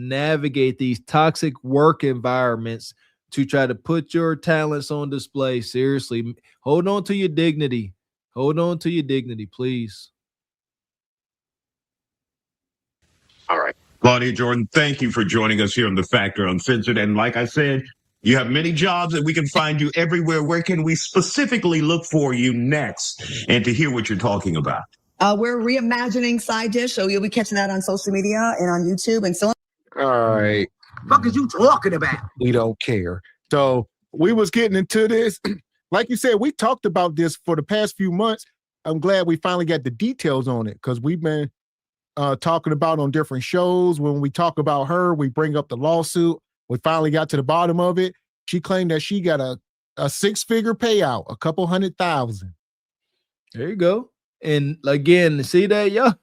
navigate these toxic work environments to try to put your talents on display. Seriously, hold on to your dignity. Hold on to your dignity, please. All right. Claudia Jordan, thank you for joining us here on The Factor Uncensored. And like I said, you have many jobs that we can find you everywhere. Where can we specifically look for you next and to hear what you're talking about? We're reimagining Side Dish, so you'll be catching that on social media and on YouTube and so on. All right. Fuck is you talking about? We don't care. So we was getting into this. Like you said, we talked about this for the past few months. I'm glad we finally got the details on it because we've been talking about on different shows. When we talk about her, we bring up the lawsuit. We finally got to the bottom of it. She claimed that she got a 6-figure payout, a couple $100,000. There you go. And again, see that, y'all?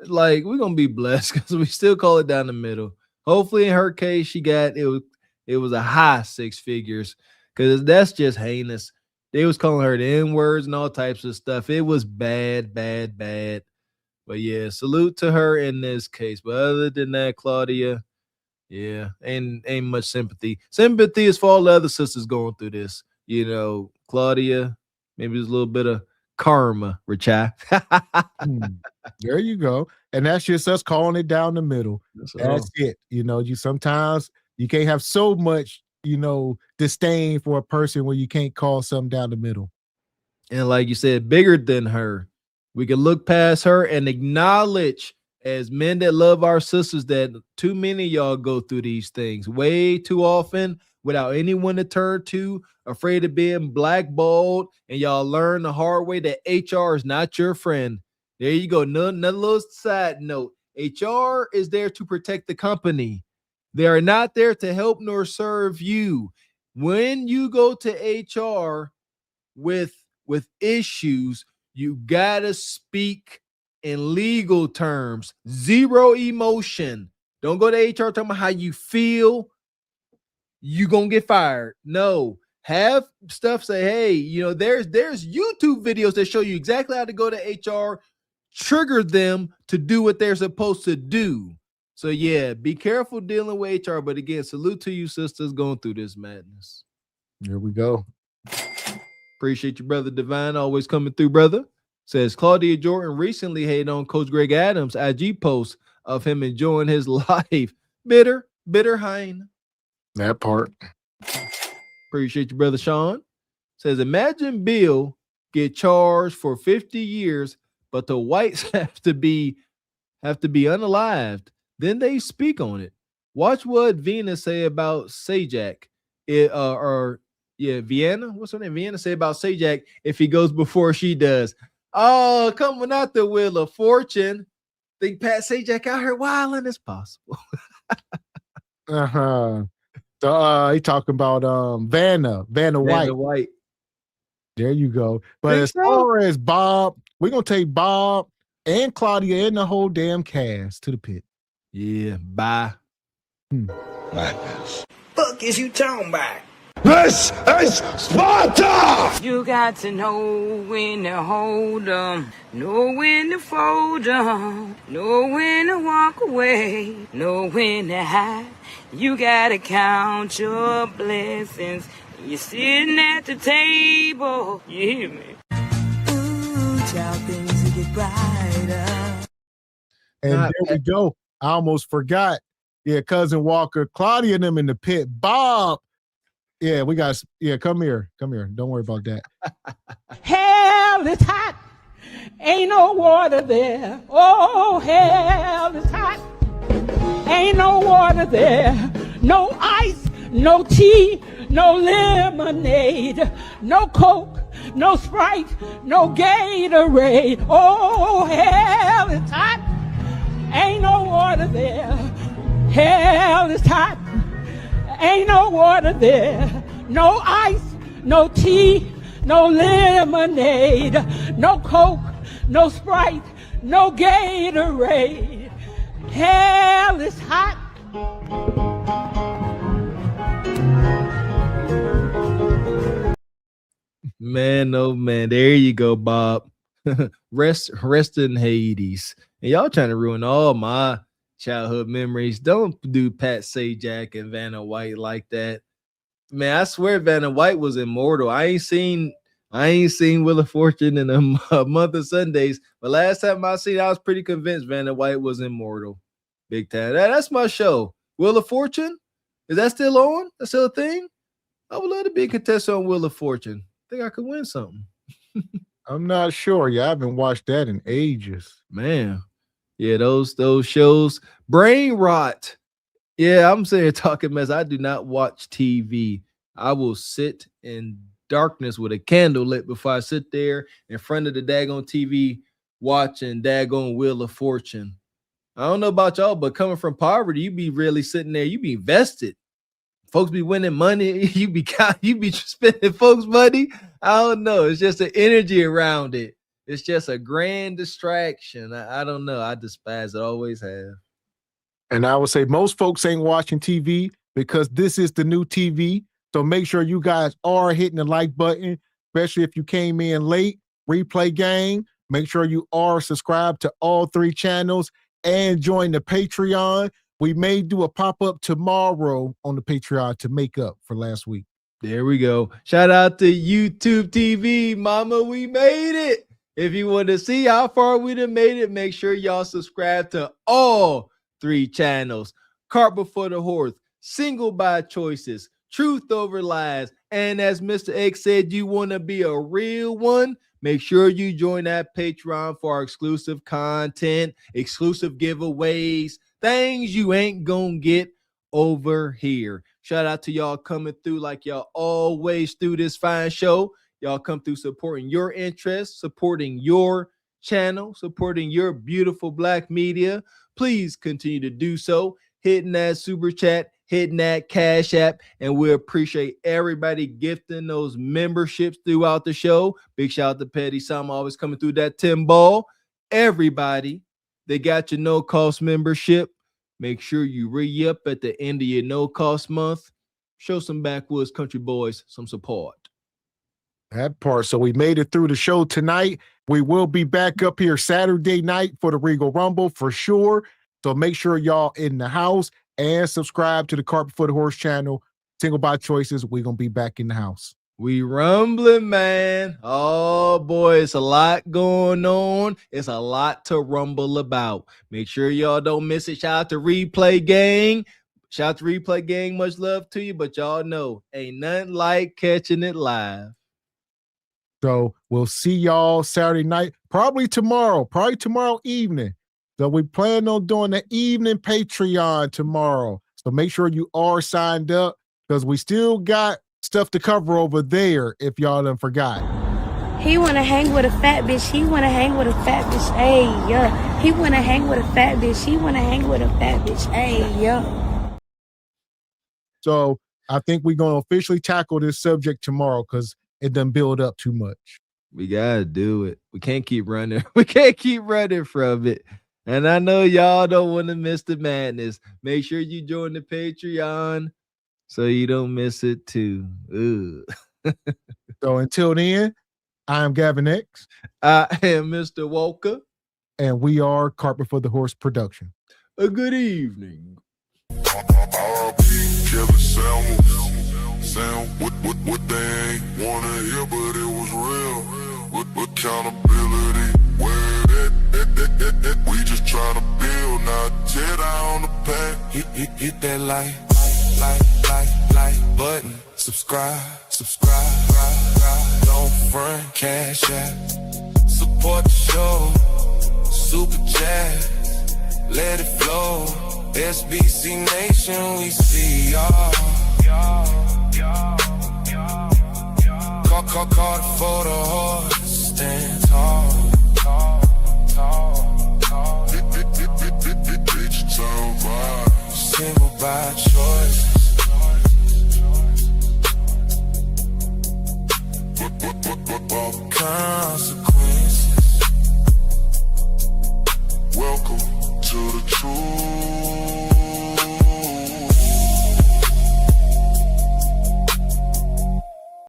Like, we're gonna be blessed because we still call it down the middle. Hopefully, in her case, she got it was a high 6 figures because that's just heinous. They was calling her the N-words and all types of stuff. It was bad, bad, bad. But yeah, salute to her in this case. But other than that, Claudia, yeah, ain't much sympathy. Sympathy is for all the other sisters going through this. You know, Claudia, maybe there's a little bit of karma, Richai. There you go. And that's just us calling it down the middle. That's it. You know, you sometimes you can't have so much, you know, disdain for a person where you can't call something down the middle. And like you said, bigger than her. We can look past her and acknowledge as men that love our sisters that too many of y'all go through these things way too often without anyone to turn to, afraid of being blackballed, and y'all learn the hard way that HR is not your friend. There you go. Another little side note. HR is there to protect the company. They are not there to help nor serve you. When you go to HR with issues, you gotta speak in legal terms. Zero emotion. Don't go to HR talking about how you feel. You gonna get fired. No. Have stuff say, hey, you know, there's YouTube videos that show you exactly how to go to HR, trigger them to do what they're supposed to do. So yeah, be careful dealing with HR. But again, salute to you sisters going through this madness. Here we go. Appreciate you, brother Divine, always coming through, brother. Says Claudia Jordan recently hated on Coach Greg Adams' IG post of him enjoying his life. Bitter hein. That part. Appreciate you, brother Sean. Says imagine Bill get charged for 50 years, but the whites have to be unalived. Then they speak on it. Watch what Vienna say about Sajak. Vienna. What's her name? Vienna say about Sajak if he goes before she does. Oh, coming out the Wheel of Fortune. Think Pat Sajak out here wilding is possible. So he talking about Vanna White. There you go. But as far as Bob, we're gonna take Bob and Claudia and the whole damn cast to the pit. Yeah, bye. Madness. Fuck is you talking about? This is Sparta! You got to know when to hold 'em, know when to fold 'em, know when to walk away, know when to hide. You gotta count your blessings. You're sitting at the table. You hear me? Ooh, child, things will get brighter. And there we go. I almost forgot. Yeah, Cousin Walker, Claudia and them in the pit. Bob. Yeah, we got. Yeah, come here. Don't worry about that. Hell is hot. Ain't no water there. Oh, hell is hot. Ain't no water there. No ice, no tea, no lemonade, no Coke, no Sprite, no Gatorade. Oh, hell is hot. Ain't no water there. Hell is hot. Ain't no water there. No ice, no tea, no lemonade, no Coke, no Sprite, no Gatorade. Hell is hot. Man, oh man, there you go, Bob. rest in Hades. And y'all trying to ruin all my childhood memories. Don't do Pat Sajak and Vanna White like that. Man, I swear Vanna White was immortal. I ain't seen I ain't seen Wheel of Fortune in a month of Sundays, but last time I seen it, I was pretty convinced Vanna White was immortal. Big time. That's my show. Wheel of Fortune? Is that still on? That's still a thing? I would love to be a contestant on Wheel of Fortune. Think I could win something. I'm not sure. Yeah, I haven't watched that in ages. Man. Yeah, those shows. Brain rot. Yeah, I'm saying talking mess. I do not watch TV. I will sit in darkness with a candle lit before I sit there in front of the daggone TV watching daggone Wheel of Fortune. I don't know about y'all, but coming from poverty, you be really sitting there. You be invested. Folks be winning money. You be spending folks' money. I don't know. It's just the energy around it. It's just a grand distraction. I don't know. I despise it. Always have. And I would say most folks ain't watching TV because this is the new TV. So make sure you guys are hitting the like button, especially if you came in late. Replay Gang. Make sure you are subscribed to all 3 channels and join the Patreon. We may do a pop-up tomorrow on the Patreon to make up for last week. There we go. Shout out to YouTube TV. Mama, we made it. If you want to see how far we done made it, make sure y'all subscribe to all 3 channels. Cart Before the Horse, Single by Choices, Truth Over Lies, and as Mr. X said, you want to be a real one, make sure you join that Patreon for our exclusive content, exclusive giveaways, things you ain't gonna get over here. Shout out to y'all coming through like y'all always through this fine show. Y'all come through supporting your interests, supporting your channel, supporting your beautiful Black media. Please continue to do so. Hitting that super chat, hitting that Cash App, and we appreciate everybody gifting those memberships throughout the show. Big shout out to Petty Sam always coming through that 10 ball. Everybody, they got your no-cost membership. Make sure you re-up at the end of your no-cost month. Show some backwoods country boys some support. That part. So we made it through the show tonight. We will be back up here Saturday night for the Regal Rumble for sure. So make sure y'all in the house and subscribe to the Cart Before the Horse channel. Single by Choices. We're going to be back in the house. We rumbling, man. Oh, boy, it's a lot going on. It's a lot to rumble about. Make sure y'all don't miss it. Shout out to Replay Gang. Shout out to Replay Gang. Much love to you, but y'all know ain't nothing like catching it live. So we'll see y'all Saturday night, probably tomorrow evening. So we plan on doing the evening Patreon tomorrow. So make sure you are signed up because we still got stuff to cover over there if y'all done forgot. He wanna hang with a fat bitch. He wanna hang with a fat bitch. Hey, yeah. He wanna hang with a fat bitch. He wanna hang with a fat bitch. Hey, yeah. So I think we're going to officially tackle this subject tomorrow because it doesn't build up too much. We got to do it. We can't keep running. We can't keep running from it. And I know y'all don't want to miss the madness. Make sure you join the Patreon so you don't miss it too. So until then, I am Gavin X. I am Mr. Walker. And we are Cart Before the Horse Production. A good evening. Sound what they ain't wanna hear, but it was real. With accountability, where that we just try to build, not tear down the pack. Hit that like button. Subscribe. Don't front, Cash App. Support the show. Super chat. Let it flow. SBC Nation, we see y'all. Call the photo.